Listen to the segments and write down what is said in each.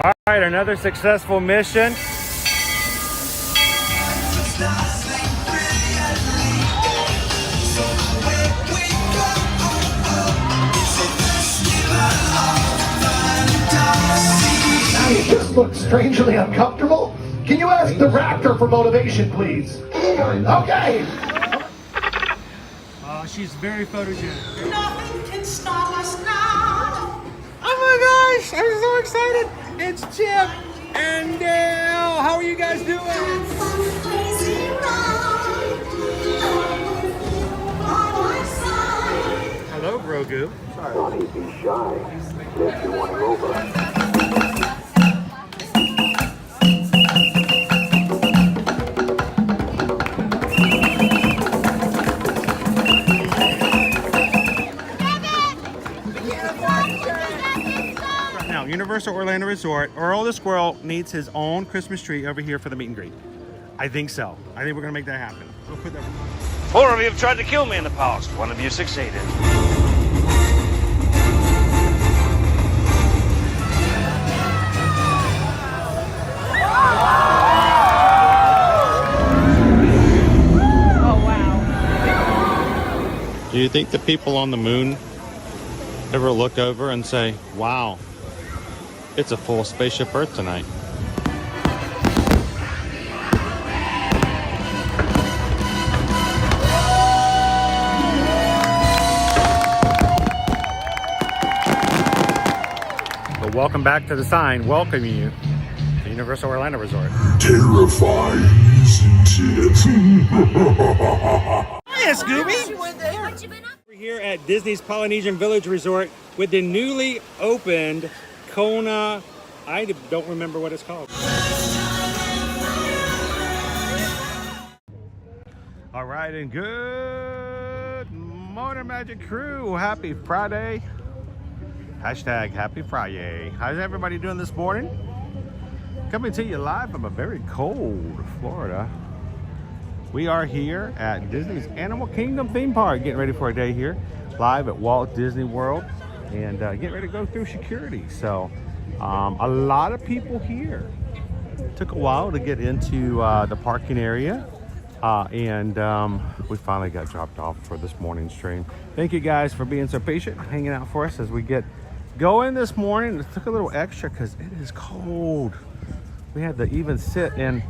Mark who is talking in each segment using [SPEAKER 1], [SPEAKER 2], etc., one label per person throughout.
[SPEAKER 1] All right, another successful mission.
[SPEAKER 2] You just look strangely uncomfortable. Can you ask the raptor for motivation, please? Okay.
[SPEAKER 1] She's very photogenic.
[SPEAKER 3] Nothing can stop us now.
[SPEAKER 1] Oh my gosh, I'm so excited. It's Chip and Dale. How are you guys doing? Hello, Grogu. Sorry.
[SPEAKER 2] Thought he'd be shy. Guess you want him over.
[SPEAKER 1] Now, Universal Orlando Resort, Earl the Squirrel needs his own Christmas tree over here for the meet and greet. I think so. I think we're gonna make that happen. We'll put that.
[SPEAKER 4] 4 of you have tried to kill me in the past. 1 of you succeeded.
[SPEAKER 1] Do you think the people on the moon ever look over and say, wow, it's a full spaceship Earth tonight? But welcome back to the sign welcoming you to Universal Orlando Resort.
[SPEAKER 5] Terrifying, isn't it?
[SPEAKER 1] Hiya, Scooby! We're here at Disney's Polynesian Village Resort with the newly opened Kona. I don't remember what it's called. All right, and good morning, Magic Crew. Happy Friday. Hashtag Happy Friday. How's everybody doing this morning? Coming to you live from a very cold Florida. We are here at Disney's Animal Kingdom theme park, getting ready for a day here, live at Walt Disney World, and getting ready to go through security. So, a lot of people here. Took a while to get into the parking area, and we finally got dropped off for this morning's stream. Thank you guys for being so patient, hanging out for us as we get going this morning. It took a little extra because it is cold. We had to even sit and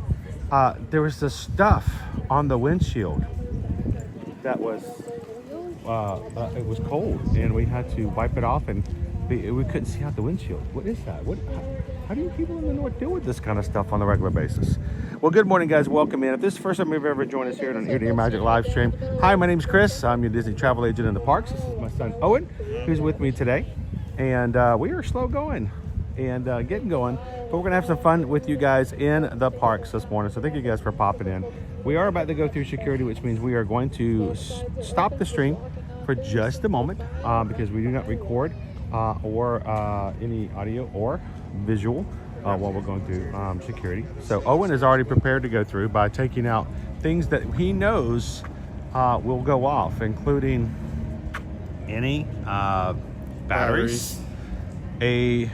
[SPEAKER 1] there was this stuff on the windshield that was it was cold, and we had to wipe it off, and we couldn't see out the windshield. What is that? How do you people in the north deal with this kind of stuff on a regular basis? Well, good morning, guys. Welcome in. If this is the first time you've ever joined us here on Ear to Your Magic live stream, hi, my name's Chris. I'm your Disney travel agent in the parks. This is my son Owen, who's with me today, and we are slow going and getting going, but we're gonna have some fun with you guys in the parks this morning. So thank you guys for popping in. We are about to go through security, which means we are going to stop the stream for just a moment because we do not record or any audio or visual while we're going through security. So Owen is already prepared to go through by taking out things that he knows will go off, including any batteries. A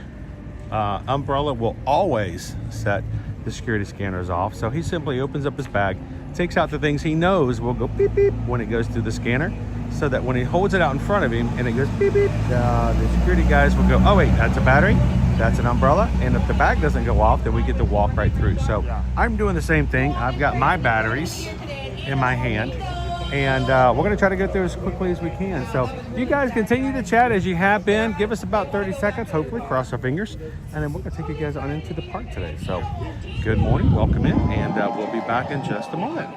[SPEAKER 1] umbrella will always set the security scanners off. So he simply opens up his bag, takes out the things he knows will go beep beep when it goes through the scanner, so that when he holds it out in front of him and it goes beep beep, the security guys will go, oh wait, that's a battery, that's an umbrella, and if the bag doesn't go off, then we get to walk right through. So I'm doing the same thing. I've got my batteries in my hand, and we're going to try to get through as quickly as we can. So you guys continue to chat as you have been. Give us about 30 seconds, hopefully, cross our fingers, and then we're going to take you guys on into the park today. So good morning, welcome in, and we'll be back in just a moment.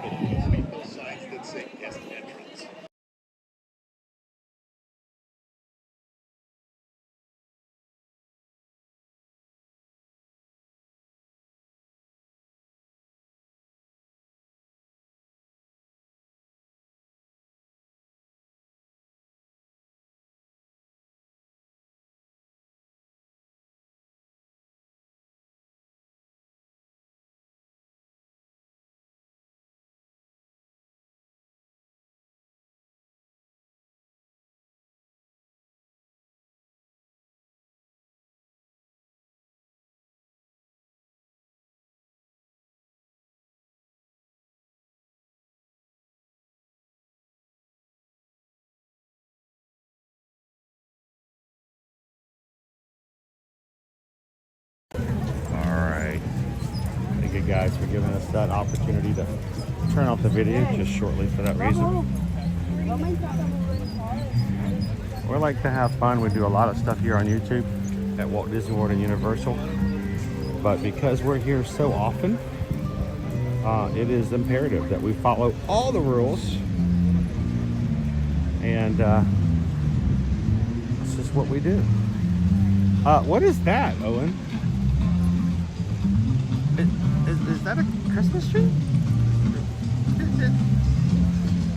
[SPEAKER 1] guys for giving us that opportunity to turn off the video just shortly for that reason. We like to have fun. We do a lot of stuff here on YouTube at Walt Disney World and Universal. But because we're here so often, it is imperative that we follow all the rules. And this is what we do. What is that, Owen? Is that a Christmas tree?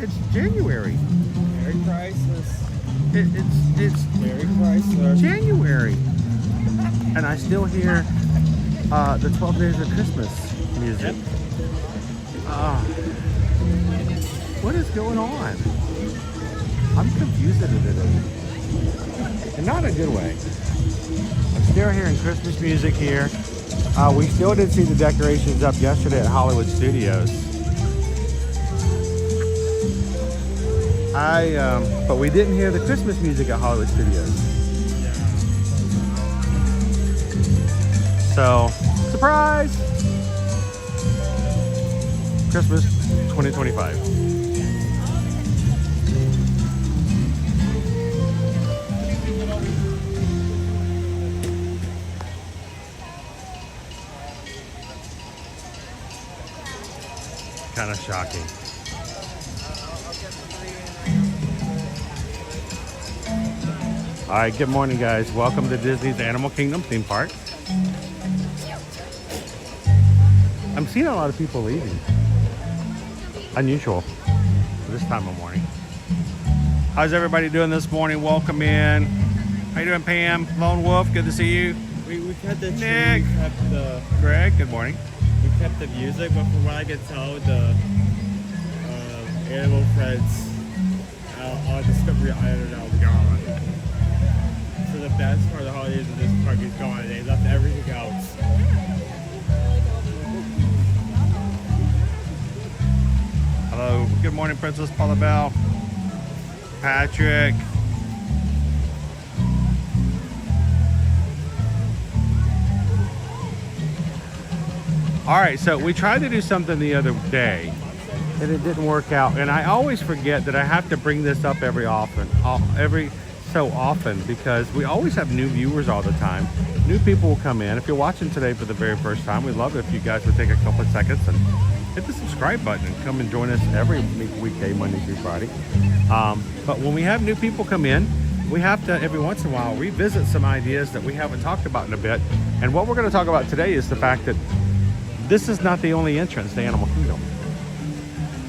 [SPEAKER 1] It's January.
[SPEAKER 6] Merry Christmas.
[SPEAKER 1] It's
[SPEAKER 6] Merry Chrysler.
[SPEAKER 1] January. And I still hear the 12 Days of Christmas music. What is going on? I'm confused at it. And not in a good way. I'm still hearing Christmas music here. We still did see the decorations up yesterday at Hollywood Studios. But we didn't hear the Christmas music at Hollywood Studios. So, surprise! Christmas 2025. Kind of shocking. All right, good morning, guys. Welcome to Disney's Animal Kingdom theme park. I'm seeing a lot of people leaving. Unusual for this time of morning. How's everybody doing this morning? Welcome in. How you doing, Pam? Lone Wolf, good to see you.
[SPEAKER 6] We kept the
[SPEAKER 1] Nick.
[SPEAKER 6] We kept the
[SPEAKER 1] Greg, good morning.
[SPEAKER 6] we kept the music, but from what I can tell, the animal friends on Discovery Island are gone. So the best part of the holidays of this park is gone. They left everything else.
[SPEAKER 1] Hello, good morning, Princess Paula Bell. Patrick. All right, so we tried to do something the other day and it didn't work out. And I always forget that I have to bring this up every so often because we always have new viewers all the time. New people will come in. If you're watching today for the very first time, we'd love it if you guys would take a couple of seconds and hit the subscribe button and come and join us every weekday, Monday through Friday. But when we have new people come in, we have to, every once in a while, revisit some ideas that we haven't talked about in a bit. And what we're going to talk about today is the fact that this is not the only entrance to Animal Kingdom.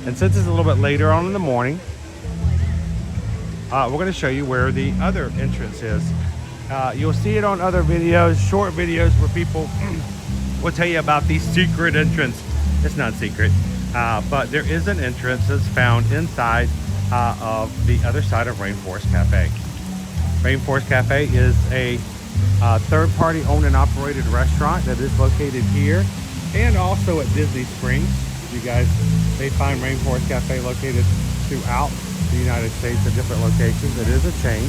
[SPEAKER 1] And since it's a little bit later on in the morning, we're going to show you where the other entrance is. You'll see it on other videos, short videos where people will tell you about the secret entrance. It's not secret, but there is an entrance that's found inside of the other side of Rainforest Cafe. Rainforest Cafe is a third-party owned and operated restaurant that is located here and also at Disney Springs. You guys may find Rainforest Cafe located throughout the United States at different locations. It is a chain.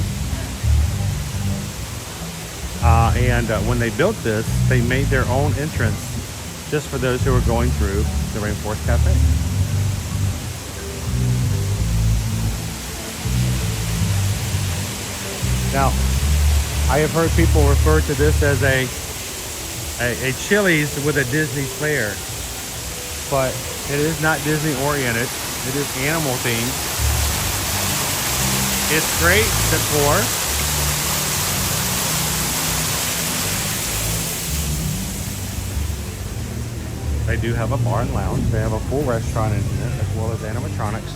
[SPEAKER 1] And when they built this, they made their own entrance just for those who are going through the Rainforest Cafe. Now, I have heard people refer to this as a Chili's with a Disney flair, but it is not Disney oriented. It is animal themed. It's great decor. They do have a bar and lounge. They have a full restaurant in here, as well as animatronics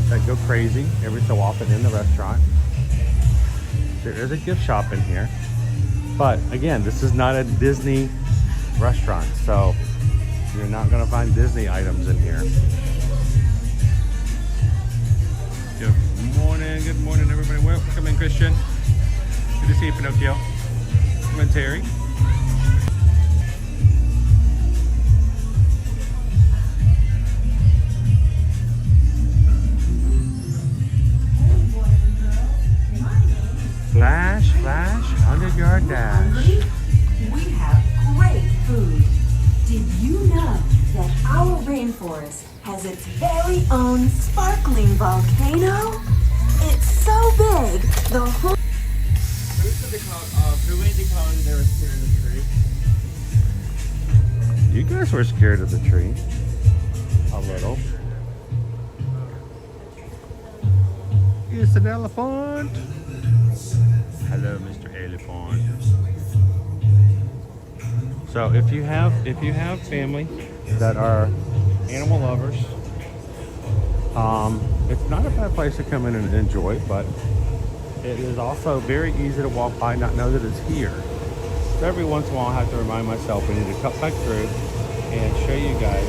[SPEAKER 1] that go crazy every so often in the restaurant. There is a gift shop in here. But again, this is not a Disney restaurant, so you're not going to find Disney items in here. Good morning, everybody. Welcome in, Christian. Good to see you, Pinocchio. Come in, Terry. Flash, 100-yard dash.
[SPEAKER 3] We have great food.
[SPEAKER 7] Did you know that our rainforest has its very own sparkling volcano? It's so big, the whole...
[SPEAKER 6] Who made the comment they were scared of the tree?
[SPEAKER 1] You guys were scared of the tree. A little. It's an elephant. Hello, Mr. Elephant. So if you have family that are animal lovers, it's not a bad place to come in and enjoy, but it is also very easy to walk by and not know that it's here. So every once in a while I have to remind myself we need to cut back through and show you guys.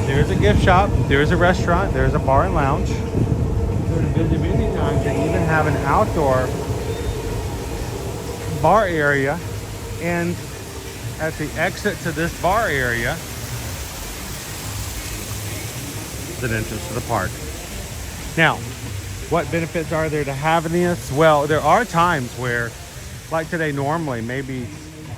[SPEAKER 1] There's a gift shop, there's a restaurant, there's a bar and lounge. There's a busy times. They even have an outdoor bar area, and at the exit to this bar area is an entrance to the park. Now, what benefits are there to having this? Well, there are times where, like today, normally maybe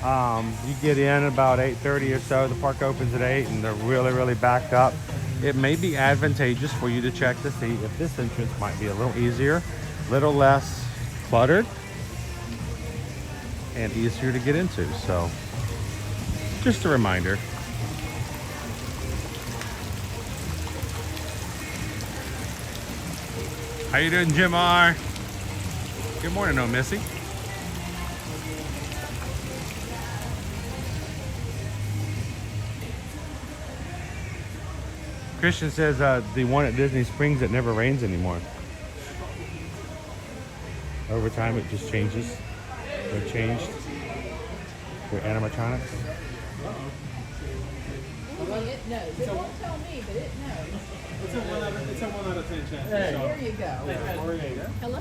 [SPEAKER 1] you get in about 8:30 or so. The park opens at 8 and they're really backed up. It may be advantageous for you to check to see if this entrance might be a little easier, a little less cluttered, and easier to get into. So just a reminder. How you doing, Jim R? Good morning, no Missy. Christian says the one at Disney Springs, it never rains anymore. Over time it just changes. They're changed. They're animatronics.
[SPEAKER 8] It knows. It won't tell me, but it knows.
[SPEAKER 6] It's a 1 out of 10 chance.
[SPEAKER 8] There you go.
[SPEAKER 6] Hello.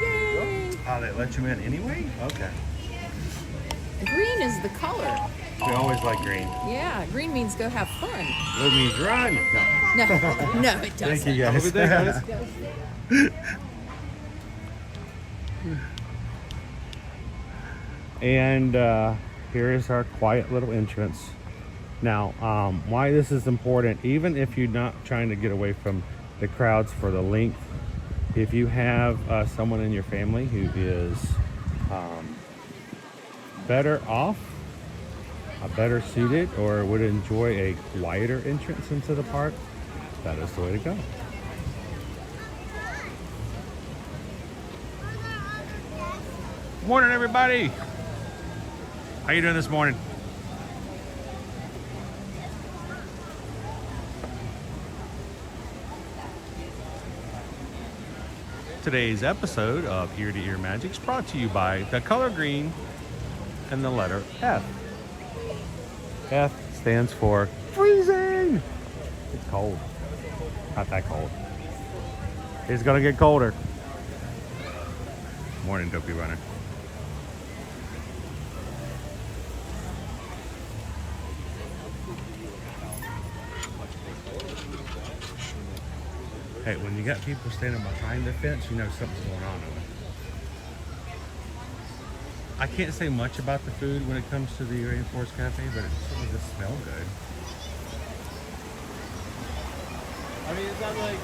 [SPEAKER 8] Yay!
[SPEAKER 1] Oh, they let you in anyway? Okay.
[SPEAKER 8] Green is the color.
[SPEAKER 1] We always like green.
[SPEAKER 8] Yeah, green means go have fun.
[SPEAKER 1] Blue means run. No.
[SPEAKER 8] No, it doesn't.
[SPEAKER 1] Thank you, guys.
[SPEAKER 6] Have a good day, guys.
[SPEAKER 1] And here is our quiet little entrance. Now, why this is important, even if you're not trying to get away from the crowds for the length, if you have someone in your family who is better off, better suited, or would enjoy a quieter entrance into the park, that is the way to go. Morning, everybody. How you doing this morning? Today's episode of Ear to Ear Magic is brought to you by the color green and the letter F. F stands for freezing. It's cold. Not that cold. It's gonna get colder. Morning, Dopey Runner. Hey, when you got people standing behind the fence, you know something's going on over there. I can't say much about the food when it comes to the Rainforest Cafe, but it certainly does smell good.
[SPEAKER 6] I mean, it's not like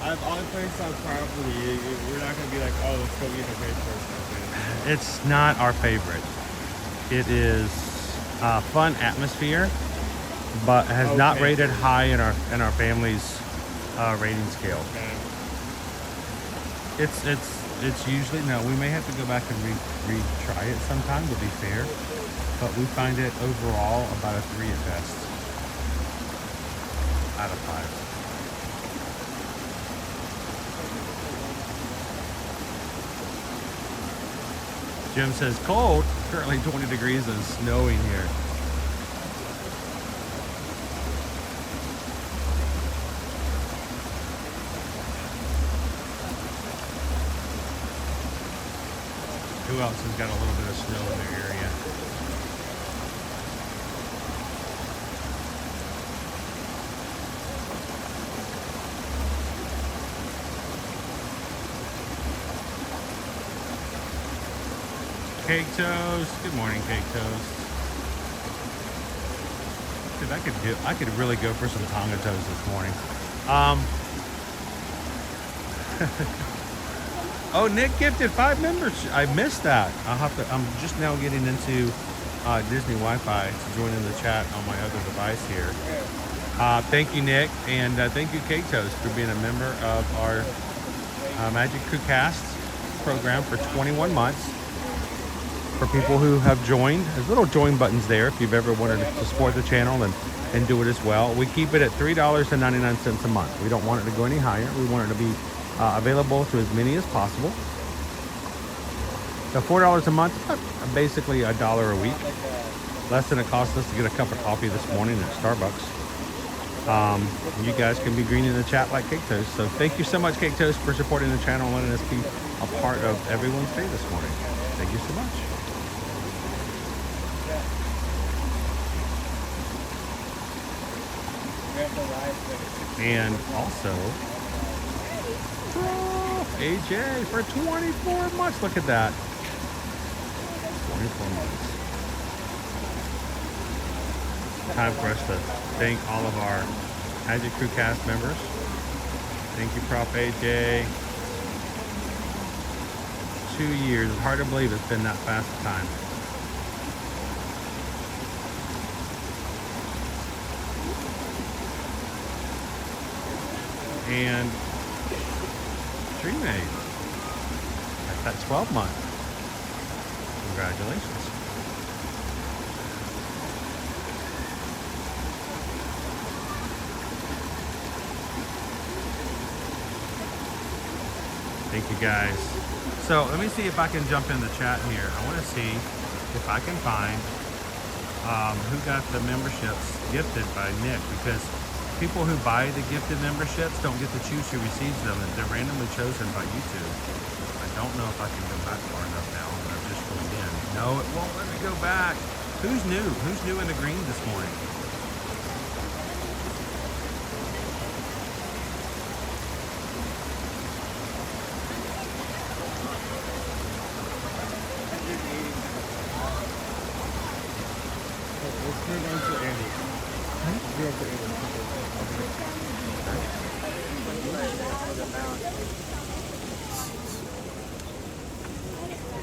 [SPEAKER 6] I've only place on property. We're not gonna be like, oh, let's go get a Rainforest Cafe.
[SPEAKER 1] It's not our favorite. It is a fun atmosphere, but has not rated high in our family's rating scale.
[SPEAKER 6] Okay.
[SPEAKER 1] It's usually, no, we may have to go back and retry it sometime to be fair, but we find it overall about a 3 at best out of 5. Jim says cold, currently 20 degrees and snowing here. Who else has got a little bit of snow in their area? Cake Toast. Good morning, Cake Toast. Dude, I could really go for some Tonga toast this morning. Oh, Nick gifted 5 members. I missed that. I'm just now getting into Disney Wi-Fi to join in the chat on my other device here. Thank you, Nick, and thank you, Cake Toast, for being a member of our Magic Crew Cast program for 21 months. For people who have joined, there's little join buttons there if you've ever wanted to support the channel and do it as well. We keep it at $3.99 a month. We don't want it to go any higher. We want it to be available to as many as possible. So $4 a month, basically $1 a week. Less than it cost us to get a cup of coffee this morning at Starbucks. You guys can be green in the chat like Cake Toast. So thank you so much, Cake Toast, for supporting the channel and letting us be a part of everyone's day this morning. Thank you so much. And also, AJ for 24 months. Look at that. 24 months. Time for us to thank all of our Magic Crew Cast members. Thank you, Prop AJ. 2 years. It's hard to believe it's been that fast a time. And Dreammate at that 12 month. Congratulations. Thank you guys. So let me see if I can jump in the chat here. I want to see if I can find who got the memberships gifted by Nick, because people who buy the gifted memberships don't get to choose who receives them. They're randomly chosen by YouTube. I don't know if I can go back far enough now, but I've just joined in. No, it won't let me go back. Who's new? Who's new in the green this morning?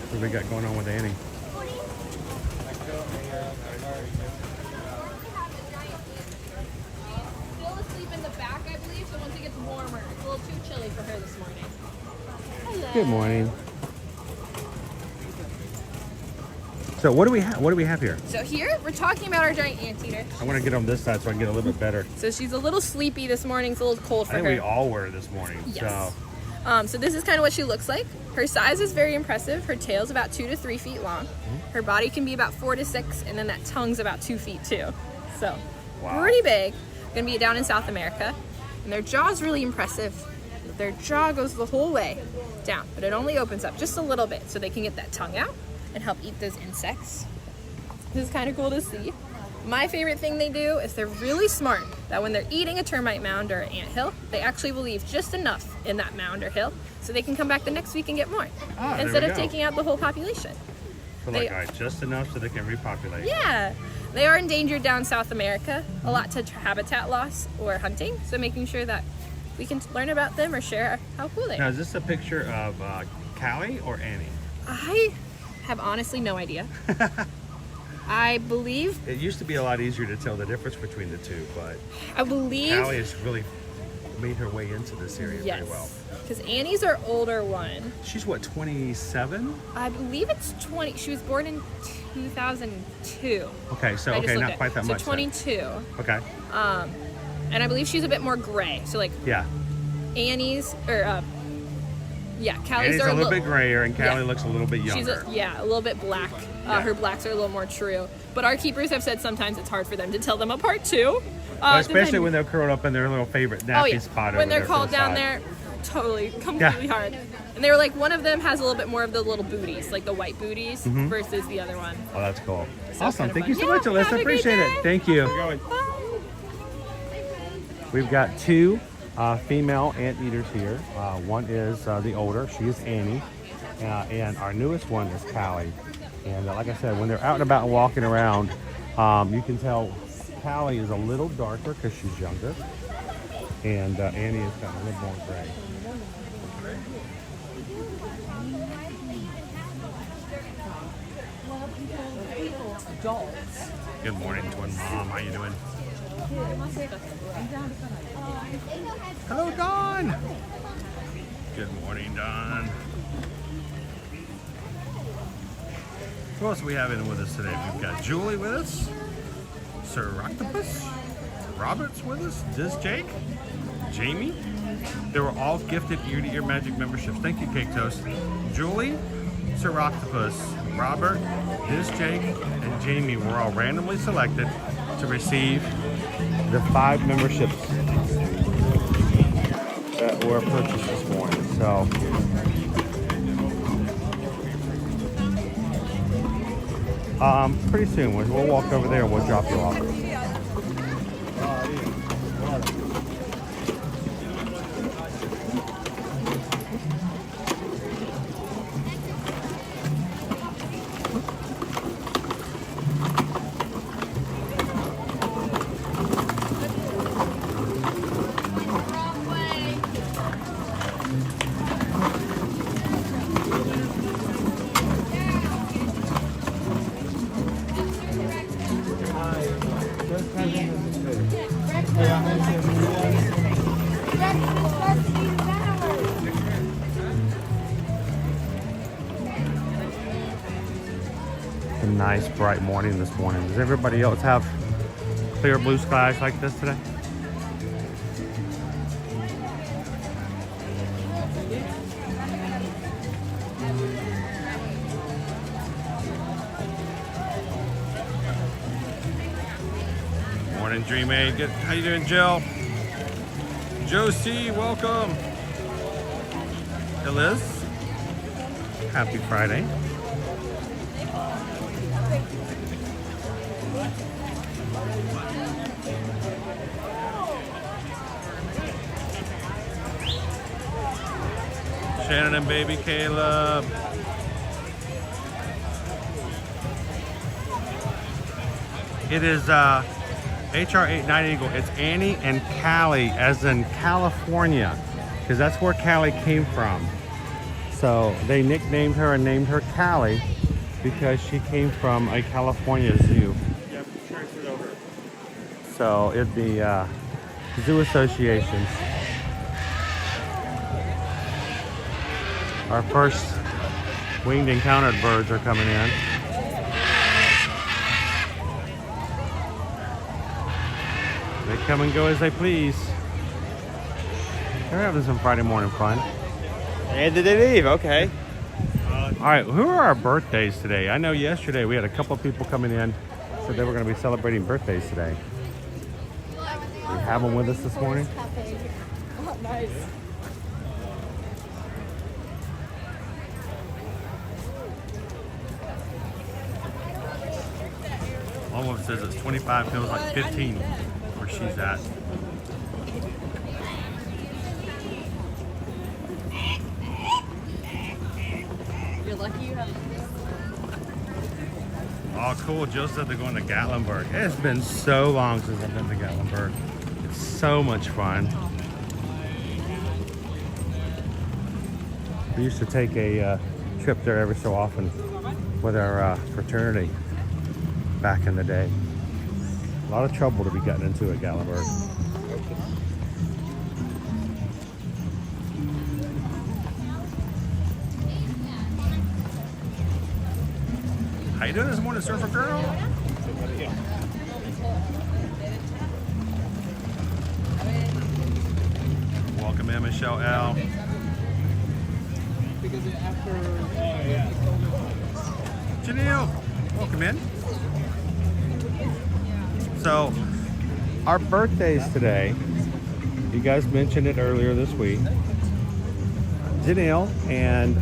[SPEAKER 1] What do we got going on with Annie?
[SPEAKER 9] Still asleep in the back, I believe, so once it gets warmer, it's a little too chilly for her this morning. Hello.
[SPEAKER 1] Good morning. So what do we have? What do we have here?
[SPEAKER 9] So here, we're talking about our giant anteater.
[SPEAKER 1] I want to get on this side so I can get a little bit better.
[SPEAKER 9] So she's a little sleepy this morning. It's a little cold for
[SPEAKER 1] I think
[SPEAKER 9] her.
[SPEAKER 1] we all were this morning.
[SPEAKER 9] Yes.
[SPEAKER 1] So.
[SPEAKER 9] So this is kind of what she looks like. Her size is very impressive. Her tail's about 2 to 3 feet long. Her body can be about 4 to 6, and then that tongue's about 2 feet too. So pretty big. Gonna be down in South America. And their jaw's really impressive. Their jaw goes the whole way down, but it only opens up just a little bit so they can get that tongue out and help eat those insects. This is kind of cool to see. My favorite thing they do is they're really smart that when they're eating a termite mound or an anthill, they actually will leave just enough in that mound or hill so they can come back the next week and get more instead of taking out the whole population.
[SPEAKER 1] So like, all right, just enough so they can repopulate.
[SPEAKER 9] Yeah, they are endangered down South America, a lot to habitat loss or hunting, so making sure that we can learn about them or share how cool they are.
[SPEAKER 1] Now, is this a picture of Callie or Annie?
[SPEAKER 9] I have honestly no idea. I believe
[SPEAKER 1] it used to be a lot easier to tell the difference between the two, but
[SPEAKER 9] I believe
[SPEAKER 1] Callie has really made her way into this area very well.
[SPEAKER 9] Because Annie's our older one.
[SPEAKER 1] She's what, 27?
[SPEAKER 9] I believe it's 20. She was born in 2002.
[SPEAKER 1] Okay, so okay, not quite that much.
[SPEAKER 9] So 22.
[SPEAKER 1] Then. Okay.
[SPEAKER 9] And I believe she's a bit more gray. So like Annie's or Callie's
[SPEAKER 1] Annie's
[SPEAKER 9] are
[SPEAKER 1] a little bit grayer, and Callie looks a little bit younger.
[SPEAKER 9] She's a little bit black. Her blacks are a little more true. But our keepers have said sometimes it's hard for them to tell them apart too.
[SPEAKER 1] Well, especially when they're curled up in their little favorite nappy spot.
[SPEAKER 9] When they're called down there, completely hard. And they were like, one of them has a little bit more of the little booties, like the white booties, versus the other one.
[SPEAKER 1] Oh, that's cool.
[SPEAKER 9] So
[SPEAKER 1] awesome. Thank you so much, Alyssa. Appreciate it. Thank you. We've got 2 female anteaters here. One is the older. She is Annie. And our newest one is Callie. And like I said, when they're out and about and walking around, you can tell Callie is a little darker because she's younger. And Annie is kind of a little more gray. Good morning, twin mom. How you doing? Hello, Dawn. Good morning, Dawn. Who else do we have in with us today? We've got Julie with us, Sir Octopus, Robert's with us, Diz Jake, Jamie. They were all gifted ear-to-ear magic memberships. Thank you, Cake Toast. Julie, Sir Octopus, Robert, Diz Jake, and Jamie were all randomly selected to receive the 5 memberships that were purchased this morning. So pretty soon we'll walk over there and we'll drop you off. Nice bright morning this morning. Does everybody else have clear blue skies like this today? Morning, Dream A. Good. How you doing, Jill? Josie, welcome. Hey, Liz. Happy Friday. Shannon and baby Caleb. It is HR89 Eagle. It's Annie and Callie, as in California, because that's where Callie came from. So they nicknamed her and named her Callie because she came from a California zoo.
[SPEAKER 6] Yep, transferred over.
[SPEAKER 1] So it'd be zoo associations. Our first winged encountered birds are coming in. They come and go as they please. They're having some Friday morning fun.
[SPEAKER 6] And did they leave? Okay.
[SPEAKER 1] All right, who are our birthdays today? I know yesterday we had a couple of people coming in, said they were going to be celebrating birthdays today. We have them with us this morning.
[SPEAKER 9] Oh, nice.
[SPEAKER 1] One of them says it's 25, feels like 15 where she's at.
[SPEAKER 8] You're lucky you have.
[SPEAKER 1] Oh, cool. Jill said they're going to Gatlinburg. It's been so long since I've been to Gatlinburg. It's so much fun. We used to take a trip there every so often with our fraternity back in the day. A lot of trouble to be gotten into at Gatlinburg. How you doing this morning, Surfer Girl? Welcome in, Michelle L. Janelle, welcome in. So, our birthdays today, you guys mentioned it earlier this week. Janelle and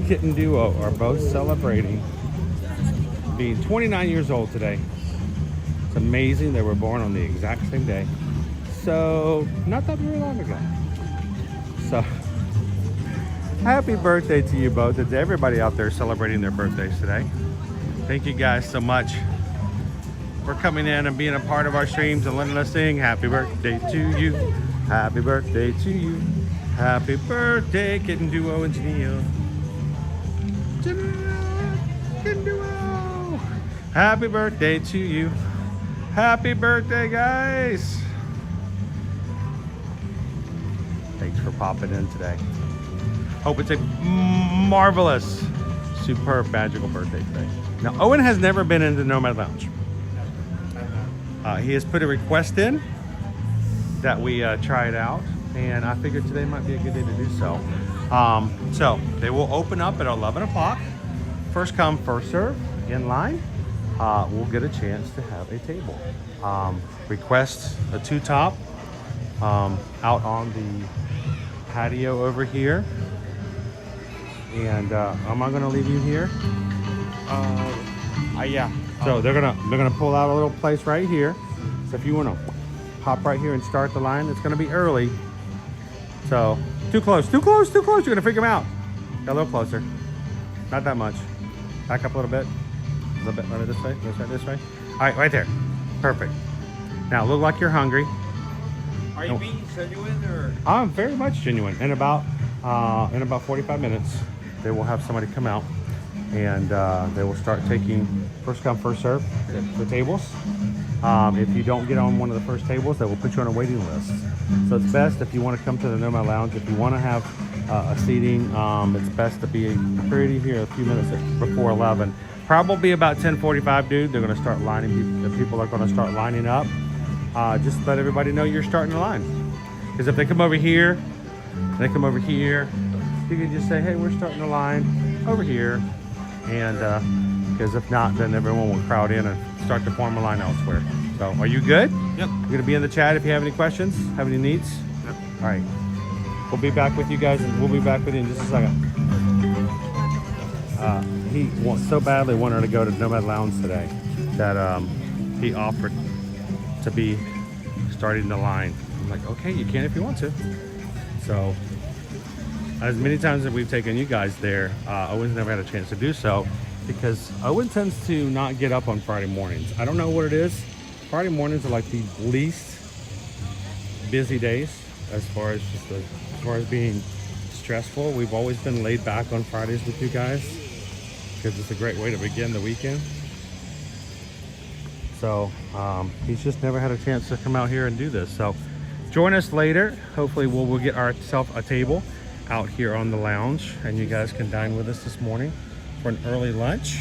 [SPEAKER 1] Kitten Duo are both celebrating being 29 years old today. It's amazing they were born on the exact same day. So, not that very long ago. So, happy birthday to you both, and to everybody out there celebrating their birthdays today. Thank you guys so much for coming in and being a part of our streams and letting us sing happy birthday to you. Happy birthday to you. Happy birthday, Kitten Duo and Janelle. Kitten Duo. Happy birthday to you. Happy birthday, guys. Thanks for popping in today. Hope it's a marvelous, superb, magical birthday today. Now, Owen has never been in the Nomad Lounge. He has put a request in that we try it out, and I figured today might be a good day to do so. So they will open up at 11 o'clock. First come, first serve, in line. We'll get a chance to have a table. Request a two-top out on the patio over here. And am I gonna leave you here?
[SPEAKER 6] Yeah.
[SPEAKER 1] So they're gonna pull out a little place right here. So if you wanna hop right here and start the line, it's gonna be early. So too close. You're gonna freak them out. A little closer. Not that much. Back up a little bit. A little bit. Run it this way. This way. All right, right there. Perfect. Now look like you're hungry.
[SPEAKER 6] Are you being genuine or?
[SPEAKER 1] I'm very much genuine. In about 45 minutes, they will have somebody come out, and they will start taking first come, first serve the tables. If you don't get on one of the first tables, they will put you on a waiting list. So it's best if you want to come to the Nomad Lounge. If you want to have a seating, it's best to be pretty here a few minutes before 11. Probably about 10:45, dude. They're going to start lining. The people are going to start lining up. Just let everybody know you're starting the line. Because if they come over here, you can just say, hey, we're starting the line over here. And because if not, then everyone will crowd in and start to form a line elsewhere. So are you good?
[SPEAKER 6] Yep.
[SPEAKER 1] You're going to be in the chat if you have any questions, have any needs?
[SPEAKER 6] Yep.
[SPEAKER 1] All right. We'll be back with you guys, and we'll be back with you in just a second. He so badly wanted to go to Nomad Lounge today that he offered to be starting the line. I'm like, okay, you can if you want to. So as many times as we've taken you guys there, Owen's never had a chance to do so because Owen tends to not get up on Friday mornings. I don't know what it is. Friday mornings are like the least busy days as far as being stressful. We've always been laid back on Fridays with you guys because it's a great way to begin the weekend. So he's just never had a chance to come out here and do this. So join us later. Hopefully we'll get ourselves a table out here on the lounge, and you guys can dine with us this morning for an early lunch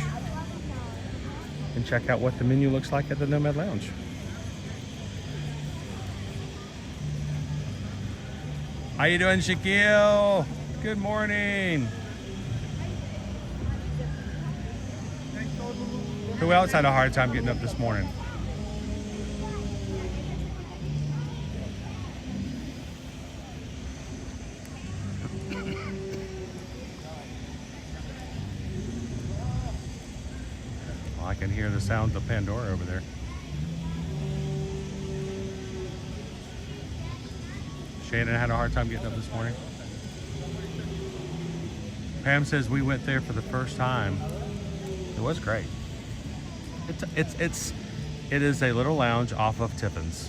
[SPEAKER 1] and check out what the menu looks like at the Nomad Lounge. How you doing, Shaquille? Good morning. Who else had a hard time getting up this morning? Well, I can hear the sounds of Pandora over there. Shannon had a hard time getting up this morning. Pam says we went there for the first time. It was great. It is a little lounge off of Tiffin's,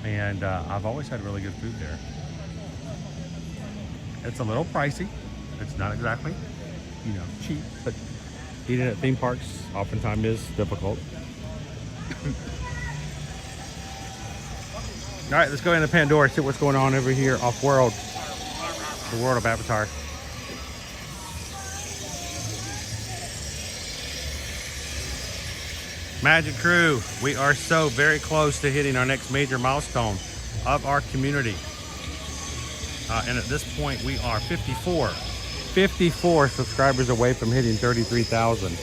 [SPEAKER 1] and I've always had really good food there. It's a little pricey. It's not exactly, cheap, but eating at theme parks oftentimes is difficult. All right, let's go into Pandora, see what's going on over here off-world, the world of Avatar. Magic Crew, we are so very close to hitting our next major milestone of our community. And at this point, we are 54 subscribers away from hitting 33,000.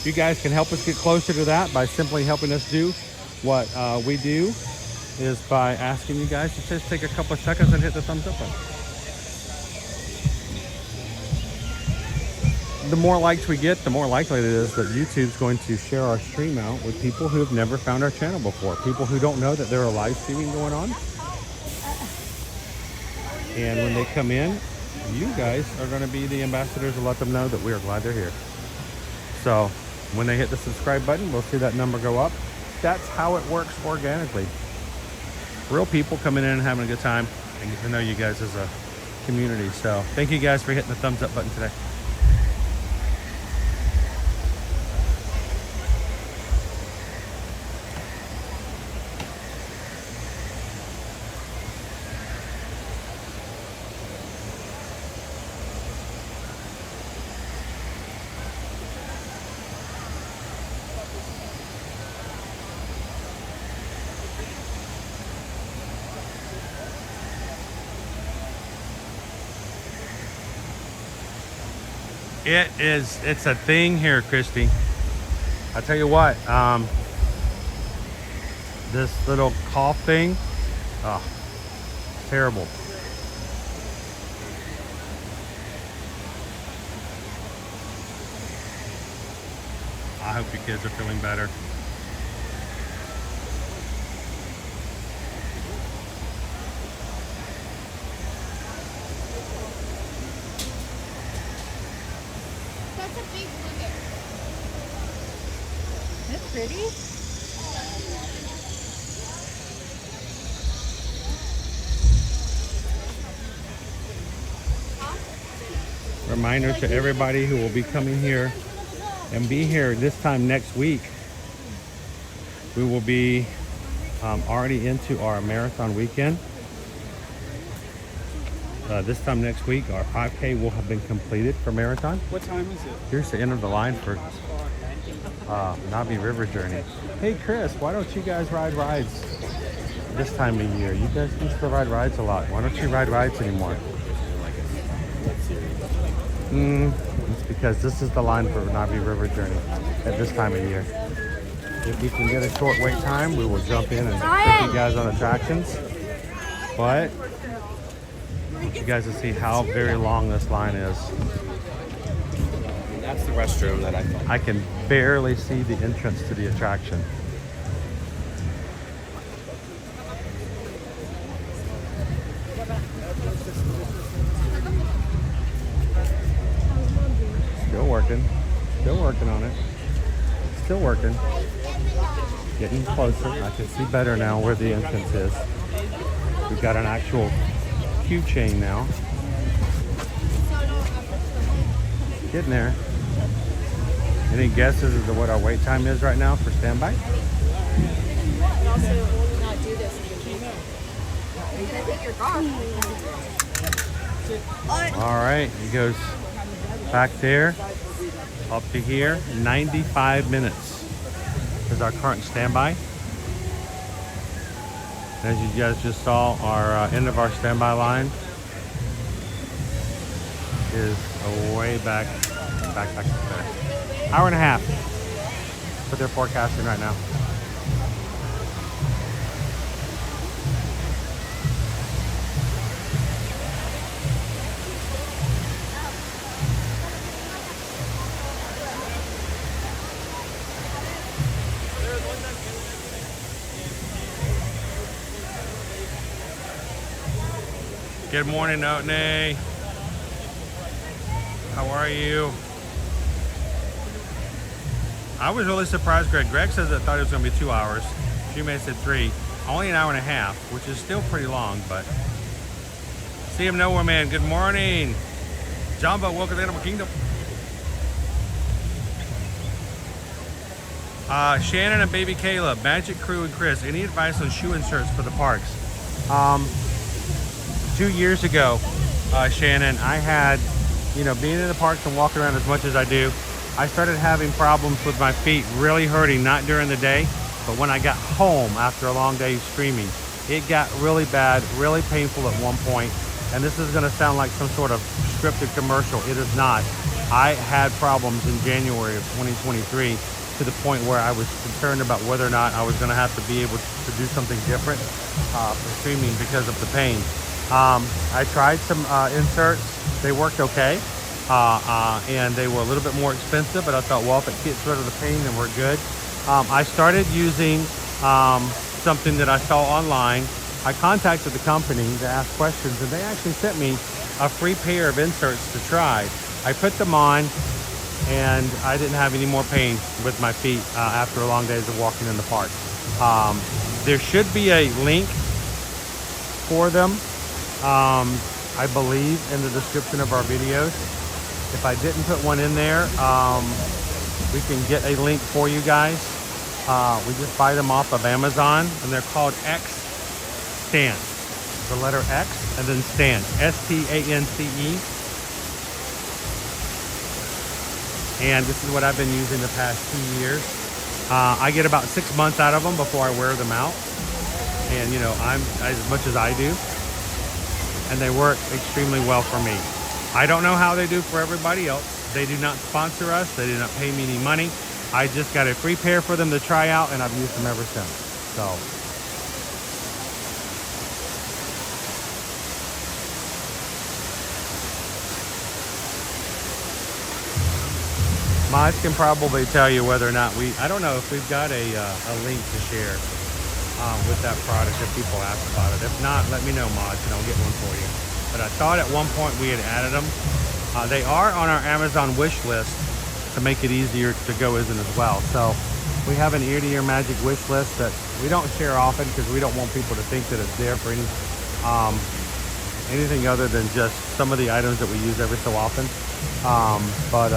[SPEAKER 1] You guys can help us get closer to that by simply helping us do what we do is by asking you guys to just take a couple of seconds and hit the thumbs up button. The more likes we get, the more likely it is that YouTube's going to share our stream out with people who have never found our channel before, people who don't know that there are live streaming going on. And when they come in, you guys are going to be the ambassadors to let them know that we are glad they're here. So when they hit the subscribe button, we'll see that number go up. That's how it works organically. Real people coming in and having a good time and get to know you guys as a community. So thank you guys for hitting the thumbs up button today. It's a thing here, Christy. I tell you what, this little cough thing, oh, terrible. I hope you kids are feeling better.
[SPEAKER 9] Pretty.
[SPEAKER 1] Reminder to everybody who will be coming here and be here this time next week. We will be already into our marathon weekend. This time next week, our 5K will have been completed for marathon.
[SPEAKER 6] What time is it?
[SPEAKER 1] Here's the end of the line for Navi River Journey. Hey Chris, why don't you guys ride rides this time of year? You guys used to ride rides a lot. Why don't you ride rides anymore? It's because this is the line for Navi River Journey at this time of year. If we can get a short wait time, we will jump in and take you guys on attractions. But I want you guys to see how very long this line is.
[SPEAKER 6] That's the restroom that I thought.
[SPEAKER 1] I can barely see the entrance to the attraction. Still working on it. Still working. Getting closer. I can see better now where the entrance is. We've got an actual queue chain now. Getting there. Any guesses as to what our wait time is right now for standby? All right, it goes back there, up to here. 95 minutes is our current standby. As you guys just saw, our end of our standby line is way back there. Hour and a half. That's what they're forecasting right now. Good morning, Otney. How are you? I was really surprised, Greg. Greg says I thought it was going to be 2 hours. She may have said 3. Only an hour and a half, which is still pretty long, but... See him nowhere, man. Good morning. Jumbo, welcome to Animal Kingdom. Shannon and baby Caleb, Magic Crew and Chris, any advice on shoe inserts for the parks? 2 years ago, Shannon, I had, being in the parks and walking around as much as I do, I started having problems with my feet really hurting, not during the day, but when I got home after a long day streaming, it got really bad, really painful at one point. And this is going to sound like some sort of scripted commercial. It is not. I had problems in January of 2023 to the point where I was concerned about whether or not I was going to have to be able to do something different for streaming because of the pain. I tried some inserts. They worked okay. And they were a little bit more expensive, but I thought, well, if it gets rid of the pain, then we're good. I started using something that I saw online. I contacted the company to ask questions, and they actually sent me a free pair of inserts to try. I put them on, and I didn't have any more pain with my feet after long days of walking in the park. There should be a link for them, I believe, in the description of our videos. If I didn't put one in there, we can get a link for you guys. We just buy them off of Amazon, and they're called X stands. The letter X and then stand, S-T-A-N-C-E. And this is what I've been using the past 2 years. I get about 6 months out of them before I wear them out. And you know, I'm as much as I do. And they work extremely well for me. I don't know how they do for everybody else. They do not sponsor us. They do not pay me any money. I just got a free pair for them to try out, and I've used them ever since. So. Mods can probably tell you whether or not I don't know if we've got a link to share with that product if people ask about it. If not, let me know, Mods, and I'll get one for you. But I thought at one point we had added them. They are on our Amazon wish list to make it easier to go in as well. So we have an ear-to-ear magic wish list that we don't share often because we don't want people to think that it's there for anything other than just some of the items that we use every so often. But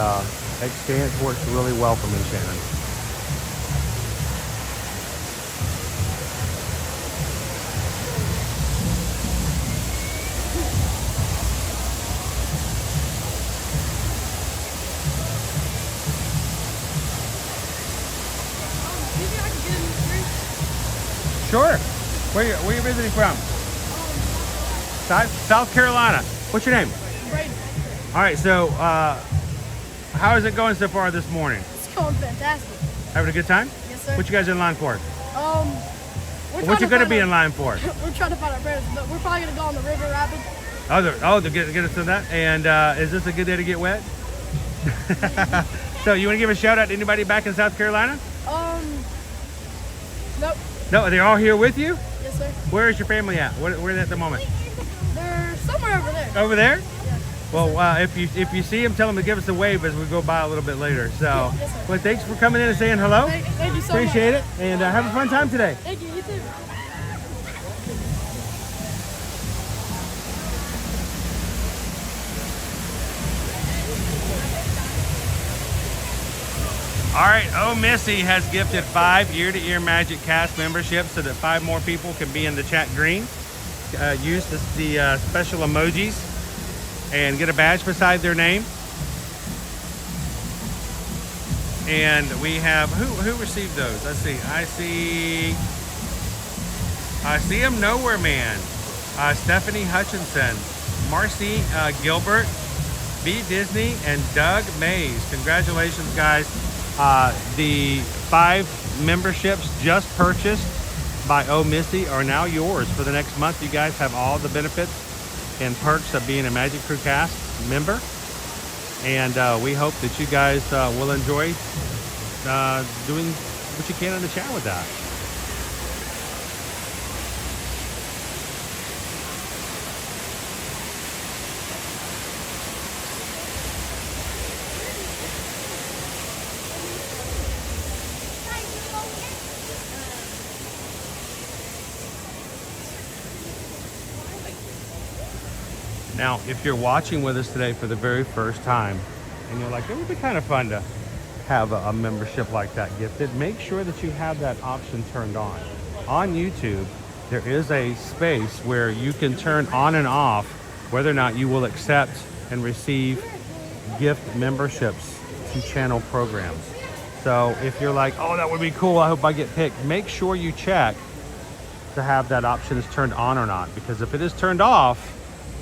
[SPEAKER 1] Extant works really well for me, Shannon. Sure. Where you visiting from? South Carolina. What's your name?
[SPEAKER 10] Brayden.
[SPEAKER 1] All right, so how is it going so far this morning?
[SPEAKER 10] It's going fantastic.
[SPEAKER 1] Having a good time?
[SPEAKER 10] Yes, sir.
[SPEAKER 1] What you guys in line for?
[SPEAKER 10] What
[SPEAKER 1] you gonna be in line for?
[SPEAKER 10] We're trying to find our parents, but we're probably gonna go on the river rapid.
[SPEAKER 1] They're get us to that. And is this a good day to get wet? So you want to give a shout out to anybody back in South Carolina?
[SPEAKER 10] Nope.
[SPEAKER 1] No, they're all here with you?
[SPEAKER 10] Yes, sir.
[SPEAKER 1] Where is your family at? Where are they at the moment?
[SPEAKER 10] They're somewhere over there.
[SPEAKER 1] Over there?
[SPEAKER 10] Yeah.
[SPEAKER 1] Well, if you see them, tell them to give us a wave as we go by a little bit later. So,
[SPEAKER 10] Yes, sir.
[SPEAKER 1] well, thanks for coming in and saying hello.
[SPEAKER 10] Thank you so
[SPEAKER 1] Appreciate
[SPEAKER 10] much.
[SPEAKER 1] it, and have a fun time today.
[SPEAKER 10] Thank you. You too.
[SPEAKER 1] All right, Oh Missy has gifted 5 ear-to-ear magic cast memberships so that 5 more people can be in the chat green. Use the special emojis and get a badge beside their name. And we have who received those? Let's see. I see him nowhere, man. Stephanie Hutchinson, Marcy Gilbert, B Disney, and Doug Mays. Congratulations, guys. The 5 memberships just purchased by Oh Missy are now yours for the next month. You guys have all the benefits and perks of being a Magic Crew Cast member, and we hope that you guys will enjoy doing what you can in the chat with that. Now, if you're watching with us today for the very first time, and you're like, it would be kind of fun to have a membership like that gifted, make sure that you have that option turned on. On YouTube, there is a space where you can turn on and off whether or not you will accept and receive gift memberships to channel programs. So if you're like, oh, that would be cool, I hope I get picked, make sure you check to have that option is turned on or not, because if it is turned off,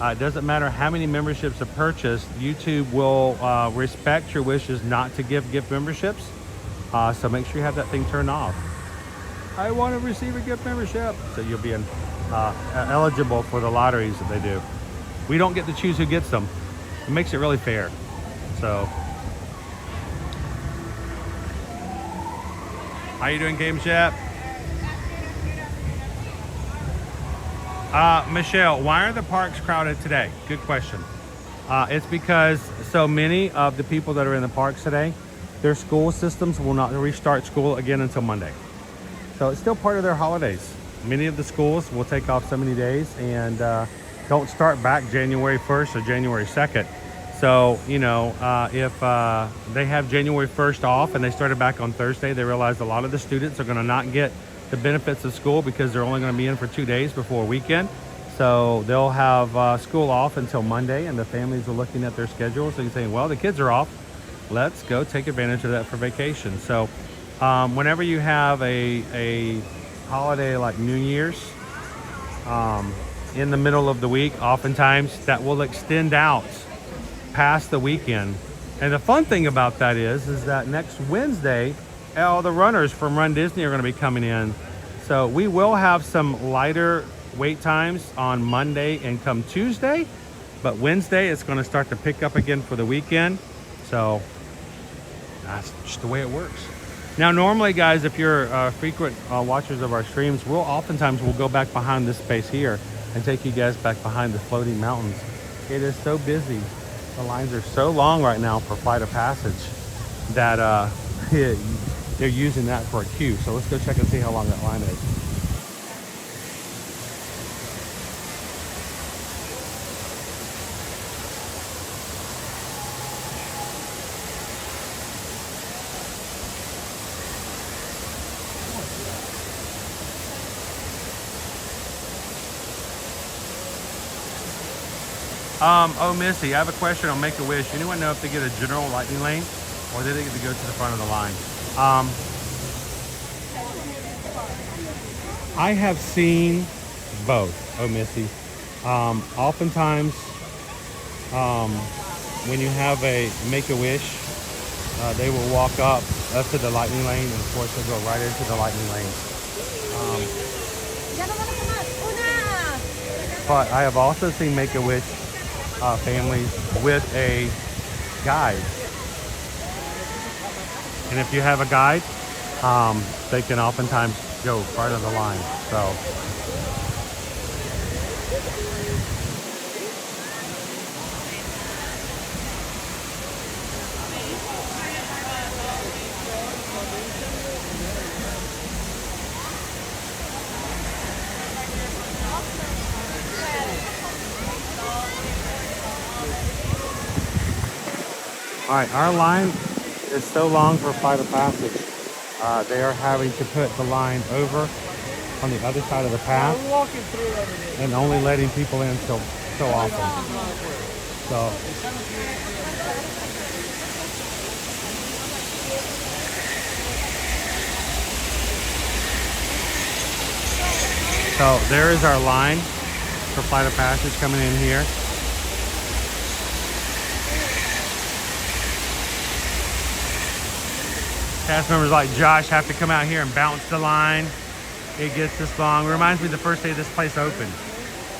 [SPEAKER 1] it doesn't matter how many memberships are purchased, YouTube will respect your wishes not to give gift memberships. So make sure you have that thing turned off. I want to receive a gift membership. So you'll be eligible for the lotteries that they do. We don't get to choose who gets them. It makes it really fair. So, how you doing, Game Chef? Michelle, why are the parks crowded today? Good question. It's because so many of the people that are in the parks today, their school systems will not restart school again until Monday. So it's still part of their holidays. Many of the schools will take off so many days and don't start back January 1st or January 2nd. So, you know, if they have January 1st off and they started back on Thursday, they realize a lot of the students are going to not get the benefits of school because they're only going to be in for 2 days before a weekend. So they'll have school off until Monday, and the families are looking at their schedules and saying, well, the kids are off. Let's go take advantage of that for vacation. So whenever you have a holiday like New Year's in the middle of the week, oftentimes that will extend out past the weekend. And the fun thing about that is that next Wednesday, all the runners from Run Disney are going to be coming in. So we will have some lighter wait times on Monday and come Tuesday, but Wednesday it's going to start to pick up again for the weekend. So that's just the way it works. Now, normally, guys, if you're frequent watchers of our streams, we'll go back behind this space here and take you guys back behind the floating mountains. It is so busy. The lines are so long right now for Flight of Passage that they're using that for a queue. So let's go check and see how long that line is. Oh, Missy, I have a question on Make-A-Wish. Anyone know if they get a general lightning lane or do they get to go to the front of the line? I have seen both, oh, Missy. Oftentimes, when you have a Make-A-Wish, they will walk up to the lightning lane, and of course they'll go right into the lightning lane. But I have also seen Make-A-Wish families with a guide. And if you have a guide, they can oftentimes go right on the line. So all right, our line is so long for Flight of Passage. They are having to put the line over on the other side of the path and only letting people in so often. So there is our line for Flight of Passage coming in here. Cast members like Josh have to come out here and bounce the line. It gets this long. It reminds me of the first day this place opened.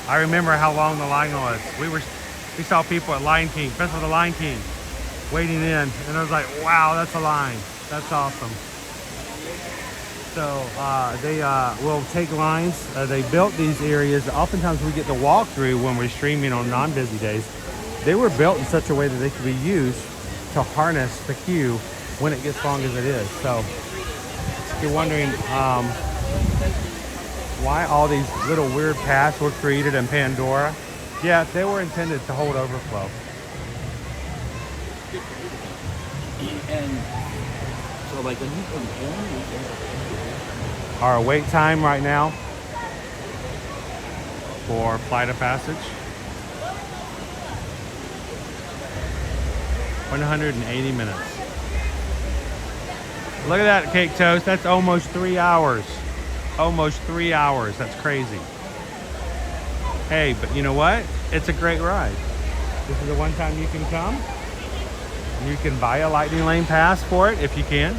[SPEAKER 1] I remember how long the line was. We saw people at Lion King, Festival of the Lion King, waiting in, and I was like, wow, that's a line. That's awesome. So they will take lines. They built these areas. Oftentimes we get to walk through when we're streaming on non-busy days. They were built in such a way that they could be used to harness the queue when it gets long as it is. So if you're wondering why all these little weird paths were created in Pandora, yeah, they were intended to hold overflow.
[SPEAKER 11] And so like when you compare
[SPEAKER 1] Our wait time right now for Flight of Passage, 180 minutes. Look at that, Cake Toast. That's almost 3 hours. Almost 3 hours. That's crazy. Hey, but you know what? It's a great ride. This is the one time you can come. You can buy a Lightning Lane pass for it if you can.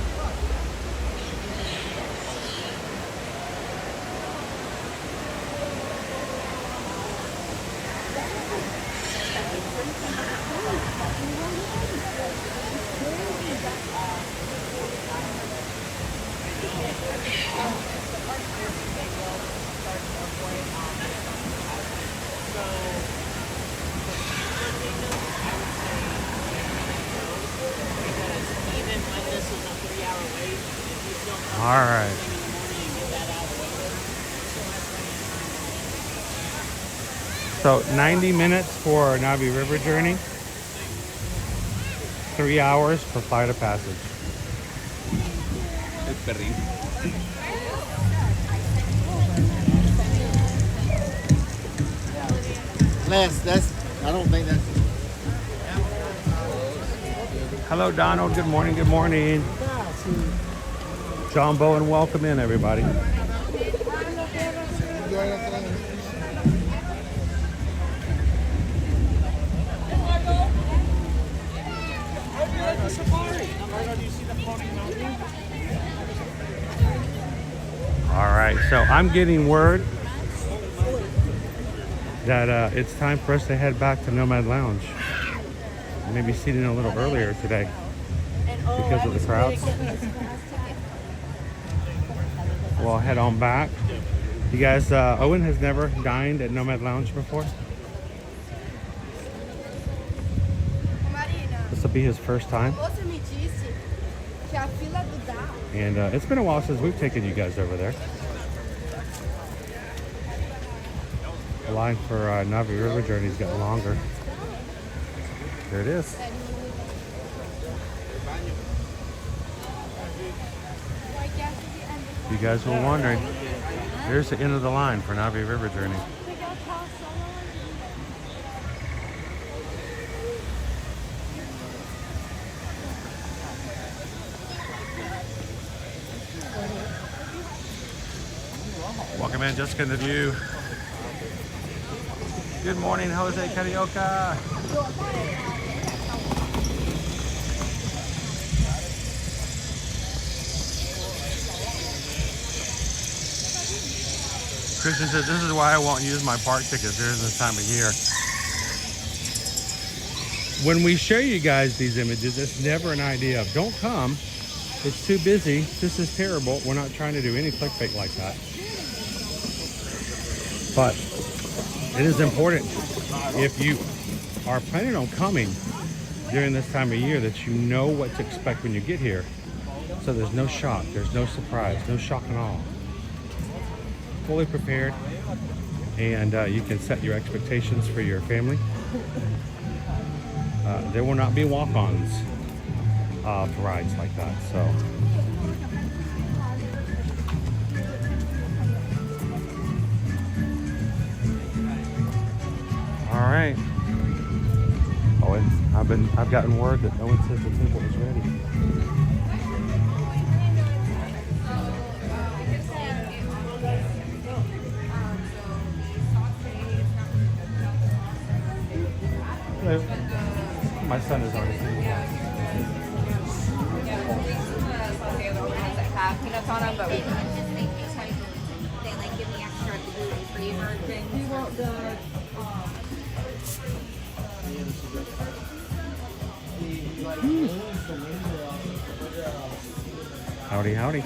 [SPEAKER 1] All right. So 90 minutes for Navi River journey. 3 hours for flight of passage.
[SPEAKER 11] I don't think that's.
[SPEAKER 1] Hello, Donald. Good morning. Good morning. Jumbo and welcome in, everybody. All right, so I'm getting word that it's time for us to head back to Nomad Lounge. Maybe seating a little earlier today because of the crowds. We'll head on back. You guys, Owen has never dined at Nomad Lounge before. This will be his first time. And it's been a while since we've taken you guys over there. The line for Navi River journey's gotten longer. There it is. You guys were wondering, here's the end of the line for Navi River journey. Welcome in, Jessica and the View. Good morning, Jose Carioca. Christian says, this is why I won't use my park tickets during this time of year. When we show you guys these images, it's never an idea of, don't come, it's too busy, this is terrible. We're not trying to do any clickbait like that. But it is important, if you are planning on coming during this time of year, that you know what to expect when you get here. So there's no shock, there's no surprise, no shock at all. Fully prepared, and you can set your expectations for your family. There will not be walk-ons for rides like that, so. All right. Owen, I've gotten word that Owen says the table is ready. Hello. My son is already seen it.
[SPEAKER 9] Have peanuts on them, but we
[SPEAKER 12] They like give me extra gluten-free version. We want the
[SPEAKER 1] Howdy, howdy.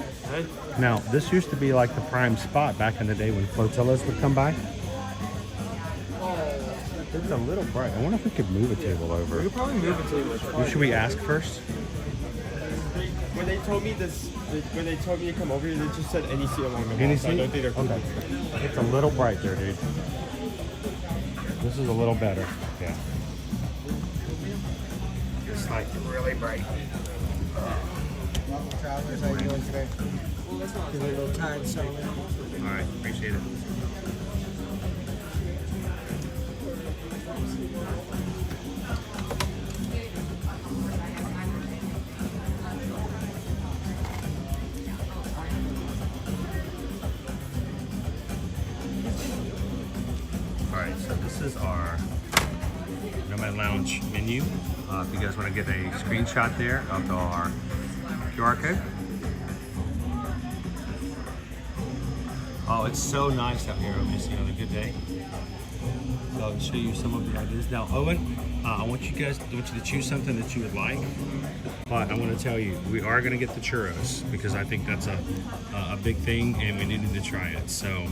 [SPEAKER 1] Now, this used to be like the prime spot back in the day when flotillas would come by. It's a little bright. I wonder if we could move a table over.
[SPEAKER 6] We could probably move a table.
[SPEAKER 1] Should we ask first?
[SPEAKER 6] When they told me this, when they told me to come over here, they just said any seat along the wall.
[SPEAKER 1] Any
[SPEAKER 6] So I
[SPEAKER 1] seat?
[SPEAKER 6] don't think they're cool.
[SPEAKER 1] Okay. It's a little bright there, dude. This is a little better. Yeah. It's like really bright.
[SPEAKER 13] Welcome, travelers. How are you doing today? Give me a little time, so.
[SPEAKER 1] All right, appreciate it. All right, so this is our Nomad Lounge menu. If you guys want to get a screenshot there of our QR code. Oh, it's so nice out here on this, on a good day. So I'll show you some of the ideas. Now, Owen, I want you to choose something that you would like. But I want to tell you, we are going to get the churros because I think that's a big thing and we needed to try it. So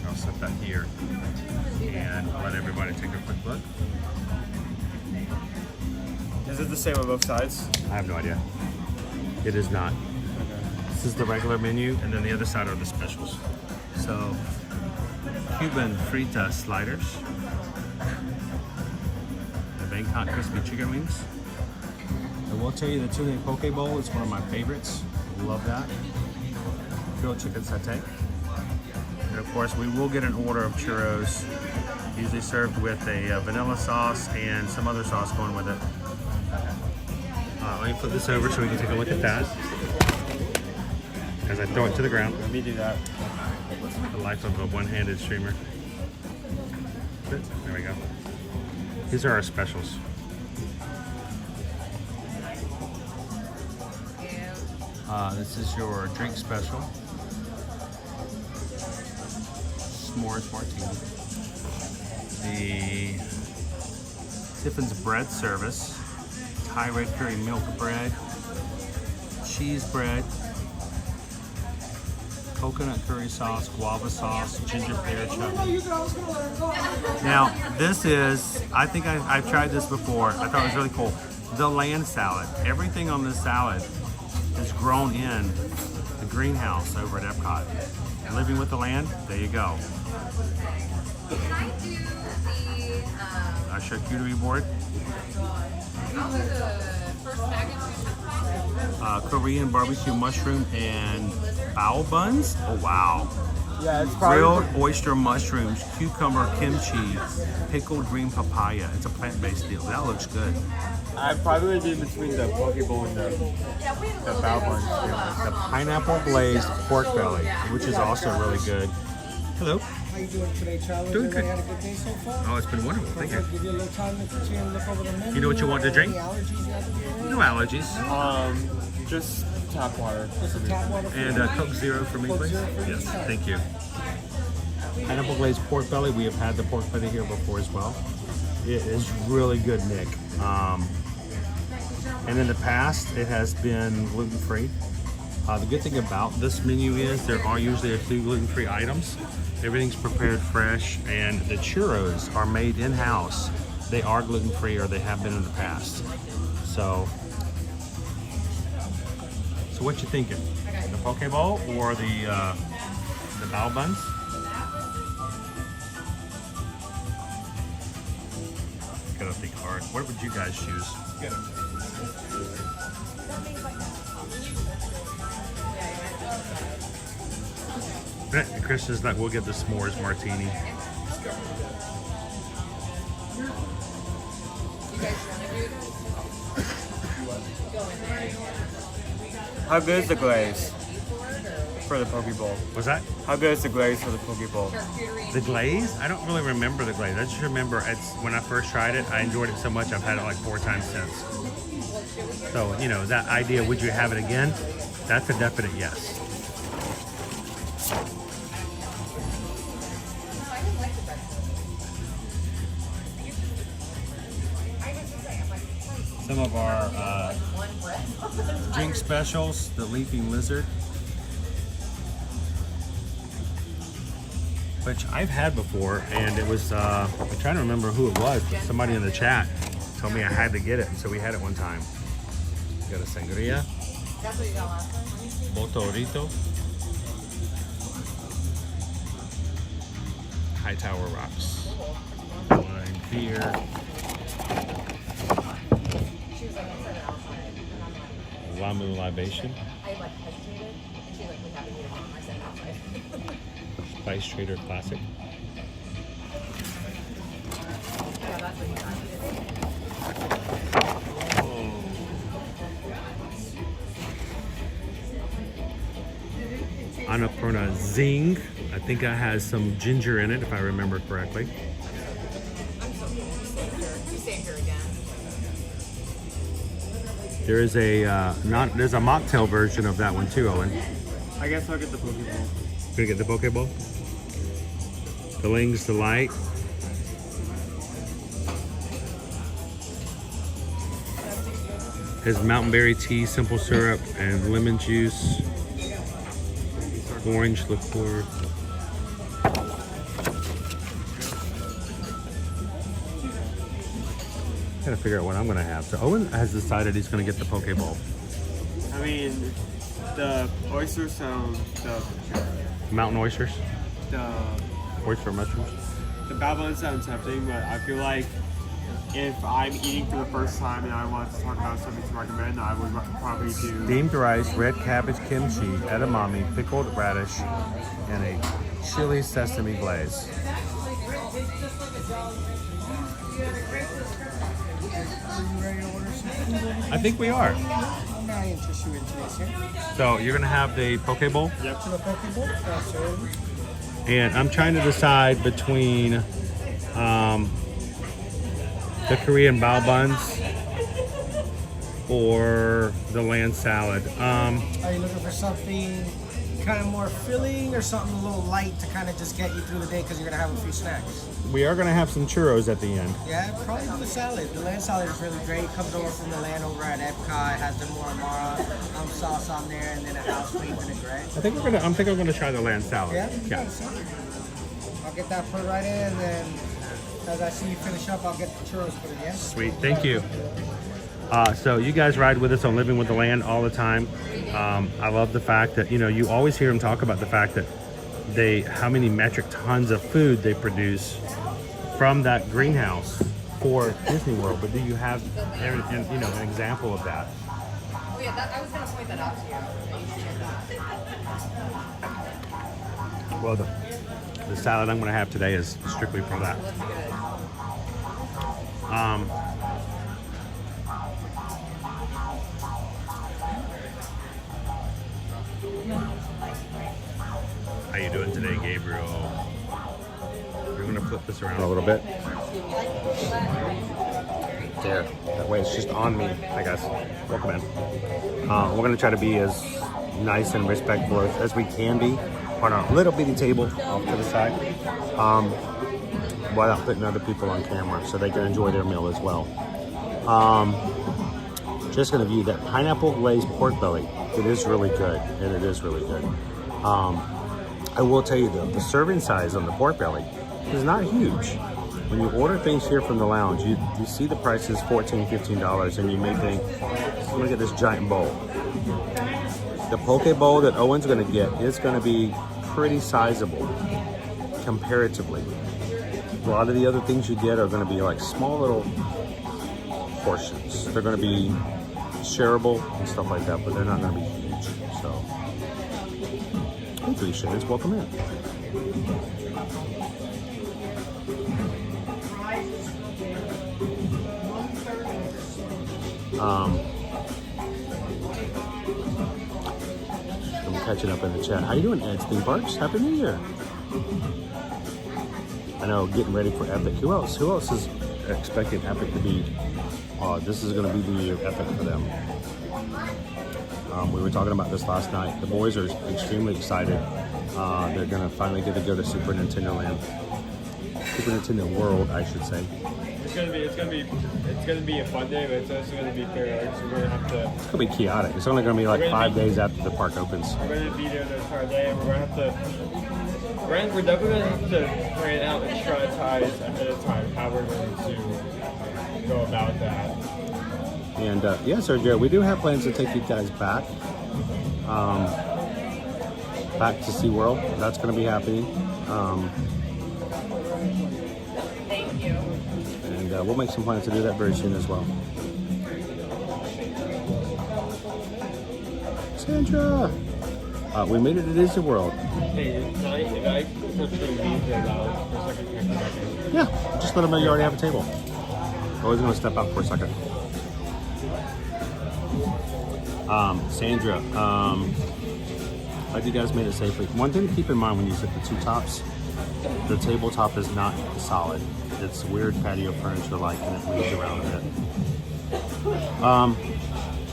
[SPEAKER 1] I'll set that here and I'll let everybody take a quick look.
[SPEAKER 6] Is it the same on both sides?
[SPEAKER 1] I have no idea. It is not. This is the regular menu, and then the other side are the specials. So, Cuban frita sliders, the Bangkok crispy chicken wings. I will tell you the tuna poke bowl is one of my favorites. Love that. Grilled chicken satay. And of course, we will get an order of churros, usually served with a vanilla sauce and some other sauce going with it. Let me flip this over so we can take a look at that. As I throw it to the ground.
[SPEAKER 6] Let me do that.
[SPEAKER 1] The life of a one-handed streamer. There we go. These are our specials. This is your drink special. S'mores martini. The Tiffin's bread service. Thai red curry milk bread. Cheese bread. Coconut curry sauce, guava sauce, ginger pear chutney. Now, this is, I think I've tried this before. I thought it was really cool. The land salad. Everything on this salad is grown in the greenhouse over at Epcot. And living with the land, there you go.
[SPEAKER 12] Can I do the
[SPEAKER 1] Our charcuterie board.
[SPEAKER 12] I'll do the first mac and cheese.
[SPEAKER 1] Korean barbecue mushroom and bao buns. Oh wow.
[SPEAKER 6] Yeah, it's
[SPEAKER 1] Grilled oyster mushrooms, cucumber kimchi, pickled green papaya. It's a plant-based deal. That looks good.
[SPEAKER 6] I'd probably be between the poke bowl and the bao buns.
[SPEAKER 1] The pineapple glazed pork belly, which is also really good. Hello.
[SPEAKER 13] How you doing today, Charlie?
[SPEAKER 1] Doing good.
[SPEAKER 13] Everybody had a good day so far?
[SPEAKER 1] Oh, it's been wonderful. Thank you.
[SPEAKER 13] Give you a little time to sit here and look over the menu.
[SPEAKER 1] You know what you want to drink?
[SPEAKER 13] Any allergies you have to be aware of?
[SPEAKER 1] No allergies.
[SPEAKER 6] Just tap water.
[SPEAKER 13] Just a tap water for
[SPEAKER 1] And
[SPEAKER 13] you?
[SPEAKER 1] Coke Zero for me,
[SPEAKER 13] Coke
[SPEAKER 1] please.
[SPEAKER 13] Zero for you?
[SPEAKER 1] Yes, thank you. Pineapple glazed pork belly. We have had the pork belly here before as well. It is really good, Nick. And in the past, it has been gluten-free. The good thing about this menu is there are usually a few gluten-free items. Everything's prepared fresh, and the churros are made in-house. They are gluten-free, or they have been in the past. So what you thinking? The poke bowl or the bao buns? Gotta think hard. What would you guys choose? Chris is like, we'll get the s'mores martini.
[SPEAKER 6] How good is the glaze for the poke bowl?
[SPEAKER 1] What's that?
[SPEAKER 6] How good is the glaze for the poke bowl?
[SPEAKER 1] The glaze? I don't really remember the glaze. I just remember it's when I first tried it, I enjoyed it so much I've had it like 4 times since. So, you know, that idea, would you have it again? That's a definite yes. Some of our drink specials, the Leaping Lizard, which I've had before, and it was, I'm trying to remember who it was, but somebody in the chat told me I had to get it, and so we had it one time. We got a sangria,
[SPEAKER 12] That's what you got last time?
[SPEAKER 1] botorito, High Tower Rocks, wine, beer, Lamu Libation,
[SPEAKER 12] I like hesitated, and she's like, we have to get it on. I said outside.
[SPEAKER 1] Spice Trader Classic.
[SPEAKER 12] Yeah, that's what you got.
[SPEAKER 1] Annapurna Zing. I think it has some ginger in it, if I remember correctly.
[SPEAKER 12] You saved her again.
[SPEAKER 1] There is a there's a mocktail version of that one too, Owen.
[SPEAKER 6] I guess I'll get the poke bowl.
[SPEAKER 1] Gonna get the poke bowl. The Ling's Delight. Has mountain berry tea, simple syrup, and lemon juice. Orange liqueur. Gotta figure out what I'm gonna have. So Owen has decided he's gonna get the poke bowl.
[SPEAKER 6] I'm I mean, the oysters sound
[SPEAKER 1] Mountain oysters,
[SPEAKER 6] the
[SPEAKER 1] oyster mushrooms.
[SPEAKER 6] the babylon sounds tempting, but I feel like if I'm eating for the first time and I want to talk about something to recommend, I would probably do
[SPEAKER 1] Steamed rice, red cabbage, kimchi, edamame, pickled radish, and a chili sesame glaze. I think we are.
[SPEAKER 13] I interest you into this here.
[SPEAKER 1] So you're gonna have the poke bowl?
[SPEAKER 6] Yep.
[SPEAKER 13] To the poke bowl? Absolutely.
[SPEAKER 1] And I'm trying to decide between the Korean bao buns or the land salad.
[SPEAKER 13] Are you looking for something kind of more filling or something a little light to kind of just get you through the day because you're going to have a few snacks?
[SPEAKER 1] We are gonna have some churros at the end.
[SPEAKER 13] Yeah, probably the salad. The land salad is really great. Comes over from the land over at Epcot. Has the muramara sauce on there, and then a house made vinaigrette.
[SPEAKER 1] I think I'm gonna try the land salad.
[SPEAKER 13] Yeah. I'll get that put right in, and then as I see you finish up, I'll get the churros put in. Yeah.
[SPEAKER 1] Sweet, thank you. So you guys ride with us on Living with the Land all the time. I love the fact that, you know, you always hear them talk about the fact that how many metric tons of food they produce from that greenhouse for Disney World. But do you have, you know, an example of that?
[SPEAKER 12] Oh yeah, I was going to point that out to you.
[SPEAKER 1] Well, the salad I'm going to have today is strictly for that. How you doing today, Gabriel? We're going to flip this around a little bit. There. That way it's just on me, I guess. Welcome in. We're going to try to be as nice and respectful as we can be on our little bitty table off to the side, without putting other people on camera so they can enjoy their meal as well. Just going to view that pineapple glazed pork belly. It is really good, and it is really good. I will tell you though, the serving size on the pork belly is not huge. When you order things here from the lounge, you see the price is $14, $15, and you may think, I'm gonna get this giant bowl. The poke bowl that Owen's gonna get is gonna be pretty sizable comparatively. A lot of the other things you get are gonna be like small little portions. They're gonna be shareable and stuff like that, but they're not gonna be huge, so. Hey, Three Shades, welcome in. I'm catching up in the chat. How you doing, Ed's Theme Parks? Happy New Year. I know, getting ready for Epic. Who else is expecting Epic to be? This is going to be the year Epic for them. We were talking about this last night. The boys are extremely excited. They're going to finally get to go to Super Nintendo Land. Super Nintendo World, I should say.
[SPEAKER 6] It's gonna be a fun day, but it's also gonna be fair. Like, so we're gonna have to.
[SPEAKER 1] It's gonna be chaotic. It's only gonna be like 5 days after the park opens.
[SPEAKER 6] We're gonna be there the entire day, and we're definitely gonna have to plan out and strategize ahead of time how we're going to go about that.
[SPEAKER 1] And yeah, Sergio, we do have plans to take you guys back to SeaWorld. That's gonna be happening.
[SPEAKER 12] Thank you.
[SPEAKER 1] And we'll make some plans to do that very soon as well. Sandra! We made it to Disney World.
[SPEAKER 6] Hey, if I put the music out for a second, can I come back in?
[SPEAKER 1] Yeah, just let them know you already have a table. Always gonna step out for a second. Sandra, glad you guys made it safely. One thing to keep in mind when you sit the two tops, the tabletop is not solid. It's weird patio furniture like, and it moves around a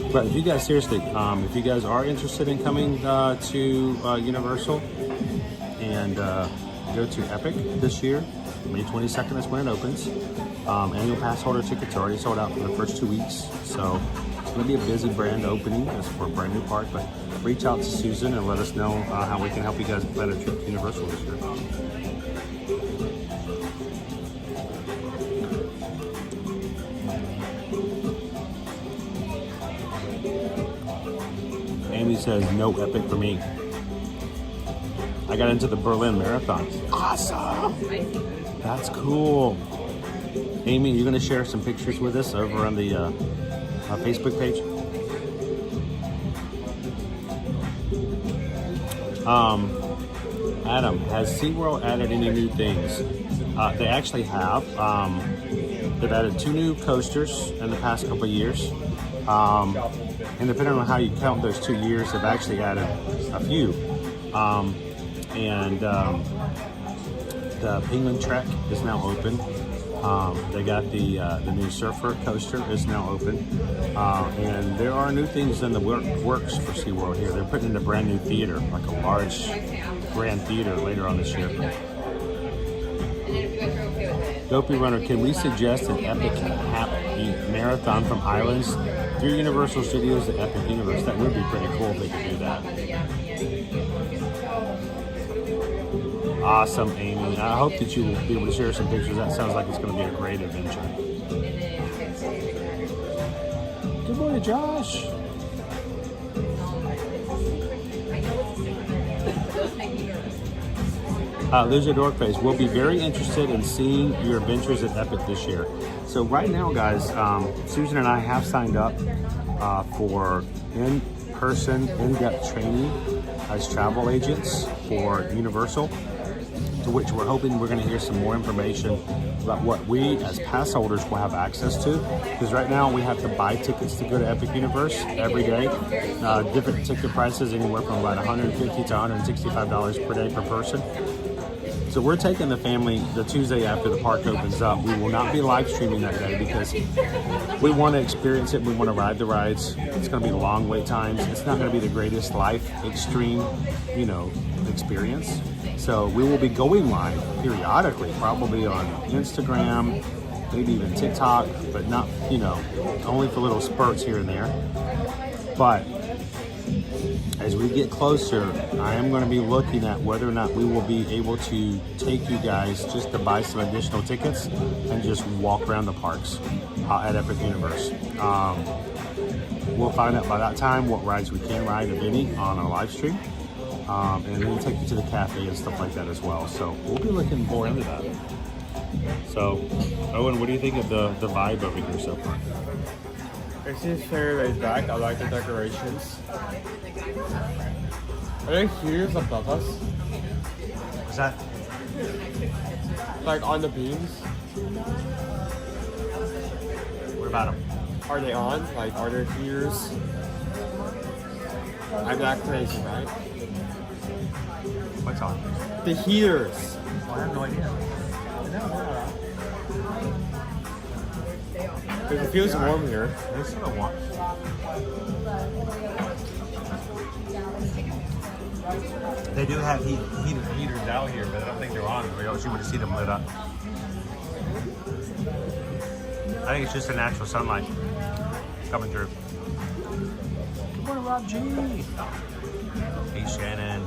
[SPEAKER 1] bit. But if you guys, seriously, if you guys are interested in coming to Universal and go to Epic this year, May 22nd is when it opens. Annual pass holder tickets are already sold out for the first 2 weeks. So it's going to be a busy brand opening. It's for a brand new park, but reach out to Susan and let us know how we can help you guys plan a trip to Universal this year. says no epic for me. I got into the Berlin Marathon. Awesome. That's cool. Amy, you're gonna share some pictures with us over on the Facebook page? Adam, has SeaWorld added any new things? They actually have. They've added 2 new coasters in the past couple of years. And depending on how you count those 2 years, they've actually added a few. The Penguin Trek is now open. They got the new Surfer coaster is now open. And there are new things in the works for SeaWorld here. They're putting in a brand new theater, like a large grand theater later on this year. Dopey Runner, can we suggest an epic marathon from Islands through Universal Studios to Epic Universe? That would be pretty cool if they could do that. Awesome, Amy. I hope that you will be able to share some pictures. That sounds like it's going to be a great adventure. Good morning, Josh. Loser Dorkface, we'll be very interested in seeing your adventures at Epic this year. So right now, guys, Susan and I have signed up for in-person, in-depth training as travel agents for Universal, to which we're hoping we're going to hear some more information about what we as pass holders will have access to. Because right now we have to buy tickets to go to Epic Universe every day. Different ticket prices, anywhere from about $150 to $165 per day per person. So we're taking the family the Tuesday after the park opens up. We will not be live streaming that day because we want to experience it. We want to ride the rides. It's going to be long wait times. It's not going to be the greatest life extreme, experience. So we will be going live periodically, probably on Instagram, maybe even TikTok, but not, only for little spurts here and there. But as we get closer, I am going to be looking at whether or not we will be able to take you guys just to buy some additional tickets and just walk around the parks at Epic Universe. We'll find out by that time what rides we can ride, if any, on our live stream. And then we'll take you to the cafe and stuff like that as well. So we'll be looking more into that. So, Owen, what do you think of the vibe over here so far?
[SPEAKER 6] It seems very laid back. I like the decorations. Are there heaters above us?
[SPEAKER 1] What's that?
[SPEAKER 6] Like on the beams?
[SPEAKER 1] What about them?
[SPEAKER 6] Are they on? Like, are there heaters? I'm not crazy, right?
[SPEAKER 1] What's on?
[SPEAKER 6] The heaters.
[SPEAKER 1] Oh, I have no idea.
[SPEAKER 6] Because it feels warm here.
[SPEAKER 1] It's sort of warm. They do have heaters out here, but I don't think they're on. We always want to see them lit up. I think it's just the natural sunlight coming through. Good morning, Rob G. Hey, Shannon.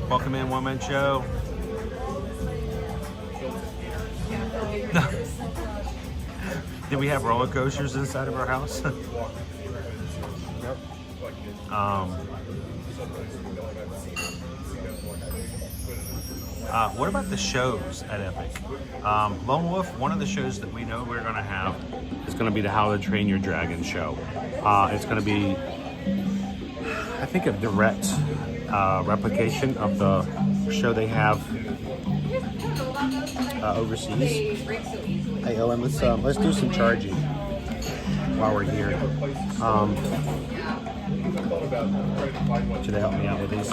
[SPEAKER 1] Welcome in, One Man Show. Did we have roller coasters inside of our house?
[SPEAKER 6] Yep.
[SPEAKER 1] What about the shows at Epic? Lone Wolf, one of the shows that we know we're going to have is going to be the How to Train Your Dragon show. It's going to be, I think, a direct replication of the show they have overseas. Hey Owen, let's do some charging while we're here. Should they help me out with these?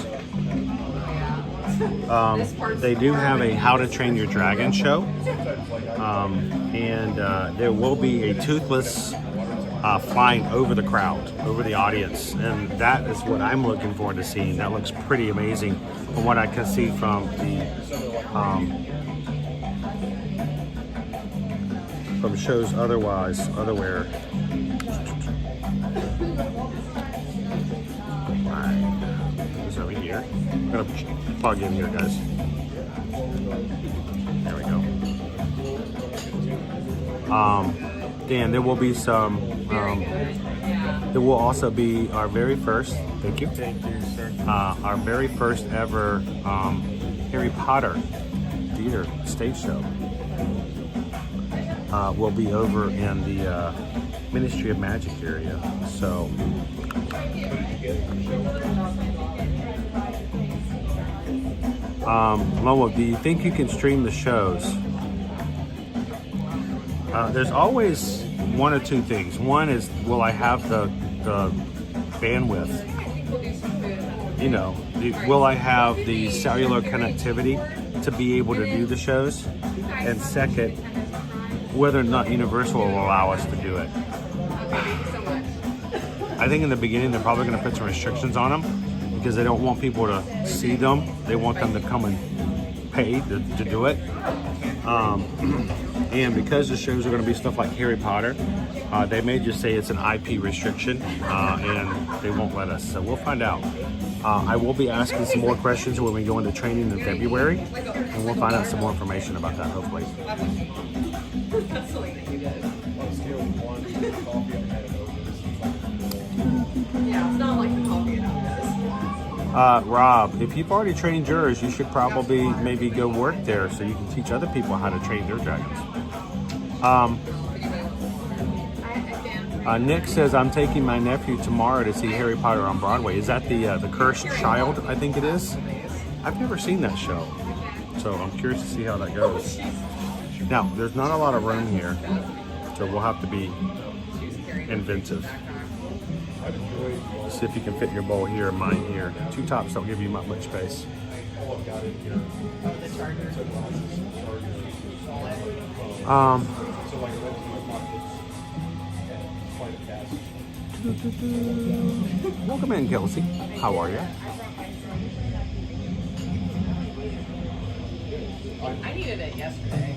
[SPEAKER 1] They do have a How to Train Your Dragon show, and there will be a toothless flying over the crowd, over the audience, and that is what I'm looking forward to seeing. That looks pretty amazing from what I can see from the from shows otherwhere. Right. It's over here. I'm gonna plug in here, guys. There we go. Dan, there will be some, there will also be our very first, thank you,
[SPEAKER 6] sir.
[SPEAKER 1] our very first ever Harry Potter theater stage show will be over in the Ministry of Magic area. So, Momo, do you think you can stream the shows? There's always one or two things. One is, will I have the bandwidth? You know, will I have the cellular connectivity to be able to do the shows? And second, whether or not Universal will allow us to do it. I think in the beginning they're probably going to put some restrictions on them because they don't want people to see them. They want them to come and pay to do it. And because the shows are going to be stuff like Harry Potter, they may just say it's an IP restriction and they won't let us. So we'll find out. I will be asking some more questions when we go into training in February, and we'll find out some more information about that hopefully.
[SPEAKER 12] Yeah, it's not like the coffee and
[SPEAKER 1] Rob, if you've already trained yours, you should probably maybe go work there so you can teach other people how to train their dragons. Nick says, I'm taking my nephew tomorrow to see Harry Potter on Broadway. Is that the Cursed Child, I think it is? I've never seen that show, so I'm curious to see how that goes. Now, there's not a lot of room here, so we'll have to be inventive. See if you can fit your bowl here and mine here. Two tops don't give you much space. Welcome in, Kelsey. How are you?
[SPEAKER 12] I needed it yesterday.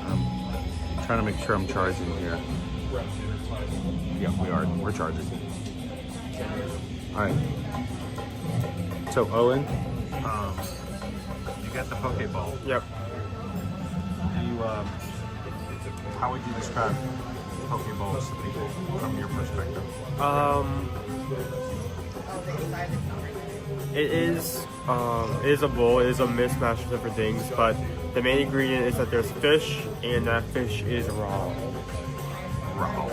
[SPEAKER 1] I'm trying to make sure I'm charging here. Yeah, we are. We're charging. All right. So, Owen, you got the Pokeball.
[SPEAKER 6] Yep.
[SPEAKER 1] How would you describe Pokeballs to people from your perspective?
[SPEAKER 6] It is a bowl. It is a mismatch of different things, but the main ingredient is that there's fish, and that fish is raw.
[SPEAKER 1] Raw.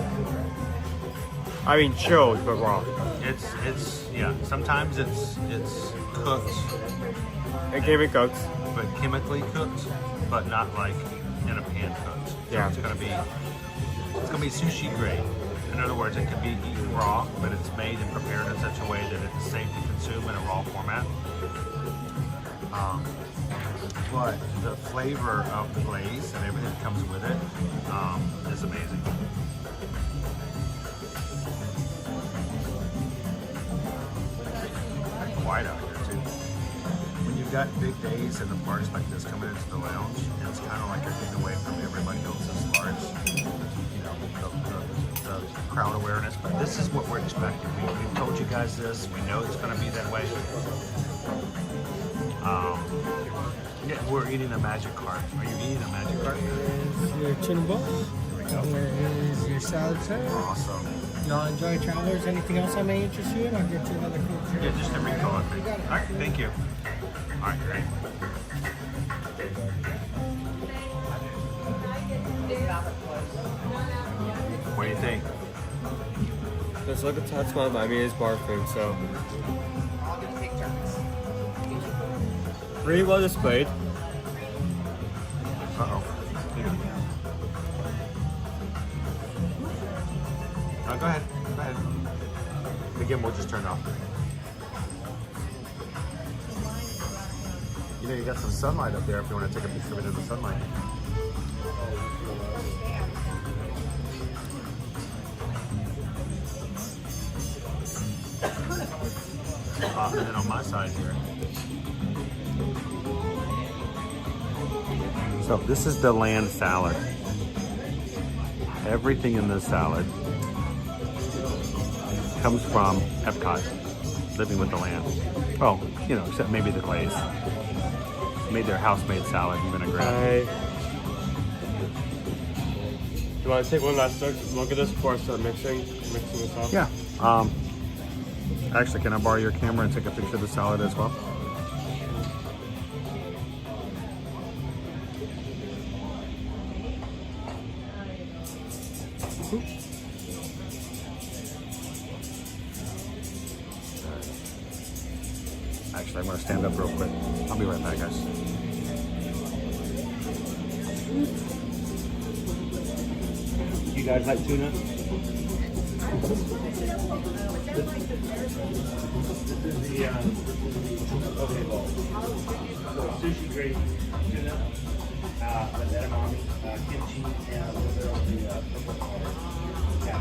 [SPEAKER 6] I mean chilled, but raw.
[SPEAKER 1] It's yeah. Sometimes it's cooked.
[SPEAKER 6] It can be cooked,
[SPEAKER 1] but chemically cooked, but not like in a pan cooked. So
[SPEAKER 6] yeah.
[SPEAKER 1] It's gonna be sushi grade. In other words, it can be eaten raw, but it's made and prepared in such a way that it's safe to consume in a raw format. But the flavor of the glaze and everything that comes with it is amazing. It's quiet out here too. When you've got big days and the parks like this coming into the lounge, it's kind of like you're getting away from everybody else's large, the crowd awareness. But this is what we're expecting. We've told you guys this. We know it's going to be that way. Yeah, we're eating a magic cart. Are you eating a magic cart?
[SPEAKER 13] Here's your tuna bowl. Here is your salad, sir.
[SPEAKER 1] Awesome.
[SPEAKER 13] Y'all enjoy Travelers. Anything else I may interest you in? I'll get you another cool drink.
[SPEAKER 1] Yeah, just a refill. All right, thank you. All right, great. What do you think?
[SPEAKER 6] Let's look at the touch smell. I mean, it's barfing, so. Pretty well displayed.
[SPEAKER 1] Uh-oh. No, go ahead. Go ahead. Again, we'll just turn it off. You know, you got some sunlight up there if you want to take a picture of it in the sunlight. And then on my side here. So this is the land salad. Everything in this salad comes from Epcot, living with the land. Well, you know, except maybe the glaze. made their house-made salad and vinaigrette.
[SPEAKER 6] You want to take one last look at this before I start mixing this up?
[SPEAKER 1] Yeah. Actually, can I borrow your camera and take a picture of the salad as well? Actually, I'm going to stand up real quick. I'll be right back, guys.
[SPEAKER 11] You guys like tuna? This is the Okapi bowl. So sushi grade tuna, with edamame, kimchi, and a little bit of the purple color. Yeah,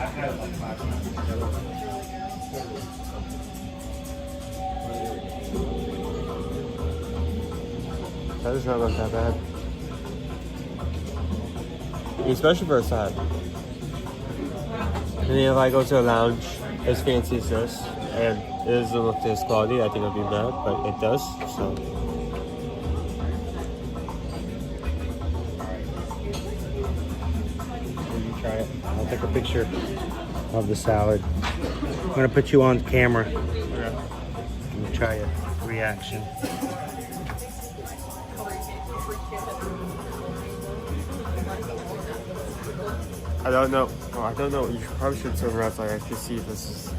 [SPEAKER 11] I've had it like 5 times.
[SPEAKER 6] That does not look that bad. Especially for a salad. And then if I go to a lounge as fancy as this, and it doesn't look this quality, I think I'd be mad, but it does, so.
[SPEAKER 11] You try it. I'll take a picture of the salad. I'm gonna put you on camera.
[SPEAKER 6] Okay.
[SPEAKER 11] And try a reaction.
[SPEAKER 6] I don't know. Oh, I don't know. You probably should turn around so I can see if this is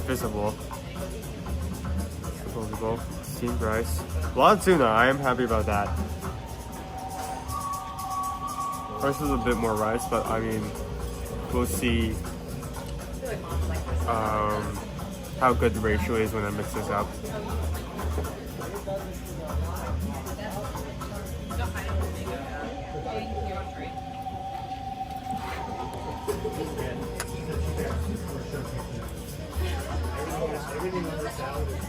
[SPEAKER 6] visible. Visible. Steamed rice. A lot of tuna. I am happy about that. Rice is a bit more rice, but I mean, we'll see how good the ratio is when I mix this up.
[SPEAKER 11] Everything on the salad is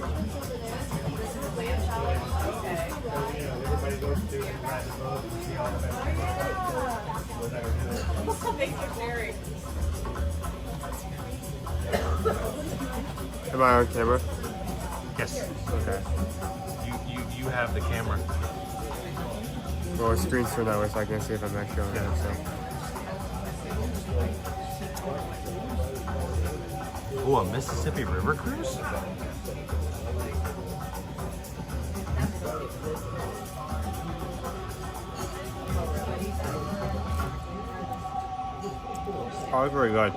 [SPEAKER 11] everybody goes through and grab the boat and see all the
[SPEAKER 6] Am I on camera?
[SPEAKER 1] Yes.
[SPEAKER 6] Okay.
[SPEAKER 1] You have the camera.
[SPEAKER 6] Well, screen's turned that way so I can see if I'm actually on there. So.
[SPEAKER 1] Oh, a Mississippi River cruise?
[SPEAKER 6] Oh, that's very good.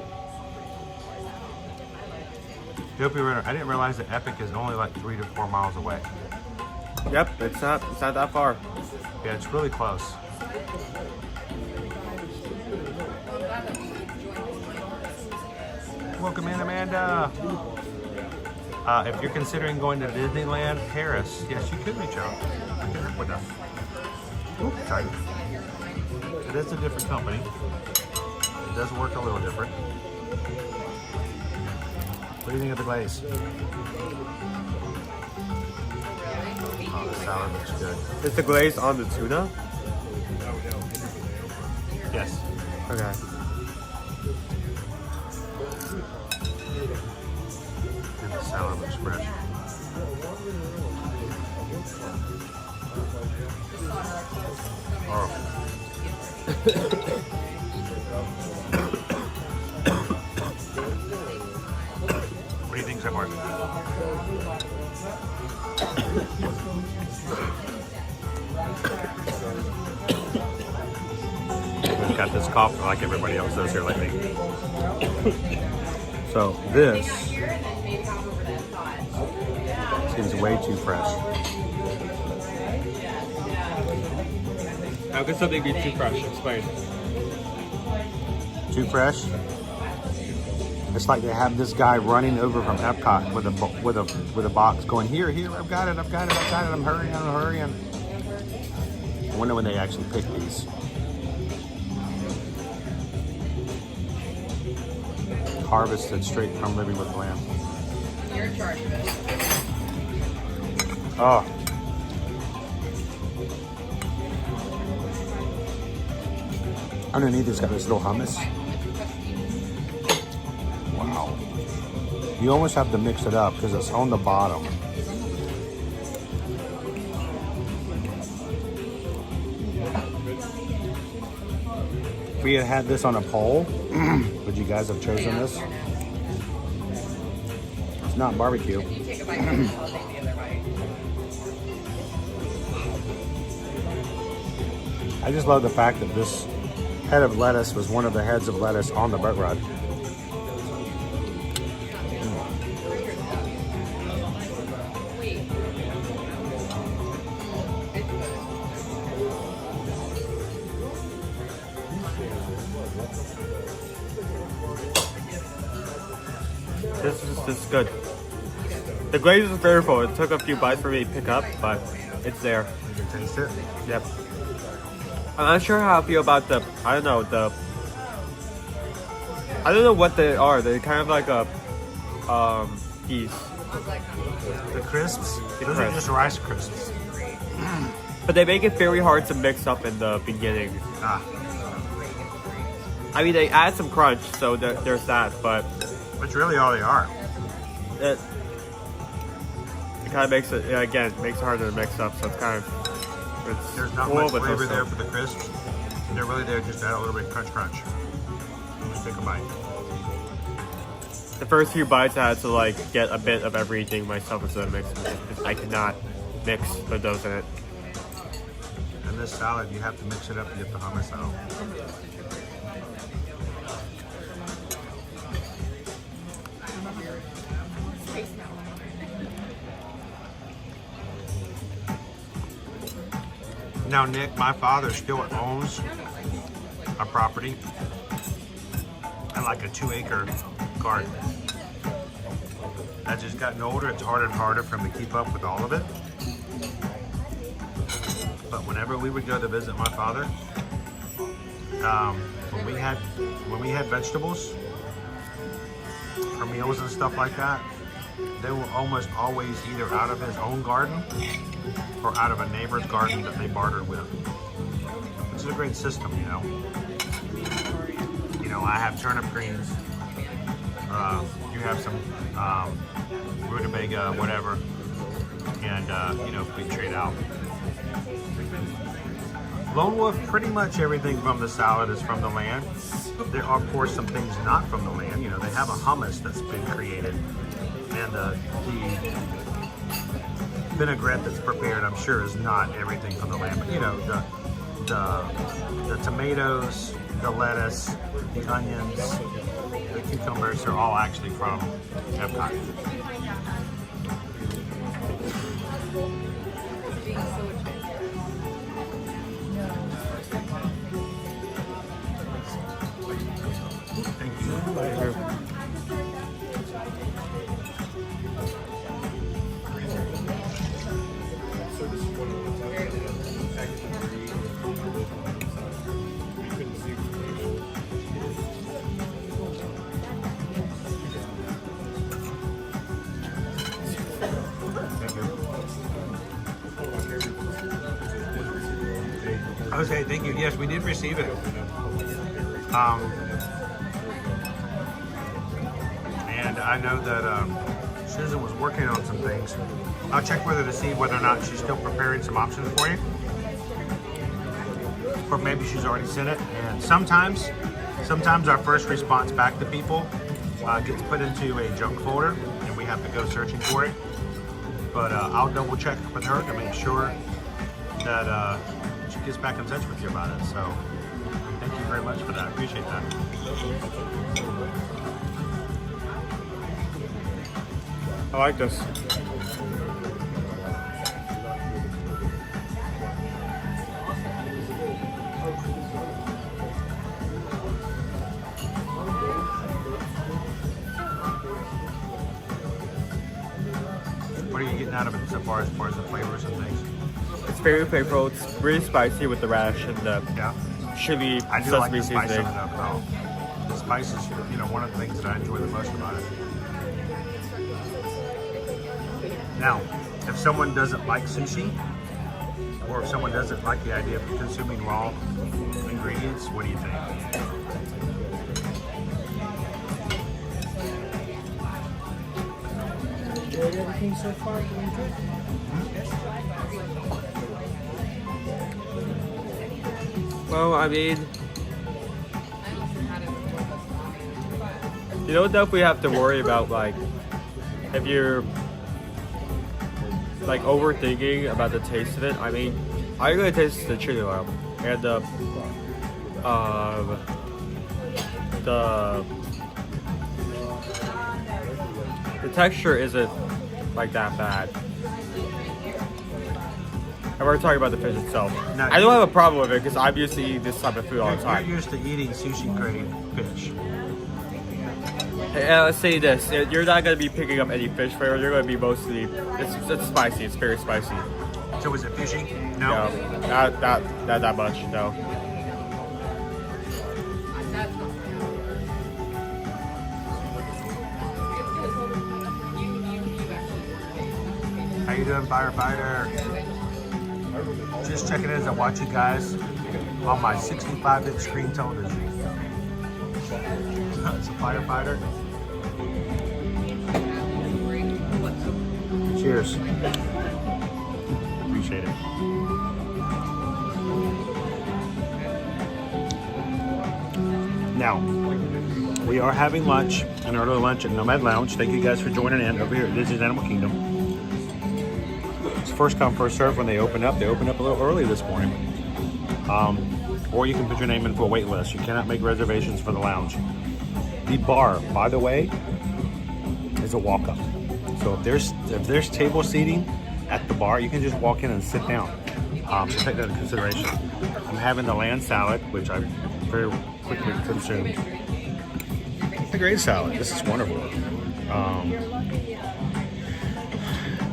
[SPEAKER 1] Okapi River. I didn't realize that Epic is only like 3 to 4 miles away.
[SPEAKER 6] Yep, it's not that far.
[SPEAKER 1] Yeah, it's really close. Welcome in, Amanda. If you're considering going to Disneyland Paris, yes, you could reach out with us. Oops, sorry. It is a different company. It does work a little different. What do you think of the glaze? Oh, the salad looks good.
[SPEAKER 6] Is the glaze on the tuna?
[SPEAKER 1] Yes.
[SPEAKER 6] Okay.
[SPEAKER 1] And the salad looks fresh. Oh. What do you think so far? I've got this cough like everybody else does here lately. So this seems way too fresh.
[SPEAKER 6] How could something be too fresh? Explain.
[SPEAKER 1] Too fresh? It's like they have this guy running over from Epcot with a box going, here, I've got it, I'm hurrying. I wonder when they actually pick these. Harvested straight from Living with the Lamb.
[SPEAKER 12] You're in charge of it.
[SPEAKER 1] Oh. Underneath it's got this little hummus. Wow. You almost have to mix it up because it's on the bottom. we had had this on a poll, would you guys have chosen this? It's not barbecue.
[SPEAKER 12] If you take a bite, I'll take the other bite.
[SPEAKER 1] I just love the fact that this head of lettuce was one of the heads of lettuce on the boat ride.
[SPEAKER 6] This is good. The glaze is flavorful. It took a few bites for me to pick up, but it's there.
[SPEAKER 1] You can taste it?
[SPEAKER 6] Yep. I'm not sure how I feel about the, I don't know what they are. They're kind of like a, these.
[SPEAKER 1] The crisps? Those are just rice crisps.
[SPEAKER 6] But they make it very hard to mix up in the beginning.
[SPEAKER 1] Ah.
[SPEAKER 6] I mean, they add some crunch, so there's that, but...
[SPEAKER 1] That's really all they are.
[SPEAKER 6] It kind of makes it, again, makes it harder to mix up, so it's kind of...
[SPEAKER 1] There's not much flavor there for the crisps. They're really there just to add a little bit of crunch. Just take a bite.
[SPEAKER 6] The first few bites I had to like get a bit of everything myself into the mix. I cannot mix the doughs in it.
[SPEAKER 1] And this salad, you have to mix it up to get the hummus out. Now, Nick, my father still owns a property and like a 2-acre garden. As he's gotten older, it's harder and harder for him to keep up with all of it. But whenever we would go to visit my father, when we had vegetables for meals and stuff like that, they were almost always either out of his own garden or out of a neighbor's garden that they bartered with. Which is a great system, you know. You know, I have turnip greens. You have some rutabaga, whatever, and you know, we trade out. Lone Wolf, pretty much everything from the salad is from the land. There are, of course, some things not from the land. You know, they have a hummus that's been created, and the vinaigrette that's prepared, I'm sure, is not everything from the land. But you know, the tomatoes, the lettuce, the onions, the cucumbers are all actually from Epcot. Thank you. Okay, thank you. Yes, we did receive it. And I know that Susan was working on some things. I'll check with her to see whether or not she's still preparing some options for you. Or maybe she's already sent it. And sometimes our first response back to people gets put into a junk folder and we have to go searching for it. But I'll double check with her to make sure that she gets back in touch with you about it. So thank you very much for that. I appreciate that.
[SPEAKER 6] I like this.
[SPEAKER 1] What are you getting out of it so far as the flavors and things?
[SPEAKER 6] It's very flavorful. It's really spicy with the radish and the chili
[SPEAKER 1] I do like
[SPEAKER 6] sesame
[SPEAKER 1] the spice of
[SPEAKER 6] seasoning.
[SPEAKER 1] it though. The spice is, you know, one of the things that I enjoy the most about it. Now, if someone doesn't like sushi, or if someone doesn't like the idea of consuming raw ingredients, what do you think?
[SPEAKER 13] Enjoyed everything so far?
[SPEAKER 6] Well, I mean, You don't definitely have to worry about like if you're like overthinking about the taste of it. I mean, I really taste the chili oil and the texture isn't like that bad. And we're talking about the fish itself.
[SPEAKER 1] No,
[SPEAKER 6] I don't have a problem with it because I'm used to eating this type of food all the time.
[SPEAKER 1] You're used to eating sushi grade fish.
[SPEAKER 6] And let's say this, you're not going to be picking up any fish flavor, you're going to be mostly, it's spicy, it's very spicy.
[SPEAKER 1] So is it fishy? No.
[SPEAKER 6] No, not that much, no.
[SPEAKER 1] How you doing, firefighter? Just checking in as I watch you guys on my 65-inch screen television. It's a firefighter. Cheers. Appreciate it. Now, we are having lunch, an early lunch at Nomad Lounge. Thank you guys for joining in over here at Disney's Animal Kingdom. It's first come, first serve when they open up. They open up a little early this morning. Or you can put your name in for a wait list. You cannot make reservations for the lounge. The bar, by the way, is a walk-up. So if there's table seating at the bar, you can just walk in and sit down. So take that into consideration. I'm having the land salad, which I very quickly consumed. It's a great salad. This is wonderful.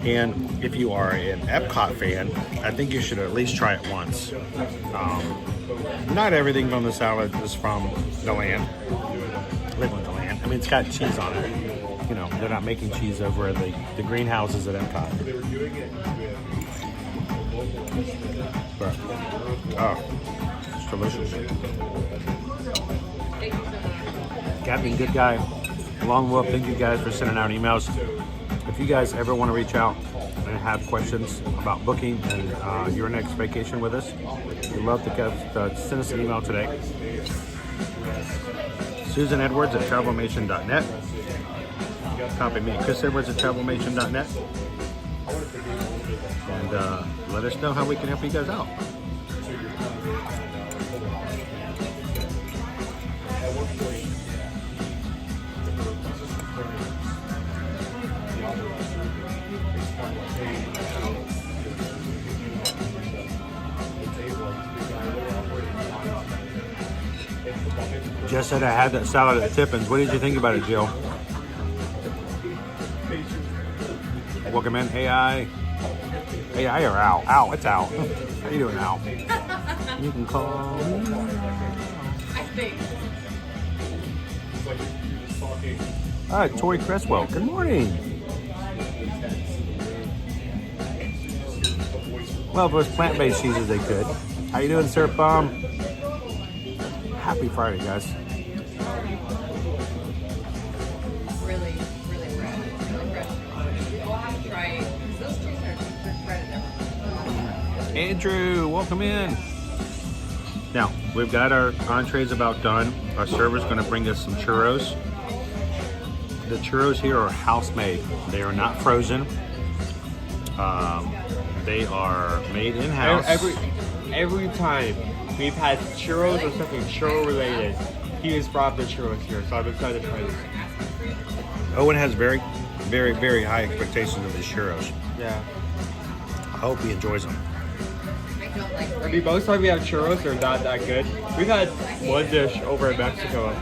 [SPEAKER 1] And if you are an Epcot fan, I think you should at least try it once. Not everything on the salad is from the land. Live on the land. I mean, it's got cheese on it. You know, they're not making cheese over at the greenhouses at Epcot. But, oh, it's delicious. Captain Good Guy, Long Wolf, thank you guys for sending out emails. If you guys ever want to reach out and have questions about booking and your next vacation with us, we'd love to send us an email today. susanedwards at travelmation.net. Copy me, chrisedwards at travelmation.net. And let us know how we can help you guys out. Just said I had that salad at Tippins. What did you think about it, Jill? Welcome in, AI. AI or Al? Al, it's Al. How you doing, Al? You can call me.
[SPEAKER 12] I think.
[SPEAKER 1] All right, Tori Cresswell. Good morning. Well, if it was plant-based cheeses, they could. How you doing, Sir Bomb? Happy Friday, guys.
[SPEAKER 12] Really fresh. We'll have to try it. Those trees are breaded.
[SPEAKER 1] Andrew, welcome in. Now, we've got our entrees about done. Our server's going to bring us some churros. The churros here are house-made. They are not frozen. They are made in-house.
[SPEAKER 6] Every time we've had churros or something churro related, he has brought the churros here, so I'm excited to try this.
[SPEAKER 1] Owen has very, very, very high expectations of these churros.
[SPEAKER 6] Yeah.
[SPEAKER 1] I hope he enjoys them.
[SPEAKER 6] I mean, most time we have churros, they're not that good. We've had one dish over in Mexico.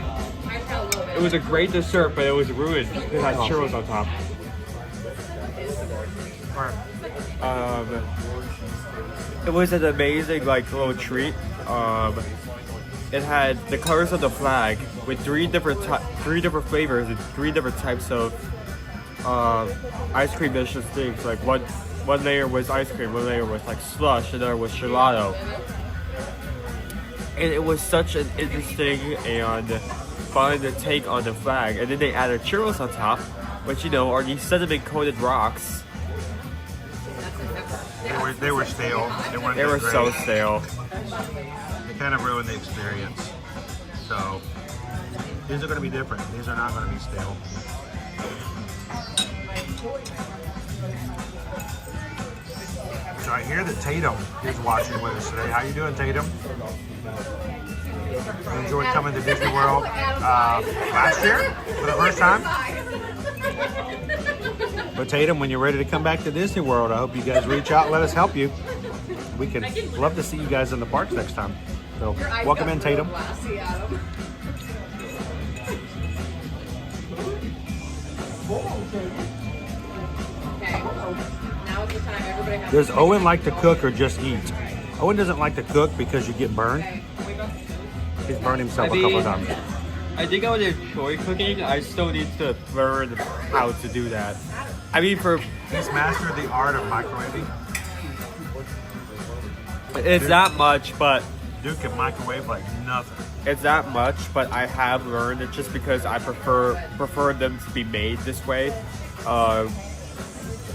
[SPEAKER 6] It was a great dessert, but it was ruined because it had churros on top. It was an amazing little treat. It had the colors of the flag with three different flavors and three different types of ice cream dishes things. Like one layer was ice cream, one layer was like slush, another was gelato. And it was such an interesting and fun take on the flag. And then they added churros on top, which are these sediment coated rocks.
[SPEAKER 1] They were stale.
[SPEAKER 6] They were so stale.
[SPEAKER 1] They kind of ruined the experience. So, These are going to be different. These are not going to be stale. So I hear that Tatum is watching with us today. How you doing, Tatum? You enjoyed coming to Disney World last year for the first time? But Tatum, when you're ready to come back to Disney World, I hope you guys reach out and let us help you. We can love to see you guys in the parks next time. So welcome in, Tatum. Does Owen like to cook or just eat? Owen doesn't like to cook because you get burned. He's burned himself a couple of times.
[SPEAKER 6] I think I would enjoy cooking. I still need to learn how to do that. I mean,
[SPEAKER 1] he's mastered the art of microwaving.
[SPEAKER 6] It's that much, but
[SPEAKER 1] Dude can microwave like nothing.
[SPEAKER 6] It's that much, but I have learned it just because I prefer them to be made this way.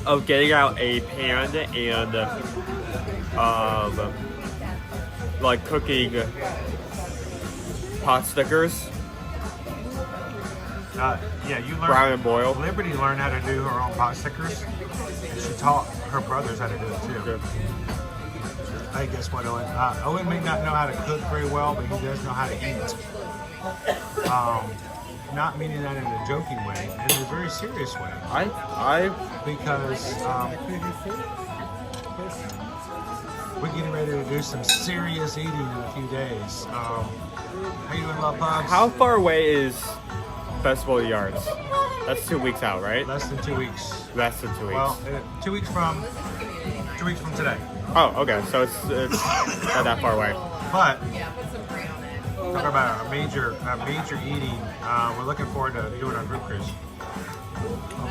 [SPEAKER 6] Of getting out a pan and like cooking pot stickers.
[SPEAKER 1] Yeah, you learned.
[SPEAKER 6] Brown and boil.
[SPEAKER 1] Liberty learned how to do her own pot stickers, and she taught her brothers how to do it too.
[SPEAKER 6] Good.
[SPEAKER 1] Hey, guess what, Owen? Owen may not know how to cook very well, but he does know how to eat. Not meaning that in a joking way, in a very serious way. Because we're getting ready to do some serious eating in a few days. How you doing, love pugs?
[SPEAKER 6] How far away is Festival of Yards? That's 2 weeks out, right?
[SPEAKER 1] Less than 2 weeks.
[SPEAKER 6] Less than 2 weeks.
[SPEAKER 1] Well, 2 weeks from today.
[SPEAKER 6] Oh, okay. So it's not that far away.
[SPEAKER 1] But talk about a major eating. We're looking forward to doing our group cruise.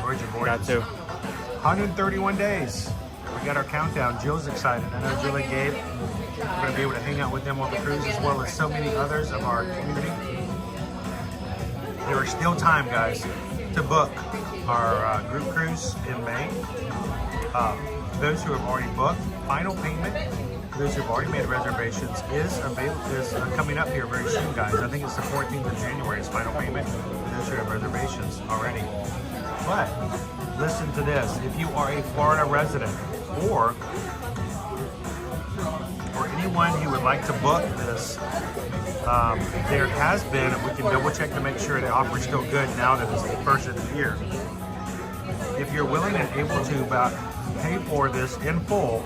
[SPEAKER 1] Virgin Voyages.
[SPEAKER 6] Got to.
[SPEAKER 1] 131 days. We got our countdown. Jill's excited. I know Jill and Gabe. We're going to be able to hang out with them on the cruise as well as so many others of our community. There is still time, guys, to book our group cruise in May. Those who have already booked, final payment, those who have already made reservations is coming up here very soon, guys. I think it's the 14th of January is final payment for those who have reservations already. But listen to this: if you are a Florida resident or anyone who would like to book this, there has been, and we can double check to make sure the offer is still good now that it's the first of the year. If you're willing and able to pay for this in full,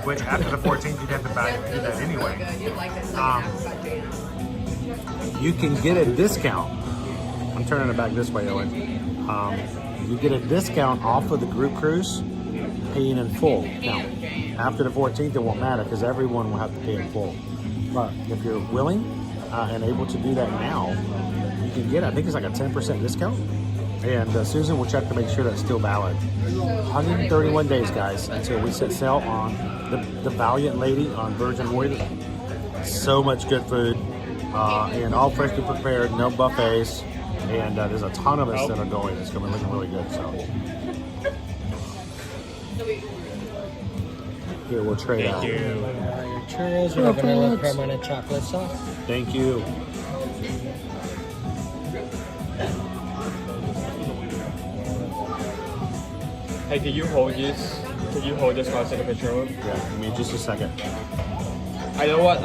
[SPEAKER 1] which after the 14th you'd have to do that anyway, you can get a discount. I'm turning it back this way, Owen. You get a discount off of the group cruise paying in full. Now, after the 14th it won't matter because everyone will have to pay in full. But if you're willing and able to do that now, you can get, I think it's like a 10% discount. And Susan will check to make sure that's still valid. 131 days, guys, until we set sail on the Valiant Lady on Virgin Voyages. So much good food, and all freshly prepared, no buffets, and there's a ton of us that are going. It's going to be looking really good. So here, we'll trade out.
[SPEAKER 13] Your churros with a vanilla permanent chocolate sauce.
[SPEAKER 1] Thank you.
[SPEAKER 6] Hey, can you hold this? Can you hold this while I take a picture of it?
[SPEAKER 1] Yeah, give me just a second.
[SPEAKER 6] I know what.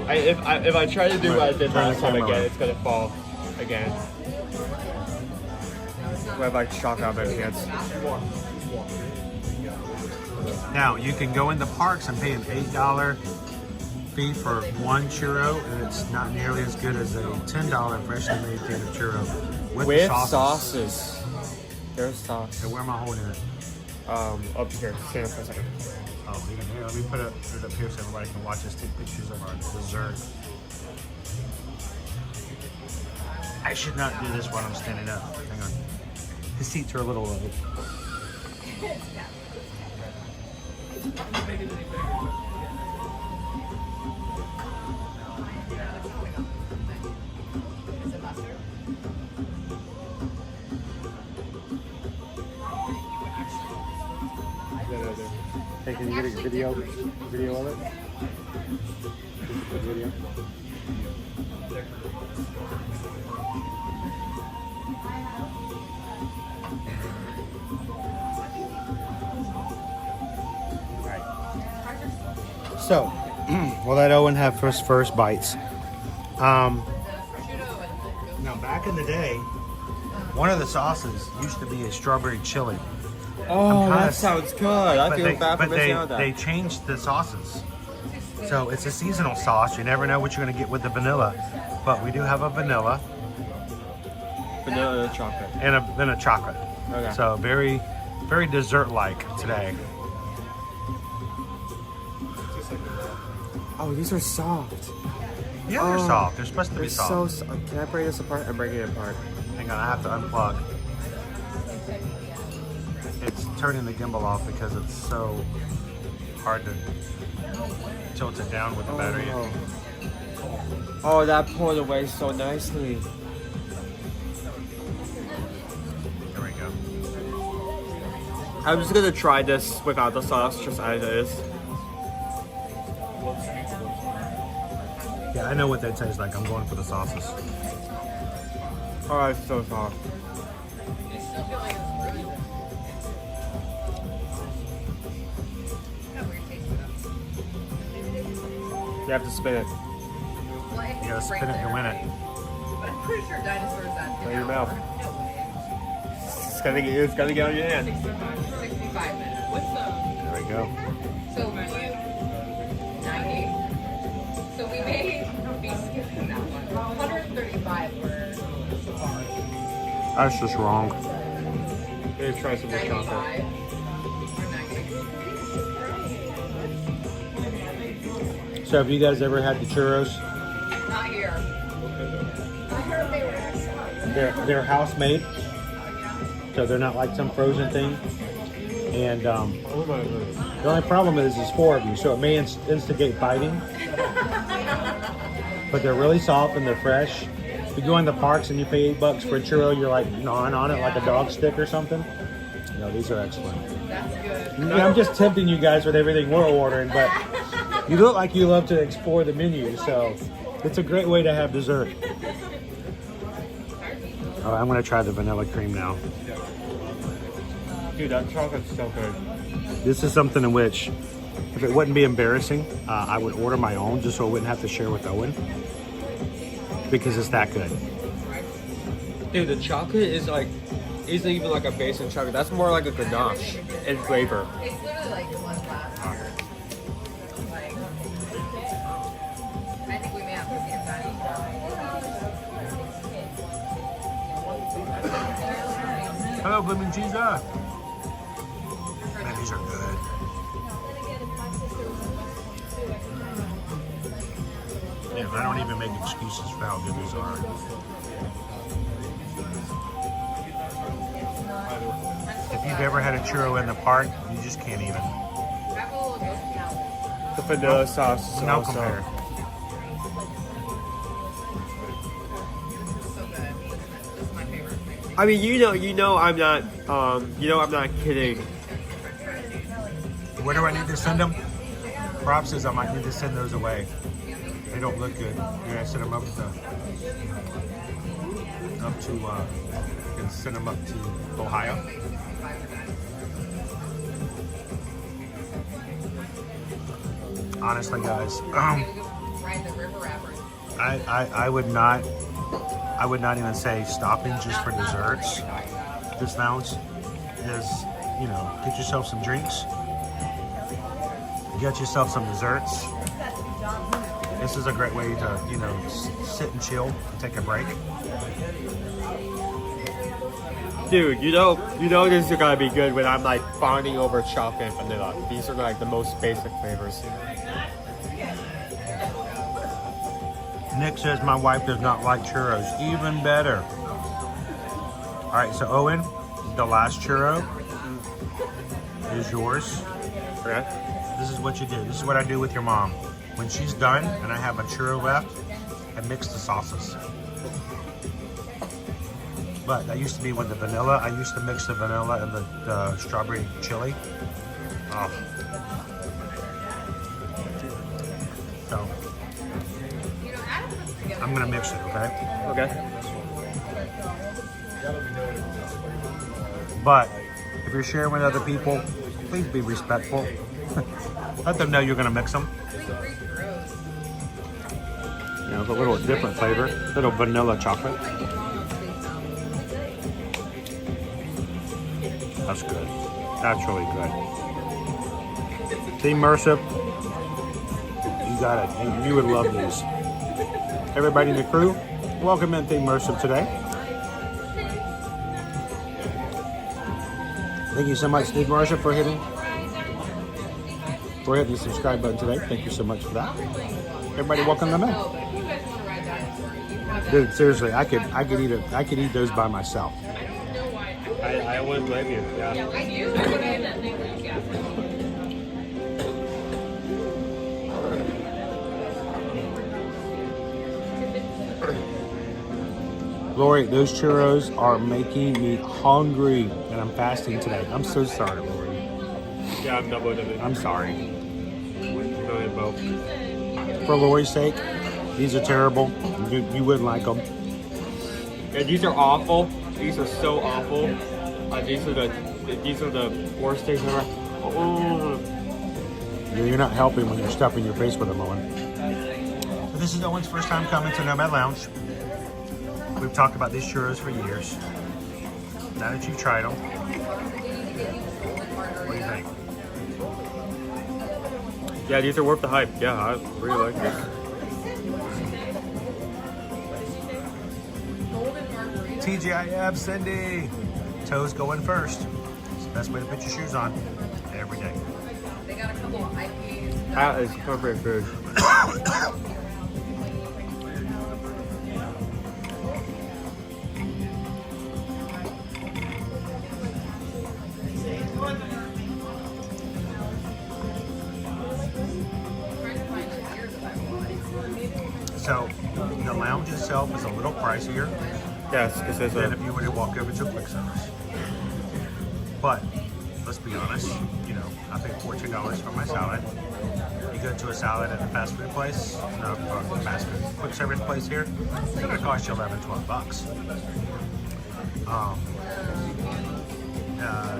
[SPEAKER 6] If I try to do what I did last time again, it's gonna fall again. We have like chalk out my hands.
[SPEAKER 1] Now you can go in the parks and pay an $8 fee for one churro, and it's not nearly as good as a $10 freshly made can of churro with
[SPEAKER 6] sauces. There's sauce.
[SPEAKER 1] So where am I holding it?
[SPEAKER 6] Up here. Stand up for a second.
[SPEAKER 1] Oh, even here. Let me put it up here so everybody can watch us take pictures of our dessert. I should not do this while I'm standing up. Hang on. The seats are a little low. Hey, can you get a video of it? Video? So, we'll let Owen have first bites. Now, back in the day, one of the sauces used to be a strawberry chili.
[SPEAKER 6] Oh, that sounds good. I feel bad for missing out on that.
[SPEAKER 1] They changed the sauces. So it's a seasonal sauce. You never know what you're going to get with the vanilla. But we do have a vanilla.
[SPEAKER 6] Vanilla and chocolate.
[SPEAKER 1] And a chocolate.
[SPEAKER 6] Okay.
[SPEAKER 1] So very, very dessert-like today.
[SPEAKER 6] Oh, these are soft.
[SPEAKER 1] Yeah, they're soft. They're supposed to be soft.
[SPEAKER 6] So can I break this apart? I'm breaking it apart.
[SPEAKER 1] Hang on, I have to unplug. It's turning the gimbal off because it's so hard to tilt it down with the battery.
[SPEAKER 6] Oh, that pulled away so nicely.
[SPEAKER 1] There we go.
[SPEAKER 6] I'm just gonna try this without the sauce, just as it is.
[SPEAKER 1] Yeah, I know what that tastes like. I'm going for the sauces.
[SPEAKER 6] Oh, it's so soft. You have to spin it.
[SPEAKER 1] You gotta spin it to win it.
[SPEAKER 12] But I'm pretty sure dinosaurs that.
[SPEAKER 6] In your mouth. It's gotta get on your hand.
[SPEAKER 12] 65 minutes. What's
[SPEAKER 1] There we go.
[SPEAKER 12] So 90. So we may be skipping that one. 135 were safari.
[SPEAKER 1] That's just wrong.
[SPEAKER 6] Maybe try some more chocolate.
[SPEAKER 1] So have you guys ever had the churros?
[SPEAKER 12] Not here.
[SPEAKER 1] They're house made, so they're not like some frozen thing. And the only problem is there's 4 of you, so it may instigate biting. But they're really soft and they're fresh. If you go in the parks and you pay $8 for a churro, you're like gnawing on it like a dog stick or something. No, these are excellent.
[SPEAKER 12] That's good.
[SPEAKER 1] Yeah, I'm just tempting you guys with everything we're ordering, but you look like you love to explore the menu, so it's a great way to have dessert. Oh, I'm gonna try the vanilla cream now.
[SPEAKER 6] Dude, that chocolate's so good.
[SPEAKER 1] This is something in which, if it wouldn't be embarrassing, I would order my own just so I wouldn't have to share with Owen. Because it's that good.
[SPEAKER 6] Dude, the chocolate is like, isn't even like a basic chocolate. That's more like a ganache in flavor.
[SPEAKER 12] It's literally like the one last year. Like, I think we may have to see if that.
[SPEAKER 1] Hello, blooming cheese. Man, these are good. Yeah, I don't even make excuses for how good these are. If you've ever had a churro in the park, you just can't even.
[SPEAKER 6] The vanilla sauce is
[SPEAKER 1] No
[SPEAKER 6] also
[SPEAKER 1] compare.
[SPEAKER 6] I mean, you know, I'm not kidding.
[SPEAKER 1] Where do I need to send them? Rob says I might need to send those away. They don't look good. You're gonna send them up to, you can send them up to Ohio. Honestly, guys, I would not even say stopping just for desserts. This lounge is, you know, get yourself some drinks, get yourself some desserts. This is a great way to, you know, sit and chill and take a break.
[SPEAKER 6] Dude, you know this is gonna be good when I'm like bonding over chocolate and vanilla. These are like the most basic flavors.
[SPEAKER 1] Nick says my wife does not like churros. Even better. All right, so Owen, the last churro is yours.
[SPEAKER 6] Okay.
[SPEAKER 1] This is what you do. This is what I do with your mom. When she's done and I have a churro left, I mix the sauces. But that used to be with the vanilla. I used to mix the vanilla and the strawberry chili. Oh. So. I'm gonna mix it, okay?
[SPEAKER 6] Okay.
[SPEAKER 1] But if you're sharing with other people, please be respectful. Let them know you're gonna mix them. You know, it's a little different flavor, little vanilla chocolate. That's good. That's really good. Team Mercive, you got it. You would love these. Everybody in the crew, welcome in Team Mercive today. Thank you so much, Steve Mercive, for hitting the subscribe button today. Thank you so much for that. Everybody, welcome them in. Dude, seriously, I could eat those by myself.
[SPEAKER 6] I wouldn't blame you. Yeah.
[SPEAKER 1] Lori, those churros are making me hungry, and I'm fasting today. I'm so sorry, Lori.
[SPEAKER 6] Yeah, I'm double dipping.
[SPEAKER 1] I'm sorry.
[SPEAKER 6] Go ahead, both.
[SPEAKER 1] For Lori's sake, these are terrible. You wouldn't like them.
[SPEAKER 6] Yeah, these are awful. These are so awful. These are the worst things ever. Oh.
[SPEAKER 1] You're not helping when you're stuffing your face with them, Owen. So this is Owen's first time coming to Nomad Lounge. We've talked about these churros for years. Now that you've tried them, what do you think?
[SPEAKER 6] Yeah, these are worth the hype. Yeah, I really like this.
[SPEAKER 1] TGIF, Cindy. Toes going first. It's the best way to put your shoes on every day.
[SPEAKER 12] They got a couple of IPAs.
[SPEAKER 6] That is perfect food.
[SPEAKER 1] So, the lounge itself is a little pricier.
[SPEAKER 6] Yes, because there's
[SPEAKER 1] than if you were to walk over to a quick service. But, let's be honest, you know, I paid $14 for my salad. You go to a salad at a fast food place, fast food quick service place here, it's gonna cost you 11, 12 bucks.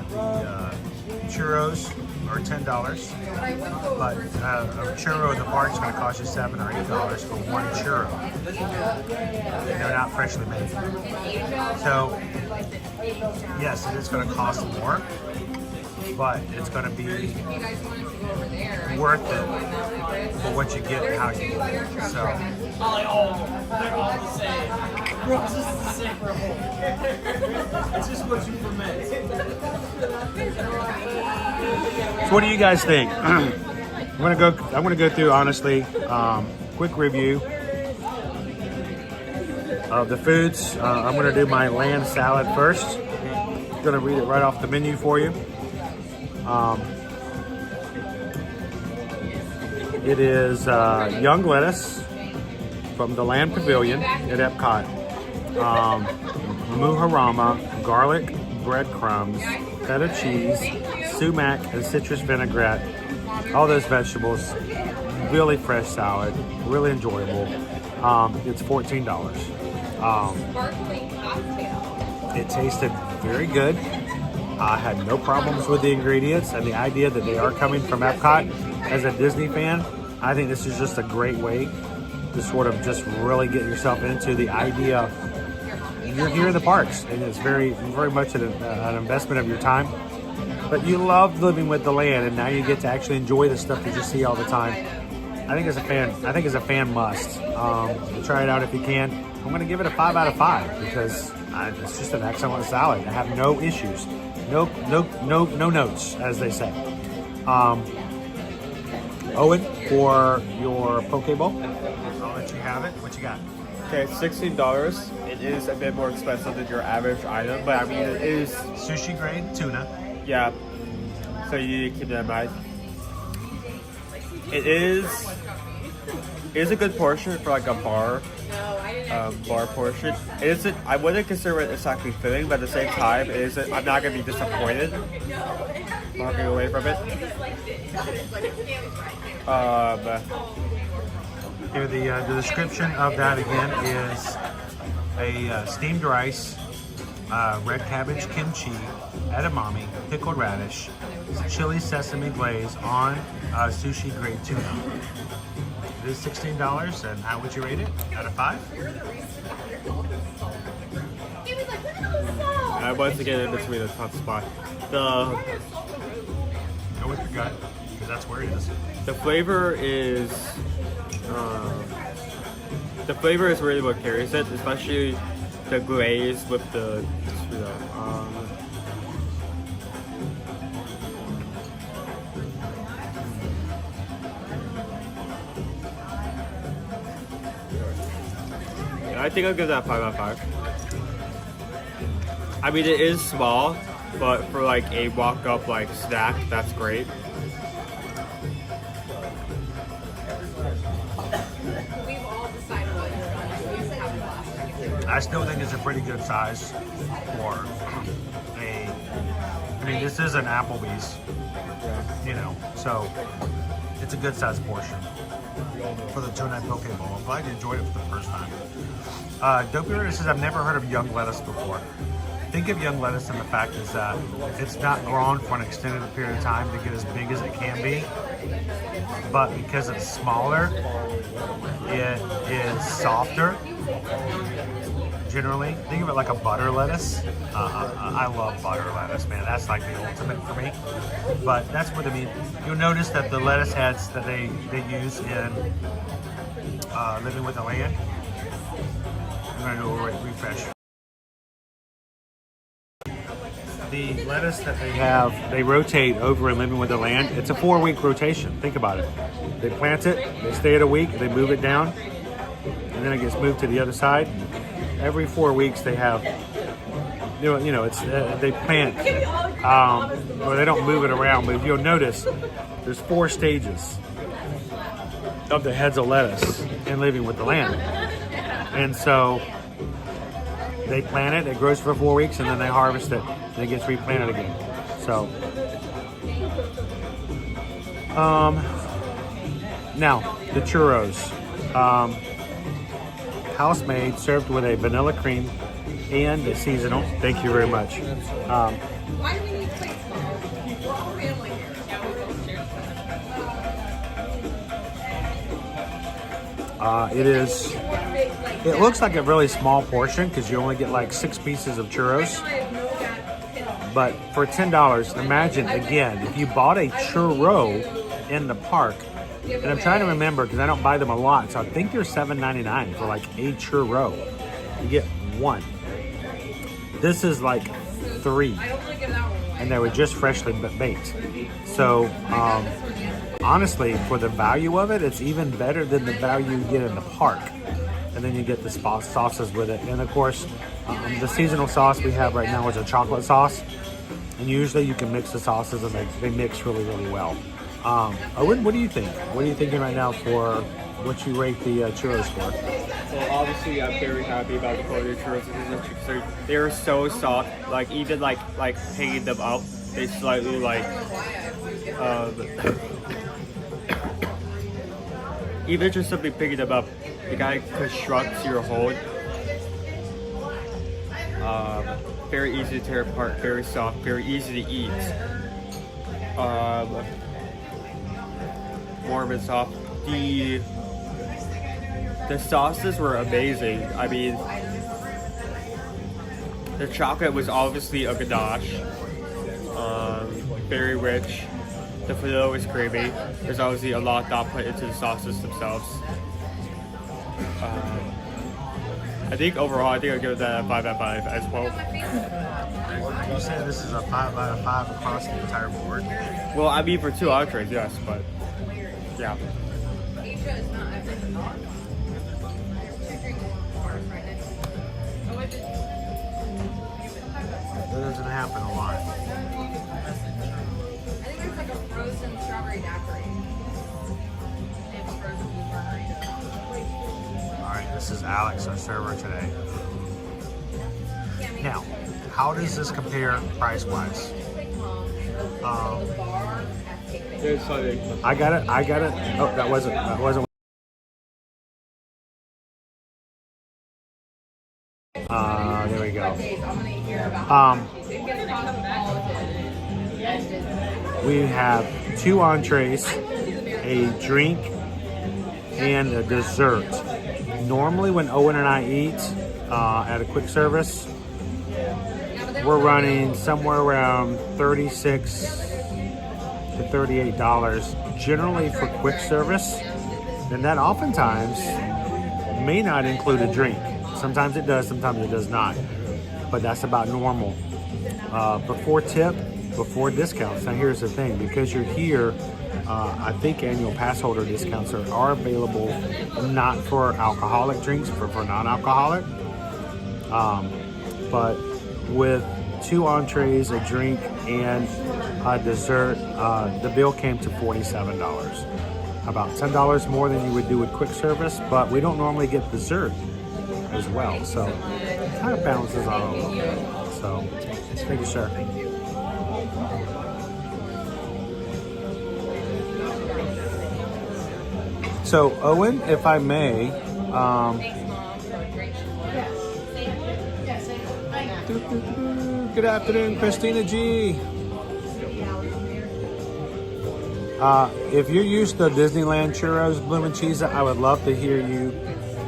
[SPEAKER 1] The churros are $10, but a churro in the park is going to cost you $7 or $8 for one churro. They're not freshly made. So, yes, it is going to cost more, but it's going to be worth it for what you get and how you get it. So,
[SPEAKER 13] They're all the same. Bro, it's just the same for a whole. It's just what you ferment.
[SPEAKER 1] So what do you guys think? I'm gonna go through honestly, quick review of the foods. I'm gonna do my lamb salad first. I'm gonna read it right off the menu for you. It is young lettuce from the Land Pavilion at Epcot. Muharama, garlic, breadcrumbs, feta cheese, sumac, and citrus vinaigrette. All those vegetables. Really fresh salad. Really enjoyable. It's $14. It tasted very good. I had no problems with the ingredients, and the idea that they are coming from Epcot. As a Disney fan, I think this is just a great way to sort of just really get yourself into the idea. You're here in the parks, and it's very, very much an investment of your time. But you love living with the land, and now you get to actually enjoy the stuff that you see all the time. I think as a fan must. Try it out if you can. I'm going to give it a 5 out of 5 because it's just an excellent salad. I have no issues, no notes, as they say. Owen, for your poke bowl, I'll let you have it. What you got?
[SPEAKER 6] Okay, it's $16. It is a bit more expensive than your average item, but I mean, it is
[SPEAKER 1] sushi grade tuna.
[SPEAKER 6] Yeah, so you need to keep that in mind. It is a good portion for like a bar portion. It isn't. I wouldn't consider it exactly filling, but at the same time, it isn't. I'm not gonna be disappointed walking away from it.
[SPEAKER 1] Here, the description of that again is a steamed rice, red cabbage kimchi, edamame, pickled radish, chili sesame glaze on sushi grade tuna. It is $16, and how would you rate it out of 5?
[SPEAKER 6] I want to get in between the top spot. The
[SPEAKER 1] Go with your gut, because that's where it is.
[SPEAKER 6] The flavor is really what carries it, especially the glaze with the I think I'll give that 5 out of 5. I mean, it is small, but for like a walk-up like snack, that's great.
[SPEAKER 1] I still think it's a pretty good size for I mean, this is an Applebee's, you know, so it's a good size portion for the tuna and poke bowl. I'm glad you enjoyed it for the first time. Dopey Ritter says, I've never heard of young lettuce before. Think of young lettuce and the fact is that it's not grown for an extended period of time to get as big as it can be, but because it's smaller, it is softer. Generally, think of it like a butter lettuce. I love butter lettuce, man. That's like the ultimate for me. But that's what I mean. You'll notice that the lettuce heads that they use in Living with the Land. I'm going to do a refresh. The lettuce that they have, they rotate over in Living with the Land. It's a 4-week rotation. Think about it. They plant it, they stay it a week, they move it down, and then it gets moved to the other side. Every 4 weeks they have, you know, it's they plant, or they don't move it around. But if you'll notice, there's 4 stages of the heads of lettuce in Living with the Land, and so they plant it. It grows for 4 weeks, and then they harvest it, and it gets replanted again. So, now the churros. House made, served with a vanilla cream and a seasonal. Thank you very much.
[SPEAKER 12] Why do we need plates? We're all family here.
[SPEAKER 1] It looks like a really small portion because you only get like 6 pieces of churros. But for $10, imagine again, if you bought a churro in the park, and I'm trying to remember because I don't buy them a lot, so I think they're $7.99 for like a churro. You get 1. This is like 3, and they were just freshly baked. So honestly, for the value of it, it's even better than the value you get in the park. And then you get the sauces with it, and of course, the seasonal sauce we have right now is a chocolate sauce. And usually you can mix the sauces, and they mix really, really well. Owen, what do you think? What are you thinking right now for what you rate the churros for?
[SPEAKER 6] Well, obviously, I'm very happy about the quality of churros. They're so soft. Like even like hanging them up, they slightly like even just simply picking them up, the guy constructs your hold. Very easy to tear apart, very soft, very easy to eat. Warm and soft. The sauces were amazing. I mean, the chocolate was obviously a ganache. Very rich. The vanilla was creamy. There's obviously a lot of thought put into the sauces themselves. I think overall, I think I'll give that a 5 out of 5 as well.
[SPEAKER 1] You said this is a 5 out of 5 across the entire board?
[SPEAKER 6] Well, I mean for 2 entrees, yes, but yeah.
[SPEAKER 1] That doesn't happen a lot.
[SPEAKER 12] I think there's like a frozen strawberry daiquiri. And frozen blue margarita.
[SPEAKER 1] Alright, this is Alex, our server today. Now, how does this compare price-wise? I got it. Oh, that wasn't there we go. We have 2 entrees, a drink, and a dessert. Normally when Owen and I eat at a quick service, we're running somewhere around $36 to $38 generally for quick service, and that oftentimes may not include a drink. Sometimes it does, sometimes it does not, but that's about normal. Before tip, before discounts. Now here's the thing, because you're here, I think annual pass holder discounts are available, not for alcoholic drinks, but for non-alcoholic. But with 2 entrees, a drink, and a dessert, the bill came to $47. About $10 more than you would do with quick service, but we don't normally get dessert as well, so it kind of balances out a little bit. So thank you, sir. So Owen, if I may, good afternoon, Christina G. If you're used to Disneyland churros, blooming cheese, I would love to hear you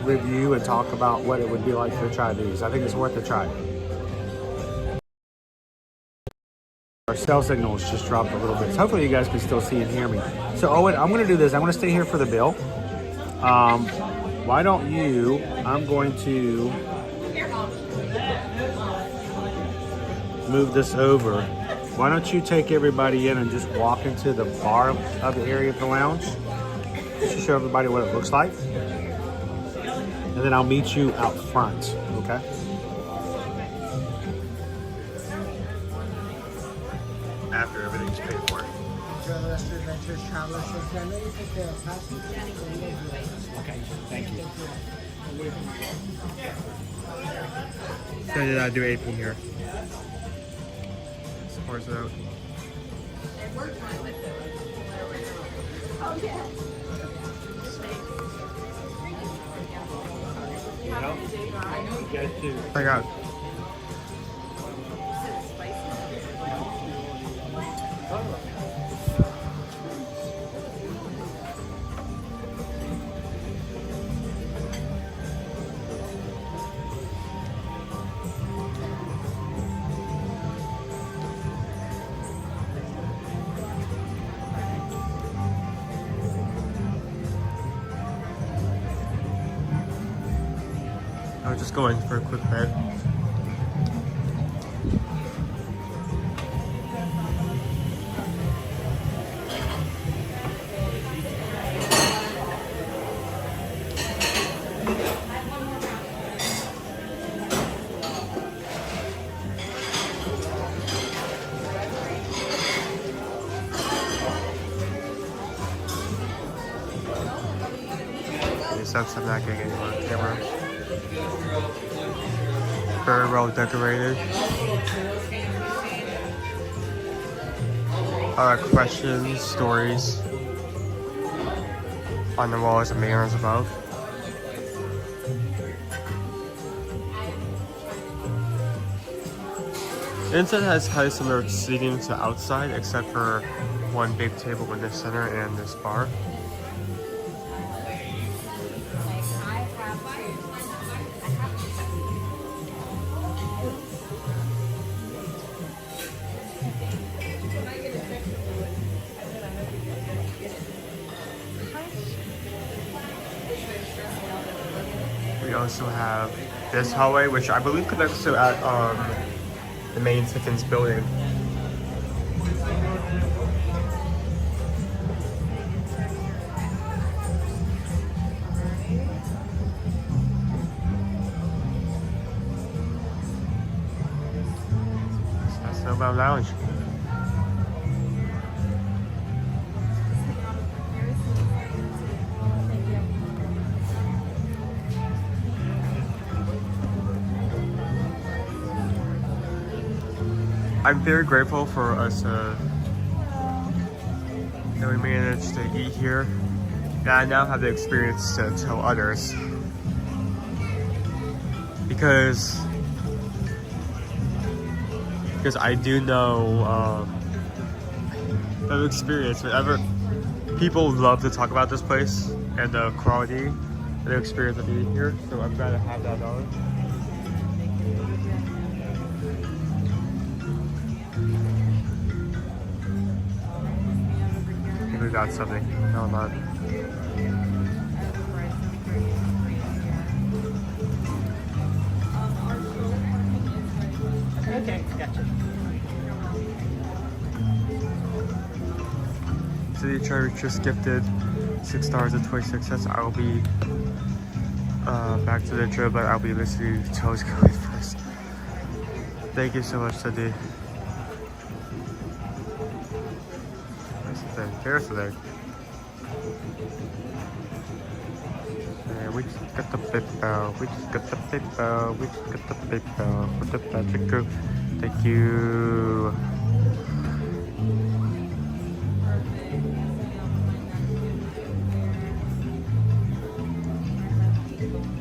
[SPEAKER 1] review and talk about what it would be like to try these. I think it's worth a try. Our cell signals just dropped a little bit, so hopefully you guys can still see and hear me. So Owen, I'm going to do this. I'm going to stay here for the bill. Why don't you, I'm going to move this over. Why don't you take everybody in and just walk into the bar of the area of the lounge, just to show everybody what it looks like. And then I'll meet you out front, okay? After everything's paid for. Okay, thank you.
[SPEAKER 6] So did I do AP here? Pours it out. I got. I was just going for a quick bed. Sucks I'm not getting any more camera. Very well decorated. Questions, stories on the walls and banners above. Inside has high similar seating to outside, except for one big table in the center and this bar. We also have this hallway, which I believe connects to the main Tiffins building. So that's Nomad Lounge. I'm very grateful for us that we managed to eat here. And I now have the experience to tell others. Because because I do know of experience. Whenever people love to talk about this place and the quality and the experience of eating here, so I'm glad to have that on. I think we got something. No, I'm not.
[SPEAKER 11] Okay, gotcha.
[SPEAKER 6] City Church just gifted 6 stars and 26 cents. I will be back to the intro, but I'll be listening to Toes go first. Thank you so much, Cindy. There's the thing. Yeah, we just got the paper. We just got the paper. We just got the paper for the magic crew. Thank you.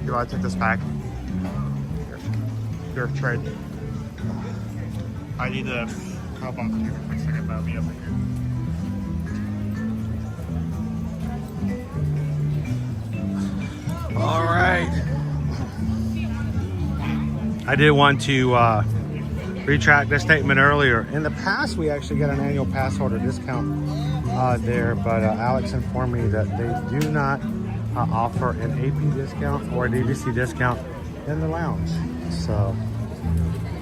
[SPEAKER 6] You want to take this back? Here, trade. I need to hop off here for a second, but I'll be over here. All right. I did want to retract the statement earlier. In the past, we actually got an annual pass holder discount there, but Alex informed me that they do not offer an AP discount or a DVC discount in the lounge. So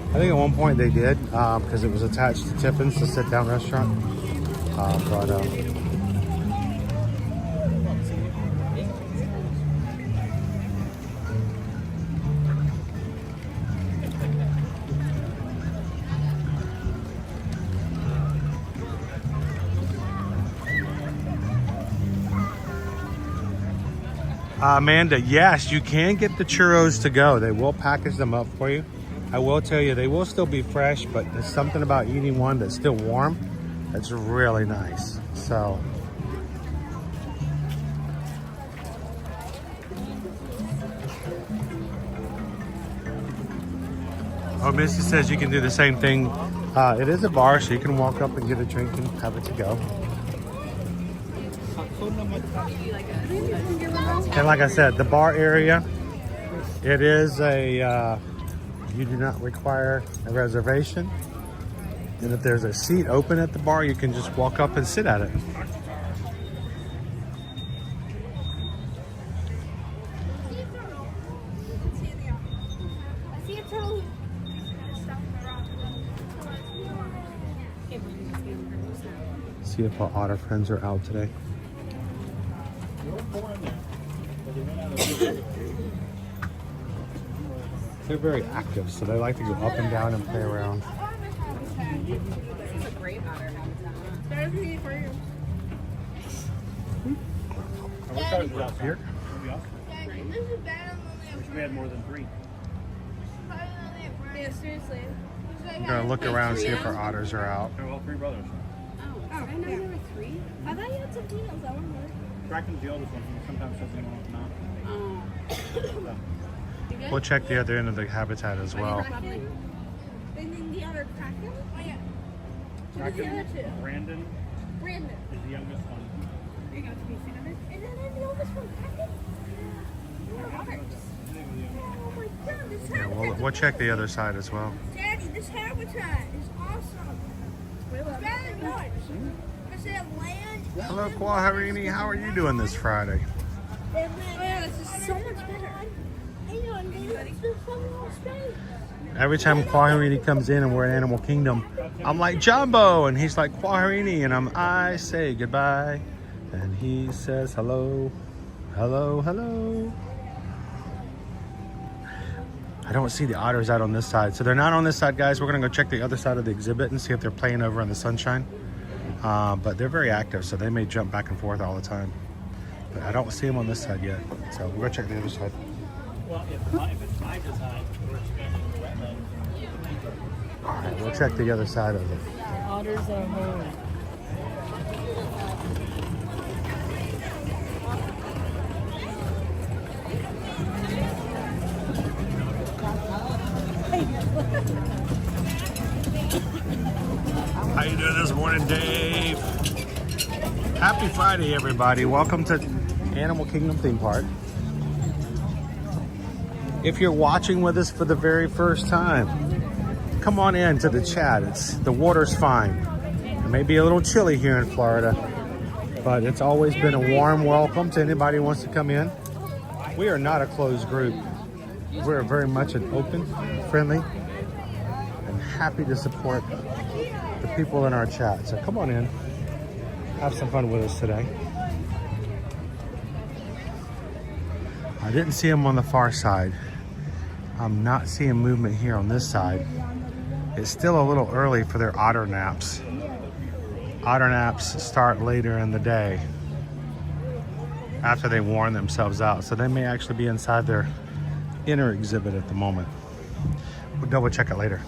[SPEAKER 6] I think at one point they did because it was attached to Tipton's, the sit-down restaurant. Amanda, yes, you can get the churros to go. They will package them up for you. I will tell you, they will still be fresh, but there's something about eating one that's still warm that's really nice. So, oh, Missy says you can do the same thing. It is a bar, so you can walk up and get a drink and have it to go. And like I said, the bar area, it is a, you do not require a reservation. And if there's a seat open at the bar, you can just walk up and sit at it. See if our otter friends are out today. They're very active, so they like to go up and down and play around.
[SPEAKER 12] This is a great otter habitat.
[SPEAKER 11] Here? Wish we had more than 3.
[SPEAKER 10] Yeah, seriously.
[SPEAKER 1] I'm gonna look around and see if our otters are out.
[SPEAKER 11] They're all 3 brothers.
[SPEAKER 10] Oh, I know there were 3. I thought you had some females. I wonder.
[SPEAKER 11] Tracking the oldest one, sometimes doesn't want to not.
[SPEAKER 1] We'll check the other end of the habitat as well.
[SPEAKER 10] And then the other Kraken? Oh, yeah.
[SPEAKER 11] Kraken, Brandon is the youngest one.
[SPEAKER 10] There you go. And then the oldest one, Kraken? Oh my God, this
[SPEAKER 1] Yeah, we'll check the other side as well.
[SPEAKER 10] Daddy, this habitat is awesome. It's better than yours. Because they have land.
[SPEAKER 1] Hello, Kwaharini. How are you doing this Friday?
[SPEAKER 10] Oh yeah, this is so much better. I know, and there's so much space.
[SPEAKER 1] Every time Kwaharini comes in and we're in Animal Kingdom, I'm like, Jumbo, and he's like, Kwaharini, and I say goodbye, and he says hello, hello, hello. I don't see the otters out on this side, so they're not on this side, guys. We're gonna go check the other side of the exhibit and see if they're playing over in the sunshine. But they're very active, so they may jump back and forth all the time. But I don't see them on this side yet, so we'll go check the other side.
[SPEAKER 11] Well, if it's my design, we're expanding the wetland.
[SPEAKER 1] All right, we'll check the other side of it.
[SPEAKER 8] Otters are home.
[SPEAKER 1] How you doing this morning, Dave? Happy Friday, everybody. Welcome to Animal Kingdom Theme Park. If you're watching with us for the very first time, come on in to the chat. The water's fine. It may be a little chilly here in Florida, but it's always been a warm welcome to anybody who wants to come in. We are not a closed group. We're very much an open, friendly, and happy to support the people in our chat. So come on in, have some fun with us today. I didn't see them on the far side. I'm not seeing movement here on this side. It's still a little early for their otter naps. Otter naps start later in the day after they worn themselves out. So they may actually be inside their inner exhibit at the moment. We'll double check it later.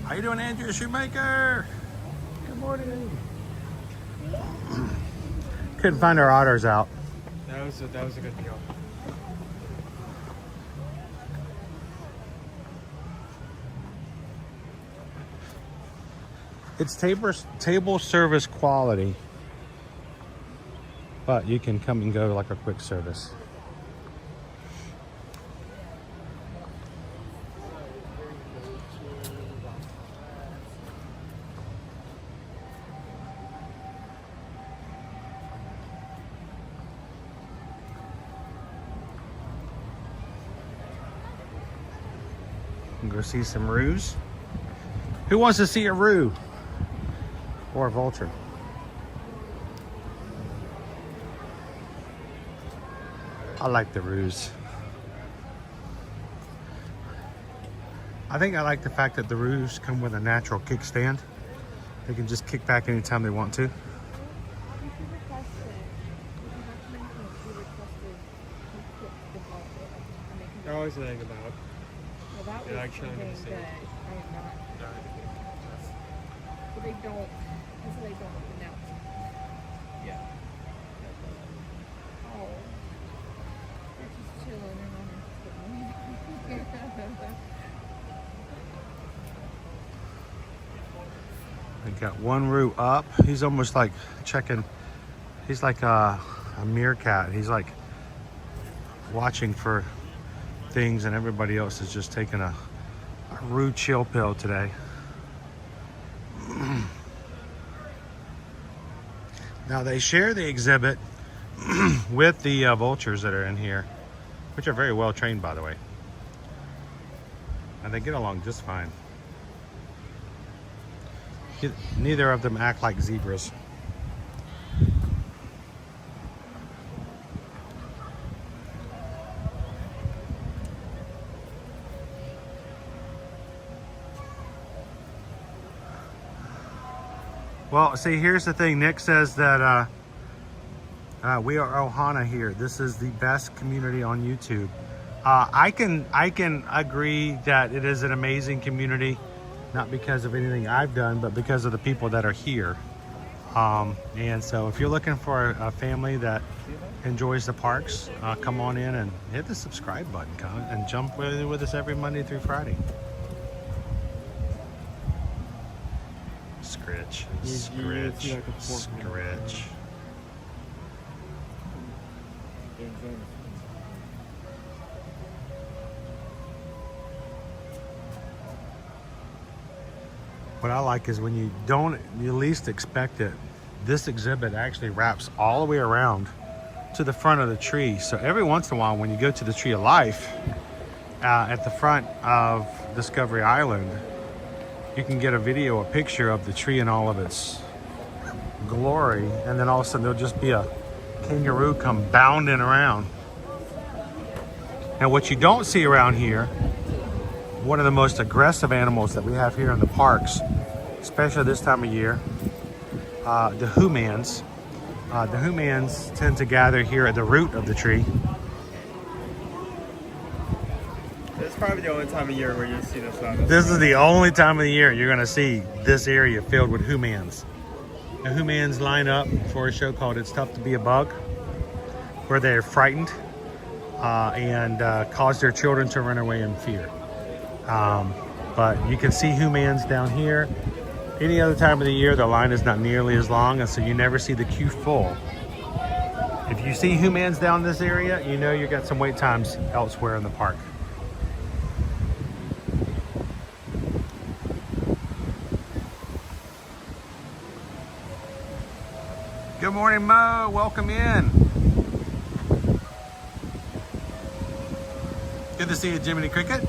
[SPEAKER 1] How you doing, Andrew Shoemaker? Good morning. Couldn't find our otters out.
[SPEAKER 6] That was a good deal.
[SPEAKER 1] It's table service quality, but you can come and go like a quick service. Go see some roos. Who wants to see a roo or a vulture? I like the roos. I think I like the fact that the roos come with a natural kickstand. They can just kick back anytime they want to.
[SPEAKER 6] They're always thinking about. They're actually going to say
[SPEAKER 12] But they don't announce.
[SPEAKER 6] Yeah.
[SPEAKER 12] Oh. They're just chilling and
[SPEAKER 1] We got one roo up. He's almost like checking. He's like a meerkat. He's like watching for things, and everybody else is just taking a roo chill pill today. Now they share the exhibit with the vultures that are in here, which are very well trained, by the way, and they get along just fine. Neither of them act like zebras. Well, see, here's the thing. Nick says that we are Ohana here. This is the best community on YouTube. I can agree that it is an amazing community, not because of anything I've done, but because of the people that are here. And so if you're looking for a family that enjoys the parks, come on in and hit the subscribe button and jump with us every Monday through Friday. Scritch, scritch, scritch. What I like is when you least expect it, this exhibit actually wraps all the way around to the front of the tree. So every once in a while, when you go to the Tree of Life at the front of Discovery Island, you can get a picture of the tree in all of its glory, and then all of a sudden there'll just be a kangaroo come bounding around. And what you don't see around here, one of the most aggressive animals that we have here in the parks, especially this time of year, the humans. The humans tend to gather here at the root of the tree.
[SPEAKER 6] It's probably the only time of year where you see this one.
[SPEAKER 1] This is the only time of the year you're gonna see this area filled with humans. The humans line up for a show called It's Tough to Be a Bug, where they're frightened and cause their children to run away in fear. But you can see humans down here. Any other time of the year, the line is not nearly as long, and so you never see the queue full. If you see humans down this area, you know you got some wait times elsewhere in the park. Good morning, Mo. Welcome in. Good to see you, Jiminy Cricket.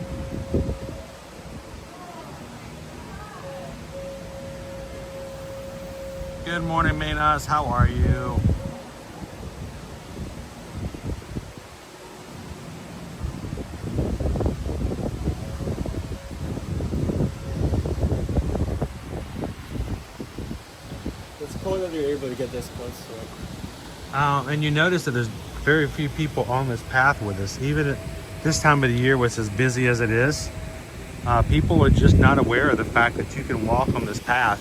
[SPEAKER 1] Good morning, Manas. How are you?
[SPEAKER 6] It's cool that you're able to get this close to it.
[SPEAKER 1] And you notice that there's very few people on this path with us. Even at this time of the year, when it's as busy as it is, people are just not aware of the fact that you can walk on this path,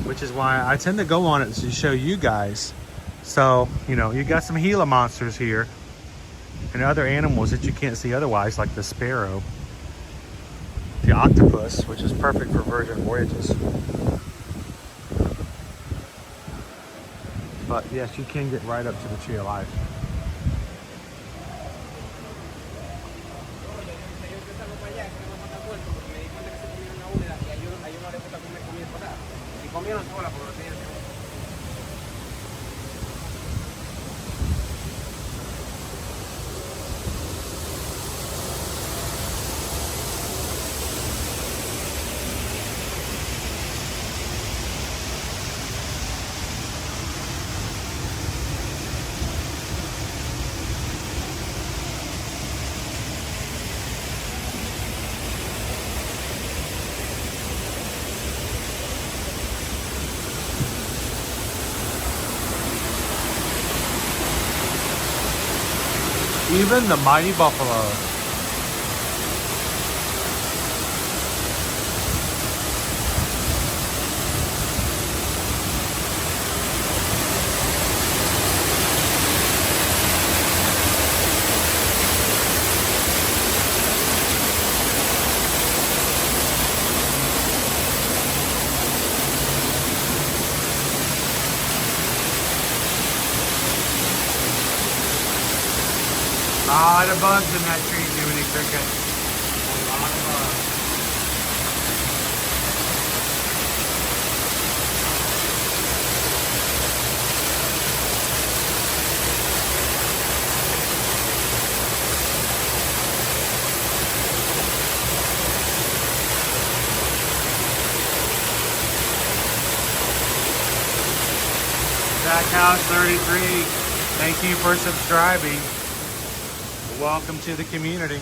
[SPEAKER 1] which is why I tend to go on it to show you guys. So, you know, you got some Gila monsters here and other animals that you can't see otherwise, like the sparrow, the octopus, which is perfect for virgin voyages. But yes, you can get right up to the tree of life. Even the mighty buffalo. A lot of bugs in that tree, Jiminy Cricket. A lot of bugs. Zach House 33, thank you for subscribing. Welcome to the community.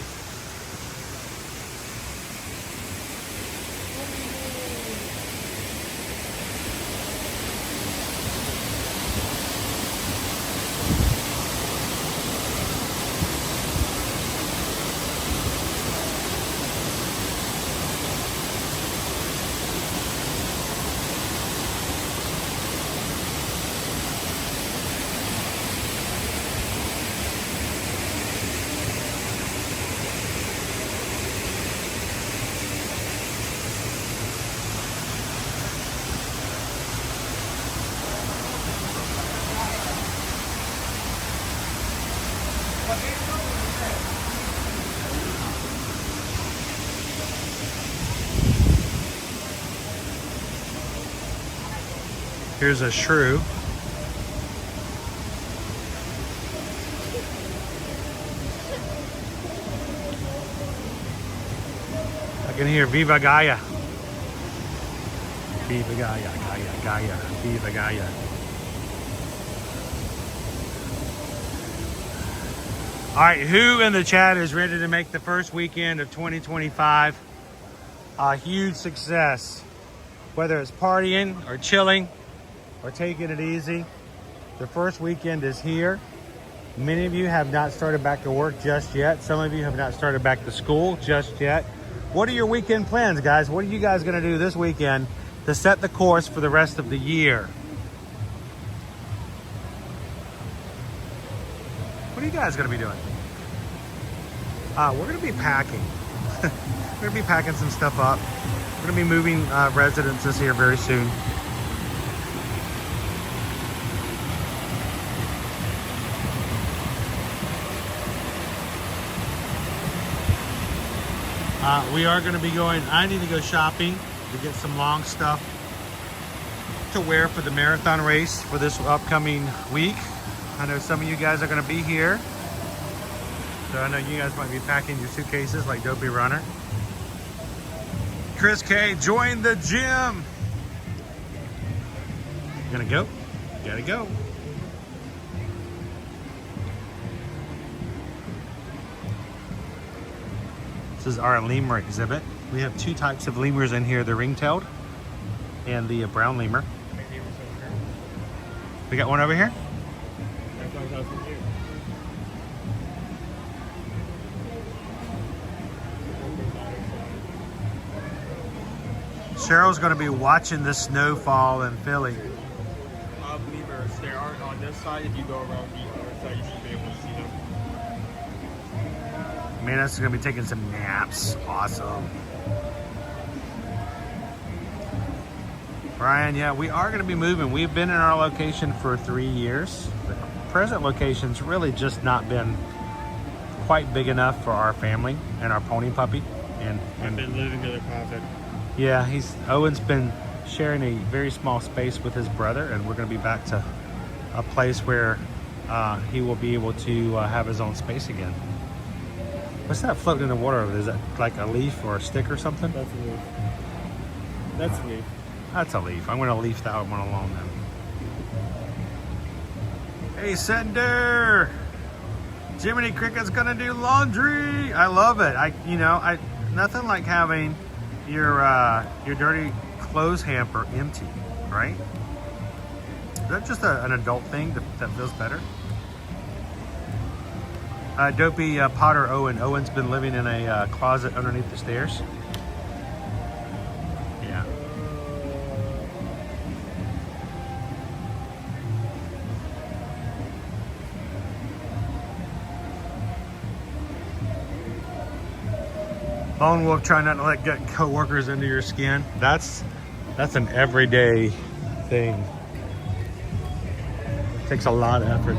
[SPEAKER 1] Here's a shrew. I can hear Viva Gaia. Viva Gaia, Gaia, Gaia, Viva Gaia. All right, who in the chat is ready to make the first weekend of 2025 a huge success? Whether it's partying or chilling or taking it easy, the first weekend is here. Many of you have not started back to work just yet. Some of you have not started back to school just yet. What are your weekend plans, guys? What are you guys gonna do this weekend to set the course for the rest of the year? What are you guys gonna be doing? We're gonna be packing. We're gonna be packing some stuff up. We're gonna be moving residences here very soon. We are going to be going, I need to go shopping to get some long stuff to wear for the marathon race for this upcoming week. I know some of you guys are going to be here. So I know you guys might be packing your suitcases like Dopey Runner. Chris K, join the gym. You gonna go? You gotta go. This is our lemur exhibit. We have two types of lemurs in here, the ring-tailed and the brown lemur. We got one over here? Cheryl's gonna be watching the snowfall in Philly.
[SPEAKER 6] Lemurs, they aren't on this side. If you go around the other side, you should be able to see them.
[SPEAKER 1] Manus is gonna be taking some naps. Awesome. Brian, yeah, we are gonna be moving. We've been in our location for 3 years. The present location's really just not been quite big enough for our family and our pony puppy. And
[SPEAKER 6] been living in the closet.
[SPEAKER 1] Yeah, Owen's been sharing a very small space with his brother, and we're gonna be back to a place where he will be able to have his own space again. What's that floating in the water? Is that like a leaf or a stick or something?
[SPEAKER 6] That's a leaf. That's a leaf.
[SPEAKER 1] That's a leaf. I'm gonna leave that one alone then. Hey, Sender! Jiminy Cricket's gonna do laundry. I love it. Nothing like having your dirty clothes hamper empty, right? Is that just an adult thing that feels better? Dopey Potter Owen. Owen's been living in a closet underneath the stairs. Yeah. Lone Wolf, try not to get coworkers into your skin. That's an everyday thing. It takes a lot of effort.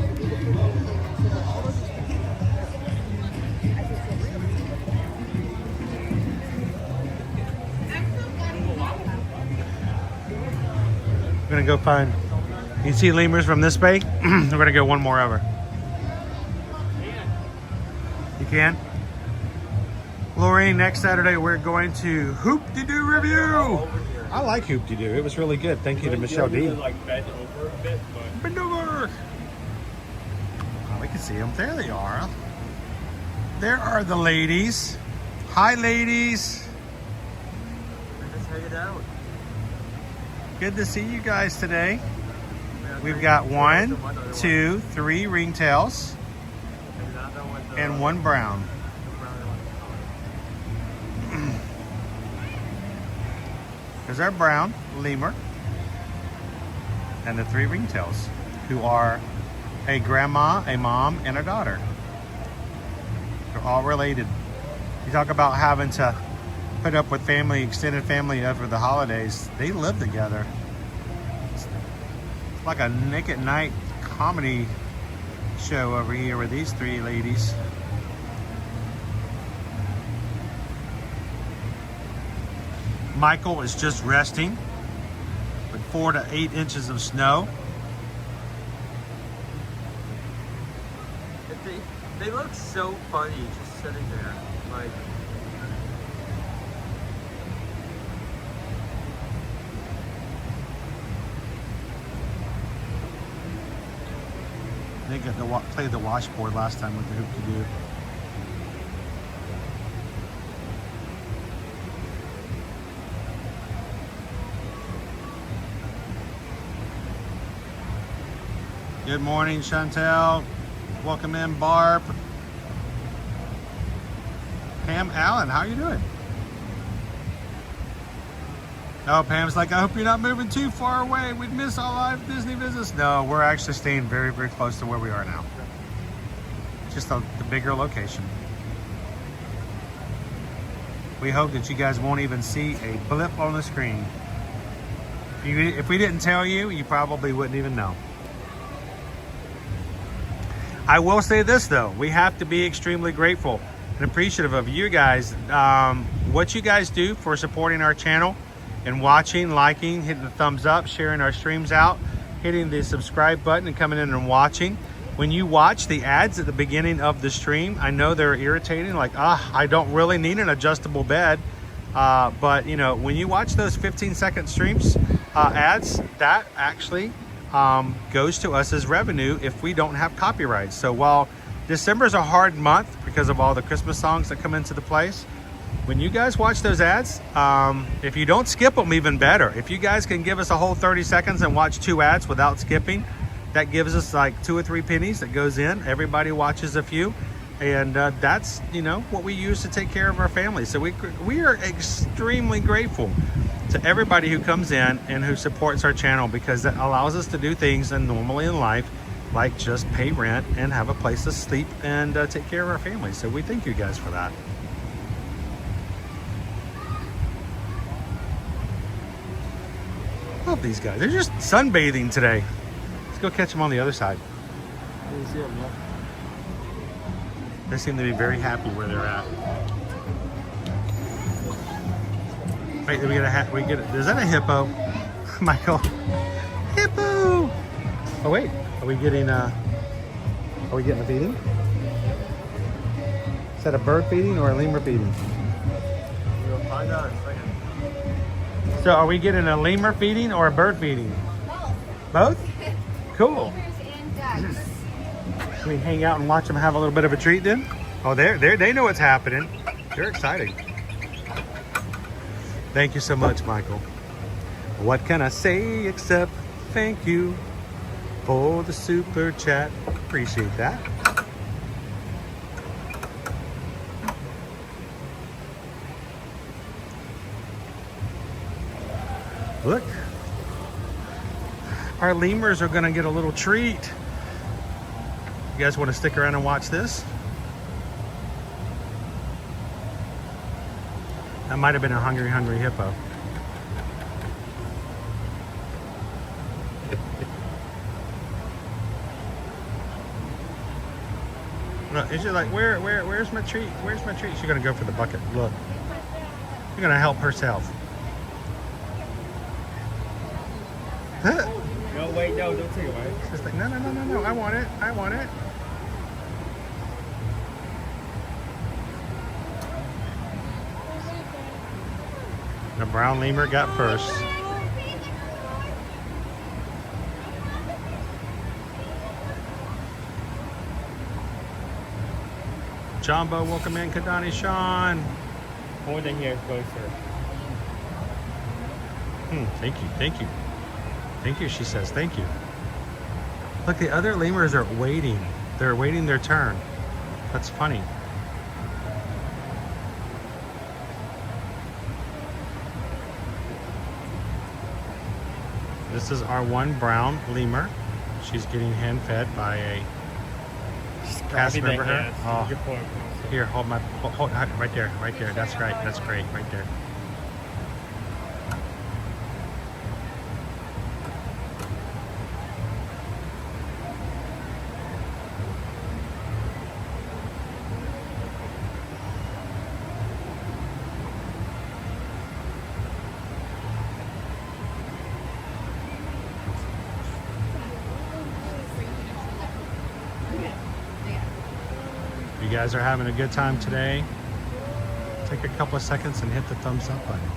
[SPEAKER 1] We're gonna go find, you see lemurs from this bay? We're gonna go one more over. You can? Lorraine, next Saturday we're going to Hoop-de-Doo Review. I like Hoop-de-Doo. It was really good. Thank you to Michelle D.
[SPEAKER 6] Like bend over a bit, but...
[SPEAKER 1] Bend over! Oh, we can see them. There they are. There are the ladies. Hi, ladies.
[SPEAKER 6] We're just hanging out.
[SPEAKER 1] Good to see you guys today. We've got 1, 2, 3 ringtails and 1 brown. There's our brown lemur and the 3 ringtails, who are a grandma, a mom, and a daughter. They're all related. You talk about having to put up with family, extended family over the holidays. They live together. It's like a Nick at Night comedy show over here with these 3 ladies. Michael is just resting with 4 to 8 inches of snow.
[SPEAKER 6] They look so funny just sitting there. Like,
[SPEAKER 1] they got to play the washboard last time with the Hoop-de-Doo. Good morning, Chantel. welcome in, Barb. Pam Allen, how are you doing? Oh, Pam's like, I hope you're not moving too far away. We'd miss all live Disney visits. No, we're actually staying very, very close to where we are now. Just the bigger location. We hope that you guys won't even see a blip on the screen. If we didn't tell you, you probably wouldn't even know. I will say this though, we have to be extremely grateful and appreciative of you guys. What you guys do for supporting our channel and watching, liking, hitting the thumbs up, sharing our streams out, hitting the subscribe button and coming in and watching. When you watch the ads at the beginning of the stream, I know they're irritating, like, I don't really need an adjustable bed. But you know, when you watch those 15-second streams, ads, that actually goes to us as revenue if we don't have copyrights. So while December is a hard month because of all the Christmas songs that come into the place, when you guys watch those ads, if you don't skip them, even better. If you guys can give us a whole 30 seconds and watch 2 ads without skipping, that gives us like 2 or 3 pennies that goes in. Everybody watches a few, and that's, you know, what we use to take care of our family. So we are extremely grateful to everybody who comes in and who supports our channel, because that allows us to do things that normally in life, like just pay rent and have a place to sleep and take care of our family. So we thank you guys for that. Love these guys. They're just sunbathing today. Let's go catch them on the other side. They seem to be very happy where they're at. Wait, did we get a is that a hippo? Michael. Hippo! Oh wait, are we getting a feeding? Is that a bird feeding or a lemur feeding? We'll find out in a second. So are we getting a lemur feeding or a bird feeding? Both? Cool. Can we hang out and watch them have a little bit of a treat then? Oh, they know what's happening. They're excited. Thank you so much, Michael. What can I say except thank you for the super chat. Appreciate that. Look, our lemurs are gonna get a little treat. You guys want to stick around and watch this? That might have been a hungry hippo. Look, is she like, where's my treat? Where's my treat? She's gonna go for the bucket. Look, she's gonna help herself.
[SPEAKER 6] No, wait, no, don't take it away.
[SPEAKER 1] She's like, no, I want it. The brown lemur got first. Jumbo, welcome in, Kadani Sean.
[SPEAKER 6] More than here, closer.
[SPEAKER 1] Thank you. Thank you, she says, thank you. Look, the other lemurs are waiting. They're waiting their turn. That's funny. This is our one brown lemur. She's getting hand fed by a cast member. Oh. Here, hold right there. That's great. That's great, right there. You guys are having a good time today. Take a couple of seconds and hit the thumbs up button.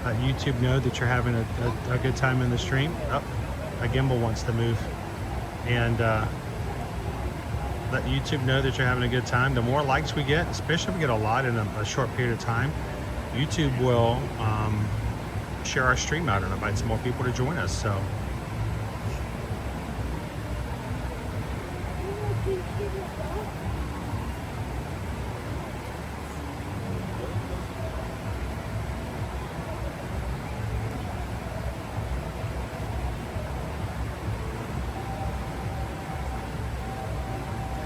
[SPEAKER 1] Let YouTube know that you're having a good time in the stream. Oh, a gimbal wants to move. And let YouTube know that you're having a good time. The more likes we get, especially if we get a lot in a short period of time, YouTube will share our stream out and invite some more people to join us. So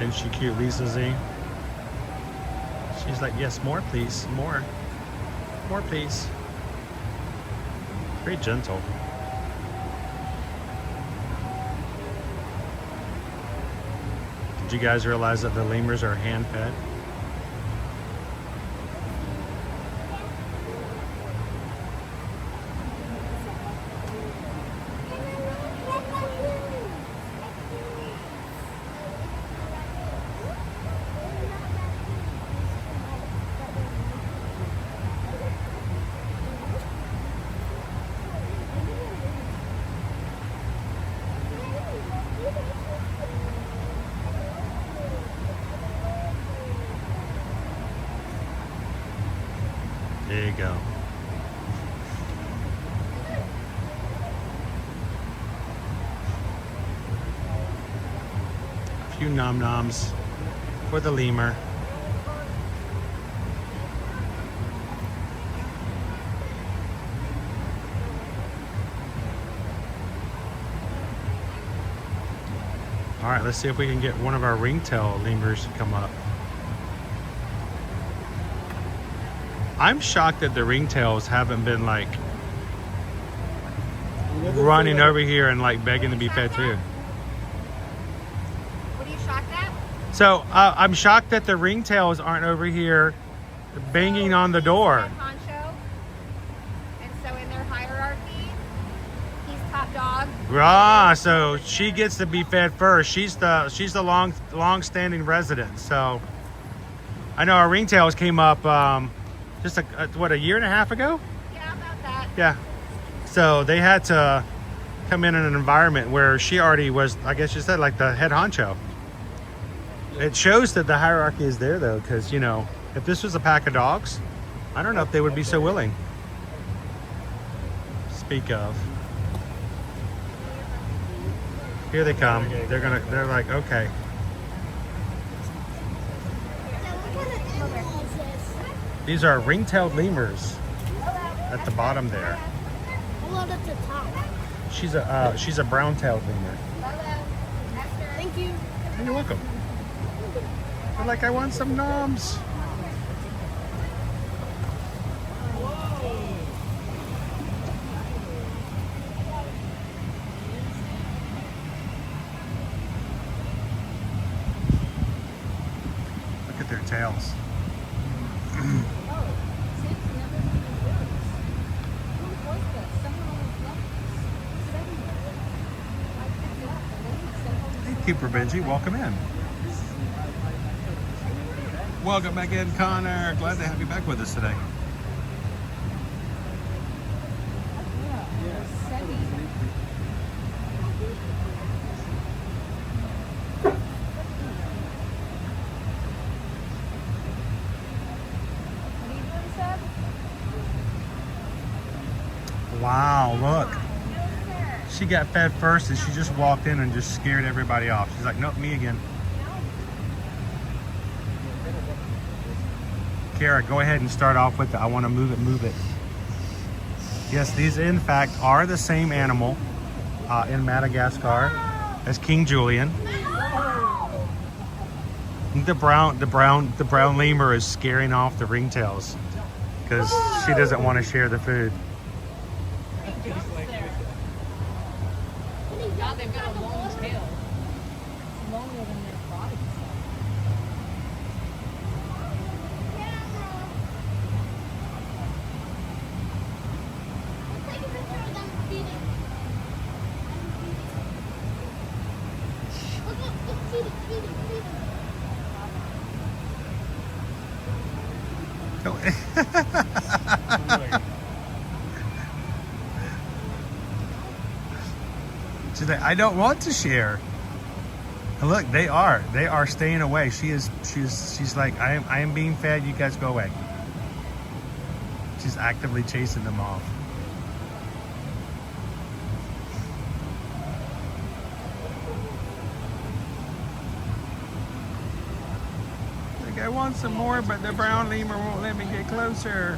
[SPEAKER 1] Isn't she cute, Lisa Z? She's like, yes, more please, more please. Very gentle. Did you guys realize that the lemurs are hand fed? There you go. A few nom-noms for the lemur. All right, let's see if we can get one of our ringtail lemurs to come up. I'm shocked that the ringtails haven't been like running over here and like begging to be fed too.
[SPEAKER 9] What are you shocked at?
[SPEAKER 1] So I'm shocked that the ringtails aren't over here banging on the door.
[SPEAKER 9] Honcho, and so in their hierarchy, he's top dog.
[SPEAKER 1] Ah, so she gets to be fed first. She's the long-standing resident. So I know our ringtails came up just a year and a half ago.
[SPEAKER 9] Yeah, about that.
[SPEAKER 1] Yeah. So they had to come in an environment where she already was, I guess you said, like the head honcho. It shows that the hierarchy is there though, because you know, if this was a pack of dogs, I don't know if they would be so willing. Speak of. Here they come. They're like, okay. These are ring-tailed lemurs at the bottom there.
[SPEAKER 10] Hold at the top.
[SPEAKER 1] She's a brown-tailed lemur.
[SPEAKER 10] Thank you.
[SPEAKER 1] You're welcome. They're like, I want some noms. Look at their tails. Cooper Benji, welcome in. Welcome back in, Connor. Glad to have you back with us today. Wow, look. She got fed first and she just walked in and just scared everybody off. She's like, nope, me again. Kara, go ahead and start off with the, I want to move it. Yes, these in fact are the same animal in Madagascar as King Julian. The brown lemur is scaring off the ringtails because she doesn't want to share the food.
[SPEAKER 12] God, they've got a long tail. It's longer than their bodies.
[SPEAKER 1] She's like, I don't want to share. And look, they are staying away. She's like, I am being fed, you guys go away. She's actively chasing them off. Like, I want some more, but the brown lemur won't let me get closer.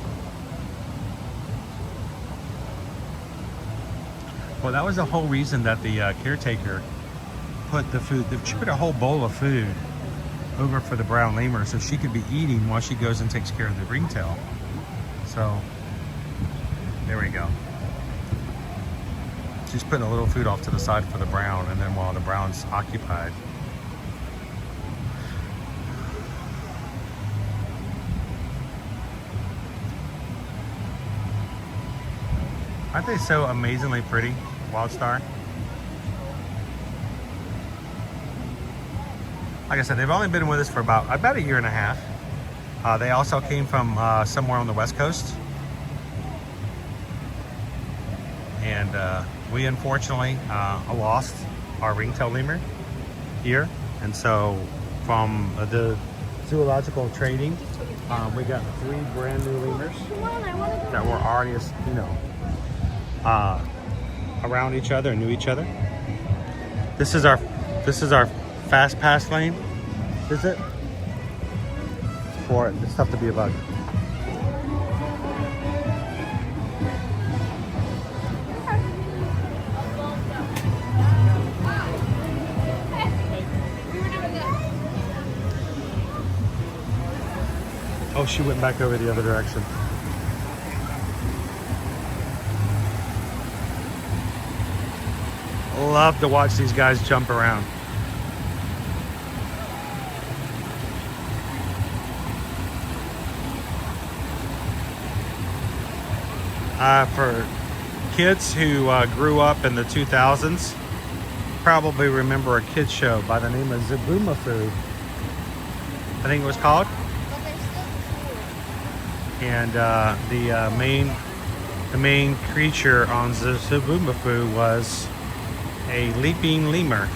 [SPEAKER 1] Well, that was the whole reason that the caretaker put the food, she put a whole bowl of food over for the brown lemur so she could be eating while she goes and takes care of the ringtail. So there we go. She's putting a little food off to the side for the brown, and then while the brown's occupied. Aren't they so amazingly pretty, Wild Star? Like I said, they've only been with us for about a year and a half. They also came from somewhere on the West Coast. And we unfortunately lost our ringtail lemur here. And so from the zoological trading, we got 3 brand new lemurs that were already, you know, around each other and knew each other. This is our fast pass lane, is it? For it's tough to be a bug. Oh, she went back over the other direction. Love to watch these guys jump around. For kids who grew up in the 2000s, probably remember a kids show by the name of Zoboomafoo, I think it was called. And the main creature on Zoboomafoo was a leaping lemur.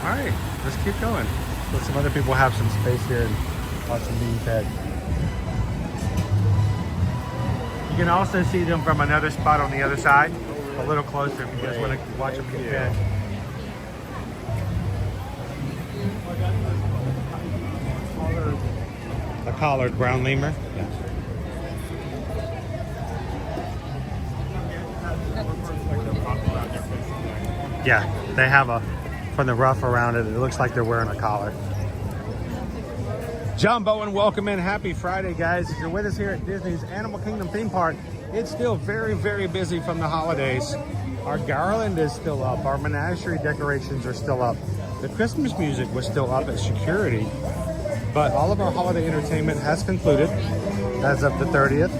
[SPEAKER 1] All right, let's keep going. Let some other people have some space here and watch them being fed. You can also see them from another spot on the other side, a little closer if you guys want to watch them get fed. A collared brown lemur. Yeah, they have a, from the ruff around it, it looks like they're wearing a collar. John Bowen, welcome in. Happy Friday, guys. If you're with us here at Disney's Animal Kingdom theme park, it's still very, very busy from the holidays. Our garland is still up. Our menagerie decorations are still up. The Christmas music was still up at security. But all of our holiday entertainment has concluded as of the 30th.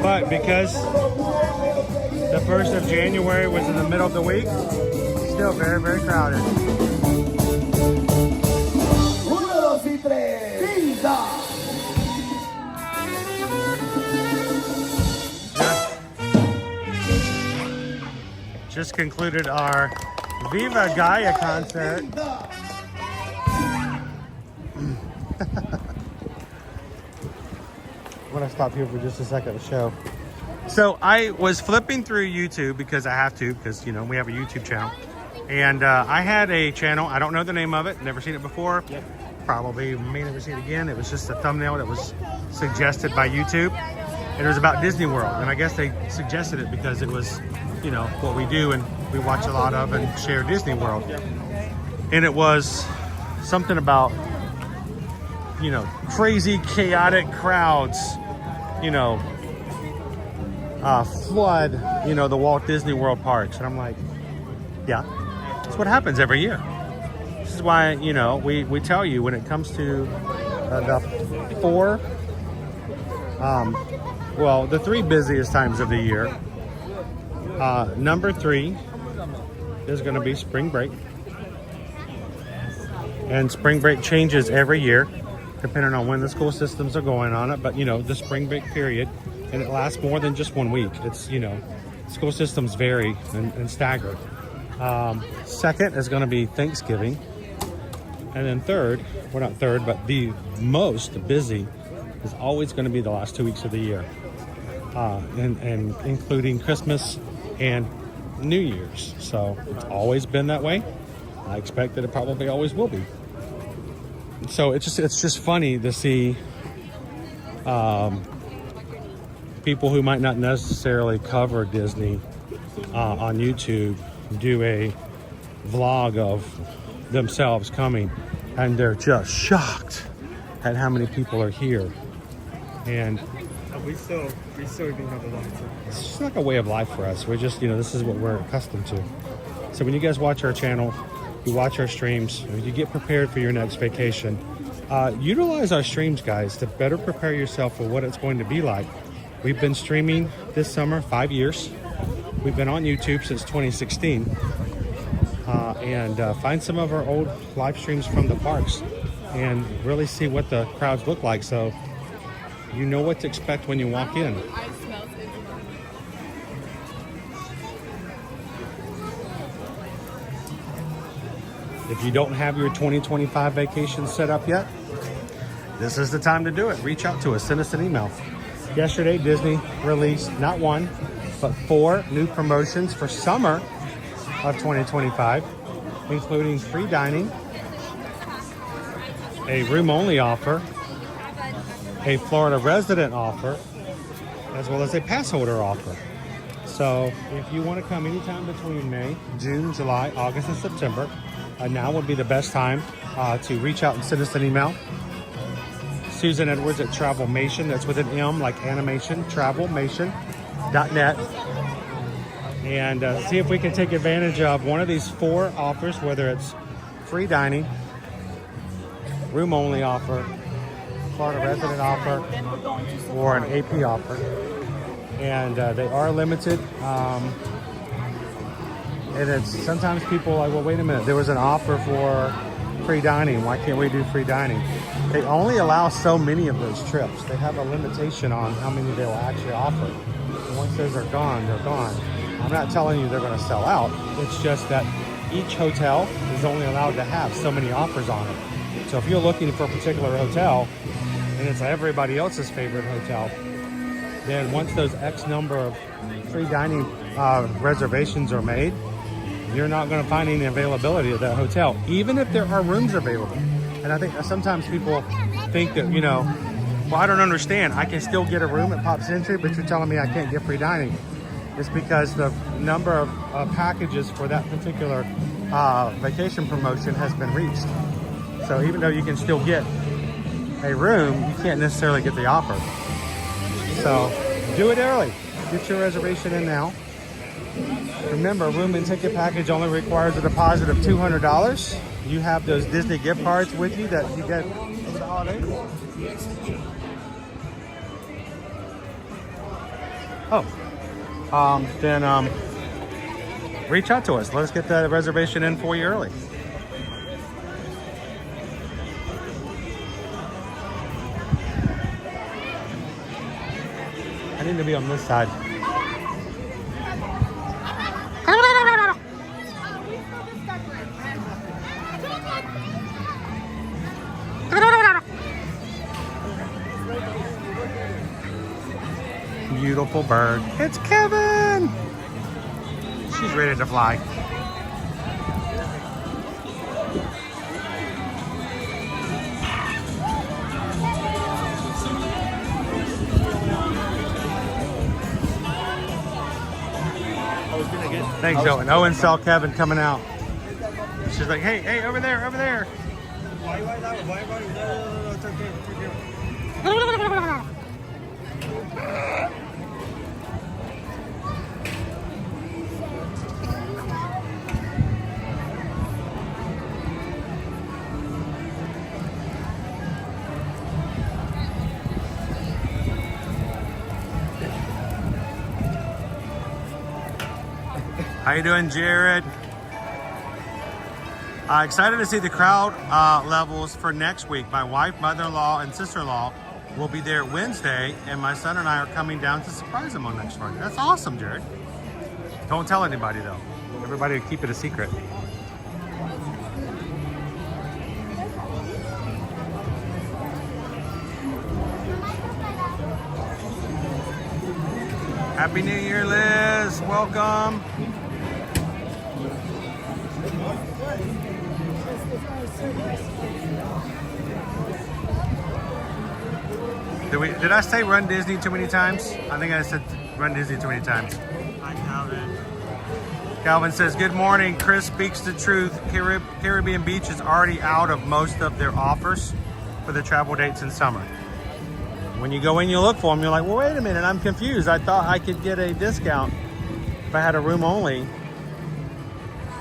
[SPEAKER 1] But because the 1st of January was in the middle of the week, still very, very crowded. Just concluded our Viva Gaia concert. I'm gonna stop here for just a second to show. So I was flipping through YouTube because I have to, because you know we have a YouTube channel, and I had a channel. I don't know the name of it. Never seen it before. Yep. Probably may never see it again. It was just a thumbnail that was suggested by YouTube, and it was about Disney World. And I guess they suggested it because it was, you know, what we do and we watch a lot of and share Disney World. And it was something about, you know, crazy, chaotic crowds, you know, flood, you know, the Walt Disney World parks. And I'm like, yeah, that's what happens every year. This is why, you know, we tell you when it comes to the the 3 busiest times of the year. Number 3 is going to be spring break. And spring break changes every year, depending on when the school systems are going on it. But, you know, the spring break period, and it lasts more than just 1 week. It's, you know, school systems vary and stagger. Second is going to be Thanksgiving. And then third, well, not third, but the most busy is always going to be the last 2 weeks of the year. And including Christmas and New Year's. So it's always been that way. I expect that it probably always will be. So it's just funny to see people who might not necessarily cover Disney on YouTube do a vlog of themselves coming, and they're just shocked at how many people are here. And
[SPEAKER 6] we still even have a lot.
[SPEAKER 1] It's just like a way of life for us. We're just, you know, this is what we're accustomed to. So when you guys watch our channel, you watch our streams, you get prepared for your next vacation. Utilize our streams, guys, to better prepare yourself for what it's going to be like. We've been streaming this summer 5 years. We've been on YouTube since 2016. And find some of our old live streams from the parks and really see what the crowds look like, so you know what to expect when you walk in. If you don't have your 2025 vacation set up yet, this is the time to do it. Reach out to us, send us an email. Yesterday, Disney released not 1, but 4 new promotions for summer of 2025, including free dining, a room-only offer, a Florida resident offer, as well as a pass holder offer. So if you want to come anytime between May, June, July, August, and September, now would be the best time to reach out and send us an email. Susan Edwards at Travelmation, that's with an M like animation, travelmation.net. And see if we can take advantage of one of these 4 offers, whether it's free dining, room-only offer, Florida resident offer, or an AP offer. And they are limited. And it's sometimes people are like, well, wait a minute, there was an offer for free dining. Why can't we do free dining? They only allow so many of those trips. They have a limitation on how many they will actually offer. And once those are gone, they're gone. I'm not telling you they're going to sell out. It's just that each hotel is only allowed to have so many offers on it. So if you're looking for a particular hotel and it's everybody else's favorite hotel, then once those X number of free dining reservations are made, you're not going to find any availability at that hotel, even if there are rooms available. And I think sometimes people think that, you know, well, I don't understand. I can still get a room at Pop Century, but you're telling me I can't get free dining. It's because the number of packages for that particular vacation promotion has been reached. So even though you can still get a room, you can't necessarily get the offer. So do it early. Get your reservation in now. Remember, room and ticket package only requires a deposit of $200. You have those Disney gift cards with you that you get over the holidays. Then reach out to us. Let's get that reservation in for you early. I need to be on this side. Beautiful bird. It's Kevin! She's ready to fly. Thanks, Owen. Owen saw Kevin coming out. She's like, hey, hey, over there, over there. How you doing, Jared? Excited to see the crowd levels for next week. My wife, mother-in-law, and sister-in-law will be there Wednesday, and my son and I are coming down to surprise them on next Friday. That's awesome, Jared. Don't tell anybody, though. Everybody keep it a secret. Happy New Year, Liz. Welcome. Did I say Run Disney too many times? I think I said Run Disney too many times.
[SPEAKER 6] Hi, Calvin.
[SPEAKER 1] Calvin says, good morning. Chris speaks the truth. Caribbean Beach is already out of most of their offers for the travel dates in summer. When you go in, you look for them. You're like, well, wait a minute. I'm confused. I thought I could get a discount if I had a room only.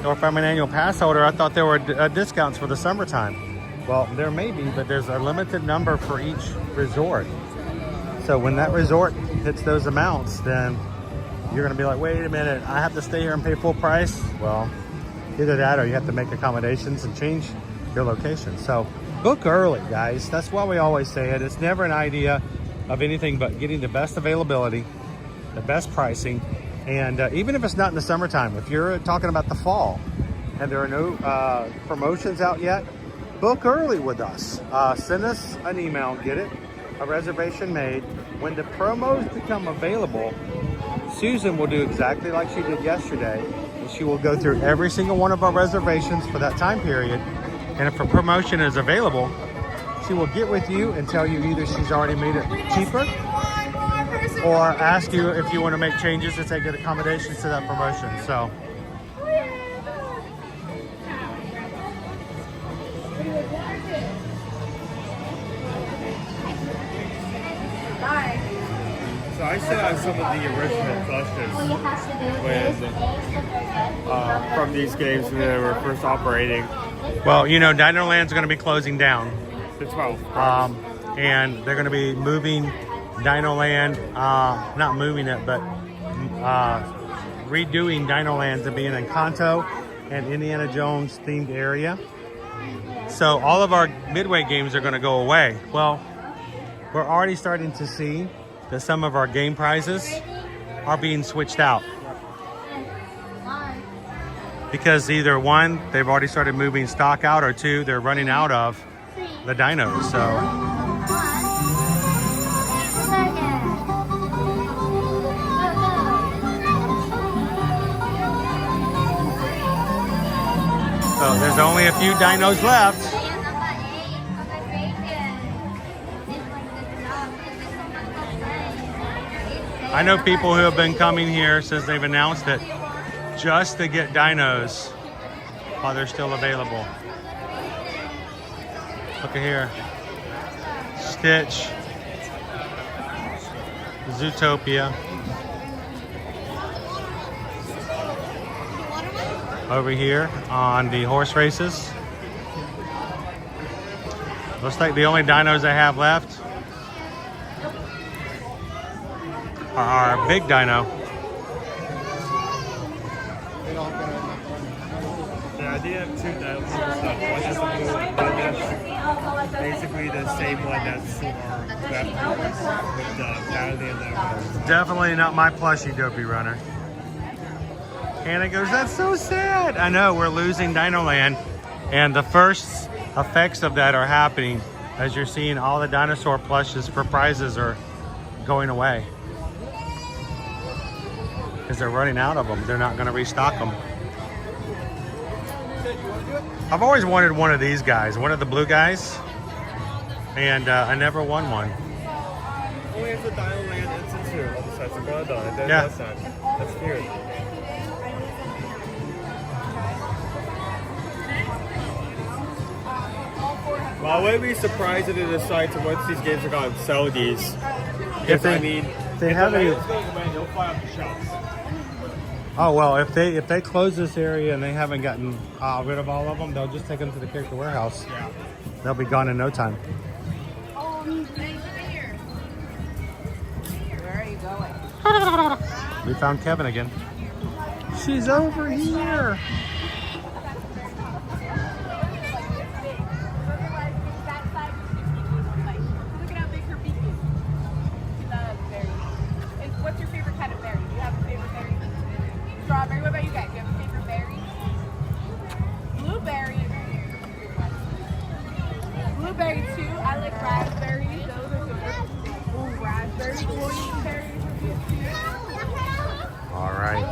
[SPEAKER 1] Or if I'm an annual pass holder, I thought there were discounts for the summertime. Well, there may be, but there's a limited number for each resort. So when that resort hits those amounts, then you're gonna be like, wait a minute, I have to stay here and pay full price? Well, either that or you have to make accommodations and change your location. So book early, guys. That's why we always say it. It's never an idea of anything but getting the best availability, the best pricing, and even if it's not in the summertime, if you're talking about the fall and there are no promotions out yet, book early with us. Send us an email, get a reservation made. When the promos become available, Susan will do exactly like she did yesterday. And she will go through every single one of our reservations for that time period. And if a promotion is available, she will get with you and tell you either she's already made it cheaper or ask you if you want to make changes to take accommodations to that promotion. So.
[SPEAKER 6] So I still have some of the original plushes when, from these games when they were first operating.
[SPEAKER 1] Well, you know, Dinoland's going to be closing down.
[SPEAKER 6] The 12th.
[SPEAKER 1] And they're going to be moving Dinoland, not moving it, but redoing Dinoland to be an Encanto and Indiana Jones themed area. So all of our midway games are going to go away. Well, we're already starting to see that some of our game prizes are being switched out. Because either one, they've already started moving stock out, or two, they're running out of the dinos. So there's only a few dinos left. I know people who have been coming here since they've announced it just to get dinos while they're still available. Look at here. Stitch. Zootopia. Over here on the horse races. Looks like the only dinos I have left are our big dino.
[SPEAKER 6] The idea of two dinos is basically the same one that's with the Valley and the
[SPEAKER 1] Definitely not my plushie Dopey Runner. Hannah goes, that's so sad. I know, we're losing Dinoland, and the first effects of that are happening as you're seeing all the dinosaur plushes for prizes are going away. Because they're running out of them. They're not going to restock them. I've always wanted one of these guys, one of the blue guys, and I never won one.
[SPEAKER 6] Only have the Dinoland Institute on the side, so go on.
[SPEAKER 1] Yeah.
[SPEAKER 6] That's weird. Well, I wouldn't be surprised if they decide to, once these games are gone, sell these.
[SPEAKER 1] If they,
[SPEAKER 6] I mean,
[SPEAKER 1] they have any.
[SPEAKER 6] Going away, they'll fly off the shelves.
[SPEAKER 1] Oh well, if they close this area and they haven't gotten rid of all of them, they'll just take them to the character warehouse.
[SPEAKER 6] Yeah.
[SPEAKER 1] They'll be gone in no time.
[SPEAKER 12] Where are you going?
[SPEAKER 1] We found Kevin again. She's over here.
[SPEAKER 10] What's your favorite kind of berry? Do you have a favorite berry? Strawberry. What about you guys? Do you have a favorite berry? Blueberry. Blueberry too. I like raspberries. Those are good. Ooh, raspberries. Berries are good too.
[SPEAKER 1] All right.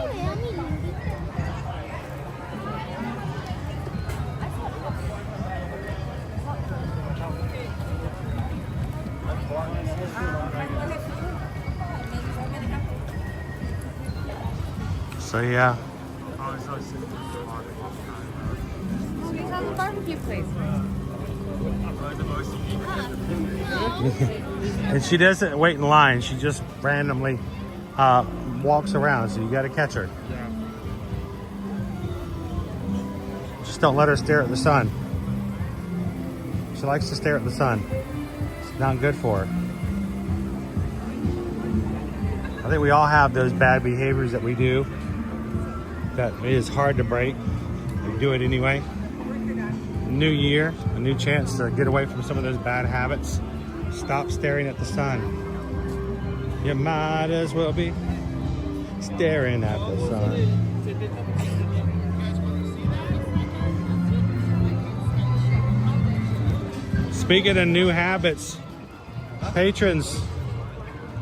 [SPEAKER 1] So yeah.
[SPEAKER 10] We have a barbecue place.
[SPEAKER 1] And she doesn't wait in line. She just randomly walks around. So you got to catch her. Just don't let her stare at the sun. She likes to stare at the sun. It's not good for her. I think we all have those bad behaviors that we do that is hard to break. We do it anyway. New year, a new chance to get away from some of those bad habits. Stop staring at the sun. You might as well be staring at the sun. Speaking of new habits, patrons,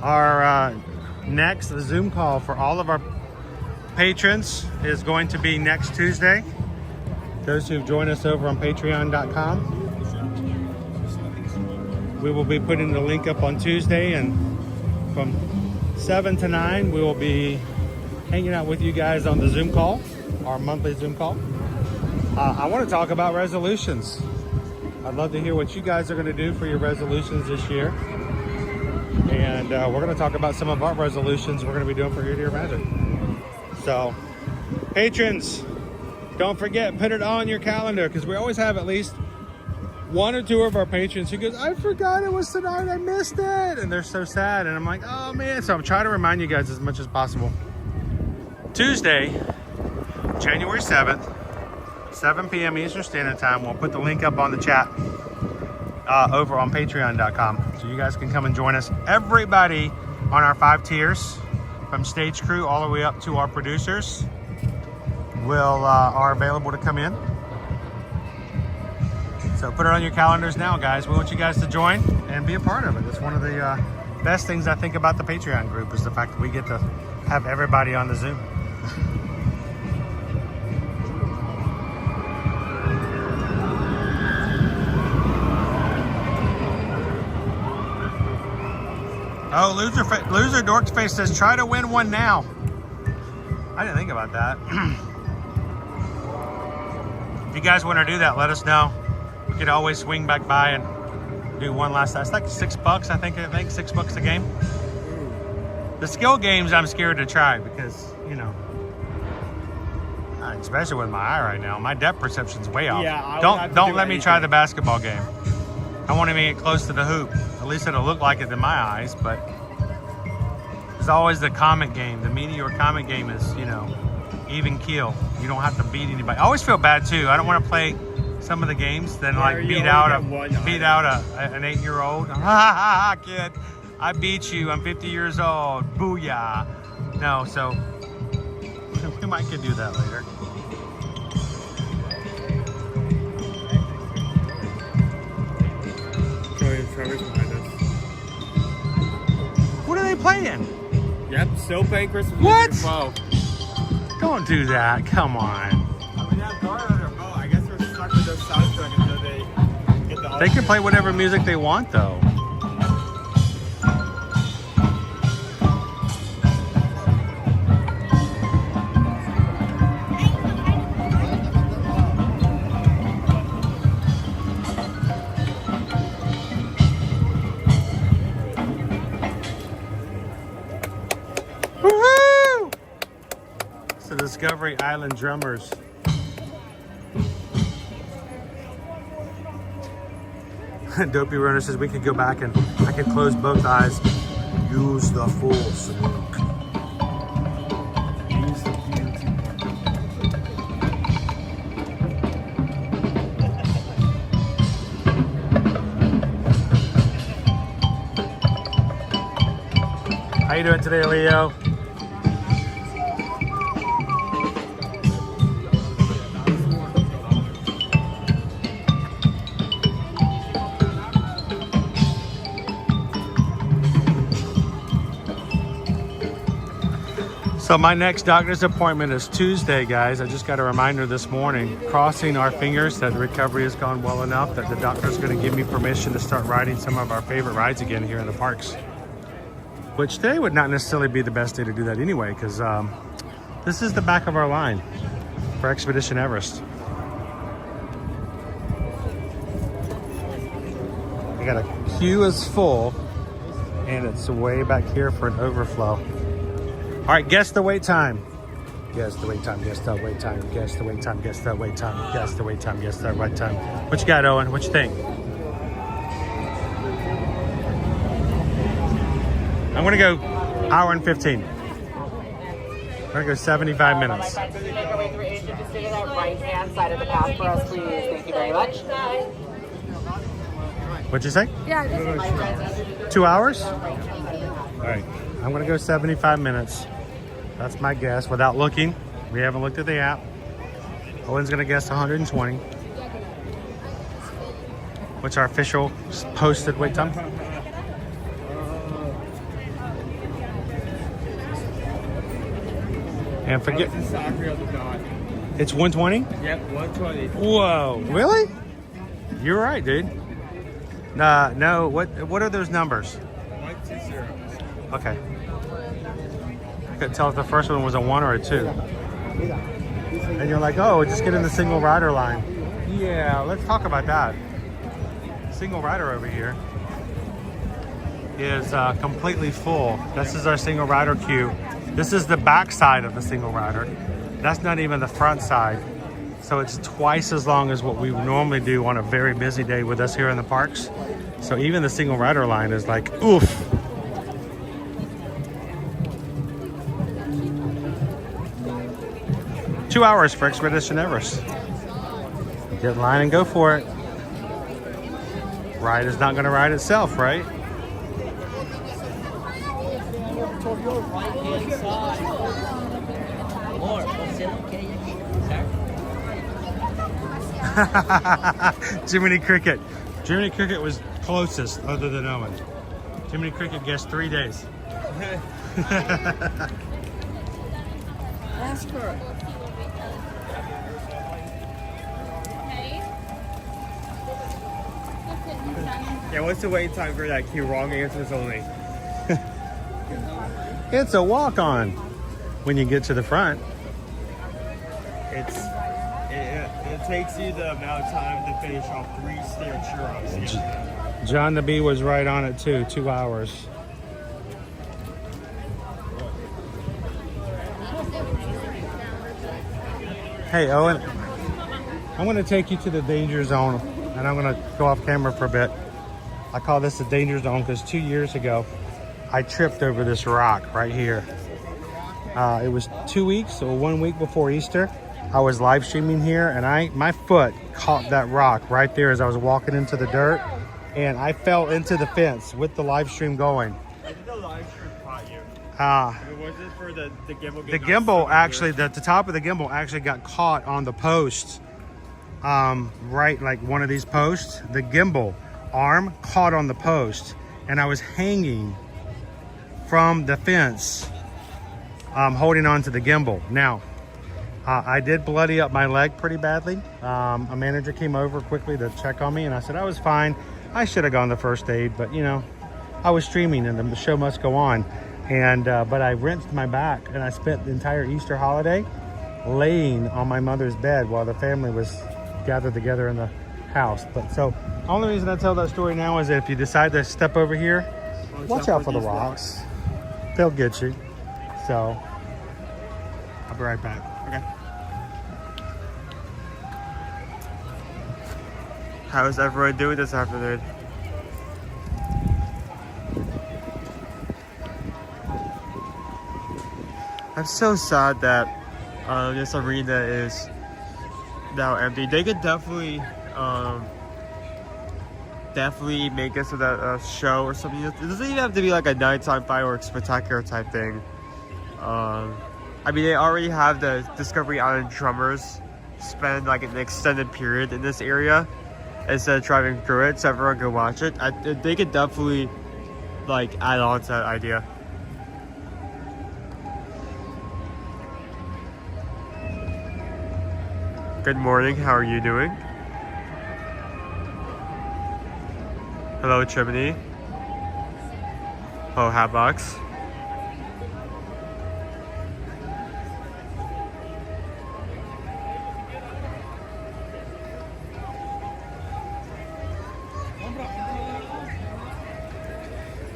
[SPEAKER 1] our next Zoom call for all of our patrons is going to be next Tuesday. Those who've joined us over on patreon.com. We will be putting the link up on Tuesday, and from 7 to 9 we will be hanging out with you guys on the Zoom call, our monthly Zoom call. I want to talk about resolutions. I'd love to hear what you guys are going to do for your resolutions this year. And we're going to talk about some of our resolutions we're going to be doing for Ear to Ear Magic. So, patrons, don't forget, put it on your calendar, because we always have at least one or two of our patrons who goes, I forgot it was tonight, I missed it. And they're so sad. And I'm like, oh man. So I'm trying to remind you guys as much as possible. Tuesday, January 7th, 7 p.m. Eastern Standard Time. We'll put the link up on the chat over on patreon.com. So you guys can come and join us. Everybody on our 5 tiers, from stage crew all the way up to our producers, are available to come in. So put it on your calendars now, guys. We want you guys to join and be a part of it. It's one of the best things I think about the Patreon group, is the fact that we get to have everybody on the Zoom. Oh, Loser Dork's Face says, try to win one now. I didn't think about that. If you guys want to do that, let us know. We could always swing back by and do one last time. It's like $6, I think $6 a game. The skill games I'm scared to try because, you know, especially with my eye right now, my depth perception's way off.
[SPEAKER 6] Yeah,
[SPEAKER 1] don't let me try the basketball game. I want to get close to the hoop. At least it'll look like it in my eyes, but there's always the comet game. The Meteor comet game is, you know, even keel. You don't have to beat anybody. I always feel bad too. I don't want to play some of the games then like beat out an 8-year-old. Ha ha ha, kid. I beat you. I'm 50 years old. Booyah. No, so we might could do that later.
[SPEAKER 6] Trevor's behind us.
[SPEAKER 1] What are they playing?
[SPEAKER 6] Yep, still playing Christmas.
[SPEAKER 1] What?
[SPEAKER 6] Wow.
[SPEAKER 1] Don't do that. Come on.
[SPEAKER 6] I mean, that guard on their boat. I guess we're stuck with their soundtrack until they get the.
[SPEAKER 1] They can play whatever music they want, though. Discovery Island Drummers. Dopey Runner says we could go back and I could close both eyes. Use the force, Luke. Use the beauty. How you doing today, Leo? So my next doctor's appointment is Tuesday, guys. I just got a reminder this morning, crossing our fingers that the recovery has gone well enough that the doctor's going to give me permission to start riding some of our favorite rides again here in the parks. Which today would not necessarily be the best day to do that anyway, because this is the back of our line for Expedition Everest. I got a queue is full, and it's way back here for an overflow. All right, guess the wait time. Guess the wait time, guess the wait time, guess the wait time, guess the wait time, guess the wait time, guess the wait time. What you got, Owen? What you think? I'm gonna go hour and 15. I'm gonna go 75 minutes.
[SPEAKER 14] Right hand side of the path for us, please. Thank you very much.
[SPEAKER 1] What'd you say?
[SPEAKER 9] Yeah.
[SPEAKER 1] 2 hours? All right, I'm gonna go 75 minutes. That's my guess without looking. We haven't looked at the app. Owen's gonna guess 120. What's our official posted wait time? And forget. It's 120?
[SPEAKER 6] Yep, 120.
[SPEAKER 1] Whoa, really? You're right, dude. Nah, no, what are those numbers?
[SPEAKER 6] 120.
[SPEAKER 1] Okay. I couldn't tell if the first one was a 1 or a 2. And you're like, oh, just get in the single rider line. Yeah, let's talk about that. Single rider over here is completely full. This is our single rider queue. This is the back side of the single rider. That's not even the front side. So it's twice as long as what we normally do on a very busy day with us here in the parks. So even the single rider line is like, oof. Two hours for Expedition Everest. Get in line and go for it. Ride is not gonna ride itself, right? Jiminy Cricket. Jiminy Cricket was closest other than Owen. Jiminy Cricket guessed 3 days.
[SPEAKER 8] Ask her.
[SPEAKER 6] Yeah, what's the wait time for that queue? Wrong answers only.
[SPEAKER 1] It's a walk-on when you get to the front.
[SPEAKER 6] It takes you the amount of time to finish off 3 snared churros.
[SPEAKER 1] John the Bee was right on it too, 2 hours. Hey Owen, I'm gonna take you to the danger zone and I'm gonna go off camera for a bit. I call this the danger zone because 2 years ago, I tripped over this rock right here. It was 2 weeks or 1 week before Easter. I was live streaming here and my foot caught that rock right there as I was walking into the dirt, and I fell into the fence with the live stream going.
[SPEAKER 6] I think the live stream caught you. Was it for the gimbal?
[SPEAKER 1] The gimbal actually, the top of the gimbal actually got caught on the post. Right, like one of these posts. The gimbal arm caught on the post, and I was hanging from the fence, holding on to the gimbal. Now, I did bloody up my leg pretty badly. A manager came over quickly to check on me, and I said I was fine. I should have gone to first aid, but you know, I was streaming and the show must go on. And but I rinsed my back, and I spent the entire Easter holiday laying on my mother's bed while the family was gathered together in the house. But so, the only reason I tell that story now is that if you decide to step over here, watch out for the rocks. They'll get you. So, I'll be right back. Okay.
[SPEAKER 6] How's everyone doing this afternoon? I'm so sad that this arena is now empty. They could definitely make it so that a show or something. It doesn't even have to be like a nighttime fireworks spectacular type thing. I mean, they already have the Discovery Island drummers spend like an extended period in this area instead of driving through it, so everyone can watch it. They could definitely like add on to that idea. Good morning, how are you doing? Hello, Chimney. Hello, Hatbox.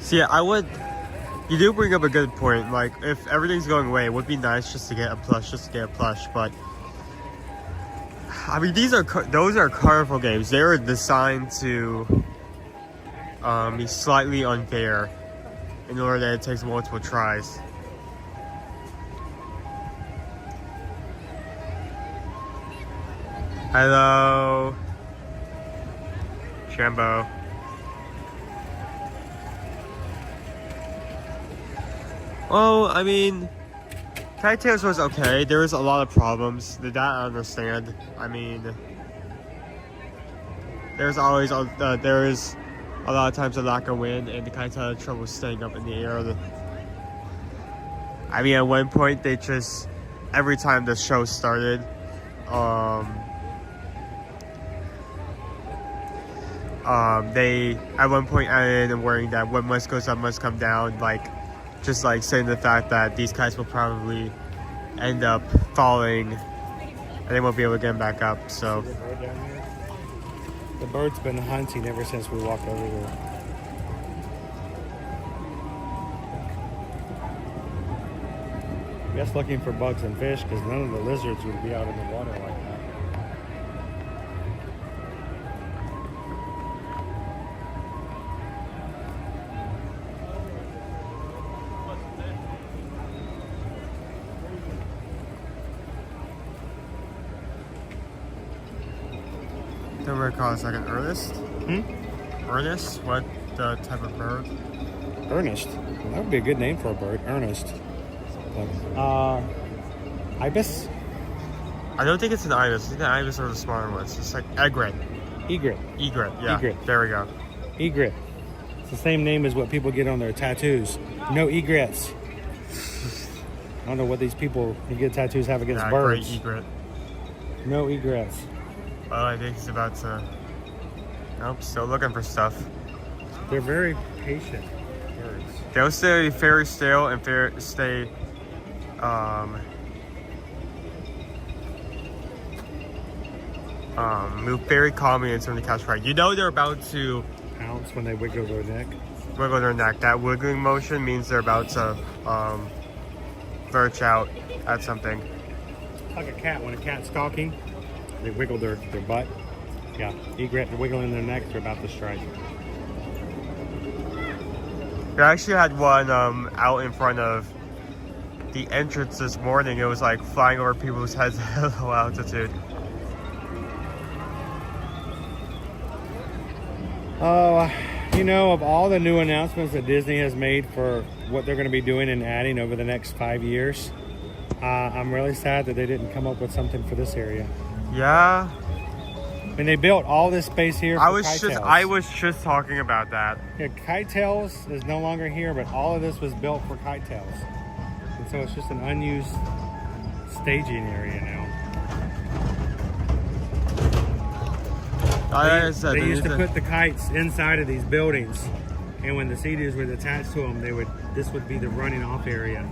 [SPEAKER 6] So yeah, you do bring up a good point. Like, if everything's going away, it would be nice just to get a plush, but I mean, those are colorful games. They are designed to be slightly unfair in order that it takes multiple tries. Hello, Shambo. Oh, I mean, Kite-Tails was okay. There was a lot of problems. That I understand. I mean, there's always there is a lot of times a lack of wind, and the Kite-Tail had trouble staying up in the air. I mean, at one point they just every time the show started, they at one point added in a warning that when must goes up must come down, just saying the fact that these kites will probably end up falling and they won't be able to get them back up. So
[SPEAKER 11] the bird's been hunting ever since we walked over there. I guess looking for bugs and fish, because none of the lizards would be out in the water like that.
[SPEAKER 6] Don't recall, it's like an Ernest? Ernest? What type of bird?
[SPEAKER 11] Ernest? That would be a good name for a bird. Ernest. Ibis?
[SPEAKER 6] I don't think it's an ibis. I think the ibis are the smaller ones. It's like egret.
[SPEAKER 11] Egret.
[SPEAKER 6] Egret, yeah.
[SPEAKER 11] Egret.
[SPEAKER 6] There we go.
[SPEAKER 11] Egret. It's the same name as what people get on their tattoos. No egrets. I don't know what these people who get tattoos have against birds.
[SPEAKER 6] Great egret.
[SPEAKER 11] No egrets.
[SPEAKER 6] Oh, I think he's about to... Nope, still looking for stuff.
[SPEAKER 11] They're very patient birds.
[SPEAKER 6] They'll stay very still and stay... move very calmly until they catch prey. You know they're about to...
[SPEAKER 11] Pounce when they wiggle their neck.
[SPEAKER 6] Wiggle their neck. That wiggling motion means they're about to lurch out at something.
[SPEAKER 11] Like a cat. When a cat's stalking, they wiggle their butt. Yeah, egret, they're wiggling their neck, they're about to strike.
[SPEAKER 6] We actually had one out in front of the entrance this morning. It was like flying over people's heads at low altitude.
[SPEAKER 11] You know, of all the new announcements that Disney has made for what they're going to be doing and adding over the next 5 years, I'm really sad that they didn't come up with something for this area.
[SPEAKER 6] Yeah.
[SPEAKER 11] I mean, they built all this space here for
[SPEAKER 6] I was just talking about that.
[SPEAKER 11] Yeah, Kite-Tails is no longer here, but all of this was built for Kite-Tails. And so it's just an unused staging area now. They used to put the kites inside of these buildings, and when the Sea-Doos were attached to them, this would be the running off area,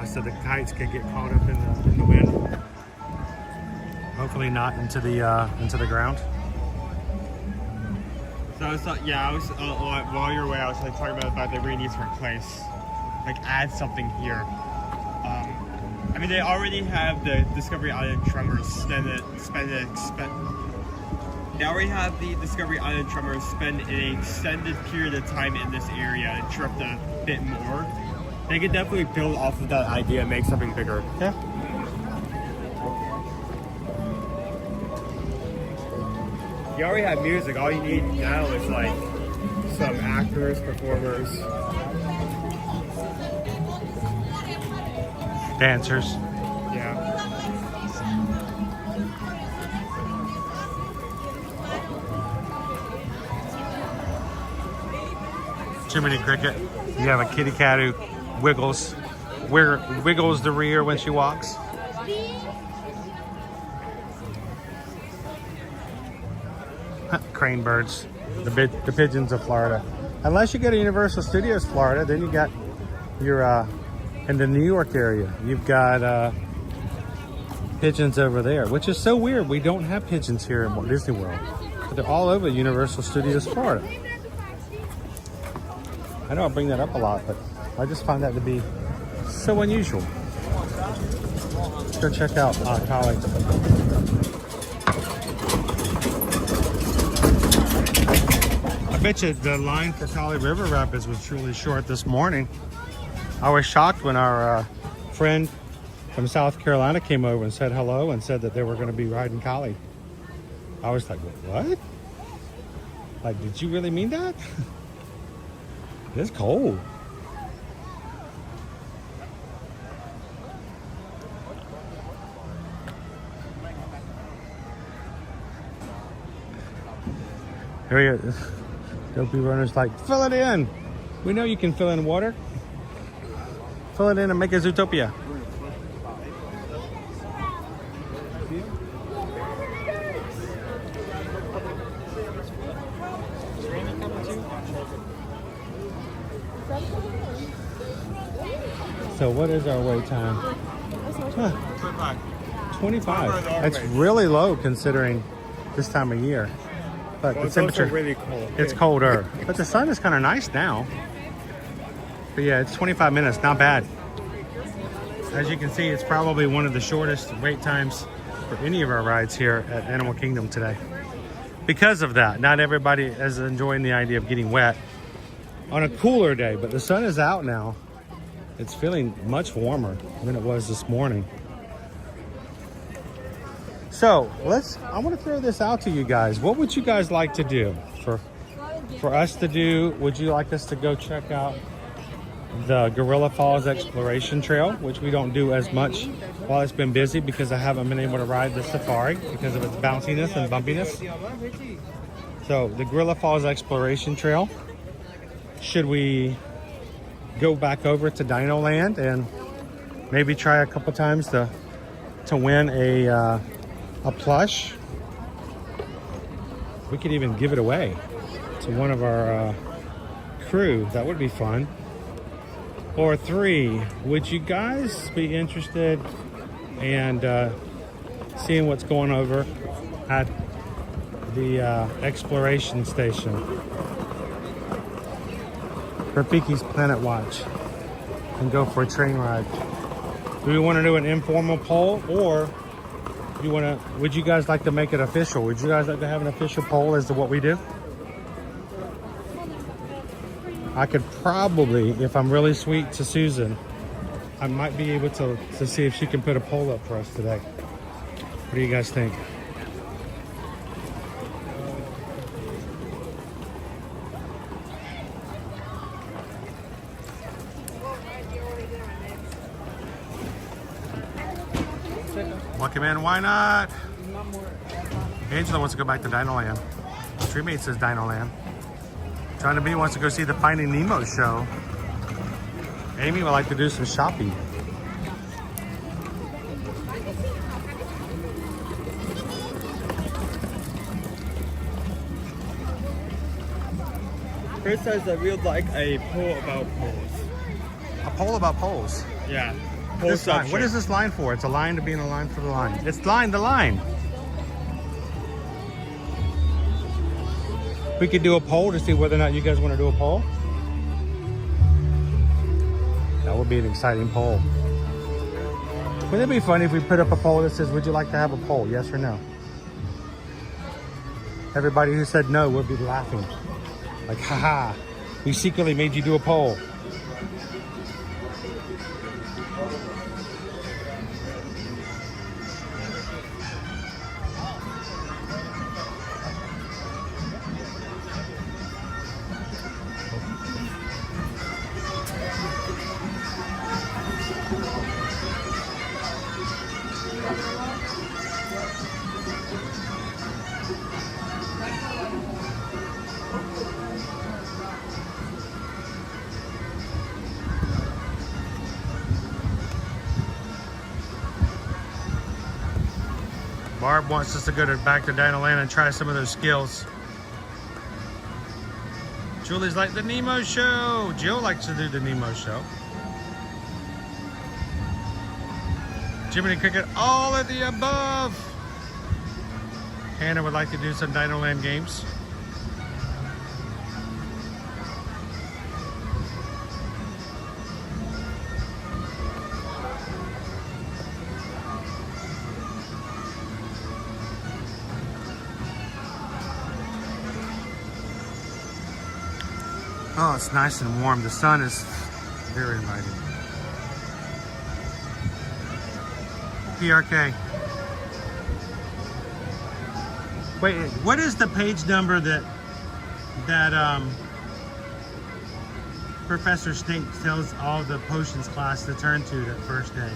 [SPEAKER 11] so the kites could get caught up in the wind. Hopefully not into the ground.
[SPEAKER 6] So I was while you were away, I was talking about the fact they really need to replace, add something here. I mean, they already have the Discovery Island Tremors They already have the Discovery Island Tremors spend an extended period of time in this area and drift a bit more. They could definitely build off of that idea and make something bigger.
[SPEAKER 11] Yeah.
[SPEAKER 6] You already have music. All you need now is some actors, performers,
[SPEAKER 11] dancers.
[SPEAKER 6] Yeah.
[SPEAKER 11] Jiminy Cricket. You have a kitty cat who wiggles the rear when she walks.
[SPEAKER 1] crane birds, the pigeons of Florida. Unless you go to Universal Studios Florida, then you got your in the New York area, you've got pigeons over there, which is so weird. We don't have pigeons here in Walt Disney World, but they're all over Universal Studios Florida. I know I bring that up a lot, but I just find that to be so unusual. Let's go check out Kali. I bet you the line for Kali River Rapids was truly short this morning. I was shocked when our friend from South Carolina came over and said hello and said that they were going to be riding Kali. I was like, what? Like, did you really mean that? It's cold. Here he is. Dopey runner's like, fill it in. We know you can fill in water. Fill it in and make a Zootopia. So what is our wait time? Huh. 25. That's really low considering this time of year. But the temperature,
[SPEAKER 6] really cold.
[SPEAKER 1] It's colder. But the sun is kind of nice now. But yeah, it's 25 minutes, not bad. As you can see, it's probably one of the shortest wait times for any of our rides here at Animal Kingdom today. Because of that, not everybody is enjoying the idea of getting wet on a cooler day, but the sun is out now. It's feeling much warmer than it was this morning. So I want to throw this out to you guys. What would you guys like to do for us to do? Would you like us to go check out the Gorilla Falls Exploration Trail, which we don't do as much while it's been busy because I haven't been able to ride the safari because of its bounciness and bumpiness. So the Gorilla Falls Exploration Trail. Should we go back over to Dino Land and maybe try a couple times to win a plush? We could even give it away to one of our crew. That would be fun. Or 3, would you guys be interested in seeing what's going over at the exploration station? Rafiki's Planet Watch and go for a train ride. Do we want to do an informal poll, or would you guys like to make it official? Would you guys like to have an official poll as to what we do? I could probably, if I'm really sweet to Susan, I might be able to see if she can put a poll up for us today. What do you guys think? Welcome in, why not? Angela wants to go back to Dino Land. Treemate says Dino Land. Johnny B wants to go see the Finding Nemo show. Amy would like to do some shopping.
[SPEAKER 6] Chris says that we would like a poll about polls.
[SPEAKER 1] A poll about polls?
[SPEAKER 6] Yeah.
[SPEAKER 1] This line. What is this line for? It's a line to be in a line for the line. It's the line. We could do a poll to see whether or not you guys want to do a poll. That would be an exciting poll. Wouldn't it be funny if we put up a poll that says, would you like to have a poll? Yes or no? Everybody who said no would be laughing. Like, haha, we secretly made you do a poll. Barb wants us to go back to Dino Land and try some of those skills. Julie's like the Nemo show. Jill likes to do the Nemo show. Jiminy Cricket, all of the above. Hannah would like to do some Dino Land games. Oh, it's nice and warm. The sun is very inviting. PRK. Wait, what is the page number that Professor Snake tells all the potions class to turn to that first day?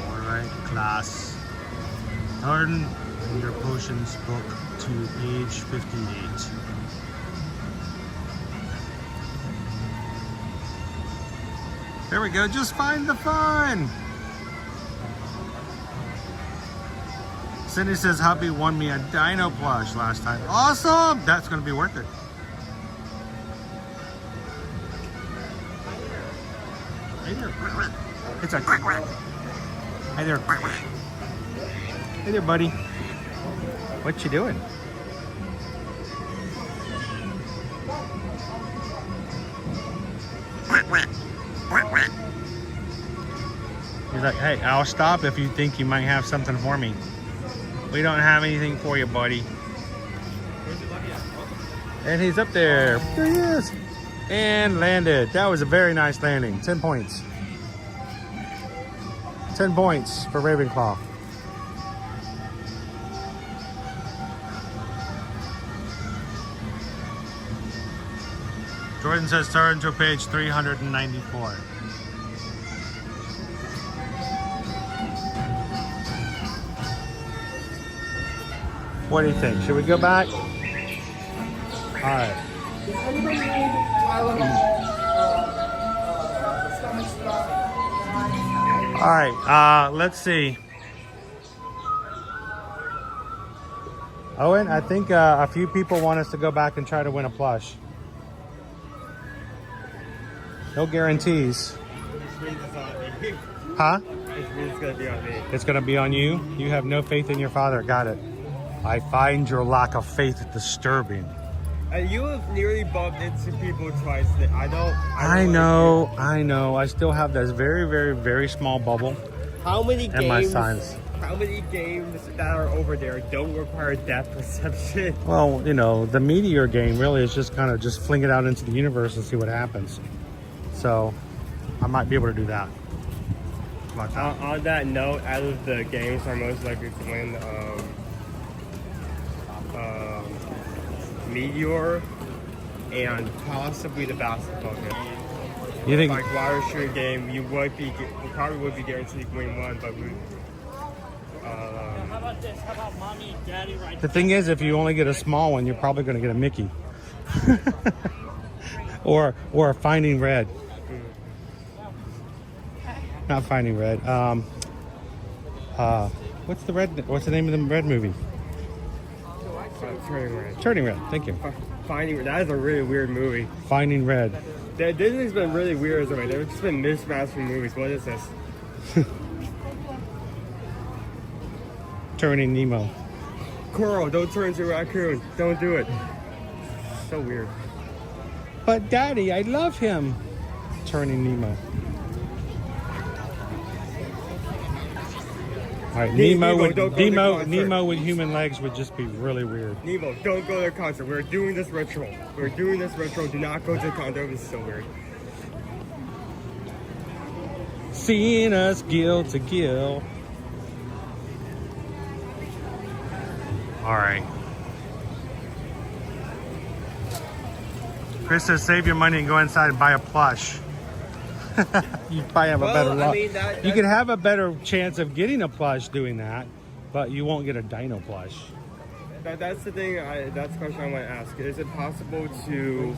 [SPEAKER 1] All right, class. Turn in your potions book to page 58. There we go, just find the fun. Cindy says hubby won me a dino plush last time. Awesome, that's gonna be worth it. Hey there. It's a Hey there. Hey there, buddy. What you doing? He's like, hey, I'll stop if you think you might have something for me. We don't have anything for you, buddy. And he's up there. There he is. And landed. That was a very nice landing. 10 points. 10 points for Ravenclaw. Jordan says turn to page 394. What do you think? Should we go back? All right. All right, let's see. Owen, I think a few people want us to go back and try to win a plush. No guarantees. Huh?
[SPEAKER 6] It's gonna be on me.
[SPEAKER 1] It's gonna be on you? You have no faith in your father. Got it. I find your lack of faith disturbing.
[SPEAKER 6] You have nearly bumped into people twice. I
[SPEAKER 1] know. I still have this very, very, very small bubble.
[SPEAKER 6] How many
[SPEAKER 1] and
[SPEAKER 6] games?
[SPEAKER 1] My signs.
[SPEAKER 6] How many games that are over there don't require depth perception?
[SPEAKER 1] Well, you know, the Meteor game really is just kind of just fling it out into the universe and see what happens. So, I might be able to do that.
[SPEAKER 6] On that note, out of the games I'm most likely to win, Meteor and possibly the basketball game.
[SPEAKER 1] You think?
[SPEAKER 6] Like water shooting game, you probably would be guaranteed to win one, but we.
[SPEAKER 11] How about this? How about mommy and daddy right
[SPEAKER 1] The thing is, if you only get a small one, you're probably going to get a Mickey. or Finding Red. Not Finding Red. What's the name of the Red movie?
[SPEAKER 6] Turning Red.
[SPEAKER 1] Turning Red. Thank you.
[SPEAKER 6] Finding Red. That is a really weird movie.
[SPEAKER 1] Finding Red.
[SPEAKER 6] Disney's been really weird as well. They've just been mismatched movies. What is this?
[SPEAKER 1] Turning Nemo.
[SPEAKER 6] Coral, don't turn into a raccoon. Don't do it. So weird.
[SPEAKER 1] But Daddy, I love him. Turning Nemo. All right, Nemo with human legs would just be really weird.
[SPEAKER 6] Nemo, don't go to the concert. We're doing this ritual. Do not go to the concert. This is so weird.
[SPEAKER 1] Seeing us gill to gill. All right. Chris says save your money and go inside and buy a plush. You probably have a better luck. You could have a better chance of getting a plush doing that, but you won't get a dino plush.
[SPEAKER 6] That's the thing. That's the question I want to ask. Is it possible to?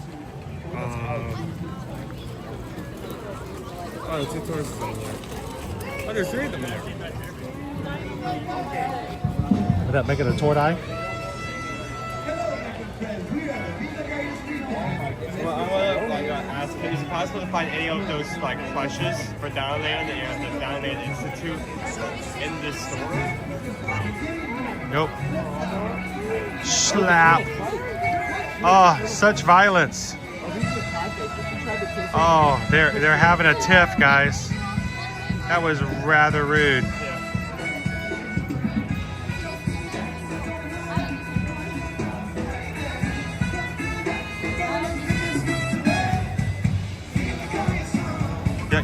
[SPEAKER 6] Oh, there's 2 tortoises in there. Oh, there's 3 of them in there.
[SPEAKER 1] Without making a tortoise?
[SPEAKER 6] Well, I want to ask, is it possible to find any of those like plushes for Downland and the Downland Institute in this store?
[SPEAKER 1] Nope. Slap. Oh, such violence. Oh, they're having a tiff, guys. That was rather rude.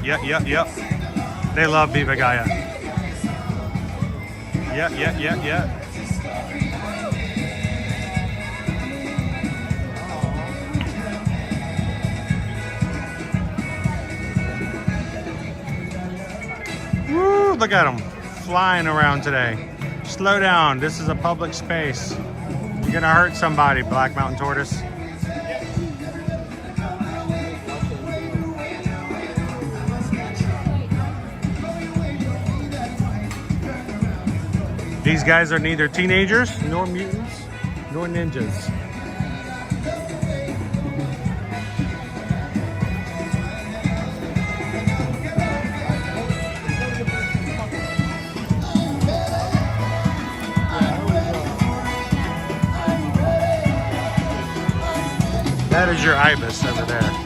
[SPEAKER 1] Yep. They love Viva Gaia. Yep. Woo, look at them flying around today. Slow down, this is a public space. You're gonna hurt somebody, Black Mountain Tortoise. These guys are neither teenagers, nor mutants, nor ninjas. That is your ibis over there.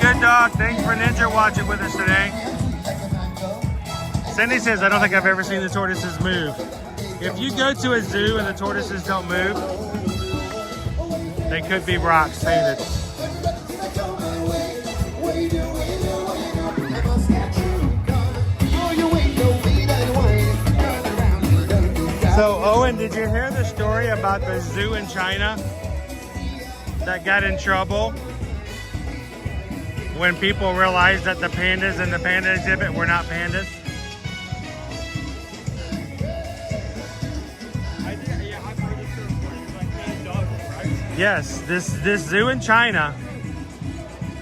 [SPEAKER 1] Good dog. Thanks for Ninja watching with us today. Cindy says, I don't think I've ever seen the tortoises move. If you go to a zoo and the tortoises don't move, they could be rocks painted. So Owen, did you hear the story about the zoo in China that got in trouble when people realized that the pandas in the panda exhibit were not pandas? Yes, this zoo in China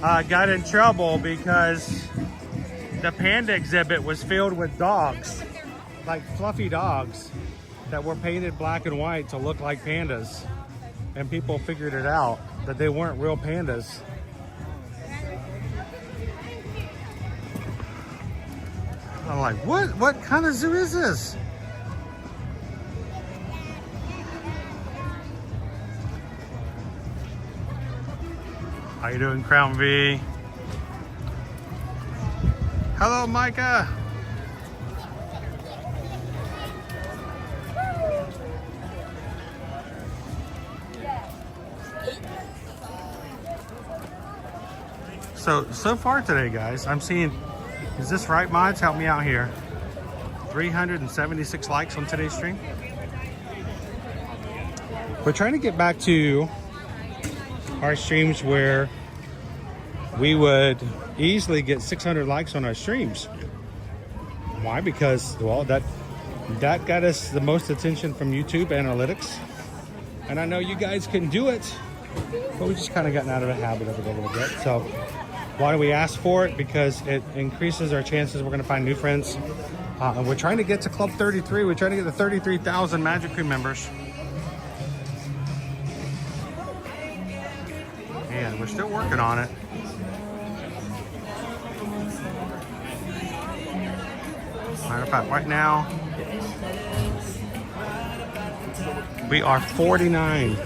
[SPEAKER 1] got in trouble because the panda exhibit was filled with dogs, like fluffy dogs that were painted black and white to look like pandas. And people figured it out, that they weren't real pandas. I'm like, what kind of zoo is this? How you doing, Crown V? Hello, Micah. So far today, guys, I'm seeing, is this right, mods? Help me out here. 376 likes on today's stream. We're trying to get back to our streams where we would easily get 600 likes on our streams. Why? Because, well, that got us the most attention from YouTube analytics. And I know you guys can do it, but we just kind of gotten out of the habit of it a little bit. So why do we ask for it? Because it increases our chances we're going to find new friends. And we're trying to get to Club 33. We're trying to get to 33,000 Magic Crew members. And we're still working on it. Matter of fact, right now, we are 49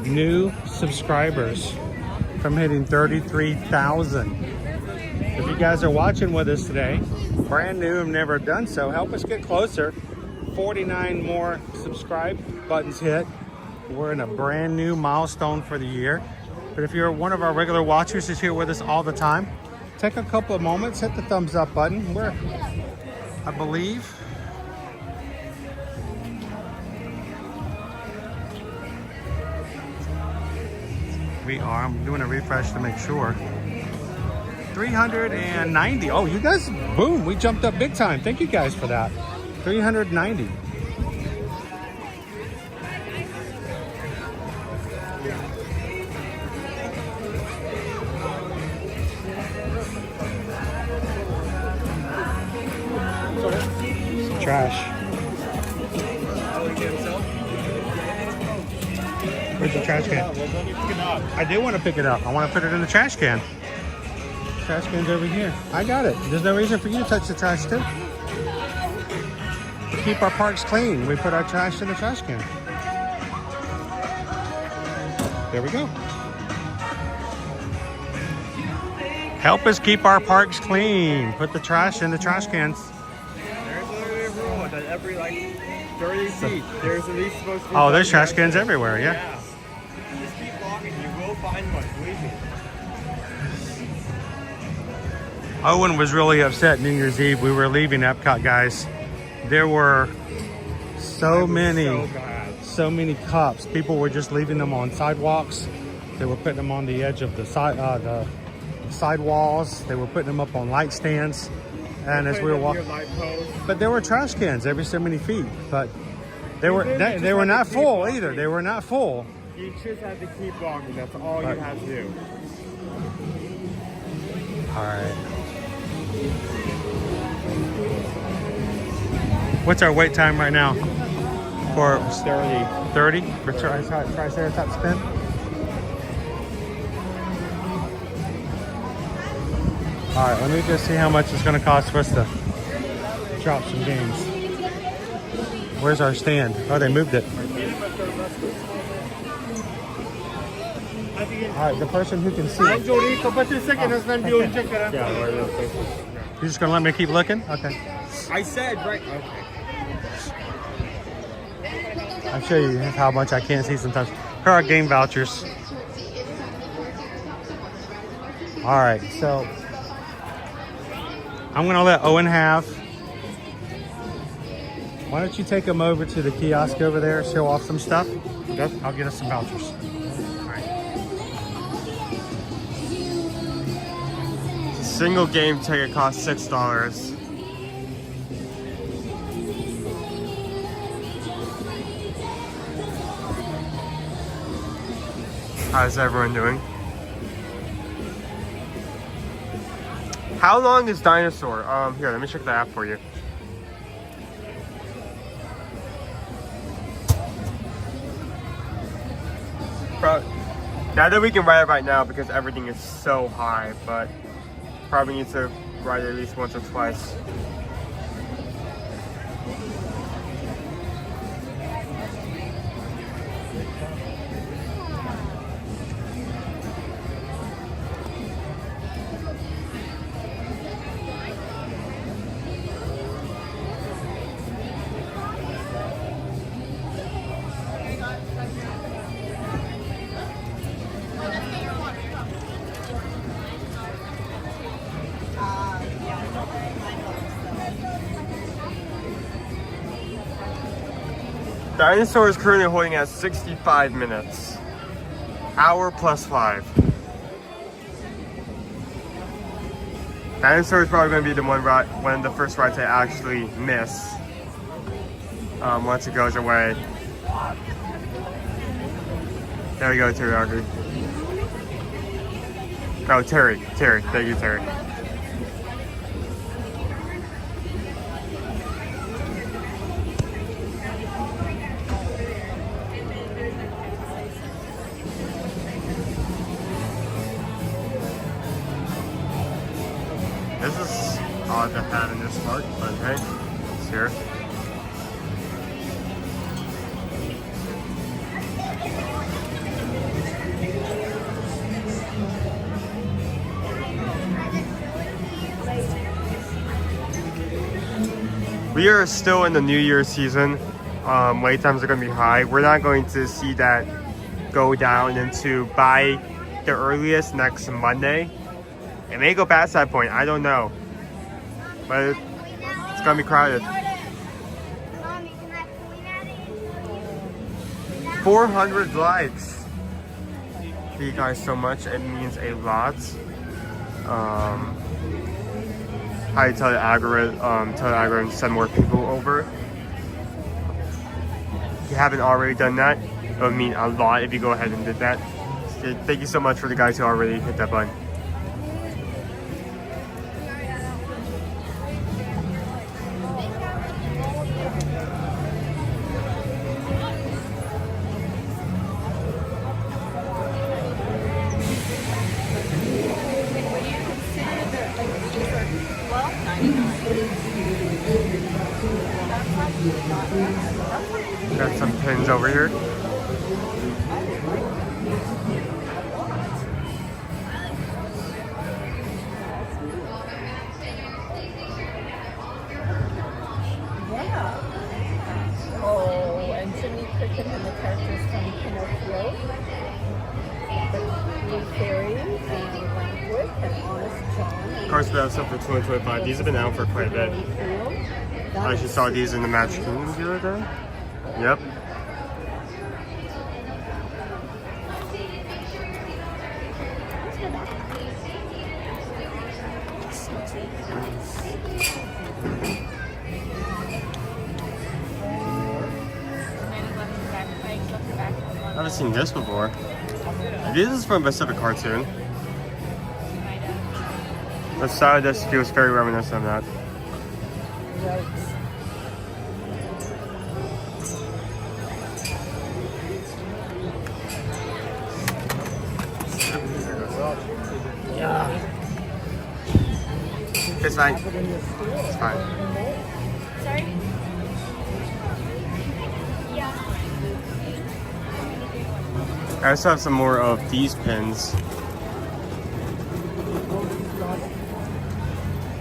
[SPEAKER 1] new subscribers from hitting 33,000. If you guys are watching with us today, brand new and never done so, help us get closer. 49 more subscribe buttons hit. We're in a brand new milestone for the year. But if you're one of our regular watchers who's here with us all the time, take a couple of moments, hit the thumbs up button. We're, I believe, I'm doing a refresh to make sure. 390. Oh, you guys, boom, we jumped up big time. Thank you guys for that. 390. Trash. Where's the trash can? I do want to pick it up. I want to put it in the trash can. Trash can's over here. I got it. There's no reason for you to touch the trash too. We keep our parks clean. We put our trash in the trash can. There we go. Help us keep our parks clean. Put the trash in the trash cans.
[SPEAKER 6] There's literally a rule that every like 30 feet, there's at least supposed to be.
[SPEAKER 1] Oh, there's trash cans everywhere, yeah.
[SPEAKER 6] Just keep walking, you will find one, believe me.
[SPEAKER 1] Owen was really upset New Year's Eve. We were leaving Epcot, guys. There were so many cops. People were just leaving them on sidewalks. They were putting them on the edge of the side walls. They were putting them up on light stands. And as we were walking, but there were trash cans every so many feet. But they were not full either. They were not full.
[SPEAKER 6] You just have to keep walking. That's all you have to do.
[SPEAKER 1] All right. What's our wait time right now? For 30 for Triceratops spin? All right, let me just see how much it's going to cost for us to drop some games. Where's our stand? Oh, they moved it. All right, the person who can see. You're just going to let me keep looking? Okay.
[SPEAKER 6] I said right. Okay.
[SPEAKER 1] I'll show you how much I can't see sometimes. Here are game vouchers. All right, so I'm gonna let Owen have. Why don't you take him over to the kiosk over there, show off some stuff? I'll get us some vouchers. All right.
[SPEAKER 6] Single game ticket costs $6. How's everyone doing? How long is Dinosaur? Here, let me check the app for you. Now that we can ride it right now because everything is so high, but probably need to ride it at least once or twice. Dinosaur is currently holding at 65 minutes. Hour plus 5. Dinosaur is probably going to be the one of the first rides I actually miss once it goes away. There we go, Terry. Oh, Terry. Thank you, Terry. This is odd to have in this park, but hey, it's here. We are still in the New Year season. Wait times are going to be high. We're not going to see that go down into by the earliest next Monday. It may go past that point, I don't know. But it's gonna be crowded. 400 likes. Thank you guys so much, it means a lot. Probably tell the algorithm to send more people over. If you haven't already done that, it would mean a lot if you go ahead and did that. So thank you so much for the guys who already hit that button. Got some pins over here.
[SPEAKER 8] Yeah. Oh, and Jimmy Cricket and the characters from Pinocchio. The Blue Fairy and Blackwood and Honest John.
[SPEAKER 6] Of course, we have some for 2025. These have been out for quite a bit. I actually saw these in the Magic Kingdom the other day. Yep. I haven't seen this before. This is from Pacific Cartoon. The side of this feels very reminiscent of that. Yeah. It's fine. It's fine.
[SPEAKER 10] Sorry? Yeah.
[SPEAKER 6] I also have some more of these pins.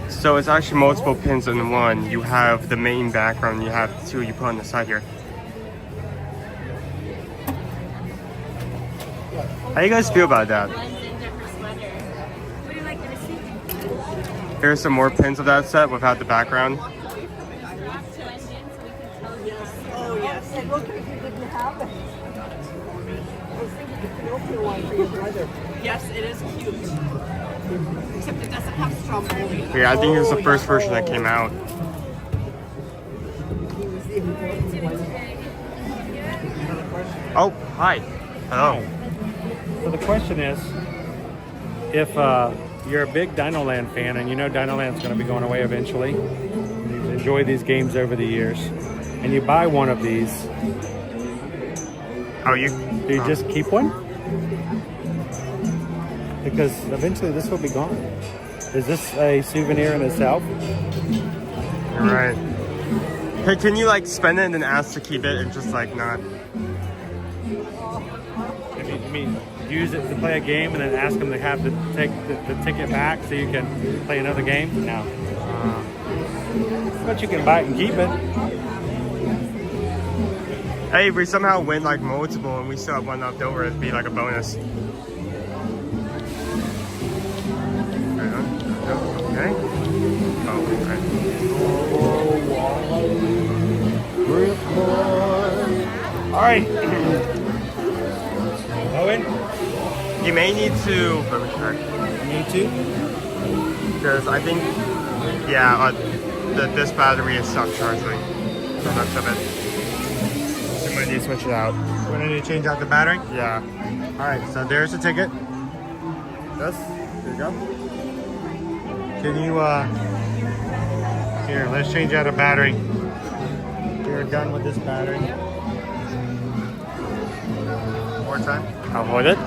[SPEAKER 6] So it's actually multiple pins in one. You have the main background, you have two you put on the side here. How do you guys feel about that? Here's some more pins of that set without the background.
[SPEAKER 8] Oh, yes. And look, if you didn't have it. I was thinking the Pinocchio one for your brother. Yes, it is cute. Except it doesn't have strawberry.
[SPEAKER 6] Yeah, I think it was the first version that came out. Oh, hi. Hello.
[SPEAKER 11] So the question is, if you're a big Dinoland fan and you know Dinoland's going to be going away eventually, you've enjoyed these games over the years, and you buy one of these, do you just keep one? Because eventually this will be gone. Is this a souvenir in itself?
[SPEAKER 6] You're right. Hey, can you like spend it and then ask to keep it and just like not?
[SPEAKER 11] I mean, use it to play a game and then ask them to have to take the ticket back so you can play another game? No. But you can buy it and keep it.
[SPEAKER 6] Hey, if we somehow win like multiple and we still have one left over, it'd be like a bonus. Okay. Oh, okay.
[SPEAKER 11] All right. Owen?
[SPEAKER 6] You may need to.
[SPEAKER 11] Need to?
[SPEAKER 6] Because I think, yeah, this battery is stopped charging. So much of it. You might need to switch it out.
[SPEAKER 1] We need to change out the battery?
[SPEAKER 6] Yeah.
[SPEAKER 1] Alright, so there's the ticket.
[SPEAKER 6] This? There you go.
[SPEAKER 1] Can you, here, let's change out a battery. We're done with this battery.
[SPEAKER 6] More time. I'll hold it.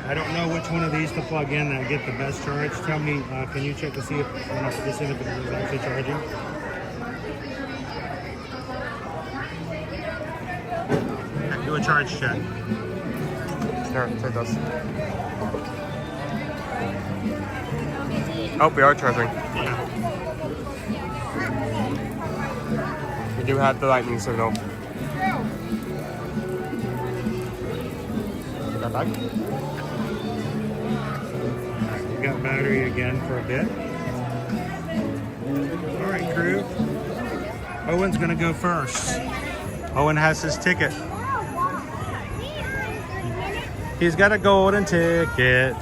[SPEAKER 1] I don't know which one of these to plug in and get the best charge. Tell me, can you check to see if when I put this in, if it is actually charging? Do a charge check.
[SPEAKER 6] There, take this. Oh, we are charging.
[SPEAKER 1] Yeah.
[SPEAKER 6] do have the lightning signal.
[SPEAKER 1] Got back? We got battery again for a bit. All right, crew. Owen's gonna go first. Owen has his ticket. He's got a golden ticket.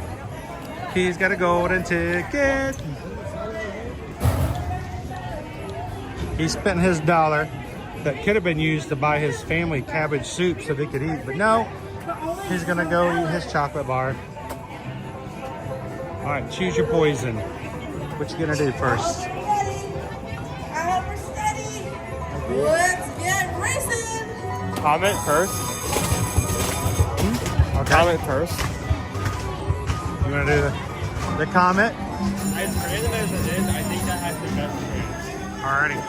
[SPEAKER 1] He's got a golden ticket. He spent his $1 that could have been used to buy his family cabbage soup so they could eat, but no, he's gonna go eat his chocolate bar. All right, choose your poison. What you gonna do first?
[SPEAKER 3] Let's get racing!
[SPEAKER 6] Comment first.
[SPEAKER 1] Okay.
[SPEAKER 6] Comment first.
[SPEAKER 1] You want to do the comment?
[SPEAKER 6] As random as it is, I think that has the best chance.
[SPEAKER 1] Alrighty.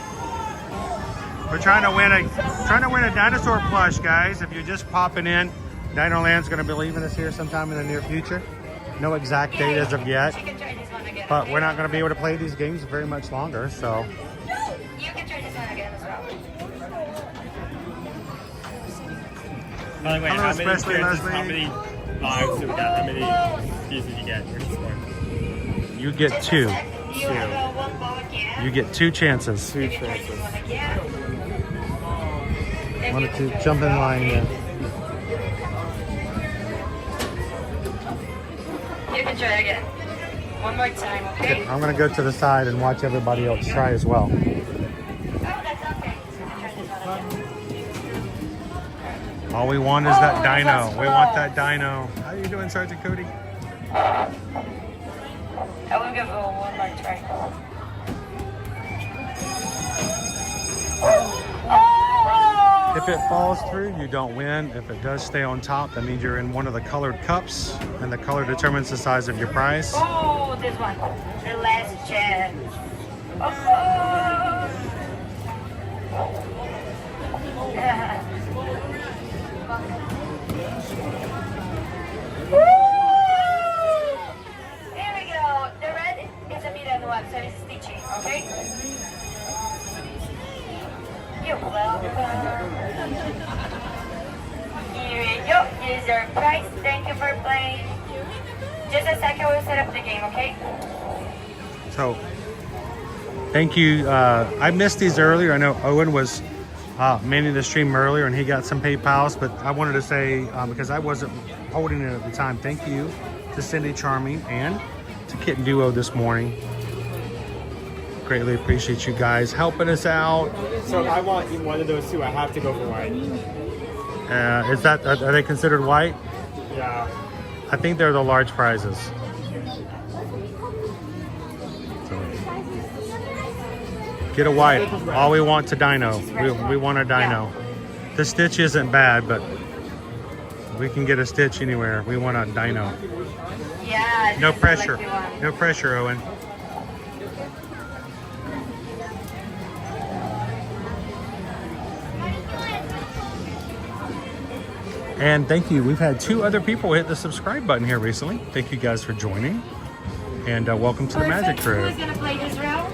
[SPEAKER 1] We're trying to win a dinosaur plush, guys. If you're just popping in, Dino Land's going to be leaving us here sometime in the near future. No exact date as of yet, but we're not going to be able to play these games very much longer. So.
[SPEAKER 12] You can try this one again as well.
[SPEAKER 6] By the way,
[SPEAKER 1] Hello,
[SPEAKER 6] how many
[SPEAKER 1] Leslie,
[SPEAKER 6] chances,
[SPEAKER 1] Leslie.
[SPEAKER 6] how many lives do we got? How many pieces you get for this one?
[SPEAKER 1] You get 2.
[SPEAKER 6] 2.
[SPEAKER 1] You get 2 chances.
[SPEAKER 6] 2 chances.
[SPEAKER 1] Wanted to jump in line here.
[SPEAKER 12] You can try again. One more time, okay?
[SPEAKER 1] I'm going to go to the side and watch everybody else try as well.
[SPEAKER 12] Oh, that's okay.
[SPEAKER 1] All we want is that dino. We want that dino. How are you doing, Sergeant Cody?
[SPEAKER 12] I will give it one more try.
[SPEAKER 1] If it falls through, you don't win. If it does stay on top, that means you're in one of the colored cups, and the color determines the size of your prize.
[SPEAKER 12] Oh, this one. The last chance. Oh. Yeah. Here we go. The red is a medium one, so it's stitching, okay? You're welcome. Here you go. Here's your prize. Thank you for playing. Just a second, we'll set up the game, okay?
[SPEAKER 1] So, thank you. I missed these earlier. I know Owen was manning the stream earlier and he got some PayPals, but I wanted to say, because I wasn't holding it at the time, thank you to Cindy Charming and to Kitten Duo this morning. Greatly appreciate you guys helping us out.
[SPEAKER 6] So if I want one of those two, I have to go for white.
[SPEAKER 1] Are they considered white?
[SPEAKER 6] Yeah.
[SPEAKER 1] I think they're the large prizes. So, get a white. All we want to dino. We want a dino. The stitch isn't bad, but we can get a stitch anywhere. We want a dino.
[SPEAKER 12] Yeah.
[SPEAKER 1] No pressure. No pressure, Owen. And thank you. We've had 2 other people hit the subscribe button here recently. Thank you guys for joining. And welcome to the Magic Crew.
[SPEAKER 12] Who's going to play this round?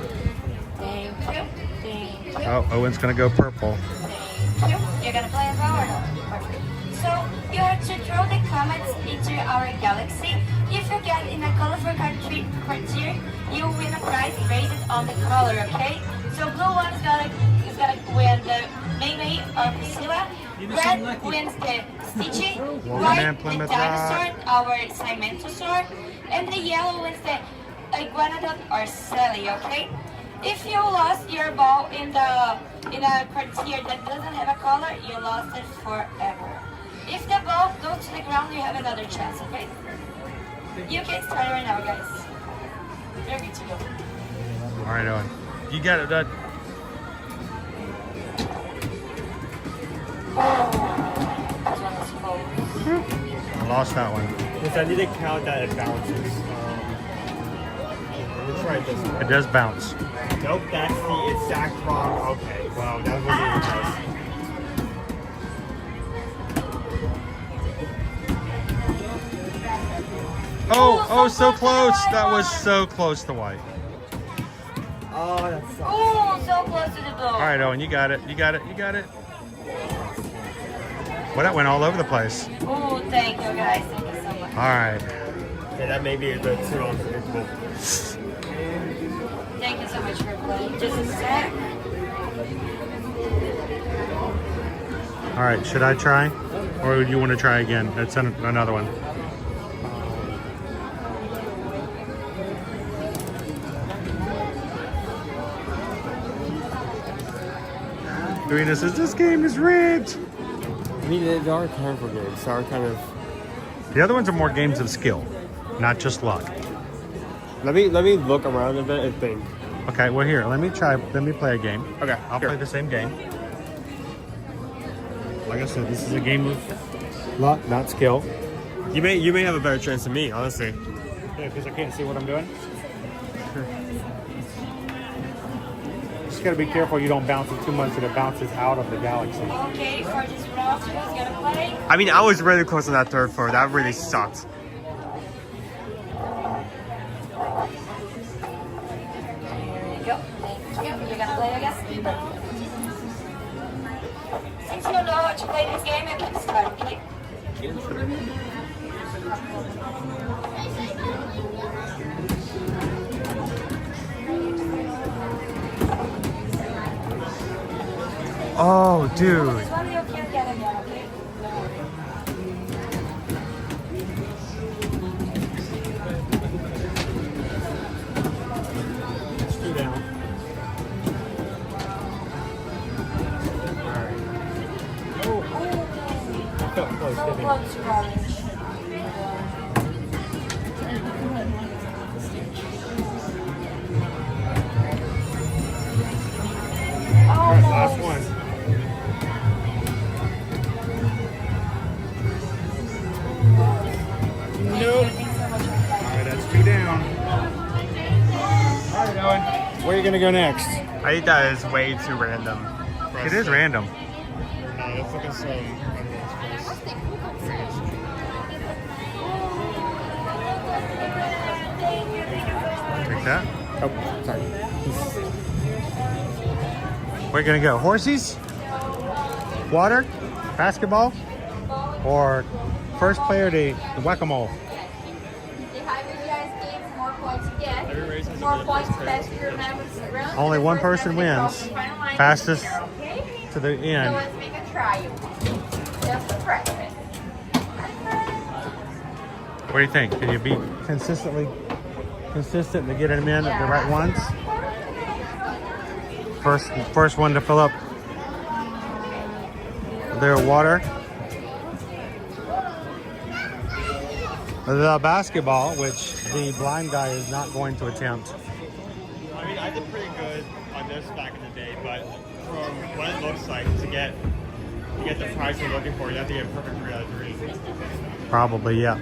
[SPEAKER 12] Thank you. Thank you.
[SPEAKER 1] Oh, Owen's going to go purple.
[SPEAKER 12] Thank you. You're going to play as well or no? Perfect. So you have to throw the comets into our galaxy. If you get in a colorful criteria, you win a prize based on the color, okay? So blue one's gonna win the Mayday or Priscilla. Red wins the Stitchy. White the dinosaur, our Cymentosaur. And the yellow wins the Iguanodon or Sally, okay? If you lost your ball in a criteria that doesn't have a color, you lost it forever. If the ball goes to the ground, you have another chance, okay? You can start right now, guys. You're good to go.
[SPEAKER 1] All right, Owen. You got it, Dad. I lost that one.
[SPEAKER 6] Yes, I need to count that it bounces. Let's try this one.
[SPEAKER 1] It does bounce.
[SPEAKER 6] Nope, that's the exact wrong. Okay, well, that was really nice.
[SPEAKER 1] Oh, so close. That was so close to white.
[SPEAKER 6] Oh, that sucks.
[SPEAKER 12] Oh, so close to the ball.
[SPEAKER 1] All right, Owen, you got it. You got it. You got it. Well, that went all over the place.
[SPEAKER 12] Oh, thank you guys. Thank you so much.
[SPEAKER 1] All right.
[SPEAKER 6] Okay, that may be a bit too unpredictable.
[SPEAKER 12] Thank you so much for playing. Just a sec.
[SPEAKER 1] All right, should I try? Or do you want to try again? That's another one. Karina says, this game is rigged.
[SPEAKER 6] I mean, they are Carnival games, so are kind of...
[SPEAKER 1] The other ones are more games of skill, not just luck.
[SPEAKER 6] Let me look around a bit and think.
[SPEAKER 1] Okay, well here, let me play a game.
[SPEAKER 6] Okay,
[SPEAKER 1] I'll play the same game. Like I said, this is a game of luck, not skill.
[SPEAKER 6] You may have a better chance than me, honestly.
[SPEAKER 1] Yeah, because I can't see what I'm doing. Just gotta be careful you don't bounce it too much that it bounces out of the galaxy.
[SPEAKER 12] Okay, for this round, who's gonna play?
[SPEAKER 6] I mean, I was really close on that third floor. That really sucked.
[SPEAKER 12] Go. Thank you. You're gonna play, I guess? Since you know how to play this game, you can start, okay?
[SPEAKER 1] Oh, dude.
[SPEAKER 12] This one you can get again, okay?
[SPEAKER 1] It's 2 down. Alright. Oh, I felt close,
[SPEAKER 12] So
[SPEAKER 1] didn't it?
[SPEAKER 12] close to orange.
[SPEAKER 1] Alright, last one. Nope. Alright, that's 2 down. Alright, Owen. Where are you gonna go next?
[SPEAKER 6] I think that is way too random.
[SPEAKER 1] It is random.
[SPEAKER 6] Let's look at some.
[SPEAKER 1] Take that.
[SPEAKER 6] Oh, sorry.
[SPEAKER 1] Where are you gonna go? Horsies? Water? Basketball? Or first player to whack-a-mole?
[SPEAKER 10] The higher you guys gain, more points you get. More points, the faster your man wins the round.
[SPEAKER 1] Only one person wins. Fastest to the
[SPEAKER 10] So
[SPEAKER 1] end.
[SPEAKER 10] let's make a try. Just for practice.
[SPEAKER 1] What do you think? Can you be consistent to get them in at the right ones? First one to fill up their water. The basketball, which the blind guy is not going to attempt.
[SPEAKER 6] I mean, I did pretty good on this back in the day, but from what it looks like, to get the prize you're looking for, you have to get a perfect 3 out of 3.
[SPEAKER 1] Probably, yeah.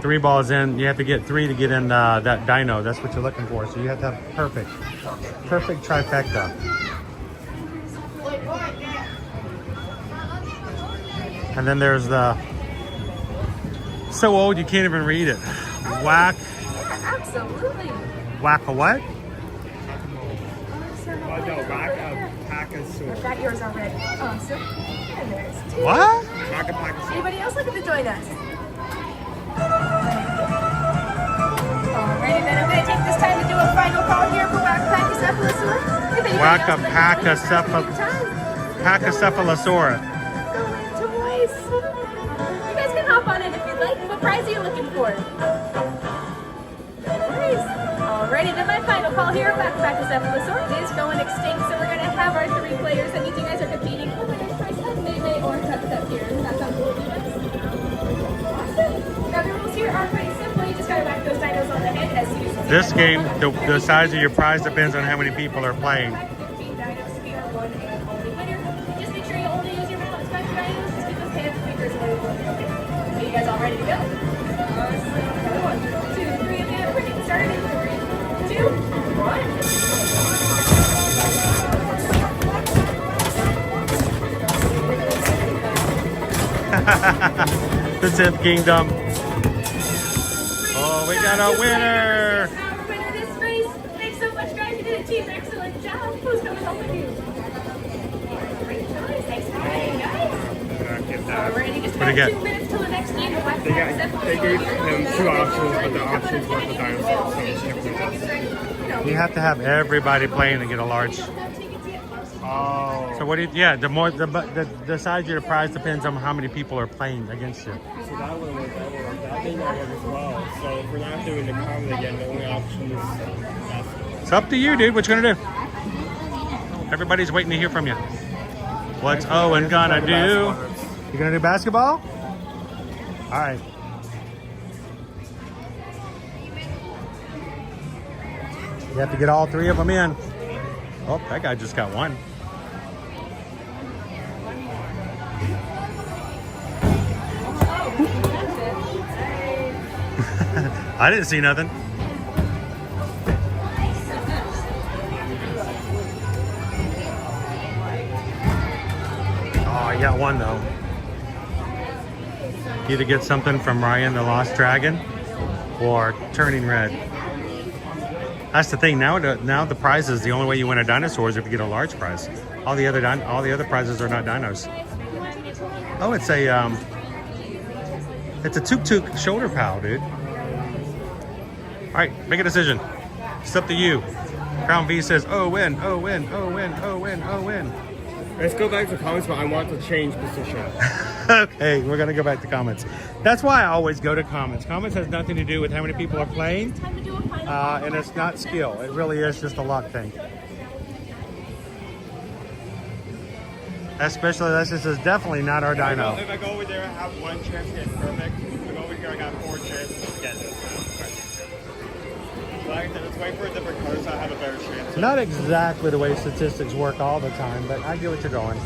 [SPEAKER 1] 3 balls in, you have to get 3 to get in that dino. That's what you're looking for. So you have to have perfect trifecta. And then there's the so old you can't even read it. Whack.
[SPEAKER 10] Yeah, absolutely.
[SPEAKER 1] Whack a what?
[SPEAKER 6] No, whack a pack of
[SPEAKER 10] I've
[SPEAKER 6] swords.
[SPEAKER 10] got yours already. Awesome. And there's 2.
[SPEAKER 1] What?
[SPEAKER 6] Whack a pack of swords.
[SPEAKER 10] Anybody else looking to join us? Alrighty then, I'm going to take this time to do a final call here for
[SPEAKER 1] Pachycephalosaurus.
[SPEAKER 10] Toys. You guys can hop on in if you'd like. What prize are you looking for? Nice. Alrighty, then my final call here about Pachycephalosaurus is going extinct, so we're going to have our 3 players. That means you guys are competing for the next prize tag, May or Tuck here. Does that sound cool to you guys? Awesome. Now the rules here are pretty simple. You just got to whack those dinos on the head as soon as
[SPEAKER 1] This game, the size of your prize depends on how many people are playing.
[SPEAKER 10] 15 dinos here, one and only winner. Just make sure you only use your mouth. 5 dinos. Just keep those hands, fingers, okay? Are you guys all ready to go? Awesome. 1, 2, 3, and the printing started in 3, 2, 1.
[SPEAKER 1] The 10th Kingdom. Oh, we got a winner!
[SPEAKER 10] Our winner this Alrighty, just
[SPEAKER 1] What do you
[SPEAKER 10] about
[SPEAKER 1] get?
[SPEAKER 10] 2 minutes till the next game.
[SPEAKER 6] They gave him 2 options, but the options weren't the dinosaurs, so it's different.
[SPEAKER 1] You have to have everybody playing to get a large.
[SPEAKER 6] Oh.
[SPEAKER 1] So what do you? Yeah, the size of your prize depends on how many people are playing against you.
[SPEAKER 6] So that one was that thing that worked as well. So if we're not doing the common again, the only option is basketball.
[SPEAKER 1] It's up to you, dude. What you gonna do? Everybody's waiting to hear from you. What's Owen gonna do? You gonna do basketball? All right. You have to get all 3 of them in. Oh, that guy just got one. I didn't see nothing. Oh, I got one though. Either get something from Ryan the Lost Dragon or Turning Red. That's the thing. Now the prize is the only way you win a dinosaur is if you get a large prize. All the other prizes are not dinos. Oh, it's a Tuk Tuk shoulder pal, dude. All right, make a decision. It's up to you. Crown V says, oh win, oh win, oh win, oh win, oh win.
[SPEAKER 6] Let's go back to comments, but I want to change position.
[SPEAKER 1] Okay, we're gonna go back to comments. That's why I always go to comments. Comments has nothing to do with how many people are playing, and it's not skill. It really is just a luck thing. Especially, this is definitely not our dino.
[SPEAKER 6] If I go over there, I have 1 chance to get perfect. If I go over here, I got 4 chances to get it. Like I said, let's wait for a different color so I have a better chance.
[SPEAKER 1] Not exactly the way statistics work all the time, but I get what you're going.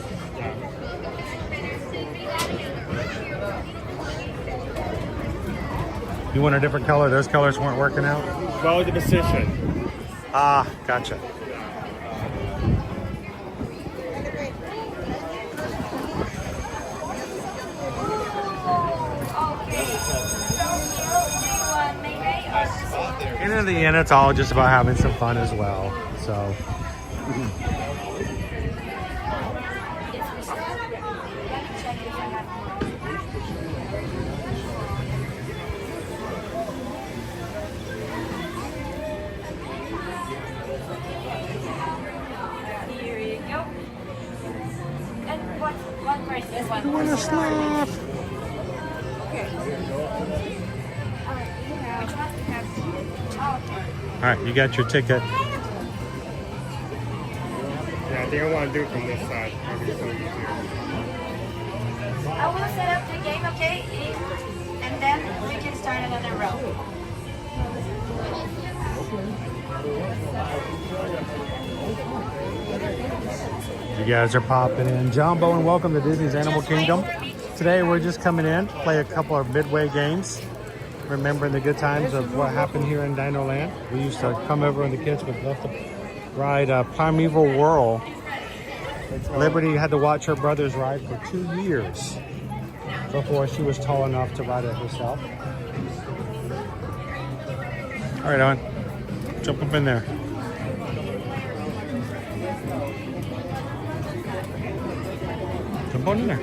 [SPEAKER 1] You want a different color? Those colors weren't working out?
[SPEAKER 6] Well, the position.
[SPEAKER 1] Ah, gotcha. And in the end, it's all just about having some fun as well. So.
[SPEAKER 12] Here you go. And one person.
[SPEAKER 1] You want to slap? All right, you got your ticket.
[SPEAKER 6] Yeah, I think I want to do it from this side. Maybe it's a little easier.
[SPEAKER 12] I will set up the game, okay? And then we can start another round.
[SPEAKER 1] You guys are popping in. Jumbo, and welcome to Disney's Animal Kingdom. Today we're just coming in to play a couple of midway games. Remembering the good times of what happened here in Dino Land. We used to come over and the kids would love to ride Primeval Whirl. Liberty had to watch her brothers ride for 2 years before she was tall enough to ride it herself. All right, Owen, jump up in there. Jump on in there.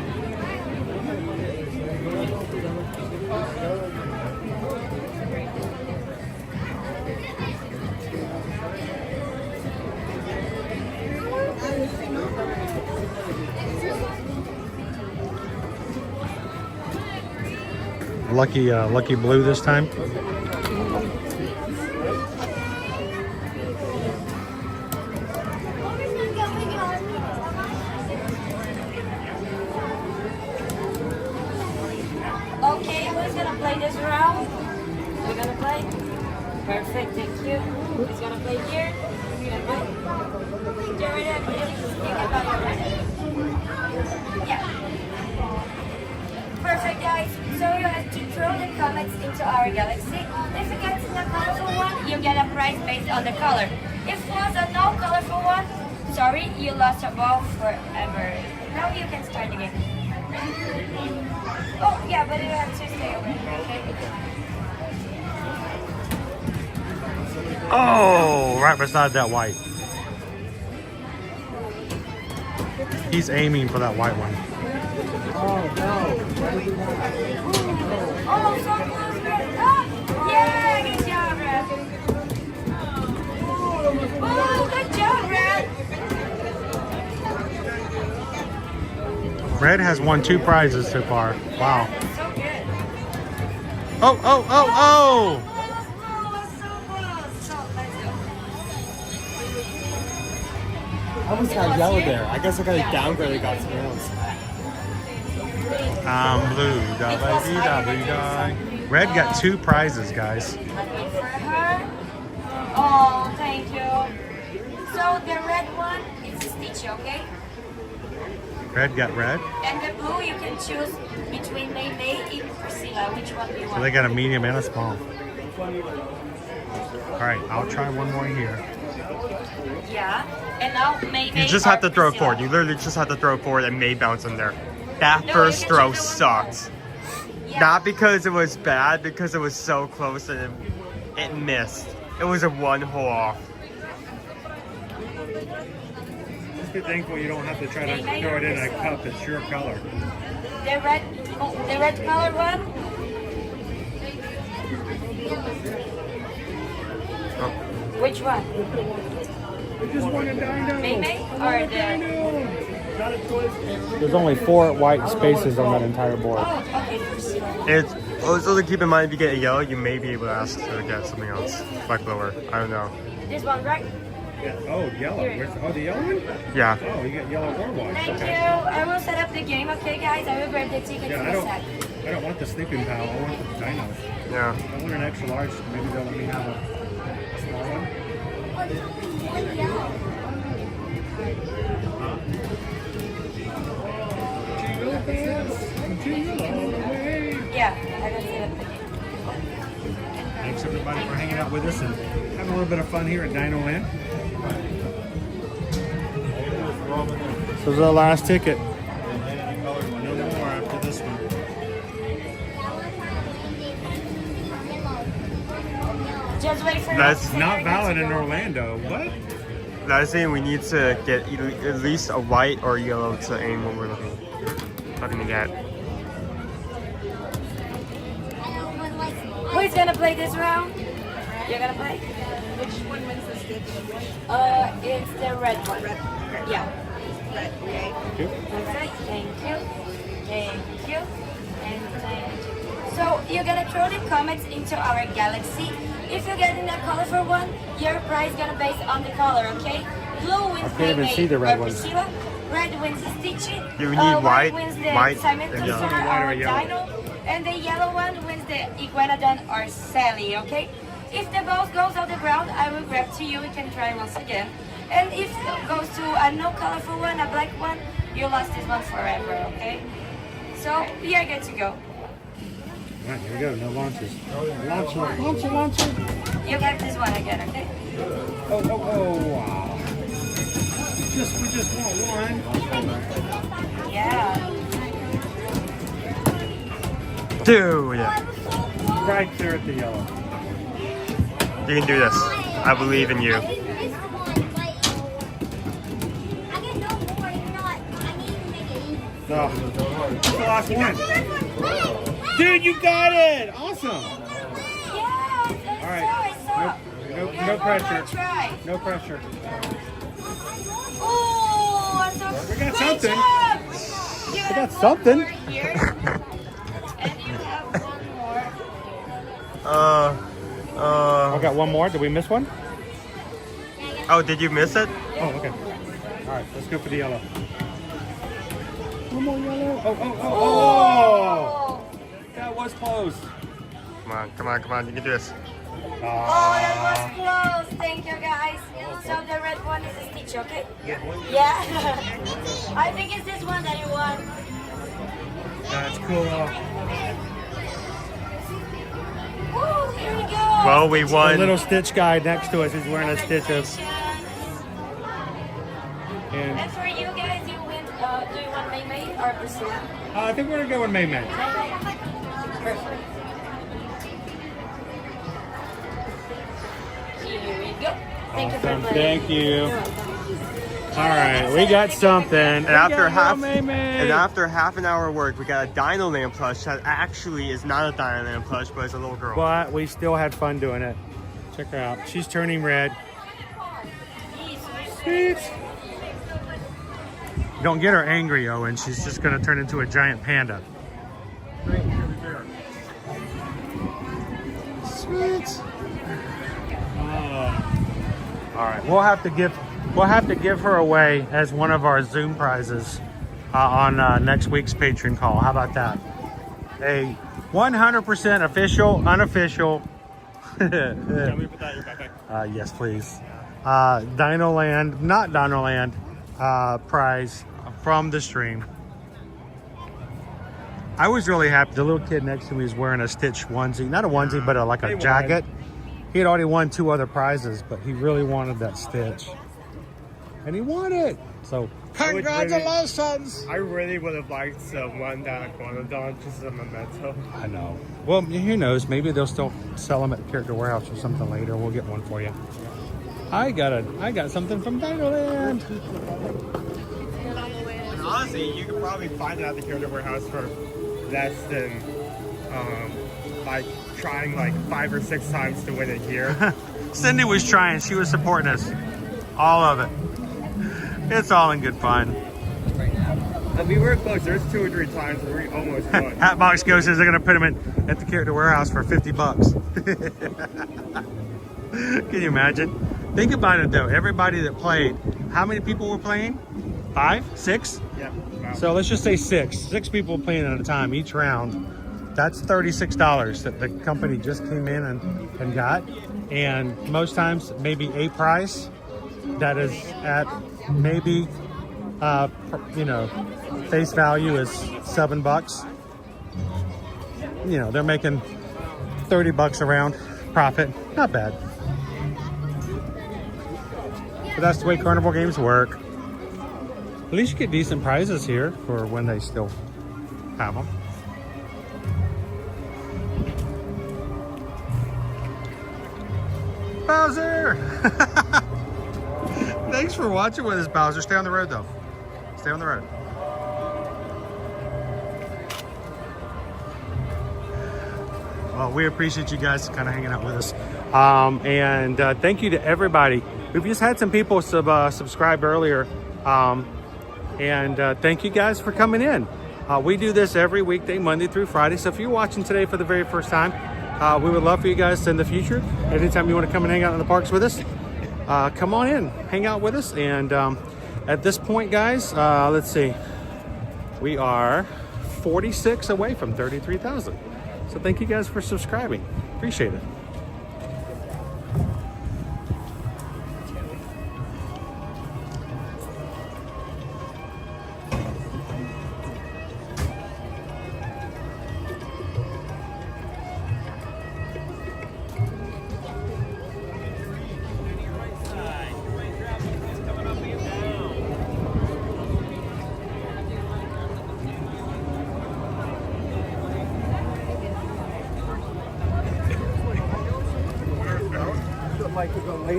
[SPEAKER 1] Lucky blue this time.
[SPEAKER 12] Okay, who's gonna play this round? We're gonna play? Perfect, thank you. Who's gonna play here? Yeah. Perfect, guys. So you have to throw the comets into our galaxy. If you get the colorful one, you get a prize based on the color. If it was a no colorful one, sorry, you lost a ball forever. Now you can start the game. Oh, yeah, but you have to stay over here, okay?
[SPEAKER 1] Oh, right beside that white. He's aiming for that white one.
[SPEAKER 12] Oh, so close, Red. Oh, yeah, good job, Red. Oh, good job, Red.
[SPEAKER 1] Red has won 2 prizes so far. Wow.
[SPEAKER 12] So good.
[SPEAKER 1] Oh, oh, oh, oh!
[SPEAKER 6] I almost got yellow there. I guess I got a downgrade and got something else.
[SPEAKER 1] I'm blue. Da-ba-dee-da-ba-dee-da. Red got 2 prizes, guys.
[SPEAKER 12] For her. Oh, thank you. So the red one is Stitch, okay?
[SPEAKER 1] Red got red.
[SPEAKER 12] And the blue you can choose between May and Priscilla. Which one do you
[SPEAKER 1] So
[SPEAKER 12] want?
[SPEAKER 1] they got a medium and a small. All right, I'll try one more here.
[SPEAKER 12] Yeah. And now May.
[SPEAKER 6] You just have to throw it forward. You literally just have to throw it forward and May bounce in there. That
[SPEAKER 12] No,
[SPEAKER 6] first
[SPEAKER 12] you can
[SPEAKER 6] throw
[SPEAKER 12] choose the
[SPEAKER 6] sucked.
[SPEAKER 12] Yeah.
[SPEAKER 6] Not because it was bad, because it was so close and it missed. It was a 1 hole off.
[SPEAKER 1] Just be thankful you don't have to try to throw it in a cup. It's your color.
[SPEAKER 12] The red color one. Which one?
[SPEAKER 1] Just want a dino.
[SPEAKER 12] May or the?
[SPEAKER 6] There's only 4 white spaces on that entire board.
[SPEAKER 12] Oh, okay, Priscilla.
[SPEAKER 6] It's also keep in mind if you get a yellow, you may be able to ask to get something else. Like lower. I don't know.
[SPEAKER 12] This one, right?
[SPEAKER 1] Yeah. Oh, yellow. Oh, the yellow one?
[SPEAKER 6] Yeah.
[SPEAKER 1] Oh, you got yellow or white.
[SPEAKER 12] Thank
[SPEAKER 1] Okay.
[SPEAKER 12] you. I will set up the game, okay, guys? I will grab the ticket
[SPEAKER 1] Yeah,
[SPEAKER 12] to
[SPEAKER 1] I
[SPEAKER 12] the
[SPEAKER 1] don't.
[SPEAKER 12] set.
[SPEAKER 1] I don't want the sleeping pal. I want the dinos.
[SPEAKER 6] Yeah.
[SPEAKER 1] I want an extra large. Maybe they'll let me have a small one.
[SPEAKER 12] Yeah, I will set up the game.
[SPEAKER 1] Thanks everybody for hanging out with us and having a little bit of fun here at Dino Land. So this is our last ticket. No more after this one.
[SPEAKER 12] Just wait for
[SPEAKER 6] That's
[SPEAKER 1] Not valid in Orlando. What?
[SPEAKER 6] That's saying we need to get at least a white or yellow to aim what we're looking to get.
[SPEAKER 12] Who's gonna play this round? You're gonna play?
[SPEAKER 3] Which one wins the stitch?
[SPEAKER 12] It's the red one.
[SPEAKER 3] Red.
[SPEAKER 12] Yeah.
[SPEAKER 3] Red, okay.
[SPEAKER 12] Okay, thank you. Thank you. And thank you. So you're gonna throw the comets into our galaxy. If you get in a colorful one, your prize gonna base on the color, okay? Blue wins
[SPEAKER 1] can't even see the red ones.
[SPEAKER 12] Priscilla. Red wins the Stitch.
[SPEAKER 6] You need white,
[SPEAKER 12] wins the
[SPEAKER 6] white,
[SPEAKER 12] Simon
[SPEAKER 6] and yellow.
[SPEAKER 12] Tussar,
[SPEAKER 1] White or
[SPEAKER 12] our
[SPEAKER 1] yellow.
[SPEAKER 12] dino. And the yellow one wins the Iguanodon or Sally, okay? If the ball goes on the ground, I will grab to you. You can try once again. And if it goes to a no colorful one, a black one, you lost this one forever, okay? So we are good to go.
[SPEAKER 1] All right, here we go. No launches. Launcher.
[SPEAKER 12] You get this one again, okay?
[SPEAKER 1] Oh, wow. We just want one.
[SPEAKER 12] Yeah.
[SPEAKER 6] Dude,
[SPEAKER 1] Right there at the yellow.
[SPEAKER 6] you can do this. I believe in you.
[SPEAKER 1] No. That's the last one. Dude, you got it! Awesome. All right. No pressure. No pressure.
[SPEAKER 12] Oh, so
[SPEAKER 1] We got
[SPEAKER 12] great
[SPEAKER 1] something.
[SPEAKER 12] job. You
[SPEAKER 1] We
[SPEAKER 12] have
[SPEAKER 1] got
[SPEAKER 12] one
[SPEAKER 1] something.
[SPEAKER 12] more here. And you have one more.
[SPEAKER 1] I got one more. Did we miss one?
[SPEAKER 6] Oh, did you miss it?
[SPEAKER 1] Oh, okay. All right, let's go for the yellow. One more yellow. Oh! That was close.
[SPEAKER 6] Come on, you can do this.
[SPEAKER 12] Oh, that was close. Thank you, guys. So the red one is a Stitch, okay? Yeah. I think it's this one that you want.
[SPEAKER 1] That's cool.
[SPEAKER 12] Woo, here we go.
[SPEAKER 6] Well, we
[SPEAKER 1] The
[SPEAKER 6] won.
[SPEAKER 1] little Stitch guy next to us is wearing a Stitch of. And
[SPEAKER 12] And for you guys, you win. Do you want May or Priscilla?
[SPEAKER 1] I think we're gonna go with May.
[SPEAKER 12] Perfect. Here we go. Thank you for
[SPEAKER 1] Awesome.
[SPEAKER 12] playing.
[SPEAKER 1] Thank you. All right, we got something. And
[SPEAKER 6] after half an hour of work, we got a Dinoland plush that actually is not a Dinoland plush, but it's a little girl.
[SPEAKER 1] But we still had fun doing it. Check her out. She's turning red. Sweet. Don't get her angry, Owen. She's just gonna turn into a giant panda. Sweet. All right, we'll have to give her away as one of our Zoom prizes on next week's Patreon call. How about that? A 100% official, unofficial.
[SPEAKER 6] Can we put that in your backpack?
[SPEAKER 1] Yes, please. Dinoland, not Dinoland, prize from the stream. I was really happy. The little kid next to me is wearing a Stitch onesie, not a onesie, but like a jacket. He had already won 2 other prizes, but he really wanted that Stitch. And he won it. So, congratulations!
[SPEAKER 6] I really would have liked to won that Iguanodon just as a memento.
[SPEAKER 1] I know. Well, who knows? Maybe they'll still sell them at the Character Warehouse or something later. We'll get one for you. I got something from Dinoland.
[SPEAKER 6] And honestly, you could probably find it at the Character Warehouse for less than, like, trying like 5 or 6 times to win it here.
[SPEAKER 1] Cindy was trying. She was supporting us. All of it. It's all in good fun.
[SPEAKER 6] And we were close. There's 2 or 3 times where we almost won.
[SPEAKER 1] Hatbox Go says they're going to put them at the Character Warehouse for $50. Can you imagine? Think about it though. Everybody that played, how many people were playing? 5? 6?
[SPEAKER 6] Yeah. Wow.
[SPEAKER 1] So let's just say 6. 6 people playing at a time each round. That's $36 that the company just came in and got. And most times maybe a price that is at maybe, face value is $7. They're making $30 around profit. Not bad. But that's the way Carnival games work. At least you get decent prizes here for when they still have them. Bowser! Thanks for watching with us, Bowser. Stay on the road, though. Stay on the road. Well, we appreciate you guys kind of hanging out with us. And thank you to everybody. We've just had some people subscribe earlier. Thank you guys for coming in. We do this every weekday, Monday through Friday. So if you're watching today for the very first time, we would love for you guys in the future. Anytime you want to come and hang out in the parks with us, come on in, hang out with us. And at this point, guys, let's see. We are 46 away from 33,000. So thank you guys for subscribing. Appreciate it.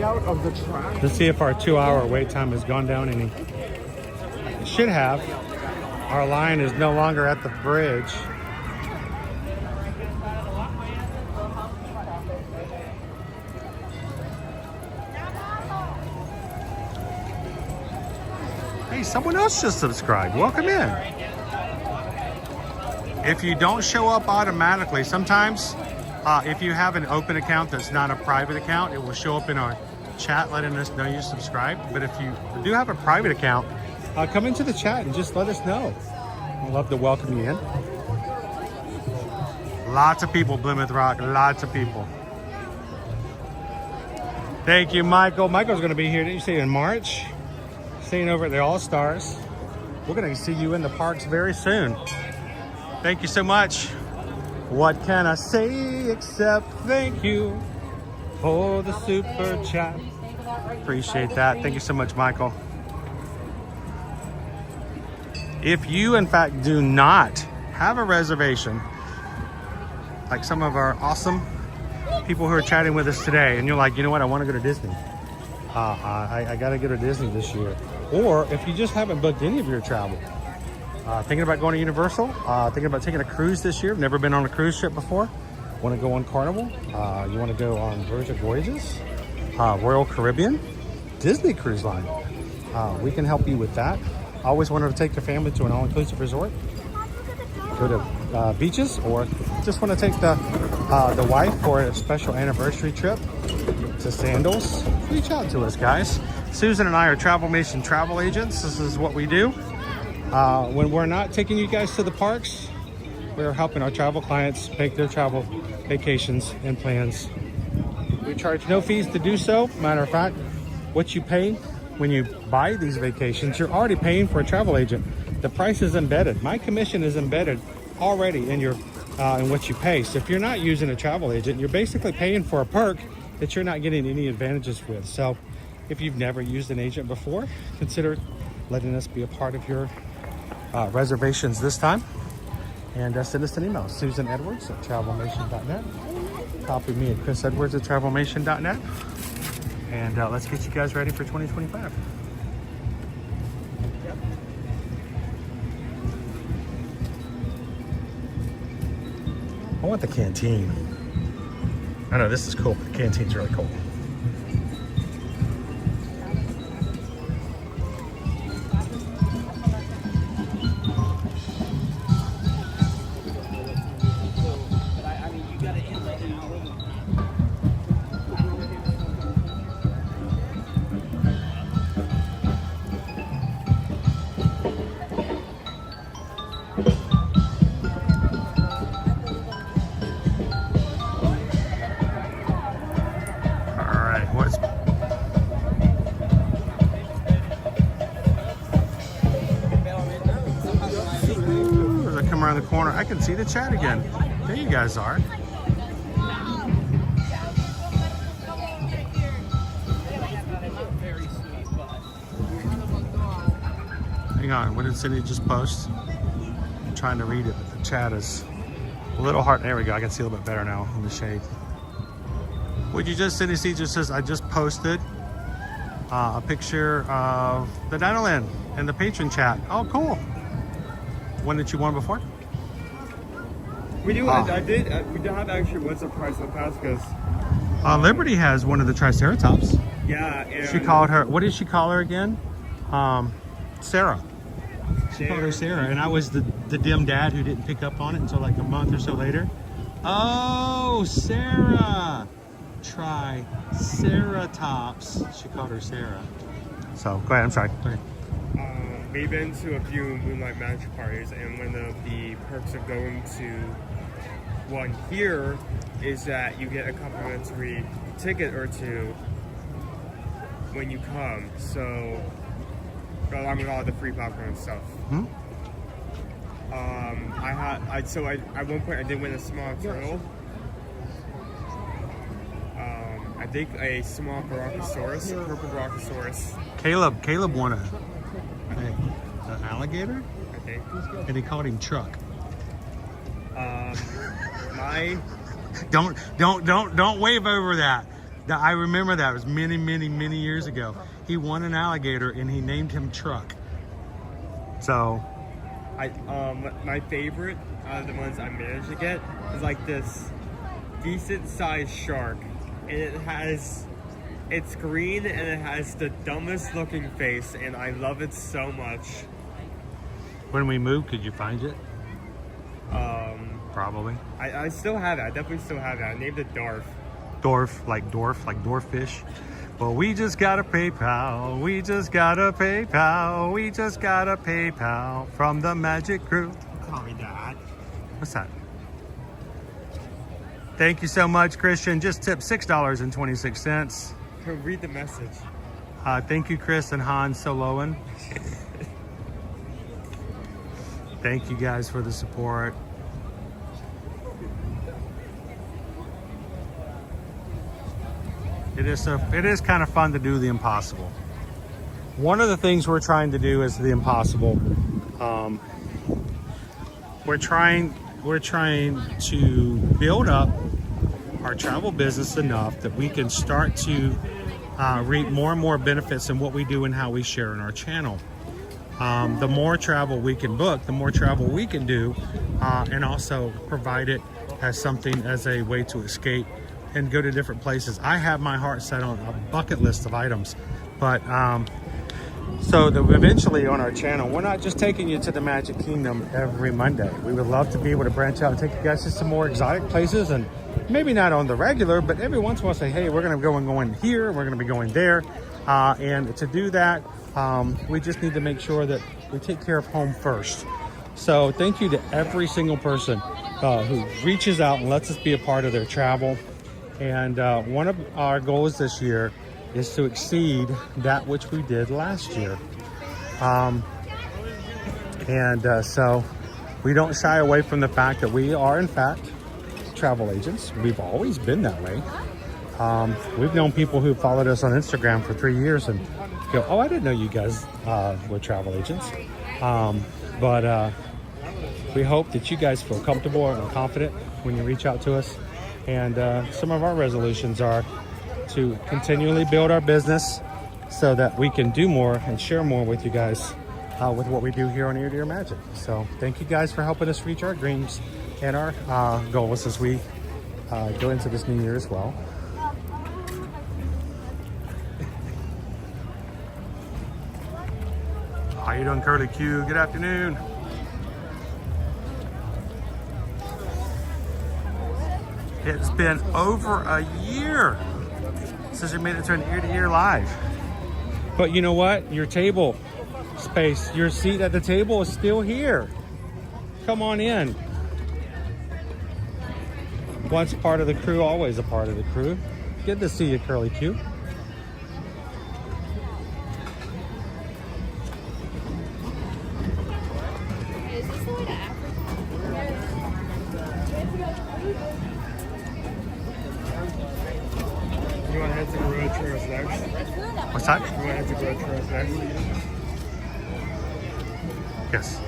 [SPEAKER 2] Of the track.
[SPEAKER 1] To see if our 2-hour wait time has gone down any. It should have. Our line is no longer at the bridge. Hey, someone else just subscribed. Welcome in. If you don't show up automatically, sometimes if you have an open account that's not a private account, it will show up in our chat letting us know you subscribed. But if you do have a private account, come into the chat and just let us know. We'd love to welcome you in. Lots of people, Plymouth Rock, lots of people. Thank you, Michael. Michael's going to be here, didn't you say, in March? Staying over at the All-Stars. We're going to see you in the parks very soon. Thank you so much. What can I say except thank you for the super chat. Appreciate that. Thank you so much, Michael. If you, in fact, do not have a reservation, like some of our awesome people who are chatting with us today, and you're like, you know what, I want to go to Disney. I got to go to Disney this year. or if you just haven't booked any of your travel, thinking about going to Universal, thinking about taking a cruise this year, never been on a cruise ship before, want to go on Carnival, you want to go on Virgin Voyages, Royal Caribbean, Disney Cruise Line, we can help you with that. Always wanted to take your family to an all-inclusive resort, go to beaches, or just want to take the wife for a special anniversary trip to Sandals, reach out to us, guys. Susan and I are Travelmation travel agents. This is what we do. When we're not taking you guys to the parks, we're helping our travel clients make their travel vacations and plans. We charge no fees to do so. Matter of fact, what you pay when you buy these vacations, you're already paying for a travel agent. The price is embedded. My commission is embedded already in your in what you pay. So if you're not using a travel agent, you're basically paying for a perk that you're not getting any advantages with. So if you've never used an agent before, consider letting us be a part of your reservations this time. And send us an email, susanedwards@travelmation.net. Copy me at chrisedwards@travelmation.net. And let's get you guys ready for 2025. I want the canteen. I know this is cool, but the canteen's really cool. Around the corner, I can see the chat again. There you guys are. Hang on, what did Cindy just post? I'm trying to read it, but the chat is a little hard. There we go, I can see a little bit better now in the shade. Would you just, Cindy C just says, I just posted a picture of the Dinoland in the patron chat. Oh, cool. One that you won before?
[SPEAKER 6] We do. I did. We do have actually what's the price of the pass because
[SPEAKER 1] Liberty has one of the Triceratops.
[SPEAKER 6] Yeah.
[SPEAKER 1] She called her. What did she call her again? Sarah. She called her Sarah, and I was the dim dad who didn't pick up on it until like a month or so later. Oh, Sarah. Triceratops. She called her Sarah. So go ahead. I'm sorry. Go ahead.
[SPEAKER 6] We've been to a few Moonlight Magic parties, and one of the perks of going to one here is that you get a complimentary ticket or two when you come. So, along with all the free popcorn and stuff.
[SPEAKER 1] Hmm?
[SPEAKER 6] At one point I did win a small turtle. I think a small Brachiosaurus, a purple Brachiosaurus.
[SPEAKER 1] Caleb won an alligator,
[SPEAKER 6] I think.
[SPEAKER 1] and he called him Truck.
[SPEAKER 6] Don't
[SPEAKER 1] wave over that. I remember that. It was many years ago. He won an alligator and he named him Truck. So,
[SPEAKER 6] my favorite out of the ones I managed to get is like this decent sized shark, and it's green and it has the dumbest looking face, and I love it so much.
[SPEAKER 1] When we moved, could you find it? Probably.
[SPEAKER 6] I still have it. I definitely still have it. I named it Darf.
[SPEAKER 1] Like dwarfish. Well, we just got a PayPal. We just got a PayPal. We just got a PayPal from the Magic Crew. Call me that. What's that? Thank you so much, Christian. Just tipped $6.26.
[SPEAKER 6] Read the message.
[SPEAKER 1] Thank you, Chris and Han Soloan. Thank you guys for the support. It is kind of fun to do the impossible. One of the things we're trying to do is the impossible. We're trying to build up our travel business enough that we can start to reap more and more benefits in what we do and how we share in our channel. The more travel we can book, the more travel we can do, and also provide it as something, as a way to escape and go to different places. I have my heart set on a bucket list of items, but so that eventually on our channel, we're not just taking you to the Magic Kingdom every Monday. We would love to be able to branch out and take you guys to some more exotic places, and maybe not on the regular, but every once in a while say, hey, we're gonna go and going here, we're gonna be going there. And to do that, we just need to make sure that we take care of home first. So thank you to every single person who reaches out and lets us be a part of their travel. And one of our goals this year is to exceed that which we did last year. So we don't shy away from the fact that we are in fact travel agents. We've always been that way. We've known people who followed us on Instagram for 3 years and go, oh, I didn't know you guys were travel agents. We hope that you guys feel comfortable and confident when you reach out to us. And some of our resolutions are to continually build our business so that we can do more and share more with you guys with what we do here on Ear to Ear Magic. So thank you guys for helping us reach our dreams and our goals as we go into this new year as well. How you doing, Curly Q? Good afternoon. It's been over a year since we made it to an Ear to Ear live. But you know what? Your table space, your seat at the table is still here. Come on in. Once part of the crew, always a part of the crew. Good to see you, Curly Q.
[SPEAKER 6] You want to head to the road trails next?
[SPEAKER 1] What's that?
[SPEAKER 6] You want to head to the road trails next?
[SPEAKER 1] Yes.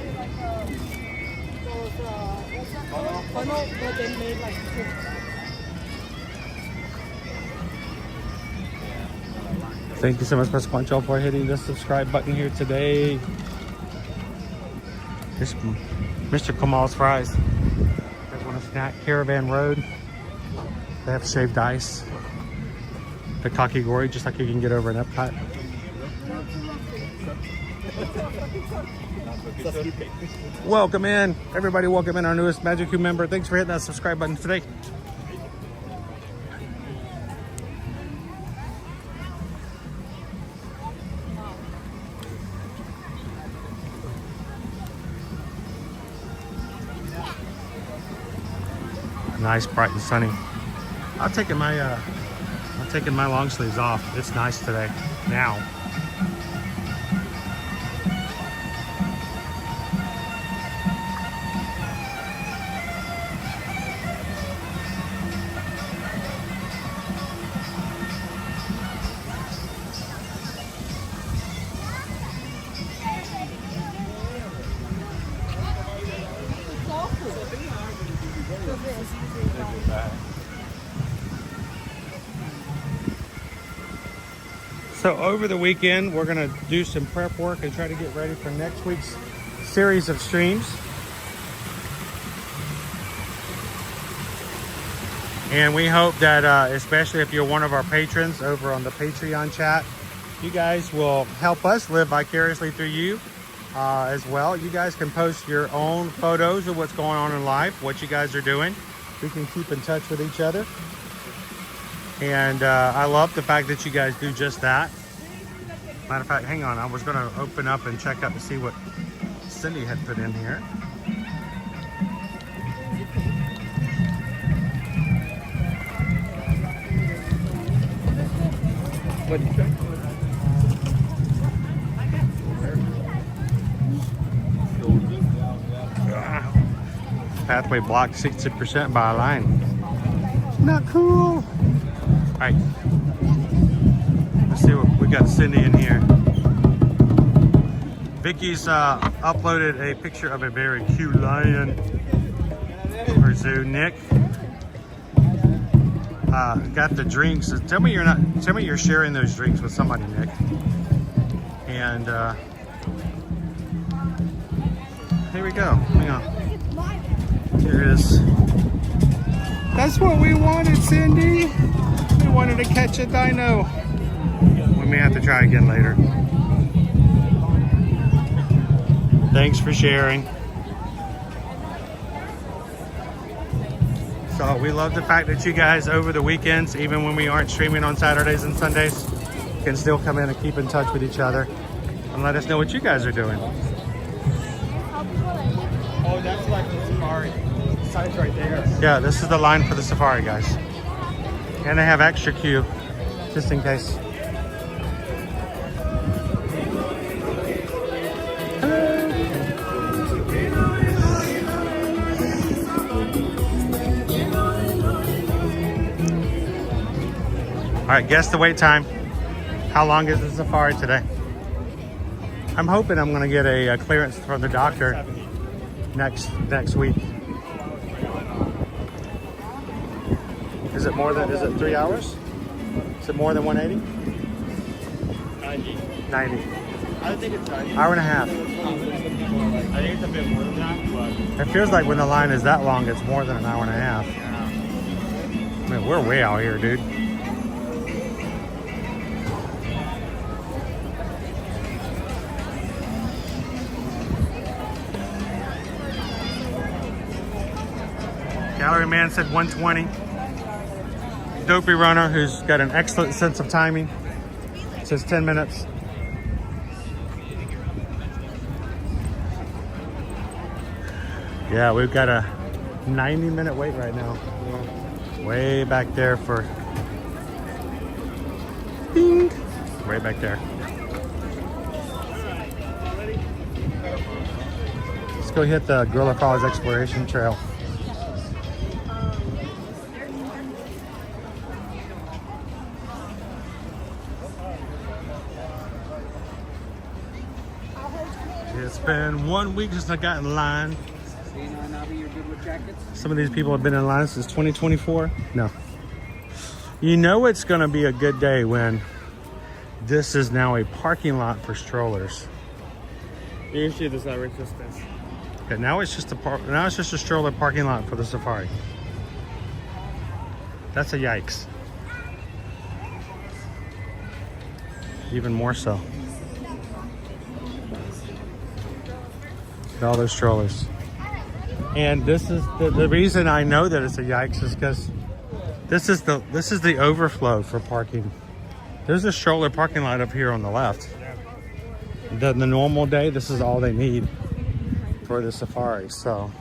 [SPEAKER 1] Thank you so much, Mr. Quancho, for hitting the subscribe button here today. This Mr. Kamal's Fries. They want a snack. Caravan Road. They have shaved ice. The kakigori, just like you can get over in Epcot. Welcome in, everybody. Welcome in our newest Magic Crew member. Thanks for hitting that subscribe button today. Nice, bright and sunny. I'm taking my long sleeves off. It's nice today. Now. So over the weekend, we're gonna do some prep work and try to get ready for next week's series of streams. And we hope that, especially if you're one of our patrons over on the Patreon chat, you guys will help us live vicariously through you as well. You guys can post your own photos of what's going on in life, what you guys are doing. We can keep in touch with each other. And I love the fact that you guys do just that. Matter of fact, hang on, I was gonna open up and check out to see what Cindy had put in here. What did you say? Pathway blocked 60% by a line. Not cool. All right, let's see what we got. Cindy in here. Vicky's uploaded a picture of a very cute lion for zoo. Nick, got the drinks. Tell me you're sharing those drinks with somebody, Nick. And here we go. Hang on. Here it is. That's what we wanted, Cindy. We wanted to catch a dino. We may have to try again later. Thanks for sharing. So we love the fact that you guys over the weekends, even when we aren't streaming on Saturdays and Sundays, can still come in and keep in touch with each other and let us know what you guys are doing.
[SPEAKER 6] Oh, that's like the safari. The sign's right there.
[SPEAKER 1] Yeah, this is the line for the safari, guys. And they have extra queue, just in case. All right, guess the wait time. How long is the safari today? I'm hoping I'm gonna get a clearance from the doctor next week. Is it 3 hours? Is it more than 180? 90.
[SPEAKER 6] I think it's 90.
[SPEAKER 1] Hour and a half.
[SPEAKER 6] I think it's a bit more than that, but
[SPEAKER 1] It feels like when the line is that long, it's more than an hour and a half. I mean, we're way out here, dude. Gallery man said 120. Dopey runner who's got an excellent sense of timing says 10 minutes. Yeah, we've got a 90-minute wait right now. Way back there for ding. Way back there. Let's go hit the Gorilla Falls Exploration Trail. It's been 1 week since I got in line. Some of these people have been in line since 2024. No. You know it's going to be a good day when this is now a parking lot for strollers.
[SPEAKER 6] you can see the side resistance.
[SPEAKER 1] Okay, now it's just a stroller parking lot for the safari. That's a yikes. Even more so. All those strollers. And this is the reason I know that it's a yikes is because this is the overflow for parking. There's a stroller parking lot up here on the left. The normal day, this is all they need for the safari. So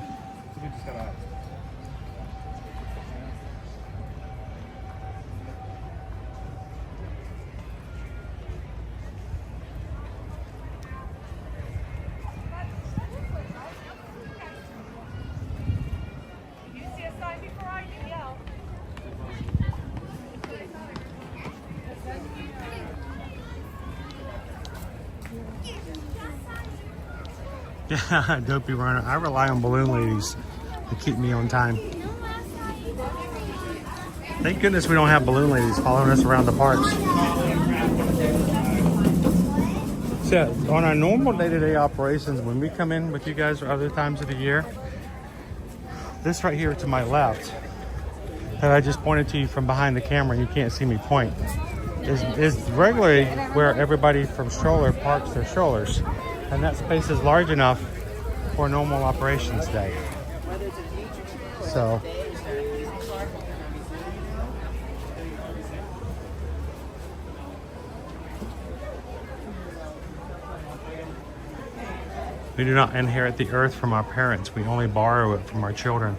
[SPEAKER 1] yeah, dopey runner. I rely on balloon ladies to keep me on time. Thank goodness we don't have balloon ladies following us around the parks. So on our normal day-to-day operations, when we come in with you guys or other times of the year, this right here to my left, that I just pointed to you from behind the camera, you can't see me point, is regularly where everybody from stroller parks their strollers. And that space is large enough for a normal operations day. So we do not inherit the earth from our parents. We only borrow it from our children.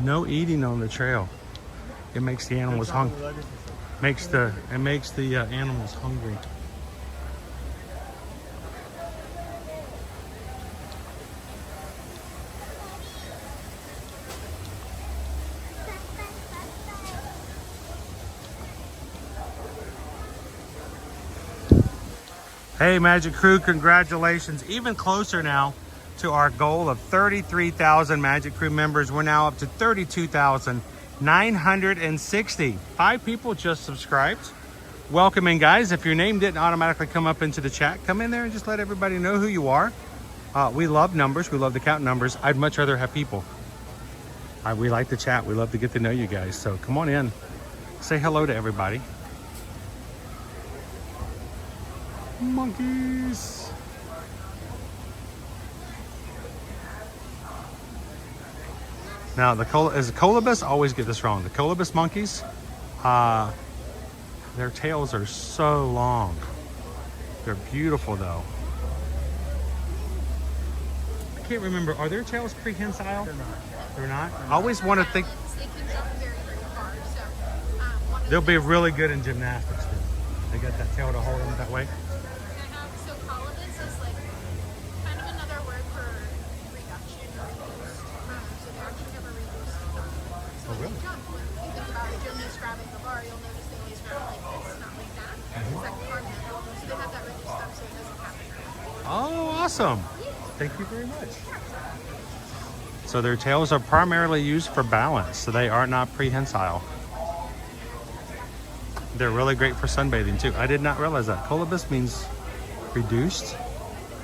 [SPEAKER 1] No eating on the trail. It makes the animals hungry. Makes the animals hungry. Hey, Magic Crew, congratulations. Even closer now to our goal of 33,000 Magic Crew members. We're now up to 32,960. 5 people just subscribed. Welcome in, guys. If your name didn't automatically come up into the chat, come in there and just let everybody know who you are. We love numbers. We love to count numbers. I'd much rather have people. We like to chat. We love to get to know you guys. So come on in. Say hello to everybody. Monkeys. Now the colobus, I always get this wrong. The colobus monkeys, their tails are so long. They're beautiful though. I can't remember, are their tails prehensile? They're not. I always want to think they'll be really good in gymnastics too. They got that tail to hold them that way.
[SPEAKER 9] So colobus is like kind of another word for reduction or reduced. So they actually have a reduced tongue. So when you jump, when you think about a gymnast grabbing the bar, you'll notice they always grab like this, not like that. It's like Carnival. So they have that reduced tongue so it doesn't happen.
[SPEAKER 1] Oh, awesome. Thank you very much. So their tails are primarily used for balance, so they are not prehensile. They're really great for sunbathing too. I did not realize that. Colobus means reduced,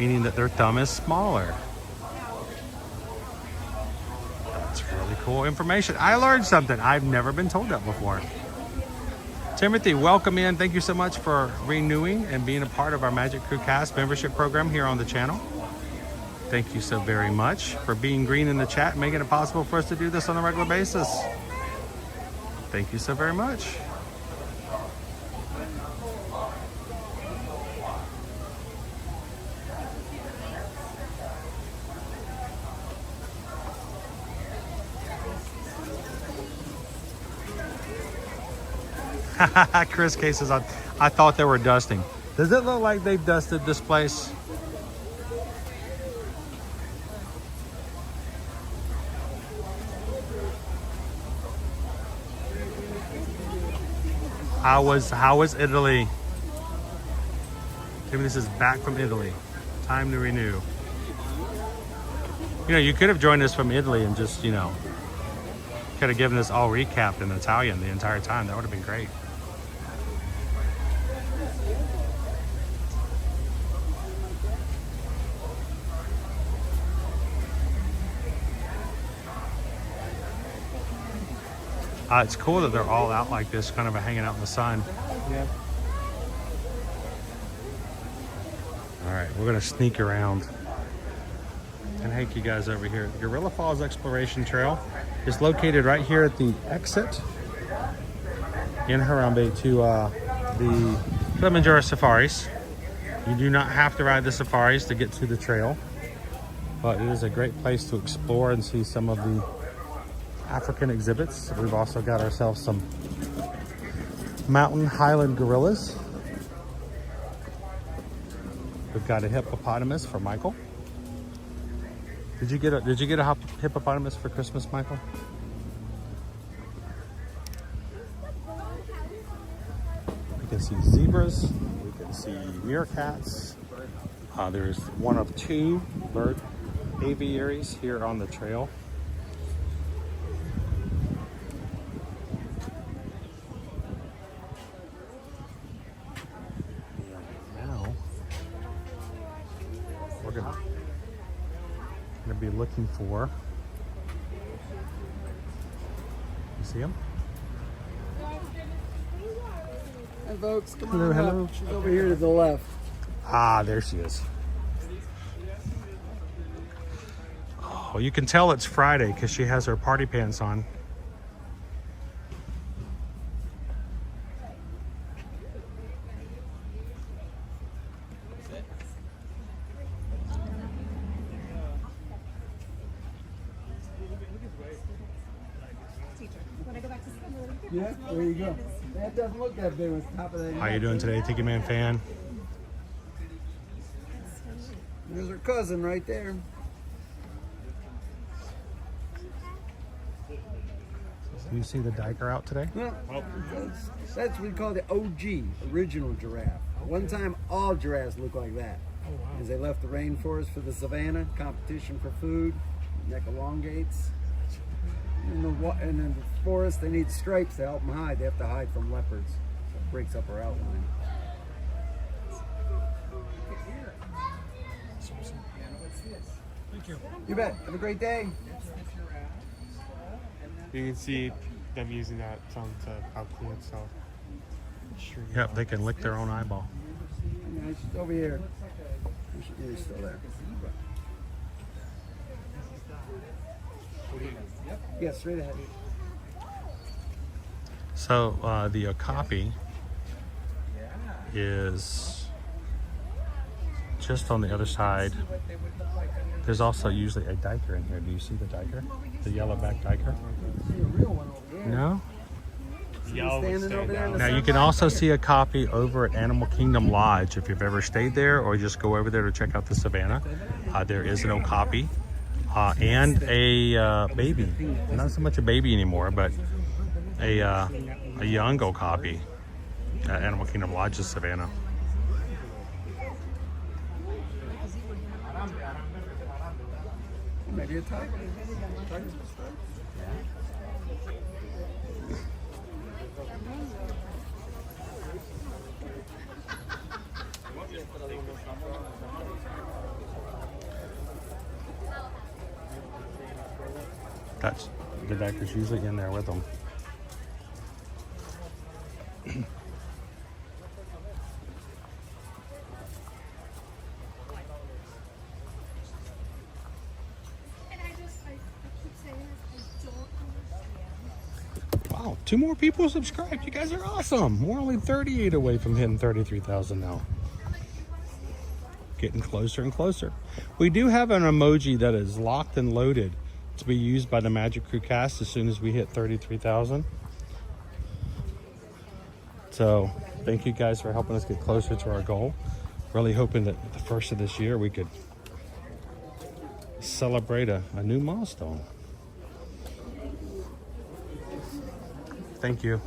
[SPEAKER 1] meaning that their thumb is smaller. That's really cool information. I learned something. I've never been told that before. Timothy, welcome in. Thank you so much for renewing and being a part of our Magic Crew Cast membership program here on the channel. Thank you so very much for being green in the chat, making it possible for us to do this on a regular basis. Thank you so very much. Chris cases on. I thought they were dusting. Does it look like they've dusted this place? How was Italy? Maybe this is back from Italy. Time to renew. You know, you could have joined us from Italy and just, you know, could have given us all recapped in Italian the entire time. That would have been great. It's cool that they're all out like this, kind of hanging out in the sun.
[SPEAKER 6] Yeah.
[SPEAKER 1] All right, we're gonna sneak around and take you guys over here. Gorilla Falls Exploration Trail is located right here at the exit in Harambe to the Kilimanjaro Safaris. You do not have to ride the safaris to get to the trail, but it is a great place to explore and see some of the African exhibits. We've also got ourselves some mountain highland gorillas. We've got a hippopotamus for Michael. Did you get a hippopotamus for Christmas, Michael? We can see zebras. We can see meerkats. There's one of 2 bird aviaries here on the trail. Be looking for. You see him?
[SPEAKER 15] Hi folks, come
[SPEAKER 1] hello,
[SPEAKER 15] on
[SPEAKER 1] hello.
[SPEAKER 15] up. She's over here to the left.
[SPEAKER 1] Ah, there she is. Oh, you can tell it's Friday because she has her party pants on.
[SPEAKER 15] Yeah, there you go. That doesn't look that big on top of that.
[SPEAKER 1] How you doing today, Tiki Man fan?
[SPEAKER 15] There's her cousin right there.
[SPEAKER 1] Do you see the diker out today?
[SPEAKER 15] Well, that's what we call the OG, original giraffe. One time, all giraffes looked like that.
[SPEAKER 16] Oh, wow.
[SPEAKER 15] As they left the rainforest for the savannah, competition for food, neck elongates. And in the forest, they need stripes to help them hide. They have to hide from leopards. So it breaks up our outline.
[SPEAKER 16] Thank you.
[SPEAKER 15] You bet. Have a great day.
[SPEAKER 16] You can see them using that tongue to outclean itself.
[SPEAKER 1] Yep, they can lick their own eyeball.
[SPEAKER 15] Yeah, she's over here. You're still there. Yeah, straight ahead.
[SPEAKER 1] So the Okapi is just on the other side. There's also usually a diker in here. Do you see the diker? The yellowback diker? No? Now you can also see a copy over at Animal Kingdom Lodge if you've ever stayed there, or just go over there to check out the savannah. There is an Okapi and a baby. Not so much a baby anymore, but a young Okapi at Animal Kingdom Lodge's savannah.
[SPEAKER 15] Maybe a tiger.
[SPEAKER 1] That's the diker's usually in there with them. Wow, 2 more people subscribed. You guys are awesome. We're only 38 away from hitting 33,000 now. Getting closer and closer. We do have an emoji that is locked and loaded to be used by the Magic Crew cast as soon as we hit 33,000. So thank you guys for helping us get closer to our goal. Really hoping that the first of this year we could celebrate a new milestone. Thank you.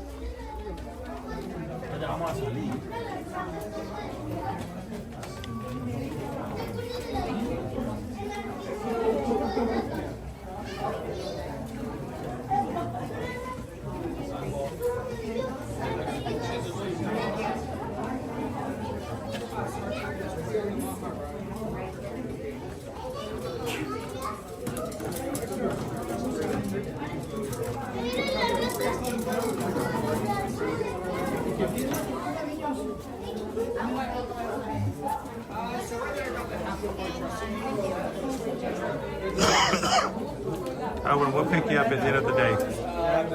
[SPEAKER 1] Oh, and we'll pick you up at the end of the day.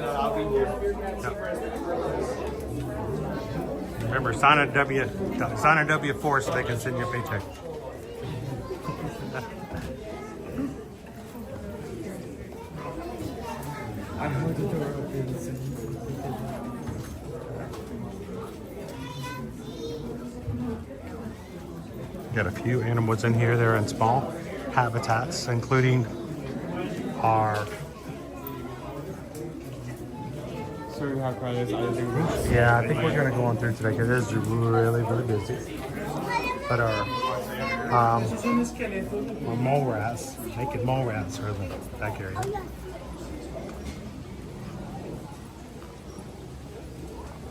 [SPEAKER 16] I'll be here.
[SPEAKER 1] Yep. Remember, sign a W4 so they can send you a paycheck.
[SPEAKER 16] I heard the door open.
[SPEAKER 1] Got a few animals in here. They're in small habitats, including our...
[SPEAKER 16] Sorry how crowded it is.
[SPEAKER 1] Yeah, I think we're going to go on through today because it is really, really busy. But our mole rats, naked mole rats are in the back area.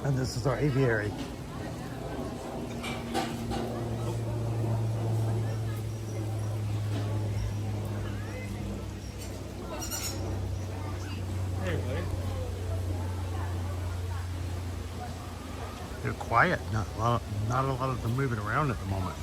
[SPEAKER 1] And this is our aviary. They're quiet, not a lot of them moving around at the moment.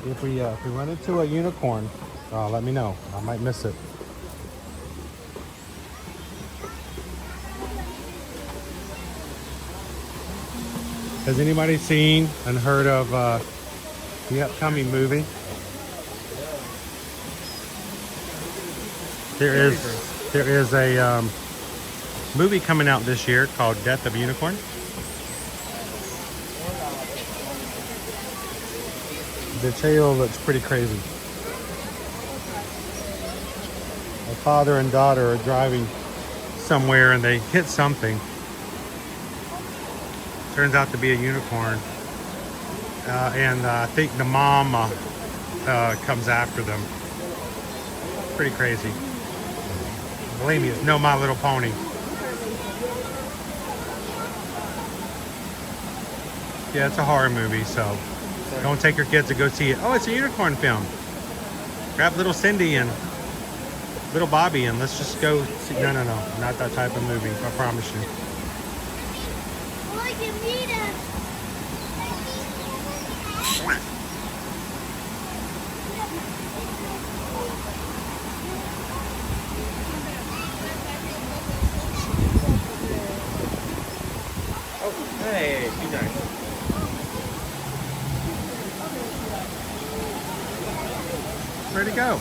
[SPEAKER 1] If we run into a unicorn, let me know. I might miss it. Has anybody seen and heard of the upcoming movie? There is a movie coming out this year called Death of a Unicorn. The tail looks pretty crazy. A father and daughter are driving somewhere and they hit something. Turns out to be a unicorn. And I think the mom comes after them. Pretty crazy. Believe me, it's no My Little Pony. Yeah, it's a horror movie, so don't take your kids to go see it. Oh, it's a unicorn film. Grab little Cindy and little Bobby and let's just go see. No, not that type of movie, I promise you.
[SPEAKER 6] Hey, be nice.
[SPEAKER 1] Where'd he go?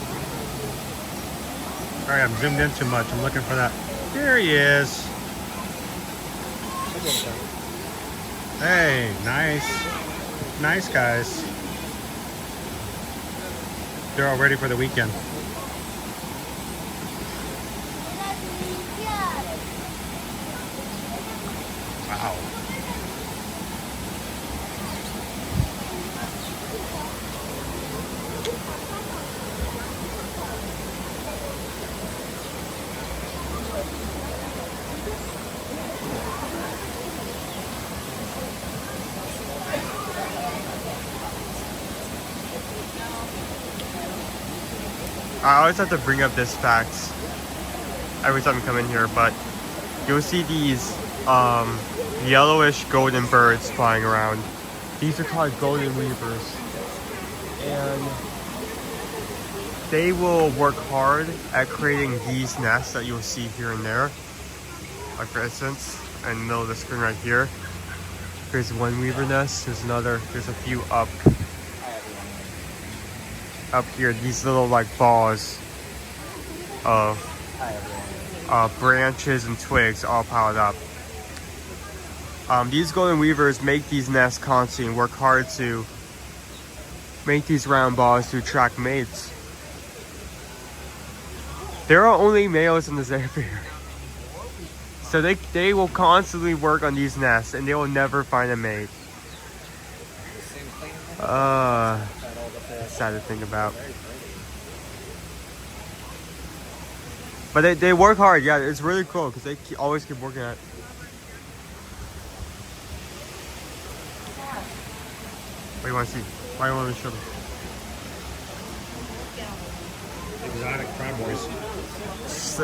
[SPEAKER 1] Sorry, I'm zoomed in too much. I'm looking for that. There he is. Hey, nice. Nice guys. They're all ready for the weekend. Wow.
[SPEAKER 6] I always have to bring up this fact every time I come in here, but you'll see these yellowish golden birds flying around. These are called golden weavers, and they will work hard at creating these nests that you'll see here and there. Like for instance, in the middle of the screen right here, here's one weaver nest. There's another. There's a few up here. These little like balls of branches and twigs all piled up. These golden weavers make these nests constantly and work hard to make these round balls to attract mates. There are only males in this area, so they will constantly work on these nests and they will never find a mate. Sad to think about. But they work hard. Yeah, it's really cool because they always keep working at it. What do you want to see? Why do you want me to show them?
[SPEAKER 1] Exotic fry boys.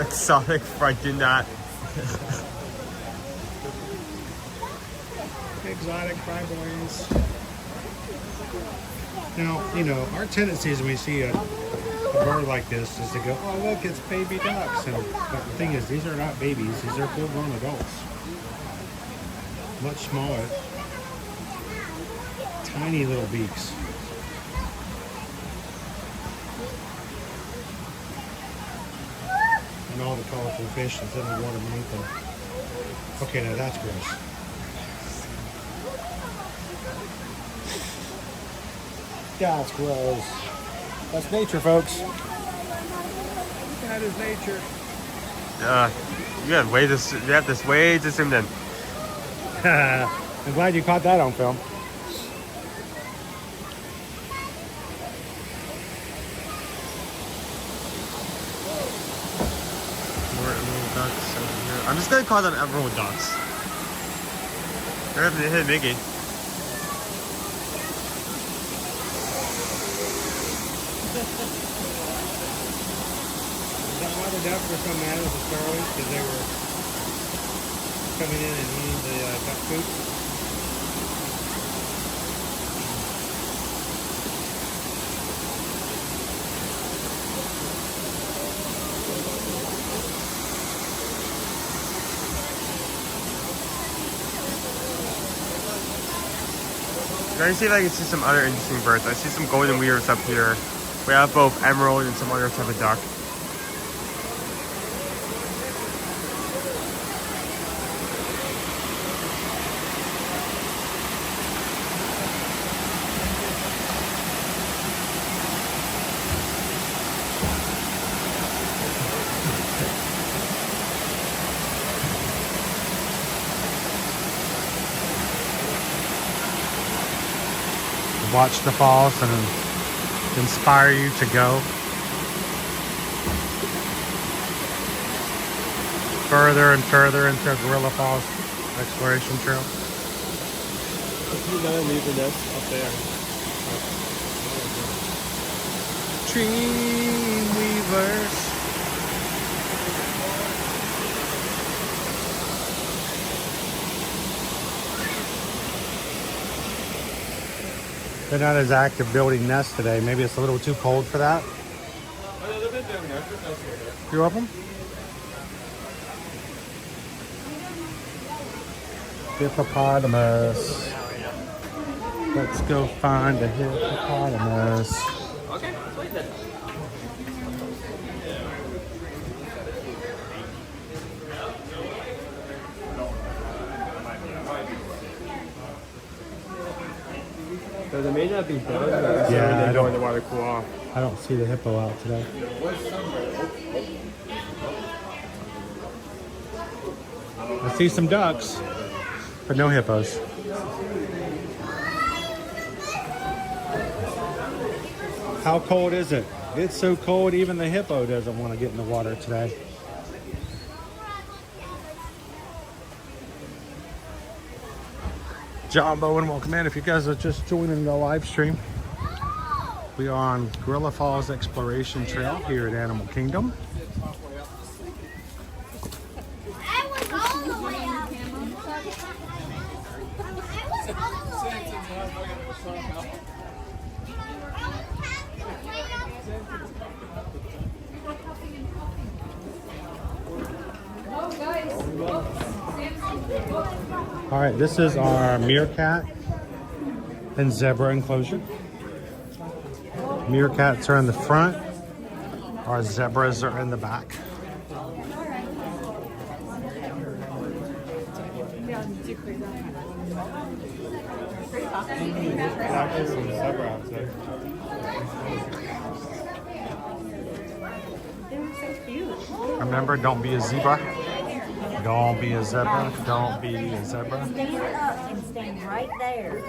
[SPEAKER 6] Exotic fry, do not.
[SPEAKER 1] Exotic fry boys. Now, you know, our tendencies when we see a bird like this is to go, oh look, it's baby ducks. But the thing is, these are not babies, these are full-grown adults. Much smaller. Tiny little beaks. And all the colorful fish that's in the water beneath them. Okay, now that's gross. That's gross. That's nature, folks. That is nature.
[SPEAKER 6] You have this way to zoomed in.
[SPEAKER 1] I'm glad you caught that on film.
[SPEAKER 6] More emerald ducks over here. I'm just gonna call them emerald ducks. They're having to hit Mickey.
[SPEAKER 1] Is that why the ducks were so mad at the starlings? Because they were coming in and eating the duck food?
[SPEAKER 6] Let me see if I can see some other interesting birds. I see some golden weavers up here. We have both emerald and some other type of duck.
[SPEAKER 1] watch the falls and inspire you to go further and further into Gorilla Falls Exploration Trail.
[SPEAKER 6] You gotta leave the nest up there.
[SPEAKER 1] Dream weavers. They're not as active building nests today. Maybe it's a little too cold for that. You're welcome. Hippopotamus. Let's go find a hippopotamus.
[SPEAKER 6] Okay, wait then. So they may not be done, but
[SPEAKER 1] Yeah, I
[SPEAKER 6] don't. The water cool off.
[SPEAKER 1] I don't see the hippo out today. I see some ducks, but no hippos. How cold is it? It's so cold even the hippo doesn't want to get in the water today. John Bowen, welcome in. If you guys are just joining the live stream, we are on Gorilla Falls Exploration Trail here at Animal Kingdom. All right, this is our meerkat and zebra enclosure. Meerkats are in the front. Our zebras are in the back. Remember, don't be a zebra. Don't be a zebra. Don't be a zebra.
[SPEAKER 7] Stand up and stand right there.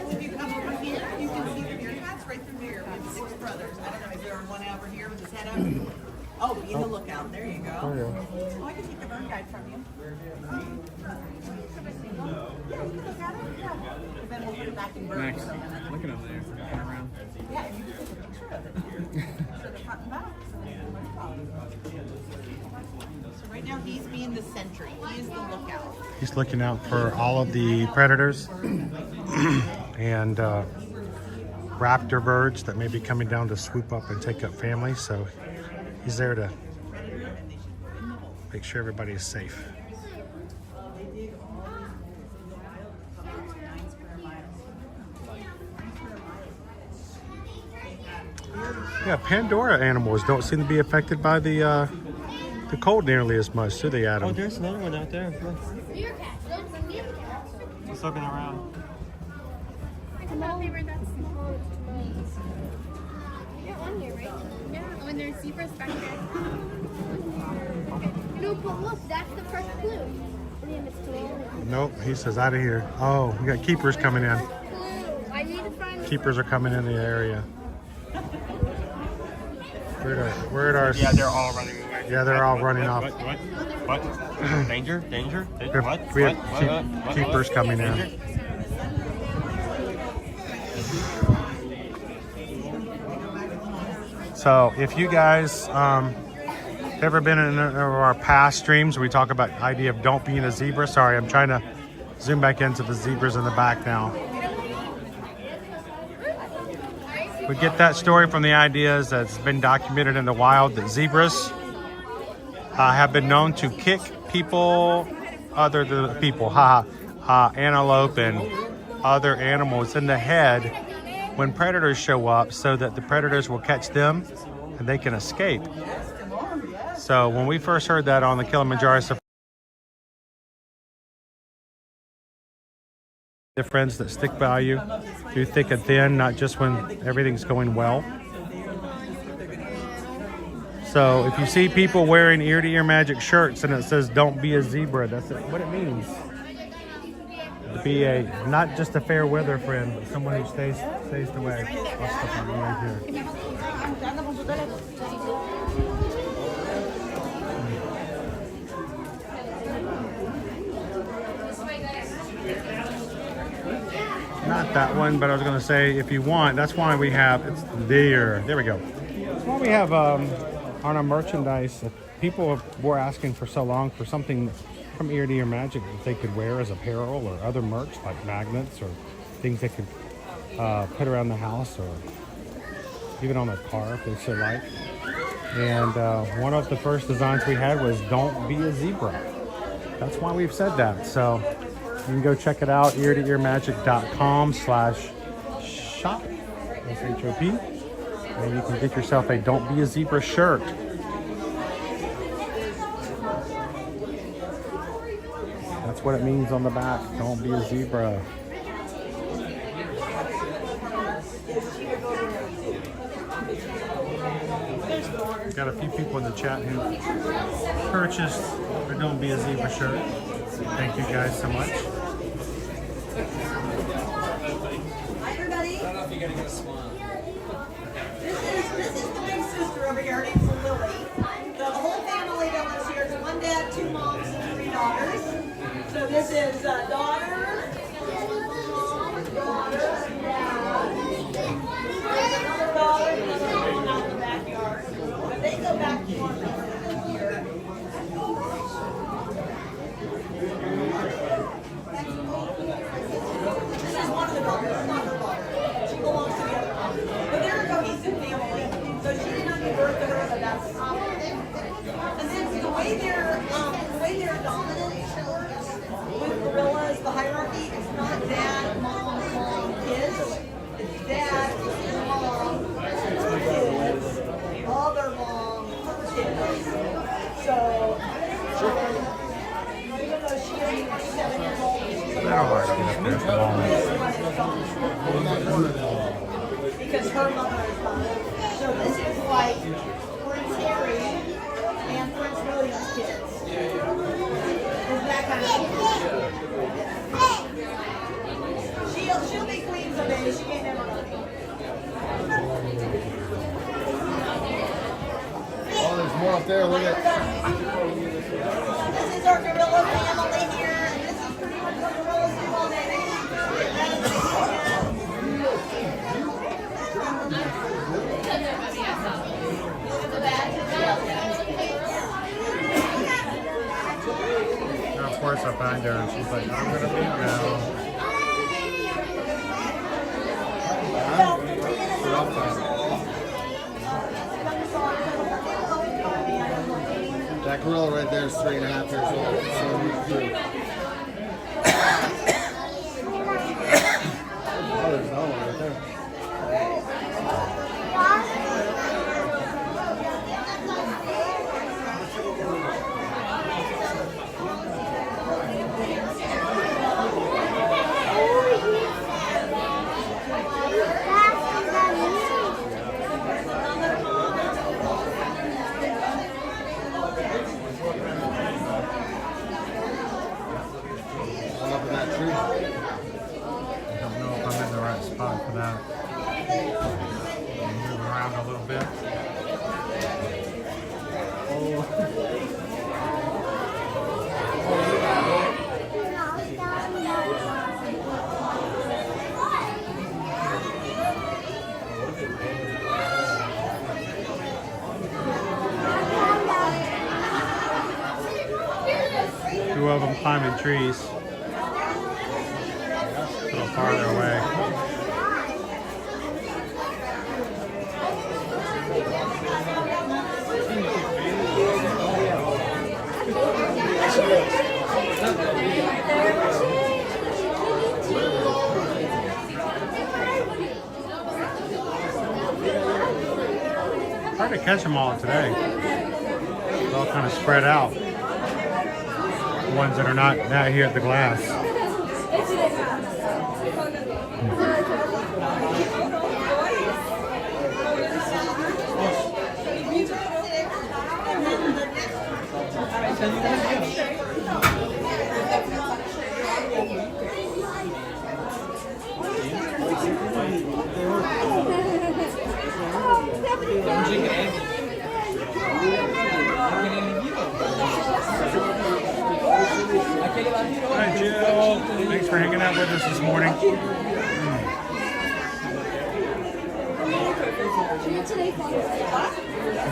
[SPEAKER 8] If you come over here, you can see the meerkats right through here. We have 6 brothers. I don't know, is there one over here with his head up? Oh, in the lookout. There you go.
[SPEAKER 1] Oh, yeah.
[SPEAKER 8] Oh, I can take the bird guide from you. Yeah, you can look at it. Yeah. But then we'll put it back in bird.
[SPEAKER 6] Max, look at him there. Looking around.
[SPEAKER 8] Yeah, and you can take a picture of it. So the front and back. So right now he's being the sentry. He is the lookout.
[SPEAKER 1] He's looking out for all of the predators and raptor birds that may be coming down to swoop up and take up families. So he's there to make sure everybody is safe. Yeah, Pandora animals don't seem to be affected by the cold nearly as much, do they, Adam?
[SPEAKER 6] Oh, there's another one out there. Look. Just looking around.
[SPEAKER 10] They're on here, right? Yeah, when there's zebras back there. No, but look, that's the first clue.
[SPEAKER 1] Nope, he says out of here. Oh, we got keepers coming in.
[SPEAKER 10] I need to find
[SPEAKER 1] Keepers are coming in the area. We're at our.
[SPEAKER 6] Yeah, they're all running away.
[SPEAKER 1] Yeah, they're all running off.
[SPEAKER 6] What? Danger? Danger? What?
[SPEAKER 1] We have keepers coming in. So if you guys ever been in one of our past streams, we talk about the idea of don't being a zebra. Sorry, I'm trying to zoom back into the zebras in the back now. We get that story from the ideas that's been documented in the wild that zebras have been known to kick people, other than people, antelope and other animals in the head when predators show up so that the predators will catch them and they can escape. So when we first heard that on the Kilimanjaro Safari, the friends that stick by you through thick and thin, not just when everything's going well. So if you see people wearing ear-to-ear magic shirts and it says don't be a zebra, that's what it means. to be a not just a fair weather friend, but someone who stays the way. I'll step on right here. Not that one, but I was going to say, if you want, that's why we have, it's there. There we go. That's why we have on our merchandise, people were asking for so long for something from Ear to Ear Magic that they could wear as apparel or other merch, like magnets or things they could put around the house or even on a car if they so like. And one of the first designs we had was "Don't Be a Zebra." That's why we've said that. So you can go check it out, eartoearmagic.com/shop, SHOP, and you can get yourself a "Don't Be a Zebra" shirt. That's what it means on the back. Don't be a zebra. Got a few people in the chat who purchased the "Don't Be a Zebra" shirt. Thank you guys so much.
[SPEAKER 8] Hi everybody. I don't know if you're gonna get a smile. This is the big sister over here. Her name's Lily. The whole family that lives here is one dad, 2 moms, and 3 daughters. So this is daughter, mom, daughter, and dad. There's another daughter and another mom out in the backyard. But they go back to one another here. This is one of the daughters, it's not her daughter. She belongs to the other mom. But they're a cohesive family. So she did not give birth to her, but that's and then the way they're dominant with gorillas, the hierarchy is not dad, mom, kids. It's dad, mom, kids, other mom, kids. So even though she is 7 years old, she's because her mother is gone. So this is like Prince Harry and Prince William's kids. It's that kind of thing. She'll be queen someday. She ain't never gonna be.
[SPEAKER 17] Oh, there's more up there. Look at.
[SPEAKER 8] This is our gorilla family here, and this is pretty much what gorillas do all day.
[SPEAKER 1] And of course I find her and she's like, I'm gonna leave now.
[SPEAKER 17] That gorilla right there is 3.5 years old. So oh, there's another one right there.
[SPEAKER 1] For that. Move around a little bit. Two of them climbing trees. A little farther away. Hard to catch them all today. They're all kind of spread out. The ones that are not here at the glass. Hi, Jill. Thanks for hanging out with us this morning. We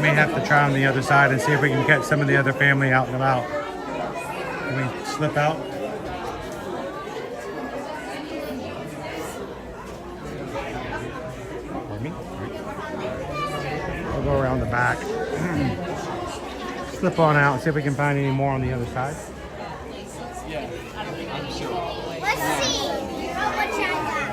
[SPEAKER 1] may have to try on the other side and see if we can catch some of the other family out and about. Can we slip out? Pardon me? We'll go around the back. Slip on out and see if we can find any more on the other side.
[SPEAKER 12] Let's see how much I got.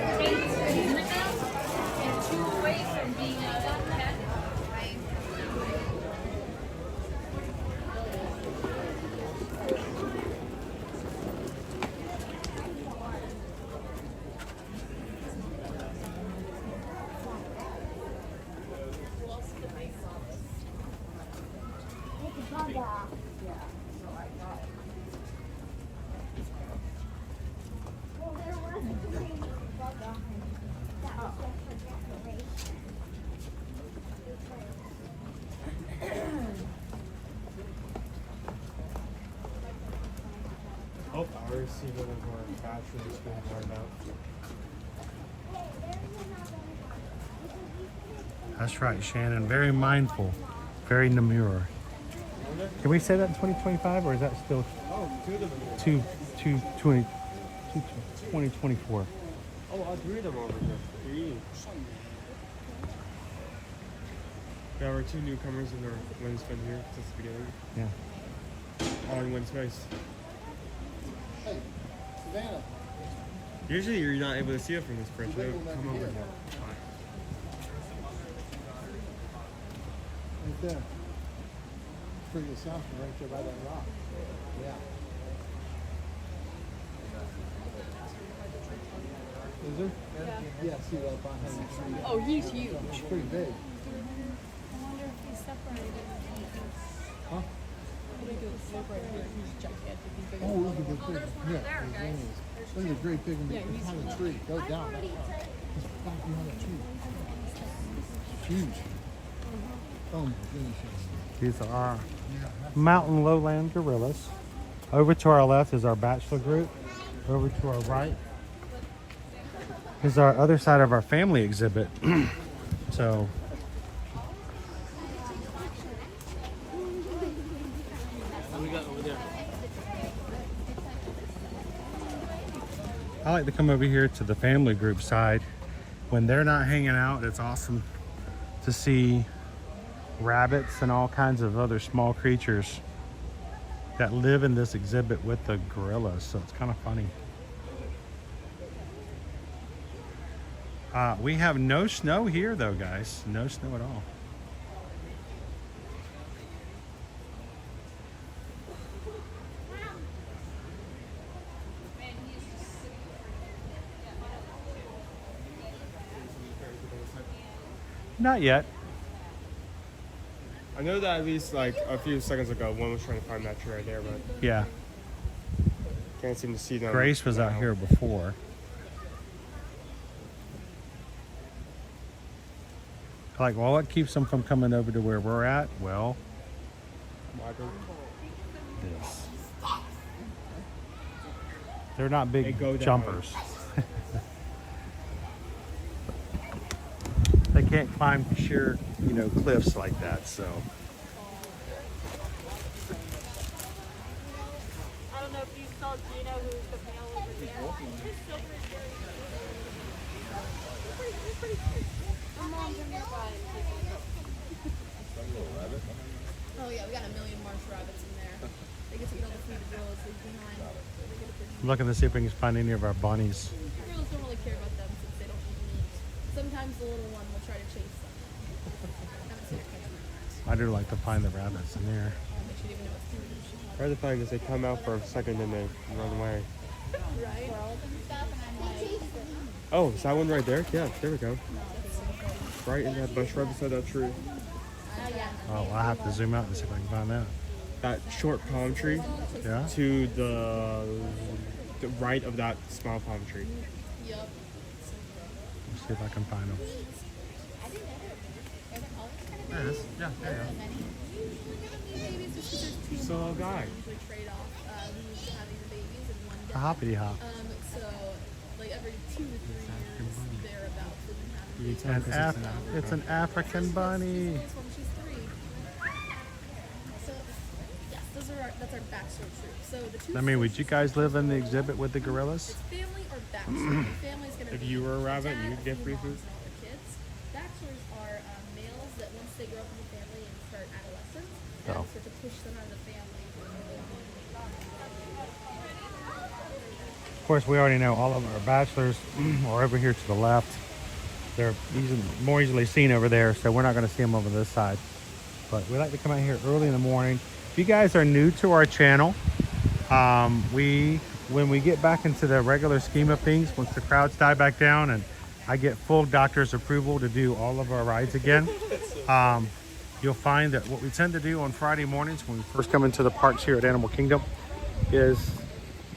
[SPEAKER 16] Oh, I already see one of our batteries being worn out.
[SPEAKER 1] That's right, Shannon. Very mindful. Very Lemur. Can we say that in 2025 or is that still 2024?
[SPEAKER 16] Oh, all three of them over here. Three. There were two newcomers in our one's been here since the beginning.
[SPEAKER 1] Yeah.
[SPEAKER 16] All in one space.
[SPEAKER 17] Hey, Savannah.
[SPEAKER 16] Usually you're not able to see it from this bridge. They would come over here.
[SPEAKER 17] Right there. Pretty assumption right there by that rock. Yeah. Is there? Yeah, see that behind the tree.
[SPEAKER 9] Oh, he's huge.
[SPEAKER 17] It's pretty big.
[SPEAKER 9] I wonder if he's separated.
[SPEAKER 17] Huh?
[SPEAKER 9] I think it was separated here. He's gigantic. He's big.
[SPEAKER 17] Oh, look at the big. Yeah, there's one. Look at the great big one behind the tree. Go down. It's back behind the tree. It's huge. Oh my goodness.
[SPEAKER 1] These are our mountain lowland gorillas. Over to our left is our bachelor group. Over to our right is our other side of our family exhibit. So I like to come over here to the family group side. When they're not hanging out, it's awesome to see rabbits and all kinds of other small creatures that live in this exhibit with the gorillas, so it's kind of funny. We have no snow here though, guys. No snow at all. Not yet.
[SPEAKER 16] I know that at least like a few seconds ago, one was trying to find that tree right there, but
[SPEAKER 1] Yeah.
[SPEAKER 16] can't seem to see them.
[SPEAKER 1] Grace was out
[SPEAKER 16] now.
[SPEAKER 1] here before. Like, well, what keeps them from coming over to where we're at? Well, this. They're not
[SPEAKER 16] They
[SPEAKER 1] big
[SPEAKER 16] go down.
[SPEAKER 1] jumpers. They can't climb sheer, cliffs like that, so.
[SPEAKER 10] I don't know if you saw Gino, who's the male over there. His silver is very He's pretty cute. My mom's in nearby. Oh yeah, we got a million marsh rabbits in there. They get to eat all the food the girls leave behind.
[SPEAKER 1] I'm looking to see if we can find any of our bunnies.
[SPEAKER 10] The girls don't really care about them since they don't eat meat. Sometimes the little one will try to chase them. Haven't seen it catch them.
[SPEAKER 1] I do like to find the rabbits in there.
[SPEAKER 10] They should even know it's food.
[SPEAKER 16] Hard to find because they come out for a second and they run away.
[SPEAKER 10] Right?
[SPEAKER 16] Oh, is that one right there? Yeah, there we go. Right in that bush right beside that tree.
[SPEAKER 1] Oh, I'll have to zoom out and see if I can find that.
[SPEAKER 16] That short palm tree
[SPEAKER 1] Yeah?
[SPEAKER 16] to the right of that small palm tree.
[SPEAKER 10] Yep.
[SPEAKER 1] Let's see if I can find them. There it is. Yeah, there you
[SPEAKER 10] Babies just because there's two
[SPEAKER 16] Just a little guy.
[SPEAKER 10] usually trade off who's having the babies and one dead.
[SPEAKER 1] a hoppity hop?
[SPEAKER 9] So like every 2 to 3 years, they're about
[SPEAKER 1] It's an African bunny.
[SPEAKER 9] She's 3. So yes, that's our backstory troop. So the two.
[SPEAKER 1] I mean, would you guys live in the exhibit with the gorillas?
[SPEAKER 9] Family or backstory? Family's gonna
[SPEAKER 16] If
[SPEAKER 9] be
[SPEAKER 16] you were a rabbit,
[SPEAKER 9] dad,
[SPEAKER 16] you'd get free food.
[SPEAKER 9] moms, and all their kids. Backstories are males that once they grow up in the family and start adolescence,
[SPEAKER 1] Oh.
[SPEAKER 9] start to push them out of the family.
[SPEAKER 1] Of course, we already know all of our bachelors are over here to the left. They're more easily seen over there, so we're not going to see them over this side. But we like to come out here early in the morning. If you guys are new to our channel, when we get back into the regular scheme of things, once the crowds die back down and I get full doctor's approval to do all of our rides again, you'll find that what we tend to do on Friday mornings when we first come into the parks here at Animal Kingdom is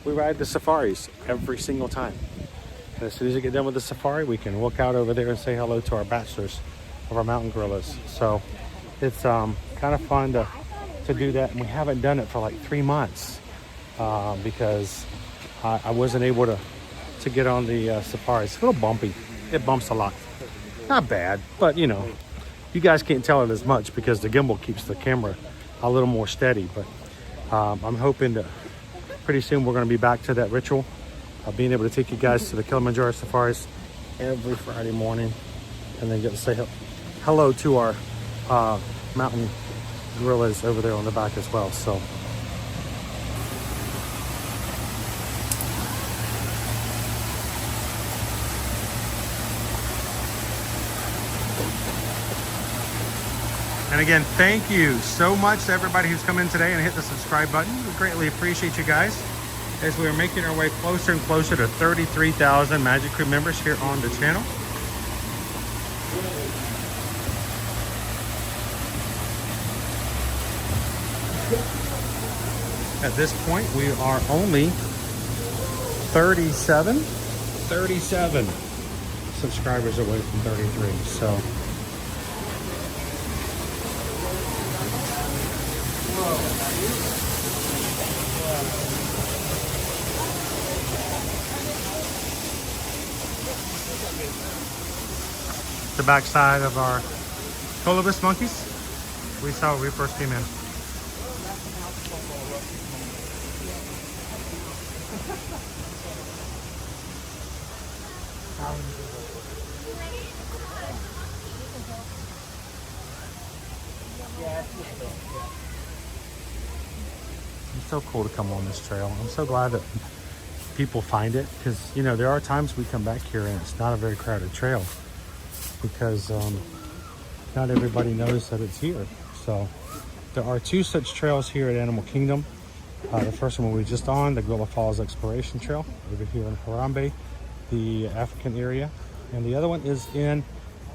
[SPEAKER 1] we ride the safaris every single time. And as soon as you get done with the safari, we can walk out over there and say hello to our bachelors of our mountain gorillas. So it's kind of fun to do that. And we haven't done it for like 3 months because I wasn't able to get on the safari. It's a little bumpy. It bumps a lot. Not bad, but you know, you guys can't tell it as much because the gimbal keeps the camera a little more steady. But I'm hoping that pretty soon we're going to be back to that ritual of being able to take you guys to the Kilimanjaro safaris every Friday morning and then get to say hello to our mountain gorillas over there on the back as well. So and again, thank you so much to everybody who's come in today and hit the subscribe button. We greatly appreciate you guys as we are making our way closer and closer to 33,000 Magic Crew members here on the channel. At this point, we are only 37 subscribers away from 33. So the backside of our colobus monkeys we saw when we first came in. It's so cool to come on this trail. I'm so glad that people find it because, you know, there are times we come back here and it's not a very crowded trail because not everybody knows that it's here. So there are 2 such trails here at Animal Kingdom. The first one we were just on, the Gorilla Falls Exploration Trail over here in Harambe, the African area. And the other one is in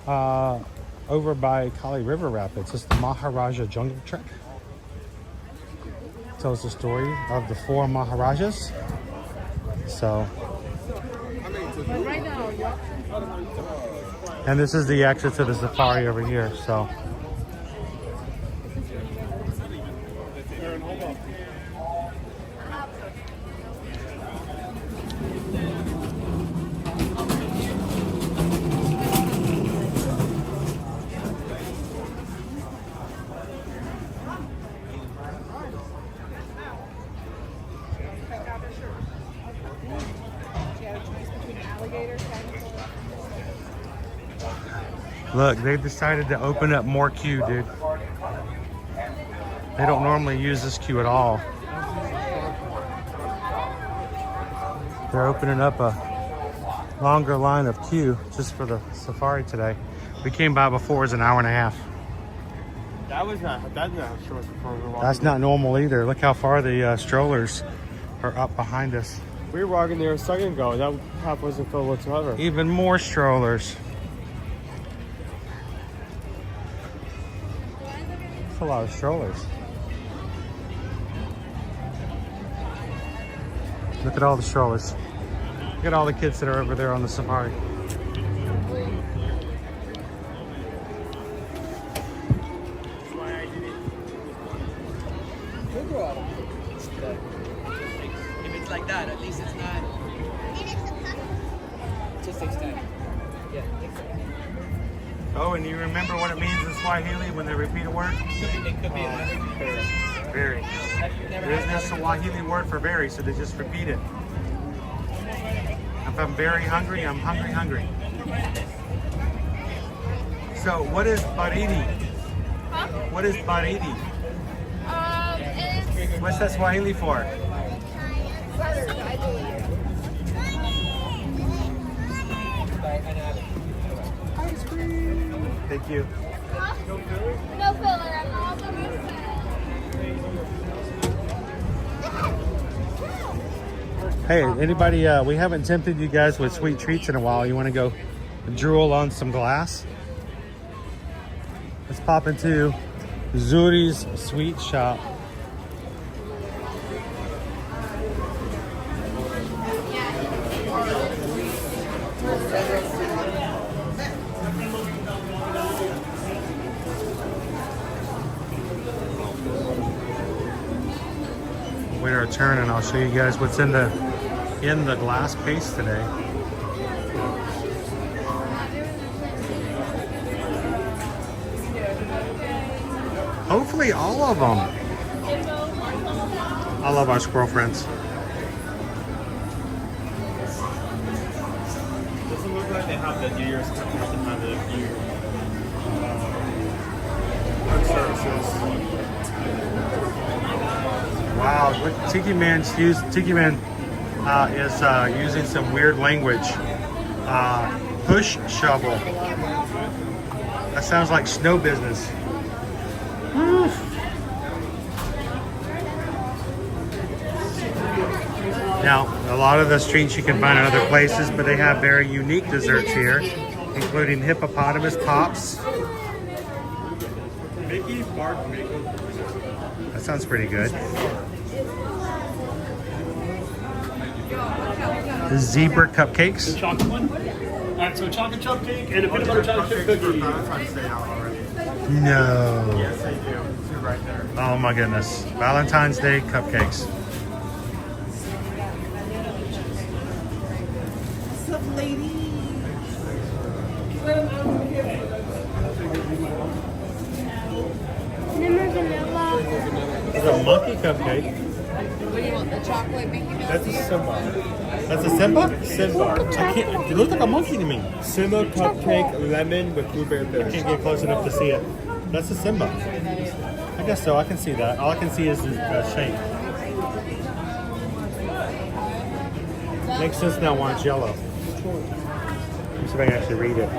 [SPEAKER 1] over by Kali River Rapids. It's the Maharaja Jungle Trek. It tells the story of the 4 Maharajas. So, and this is the exit to the safari over here. So, look, they've decided to open up more queue, dude. They don't normally use this queue at all. They're opening up a longer line of queue just for the safari today. We came by before, it was an hour and a half.
[SPEAKER 6] That's not short before we were walking.
[SPEAKER 1] That's not normal either. Look how far the strollers are up behind us.
[SPEAKER 6] We were walking there a second ago. That path wasn't filled whatsoever.
[SPEAKER 1] Even more strollers. That's a lot of strollers. Look at all the strollers. Look at all the kids that are over there on the safari.
[SPEAKER 13] like that. At least it's not. Just takes time. Yeah.
[SPEAKER 1] Oh, and you remember what it means in Swahili when they repeat a word?
[SPEAKER 13] It could be
[SPEAKER 1] Very. There's no Swahili word for very, so they just repeat it. If I'm very hungry, I'm hungry. So, what is baridi?
[SPEAKER 9] Huh?
[SPEAKER 1] What is baridi?
[SPEAKER 9] It's
[SPEAKER 1] What's that Swahili for?
[SPEAKER 9] butter, I believe.
[SPEAKER 1] Thank you.
[SPEAKER 9] No filler. I'm all by myself.
[SPEAKER 1] Hey, anybody, we haven't tempted you guys with sweet treats in a while. You want to go drool on some glass? Let's pop into Zuri's sweet shop. Wait our turn and I'll show you guys what's in the glass case today. Hopefully all of them. I love our squirrel friends.
[SPEAKER 6] Doesn't look like they have the New Year's coming up and have a few services.
[SPEAKER 1] Wow, what Tiki Man's used. Tiki Man is using some weird language. Push shovel. That sounds like snow business. Now, a lot of the treats you can find in other places, but they have very unique desserts here, including hippopotamus pops.
[SPEAKER 6] Mickey's bark maple.
[SPEAKER 1] That sounds pretty good. The zebra cupcakes.
[SPEAKER 11] The chocolate one? Alright, so chocolate chip cake and a peanut butter chocolate chip cookie.
[SPEAKER 1] No.
[SPEAKER 6] Yes, they do. Two right there.
[SPEAKER 1] Oh my goodness. Valentine's Day cupcakes.
[SPEAKER 8] What's up, lady?
[SPEAKER 1] It's a monkey cupcake.
[SPEAKER 3] What do you want? The chocolate Mickey Mouse?
[SPEAKER 1] That's a Simba. That's a Simba? Simba. I can't, it looks like a monkey to me.
[SPEAKER 6] Simba cupcake lemon with blueberry
[SPEAKER 1] I
[SPEAKER 6] berries.
[SPEAKER 1] can't get close enough to see it. That's a Simba. I guess so. I can see that. All I can see is the shape. Makes sense now why it's yellow. Let me see if I can actually read it.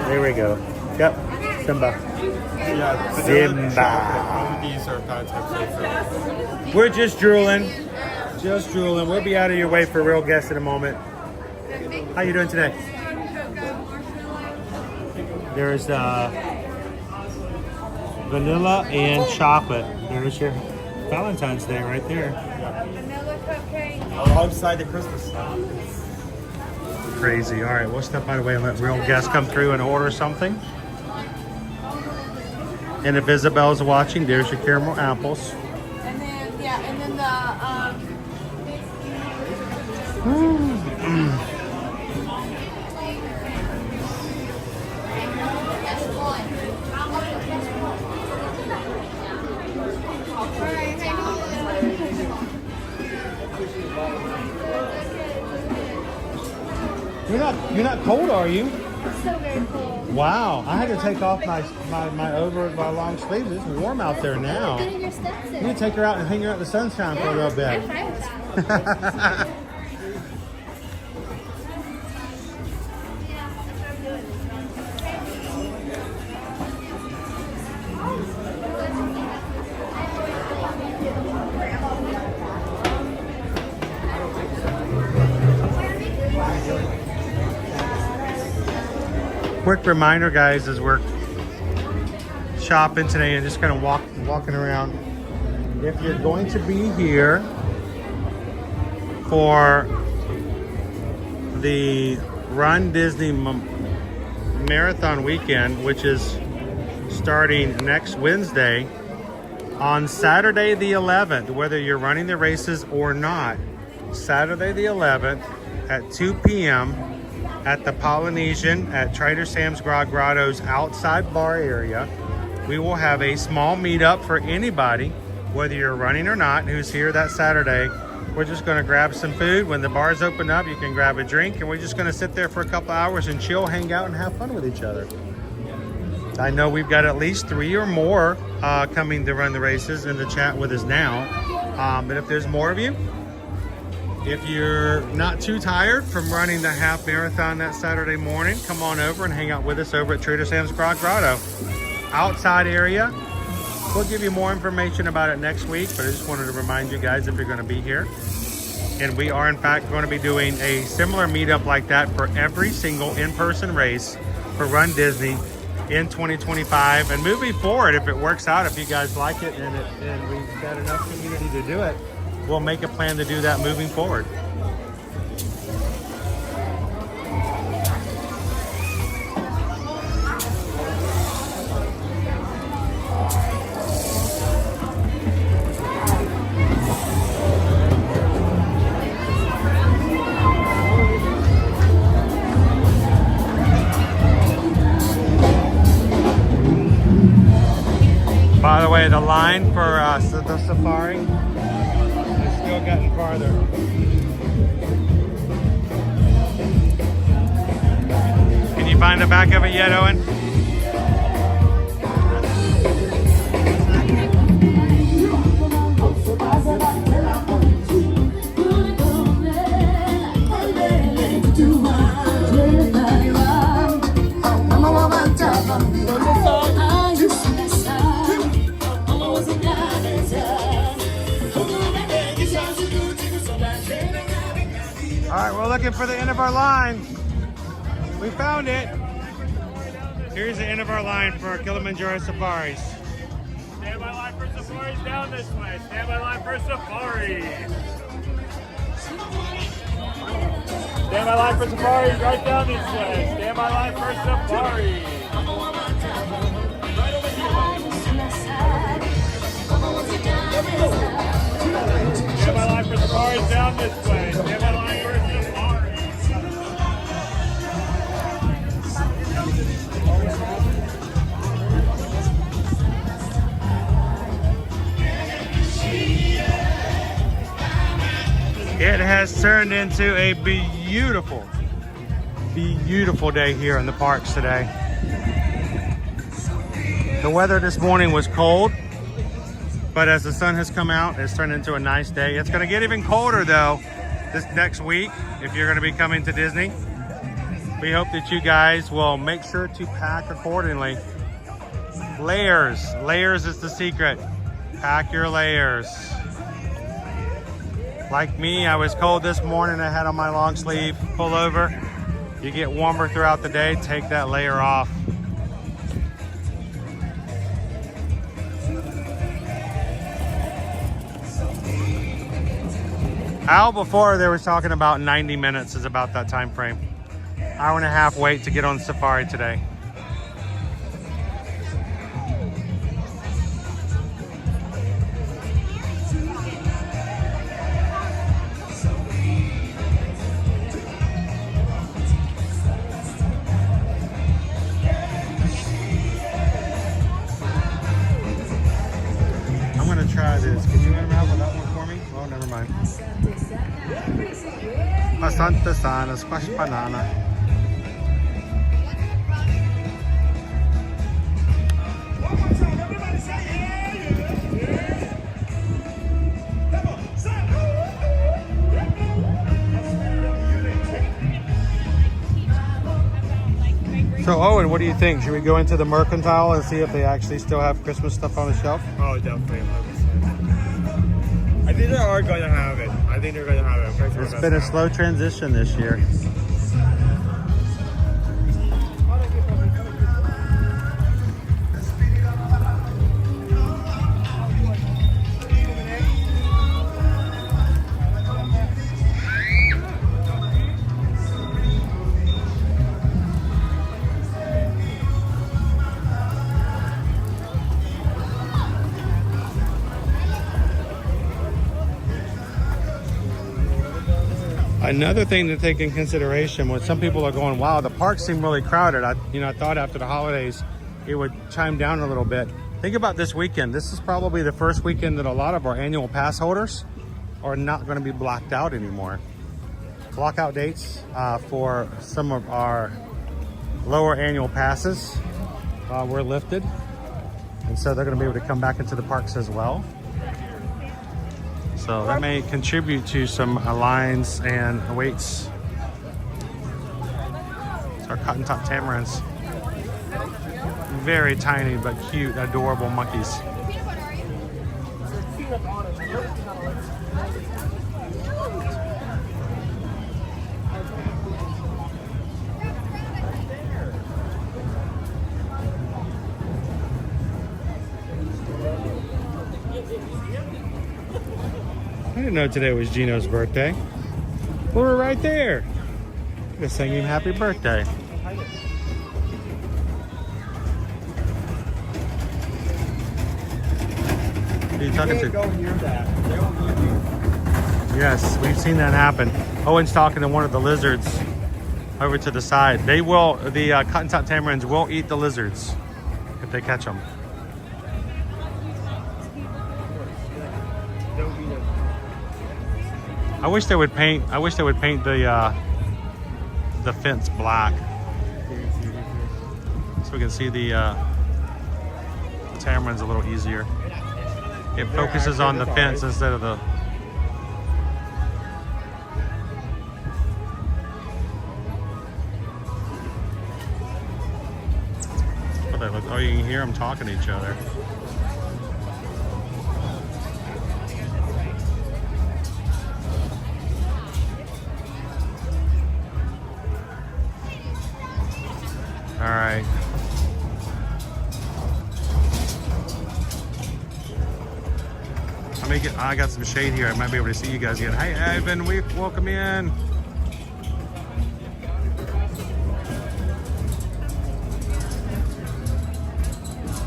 [SPEAKER 1] There we go. Yep. Simba.
[SPEAKER 6] Yeah,
[SPEAKER 1] Simba.
[SPEAKER 6] These are Valentine's Day.
[SPEAKER 1] We're just drooling. Just drooling. We'll be out of your way for real guests in a moment. How you doing today? There's vanilla and chocolate. There's your Valentine's Day right there.
[SPEAKER 3] Vanilla cupcake.
[SPEAKER 6] Alongside the Christmas stuff.
[SPEAKER 1] Crazy. All right, we'll step by the way and let real guests come through and order something. And if Isabel's watching, there's your caramel apples.
[SPEAKER 3] And then, yeah, and then
[SPEAKER 1] You're not cold, are you?
[SPEAKER 10] So very cool.
[SPEAKER 1] Wow, I had to take off my long sleeves. It's warm out there now.
[SPEAKER 10] Getting your steps
[SPEAKER 1] You
[SPEAKER 10] in.
[SPEAKER 1] need to take her out and hang her out in the sunshine for a little bit.
[SPEAKER 10] I'm fine with that.
[SPEAKER 1] Quick reminder, guys, as we're shopping today and just kind of walking around. If you're going to be here for the Run Disney Marathon weekend, which is starting next Wednesday, on Saturday the 11th, whether you're running the races or not, Saturday the 11th at 2 p.m. at the Polynesian at Trader Sam's Grotto's outside bar area. We will have a small meetup for anybody, whether you're running or not, who's here that Saturday. We're just going to grab some food. When the bars open up, you can grab a drink, and we're just going to sit there for a couple hours and chill, hang out, and have fun with each other. I know we've got at least 3 or more coming to run the races in the chat with us now. But if there's more of you, if you're not too tired from running the half marathon that Saturday morning, come on over and hang out with us over at Trader Sam's Grotto. Outside area. We'll give you more information about it next week, but I just wanted to remind you guys if you're going to be here. And we are, in fact, going to be doing a similar meetup like that for every single in-person race for Run Disney in 2025. And moving forward, if it works out, if you guys like it and we've got enough community to do it, we'll make a plan to do that moving forward. By the way, the line for the safari is still getting farther. Can you find the back of it yet, Owen? All right, we're looking for the end of our line. We found it. Here's the end of our line for Kilimanjaro Safaris.
[SPEAKER 11] Stand by line for safaris down this way. Stand by line for safari. Stand by line for safaris right down this way. Stand by line for safari. Stand by line for safaris down this way. Stand by line for safaris.
[SPEAKER 1] It has turned into a beautiful, beautiful day here in the parks today. The weather this morning was cold, but as the sun has come out, it's turned into a nice day. It's going to get even colder though this next week if you're going to be coming to Disney. We hope that you guys will make sure to pack accordingly. Layers. Layers is the secret. Pack your layers. Like me, I was cold this morning. I had on my long sleeve pullover. You get warmer throughout the day, take that layer off. Al before they were talking about 90 minutes is about that time frame. Hour and a half wait to get on safari today. Try this. Can you unravel that one for me? Oh, never mind. Asante sana, squash banana. So Owen, what do you think? Should we go into the Mercantile and see if they actually still have Christmas stuff on the shelf?
[SPEAKER 6] Oh, definitely. I think they are going to have it. I think they're going to have it.
[SPEAKER 1] It's been a slow transition this year. Another thing to take in consideration when some people are going, wow, the park seemed really crowded. I thought after the holidays it would chime down a little bit. Think about this weekend. This is probably the first weekend that a lot of our annual pass holders are not going to be blocked out anymore. Lockout dates for some of our lower annual passes were lifted. And so they're going to be able to come back into the parks as well. So that may contribute to some lines and waits. It's our cotton top tamarins. Very tiny but cute, adorable monkeys. I didn't know today was Gino's birthday. We were right there. Just sing him happy birthday. Who are you talking to?
[SPEAKER 6] Go near that. They won't hear you.
[SPEAKER 1] Yes, we've seen that happen. Owen's talking to one of the lizards over to the side. They will, the cotton top tamarins will eat the lizards if they catch them. I wish they would paint the fence black so we can see the tamarins a little easier. It focuses on the fence instead of the... Oh, you can hear them talking to each other. All right. I got some shade here. I might be able to see you guys again. Hey, Ivan, welcome in.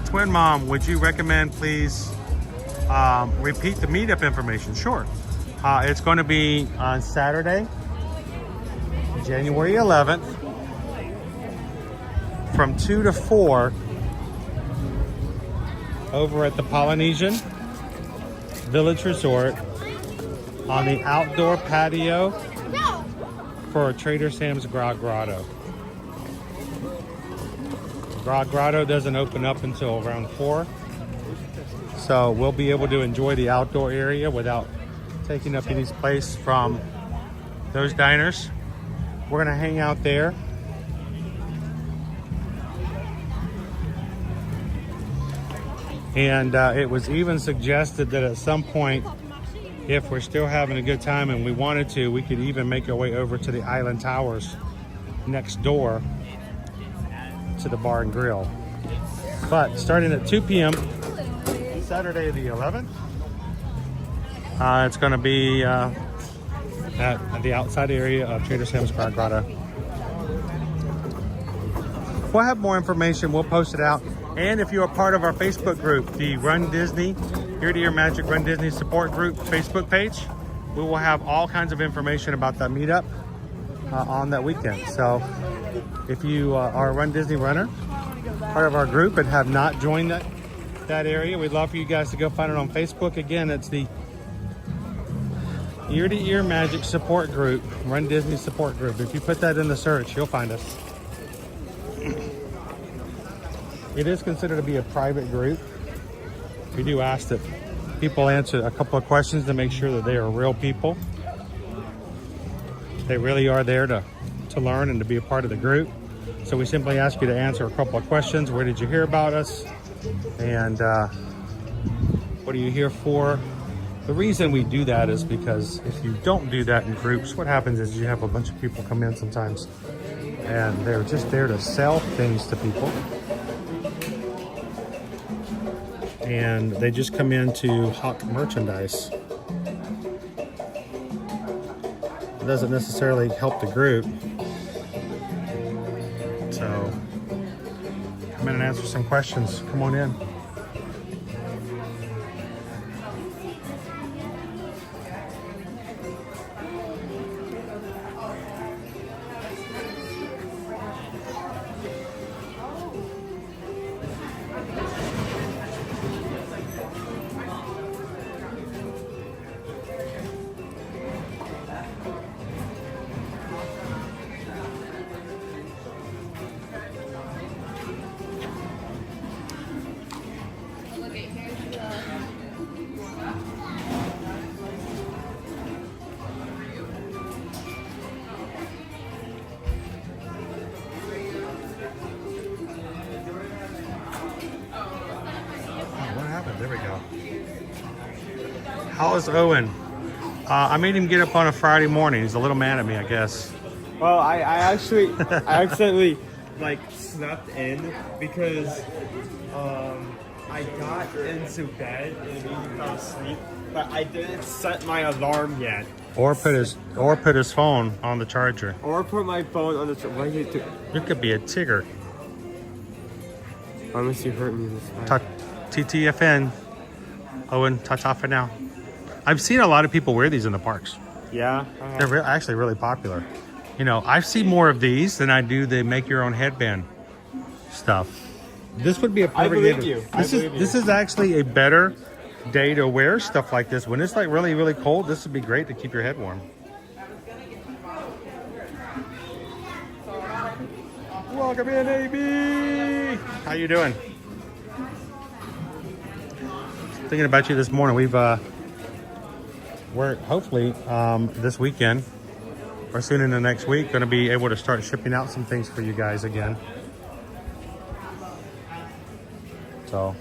[SPEAKER 1] Twin Mom, would you recommend, please, repeat the meetup information? Sure. It's going to be on Saturday, January 11th, from 2 to 4 over at the Polynesian Village Resort on the outdoor patio for Trader Sam's Grog Grotto. Grog Grotto doesn't open up until around 4, so we'll be able to enjoy the outdoor area without taking up any space from those diners. We're gonna hang out there. And it was even suggested that at some point, if we're still having a good time and we wanted to, we could even make our way over to the Island Towers next door to the bar and grill. But starting at 2 p.m. Saturday the 11th, it's going to be at the outside area of Trader Sam's Grog Grotto. We'll have more information. We'll post it out. And if you're a part of our Facebook group, the Run Disney, Ear to Ear Magic Run Disney Support Group Facebook page, we will have all kinds of information about that meetup on that weekend. So if you are a Run Disney runner, part of our group, and have not joined that area, we'd love for you guys to go find it on Facebook. Again, it's the Ear to Ear Magic Support Group, Run Disney Support Group. If you put that in the search, you'll find us. It is considered to be a private group. We do ask that people answer a couple of questions to make sure that they are real people. They really are there to learn and to be a part of the group. So we simply ask you to answer a couple of questions. Where did you hear about us? And what are you here for? The reason we do that is because if you don't do that in groups, what happens is you have a bunch of people come in sometimes and they're just there to sell things to people. And they just come in to hawk merchandise. It doesn't necessarily help the group. So come in and answer some questions. Come on in. we go. How's Owen? I made him get up on a Friday morning. He's a little mad at me, I guess.
[SPEAKER 6] Well, I actually, I accidentally like slept in because I got into bed and immediately fell asleep, but I didn't set my alarm yet.
[SPEAKER 1] Or put his phone on the charger.
[SPEAKER 6] Or put my phone on the charger. What did you do?
[SPEAKER 1] You could be a tigger.
[SPEAKER 6] Unless you hurt me this time.
[SPEAKER 1] TTFN. Owen, ta-ta for now. I've seen a lot of people wear these in the parks.
[SPEAKER 6] Yeah.
[SPEAKER 1] They're actually really popular. You know, I see more of these than I do the make your own headband stuff. This would be a perfect
[SPEAKER 6] I believe
[SPEAKER 1] day.
[SPEAKER 6] you.
[SPEAKER 1] This is actually a better day to wear stuff like this. When it's like really, really cold, this would be great to keep your head warm. Welcome in, AB. How you doing? Thinking about you this morning. We're hopefully this weekend or soon in the next week going to be able to start shipping out some things for you guys again. So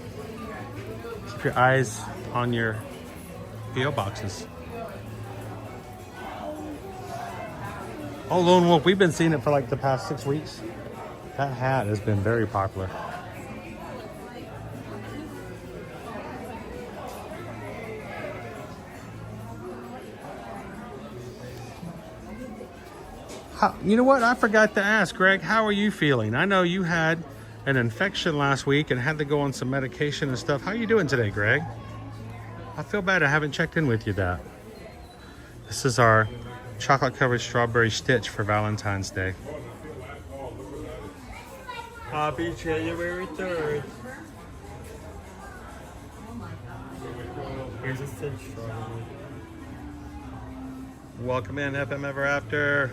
[SPEAKER 1] keep your eyes on your PO boxes. Oh, Lone Wolf, we've been seeing it for like the past 6 weeks. That hat has been very popular. You know what? I forgot to ask, Greg, how are you feeling? I know you had an infection last week and had to go on some medication and stuff. How are you doing today, Greg? I feel bad I haven't checked in with you that. This is our chocolate covered strawberry stitch for Valentine's Day.
[SPEAKER 6] Happy January 3rd. Here's a stitch strawberry.
[SPEAKER 1] Welcome in, FM Ever After.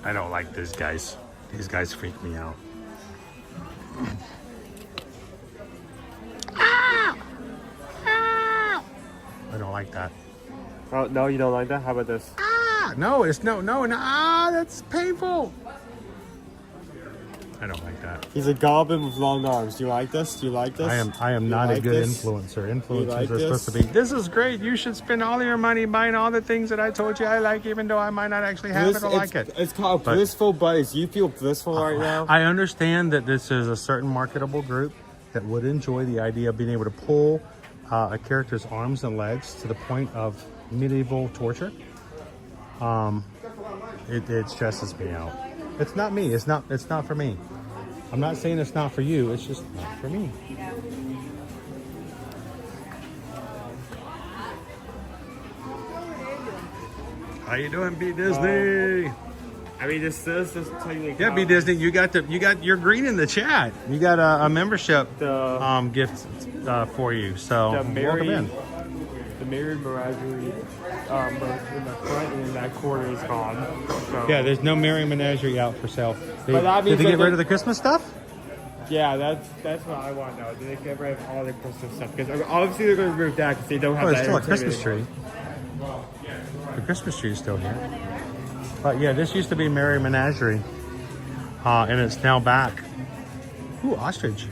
[SPEAKER 1] I don't like these guys. These guys freak me out. I don't like that.
[SPEAKER 6] Oh, no, you don't like that? How about this?
[SPEAKER 1] No, it's no, that's painful. I don't like that.
[SPEAKER 6] He's a goblin with long arms. Do you like this? Do you like this?
[SPEAKER 1] I am not a good influencer. Influencers are supposed to be, this is great. You should spend all your money buying all the things that I told you I like, even though I might not actually have it or like it.
[SPEAKER 6] It's called blissful buddies. You feel blissful right now?
[SPEAKER 1] I understand that this is a certain marketable group that would enjoy the idea of being able to pull a character's arms and legs to the point of medieval torture. It stresses me out. It's not me. It's not for me. I'm not saying it's not for you. It's just not for me. How you doing, B Disney?
[SPEAKER 6] I mean, this is just technically.
[SPEAKER 1] Yeah, B Disney. You got your green in the chat. You got a membership gift for you. So welcome in.
[SPEAKER 6] The Merry Menagerie in the front and in that corner is gone. So.
[SPEAKER 1] Yeah, there's no Merry Menagerie out for sale.
[SPEAKER 6] Did they
[SPEAKER 1] get rid of the Christmas stuff?
[SPEAKER 6] Yeah, that's what I want to know. Did they get rid of all the Christmas stuff? Because obviously they're going to remove that because they don't have that.
[SPEAKER 1] There's still a Christmas tree. The Christmas tree is still here. But yeah, this used to be Merry Menagerie. And it's now back. Ooh, ostrich.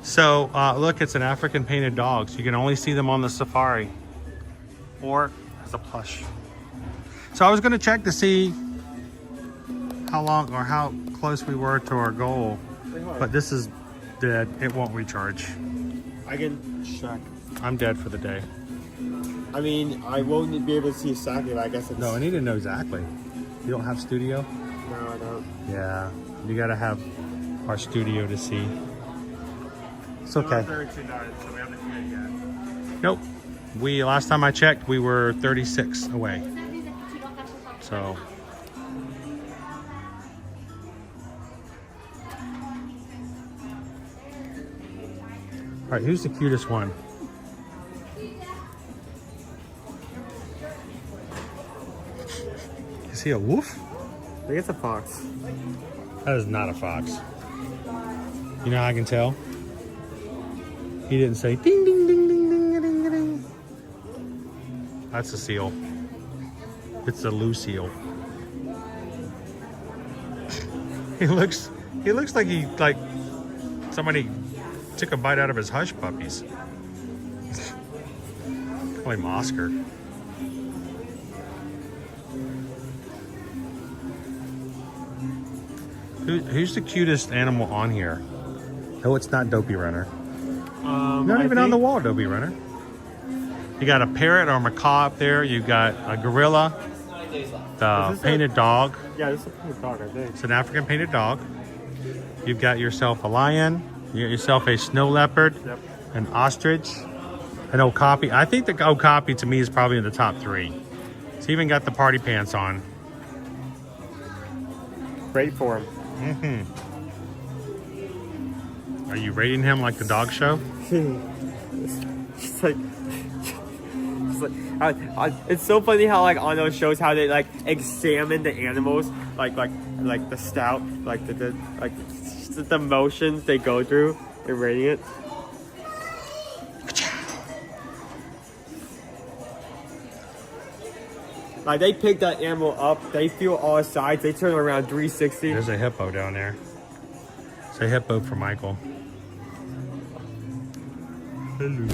[SPEAKER 1] So look, it's an African painted dog. So you can only see them on the safari or as a plush. So I was going to check to see how long or how close we were to our goal, but this is dead. It won't recharge.
[SPEAKER 6] I can check.
[SPEAKER 1] I'm dead for the day.
[SPEAKER 6] I mean, I won't be able to see exactly, but I guess it's...
[SPEAKER 1] No, I need to know exactly. You don't have studio?
[SPEAKER 6] No, I don't.
[SPEAKER 1] Yeah, you got to have our studio to see. It's okay. Nope. Last time I checked, we were 36 away. So. All right, who's the cutest one? Is he a wolf?
[SPEAKER 6] I think it's a fox.
[SPEAKER 1] That is not a fox. You know how I can tell? He didn't say ding ding ding ding ding ding ding ding. That's a seal. It's a Lucille. He looks like somebody took a bite out of his hush puppies. Call him Oscar. Who's the cutest animal on here? No, it's not Dopey Runner. Not even on the wall, Dopey Runner. You got a parrot or a macaw up there. You got a gorilla. The painted dog.
[SPEAKER 6] Yeah, this is a painted dog, I think.
[SPEAKER 1] It's an African painted dog. You've got yourself a lion. You got yourself a snow leopard, an ostrich, an okapi. I think the okapi to me is probably in the top 3. It's even got the party pants on.
[SPEAKER 6] Great for him.
[SPEAKER 1] Are you rating him like the dog show?
[SPEAKER 6] It's like it's so funny how like on those shows how they like examine the animals, like the stout, like the motions they go through in rating it. Like they pick that animal up, they feel all sides, they turn around 360.
[SPEAKER 1] There's a hippo down there. It's a hippo for Michael. Hello.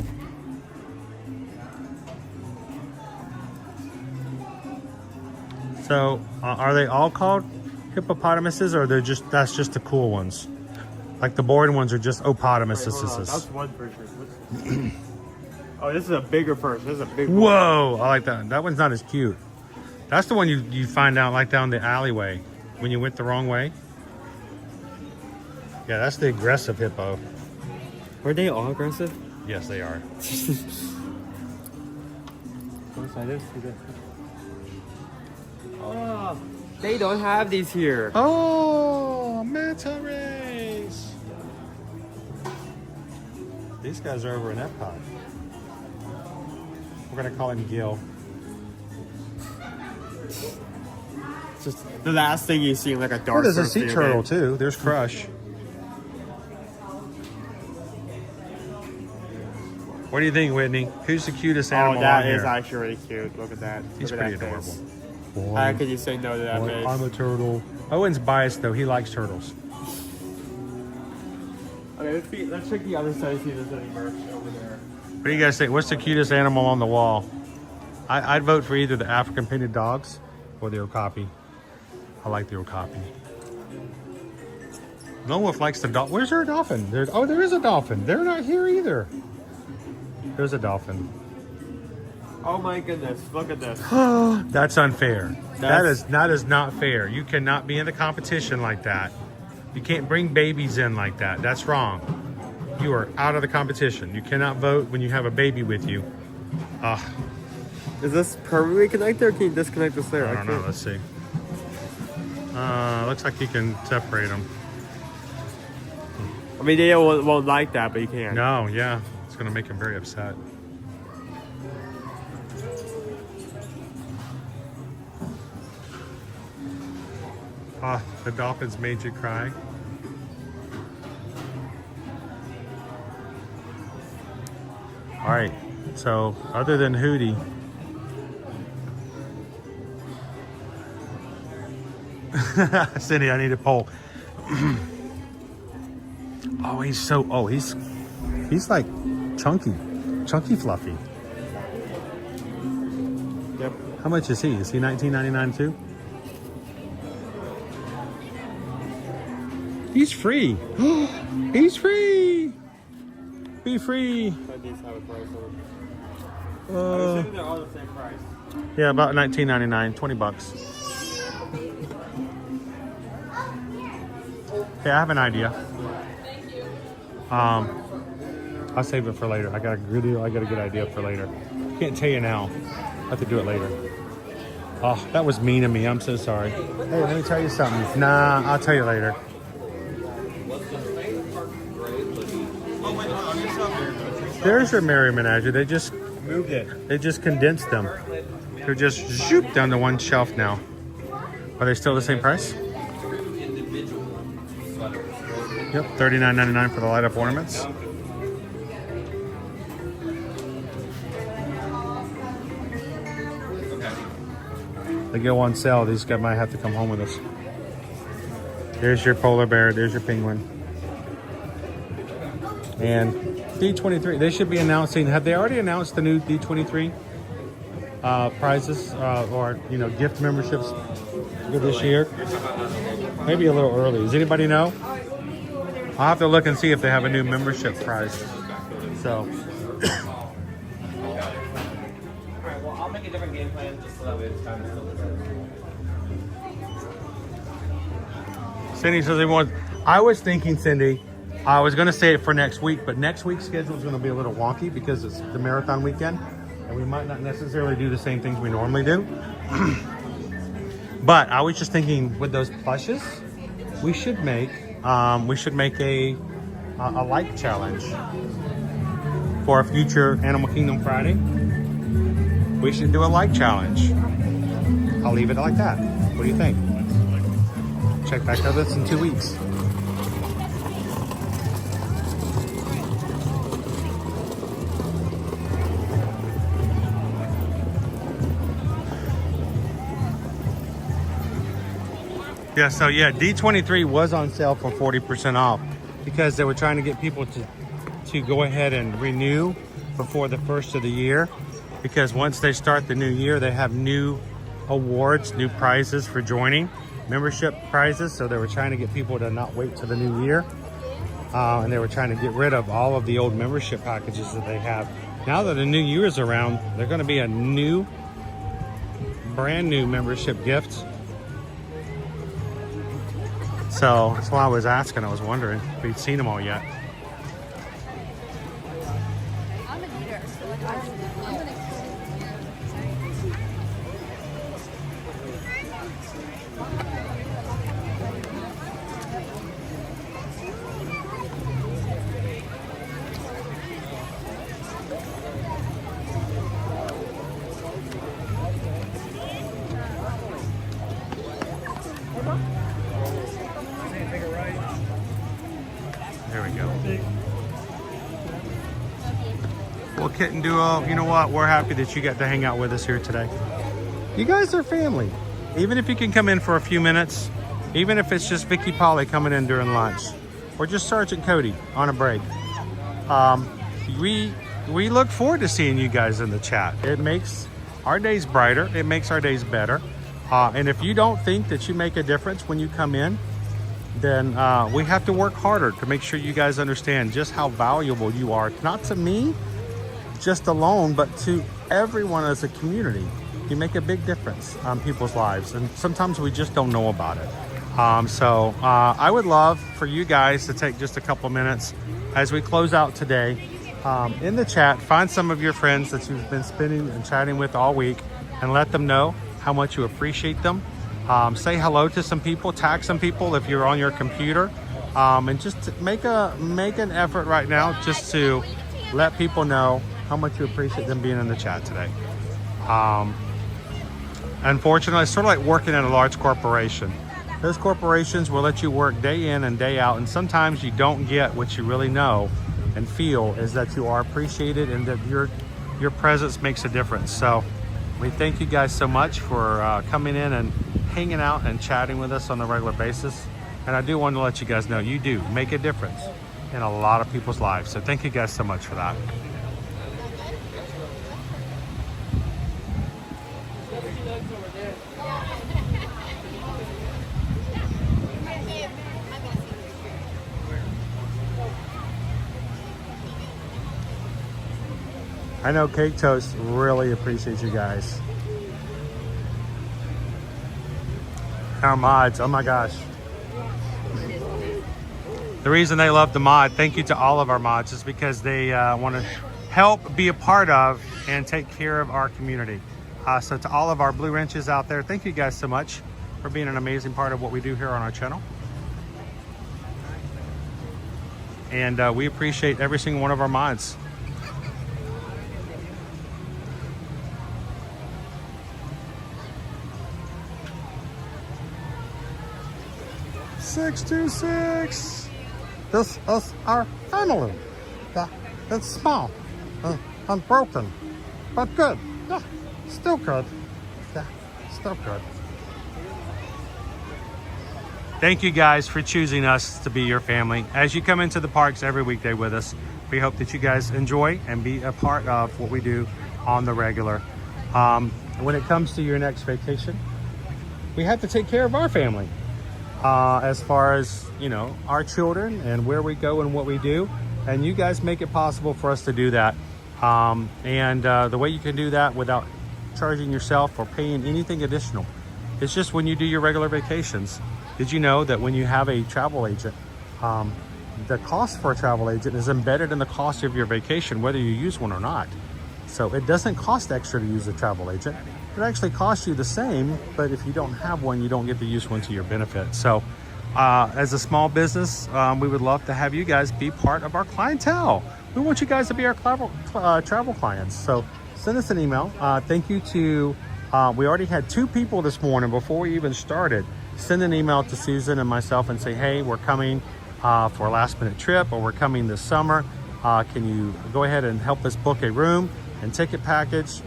[SPEAKER 1] So, are they all called hippopotamuses, or they're that's just the cool ones? Like the boring ones are just opotamuses.
[SPEAKER 6] That's one person. Oh, this is a bigger person. This is a big one.
[SPEAKER 1] Whoa, I like that. That one's not as cute. That's the one you find out like down the alleyway when you went the wrong way. Yeah, that's the aggressive hippo.
[SPEAKER 6] Were they all aggressive?
[SPEAKER 1] Yes, they are.
[SPEAKER 6] Oh, they don't have these here.
[SPEAKER 1] Oh, manta rays. These guys are over in Epcot. We're gonna call him Gil.
[SPEAKER 6] It's just the last thing you see in like a dark.
[SPEAKER 1] Oh, there's a sea turtle too. There's Crush. What do you think, Whitney? Who's the cutest animal on
[SPEAKER 6] that
[SPEAKER 1] here?
[SPEAKER 6] is actually really cute. Look at that.
[SPEAKER 1] He's
[SPEAKER 6] Look at
[SPEAKER 1] pretty
[SPEAKER 6] that
[SPEAKER 1] adorable.
[SPEAKER 6] face.
[SPEAKER 1] Boy,
[SPEAKER 6] How could you say no to that
[SPEAKER 1] boy,
[SPEAKER 6] face?
[SPEAKER 1] I'm a turtle. Owen's biased though. He likes turtles.
[SPEAKER 6] Okay, let's check the other side and see if there's any merch over there.
[SPEAKER 1] What do you guys think? What's the cutest animal on the wall? I'd vote for either the African painted dogs or the Okapi. I like the Okapi. No wolf likes the dolphin. Where's our dolphin? There is a dolphin. They're not here either. There's a dolphin.
[SPEAKER 6] Oh my goodness, look at this.
[SPEAKER 1] That's unfair. That is not fair. You cannot be in the competition like that. You can't bring babies in like that. That's wrong. You are out of the competition. You cannot vote when you have a baby with you.
[SPEAKER 6] Is this permanently connected or can you disconnect this there?
[SPEAKER 1] I don't know. Let's see. Looks like you can separate them.
[SPEAKER 6] I mean, they won't like that, but you can.
[SPEAKER 1] No, yeah. It's going to make him very upset. The dolphins made you cry. All right. So, other than Hootie, Cindy, I need a poll. Oh, he's like chunky fluffy.
[SPEAKER 6] Yep.
[SPEAKER 1] How much is he? Is he $19.99 too? He's free. He's free. Be free.
[SPEAKER 6] These have a price on them. I'm assuming they're all the same price.
[SPEAKER 1] Yeah, about $19.99, $20. Okay, I have an idea. I'll save it for later. I got a good idea for later. Can't tell you now. I have to do it later. Oh, that was mean of me. I'm so sorry. Hey, let me tell you something. Nah, I'll tell you later. There's your Merry Menagerie. They just
[SPEAKER 6] moved it.
[SPEAKER 1] They just condensed them. They're just zoop down to one shelf now. Are they still the same price? Yep, $39.99 for the light up ornaments. They go on sale. These guys might have to come home with us. There's your polar bear. There's your penguin. And D23. They should be announcing. Have they already announced the new D23 prizes or gift memberships for this year? Maybe a little early. Does anybody know? I'll have to look and see if they have a new membership prize. So.
[SPEAKER 6] Alright, well, I'll make a different game plan just so that way it's time to fill this in.
[SPEAKER 1] Cindy says everyone. I was thinking, Cindy, I was going to say it for next week, but next week's schedule is going to be a little wonky because it's the marathon weekend, and we might not necessarily do the same things we normally do. But I was just thinking, with those plushes, we should make a like challenge for a future Animal Kingdom Friday. We should do a like challenge. I'll leave it like that. What do you think? Check back on this in 2 weeks. Yeah, so yeah, D23 was on sale for 40% off because they were trying to get people to go ahead and renew before the first of the year, because once they start the new year, they have new awards, new prizes for joining, membership prizes. So they were trying to get people to not wait till the new year, and they were trying to get rid of all of the old membership packages that they have. Now that the new year is around, they're going to be a brand new membership gift. So that's why I was asking. I was wondering if we'd seen them all yet.
[SPEAKER 9] I'm an eater, so like I'm gonna
[SPEAKER 1] There we go. Well, Kitten Duo, you know what? We're happy that you got to hang out with us here today. You guys are family. Even if you can come in for a few minutes, even if it's just Vicky Polly coming in during lunch, or just Sergeant Cody on a break. We look forward to seeing you guys in the chat. It makes our days brighter. It makes our days better. And if you don't think that you make a difference when you come in, then we have to work harder to make sure you guys understand just how valuable you are, not to me just alone, but to everyone as a community. You make a big difference on people's lives, and sometimes we just don't know about it. So I would love for you guys to take just a couple minutes as we close out today. In the chat, find some of your friends that you've been spending and chatting with all week and let them know how much you appreciate them. Say hello to some people, tag some people if you're on your computer, and just make an effort right now just to let people know how much you appreciate them being in the chat today. Unfortunately, it's sort of like working at a large corporation. Those corporations will let you work day in and day out, and sometimes you don't get what you really know and feel is that you are appreciated and that your presence makes a difference. So we thank you guys so much for coming in and hanging out and chatting with us on a regular basis. And I do want to let you guys know you do make a difference in a lot of people's lives. So thank you guys so much for that. I know Cake Toast really appreciates you guys. Our mods, oh my gosh. The reason they love the mod, thank you to all of our mods, is because they want to help be a part of and take care of our community. So to all of our Blue Wrenches out there, thank you guys so much for being an amazing part of what we do here on our channel. And we appreciate every single one of our mods. 626. This is our family. Yeah, it's small, unbroken, but good. Yeah, still good. Yeah, still good. Thank you guys for choosing us to be your family. As you come into the parks every weekday with us, we hope that you guys enjoy and be a part of what we do on the regular. When it comes to your next vacation, we have to take care of our family. As far as, you know, our children and where we go and what we do. And you guys make it possible for us to do that. The way you can do that without charging yourself or paying anything additional, it's just when you do your regular vacations. Did you know that when you have a travel agent, the cost for a travel agent is embedded in the cost of your vacation, whether you use one or not. So it doesn't cost extra to use a travel agent. It actually costs you the same, but if you don't have one, you don't get to use one to your benefit. So as a small business, we would love to have you guys be part of our clientele. We want you guys to be our travel clients. So send us an email. Thank you to, we already had 2 people this morning before we even started. Send an email to Susan and myself and say, hey, we're coming for a last minute trip, or we're coming this summer. Can you go ahead and help us book a room and ticket package,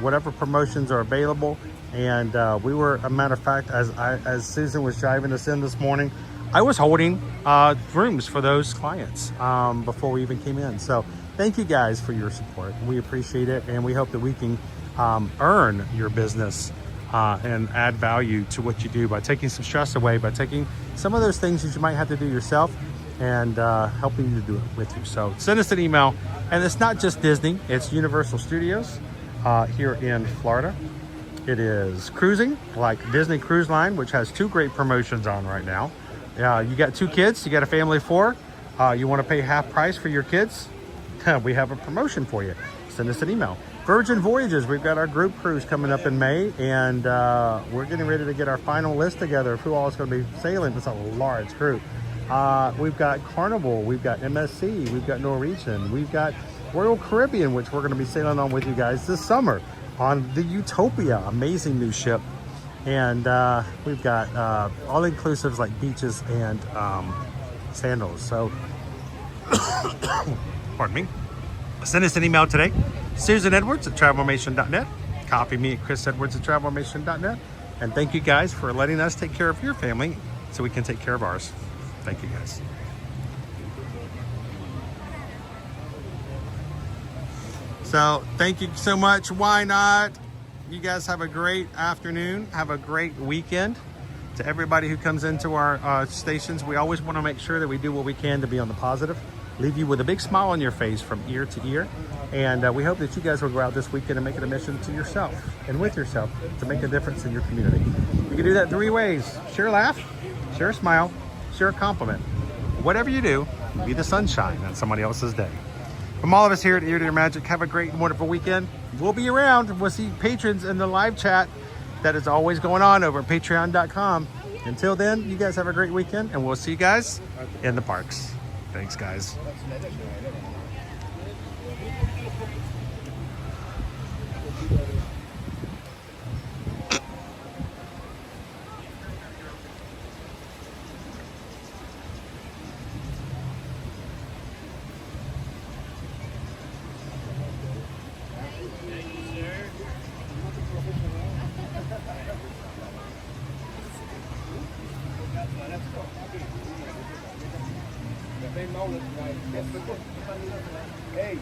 [SPEAKER 1] whatever promotions are available. And we were, a matter of fact, as Susan was driving us in this morning, I was holding rooms for those clients before we even came in. So thank you guys for your support. We appreciate it, and we hope that we can earn your business and add value to what you do by taking some stress away, by taking some of those things that you might have to do yourself and helping you to do it with you. So send us an email. And it's not just Disney, it's Universal Studios here in Florida. It is cruising, like Disney Cruise Line, which has 2 great promotions on right now. You got 2 kids, you got a family of 4, you want to pay half price for your kids? We have a promotion for you. Send us an email. Virgin Voyages, we've got our group cruise coming up in May, and we're getting ready to get our final list together of who all is going to be sailing. It's a large group. We've got Carnival, we've got MSC, we've got Norwegian, we've got Royal Caribbean, which we're going to be sailing on with you guys this summer on the Utopia, amazing new ship. And we've got all-inclusives like beaches and sandals. So, pardon me. Send us an email today, Susan Edwards at travelmation.net. Copy me at chrisedwards at travelmation.net. And thank you guys for letting us take care of your family so we can take care of ours. Thank you guys. So thank you so much. Why not? You guys have a great afternoon. Have a great weekend. To everybody who comes into our stations, we always want to make sure that we do what we can to be on the positive. Leave you with a big smile on your face from ear to ear. And we hope that you guys will go out this weekend and make it a mission to yourself and with yourself to make a difference in your community. You can do that 3 ways. Share a laugh, share a smile, share a compliment. Whatever you do, be the sunshine on somebody else's day. From all of us here at Ear to Your Magic, have a great and wonderful weekend. We'll be around. We'll see patrons in the live chat that is always going on over at patreon.com. Until then, you guys have a great weekend, and we'll see you guys in the parks. Thanks, guys.
[SPEAKER 2] Hey.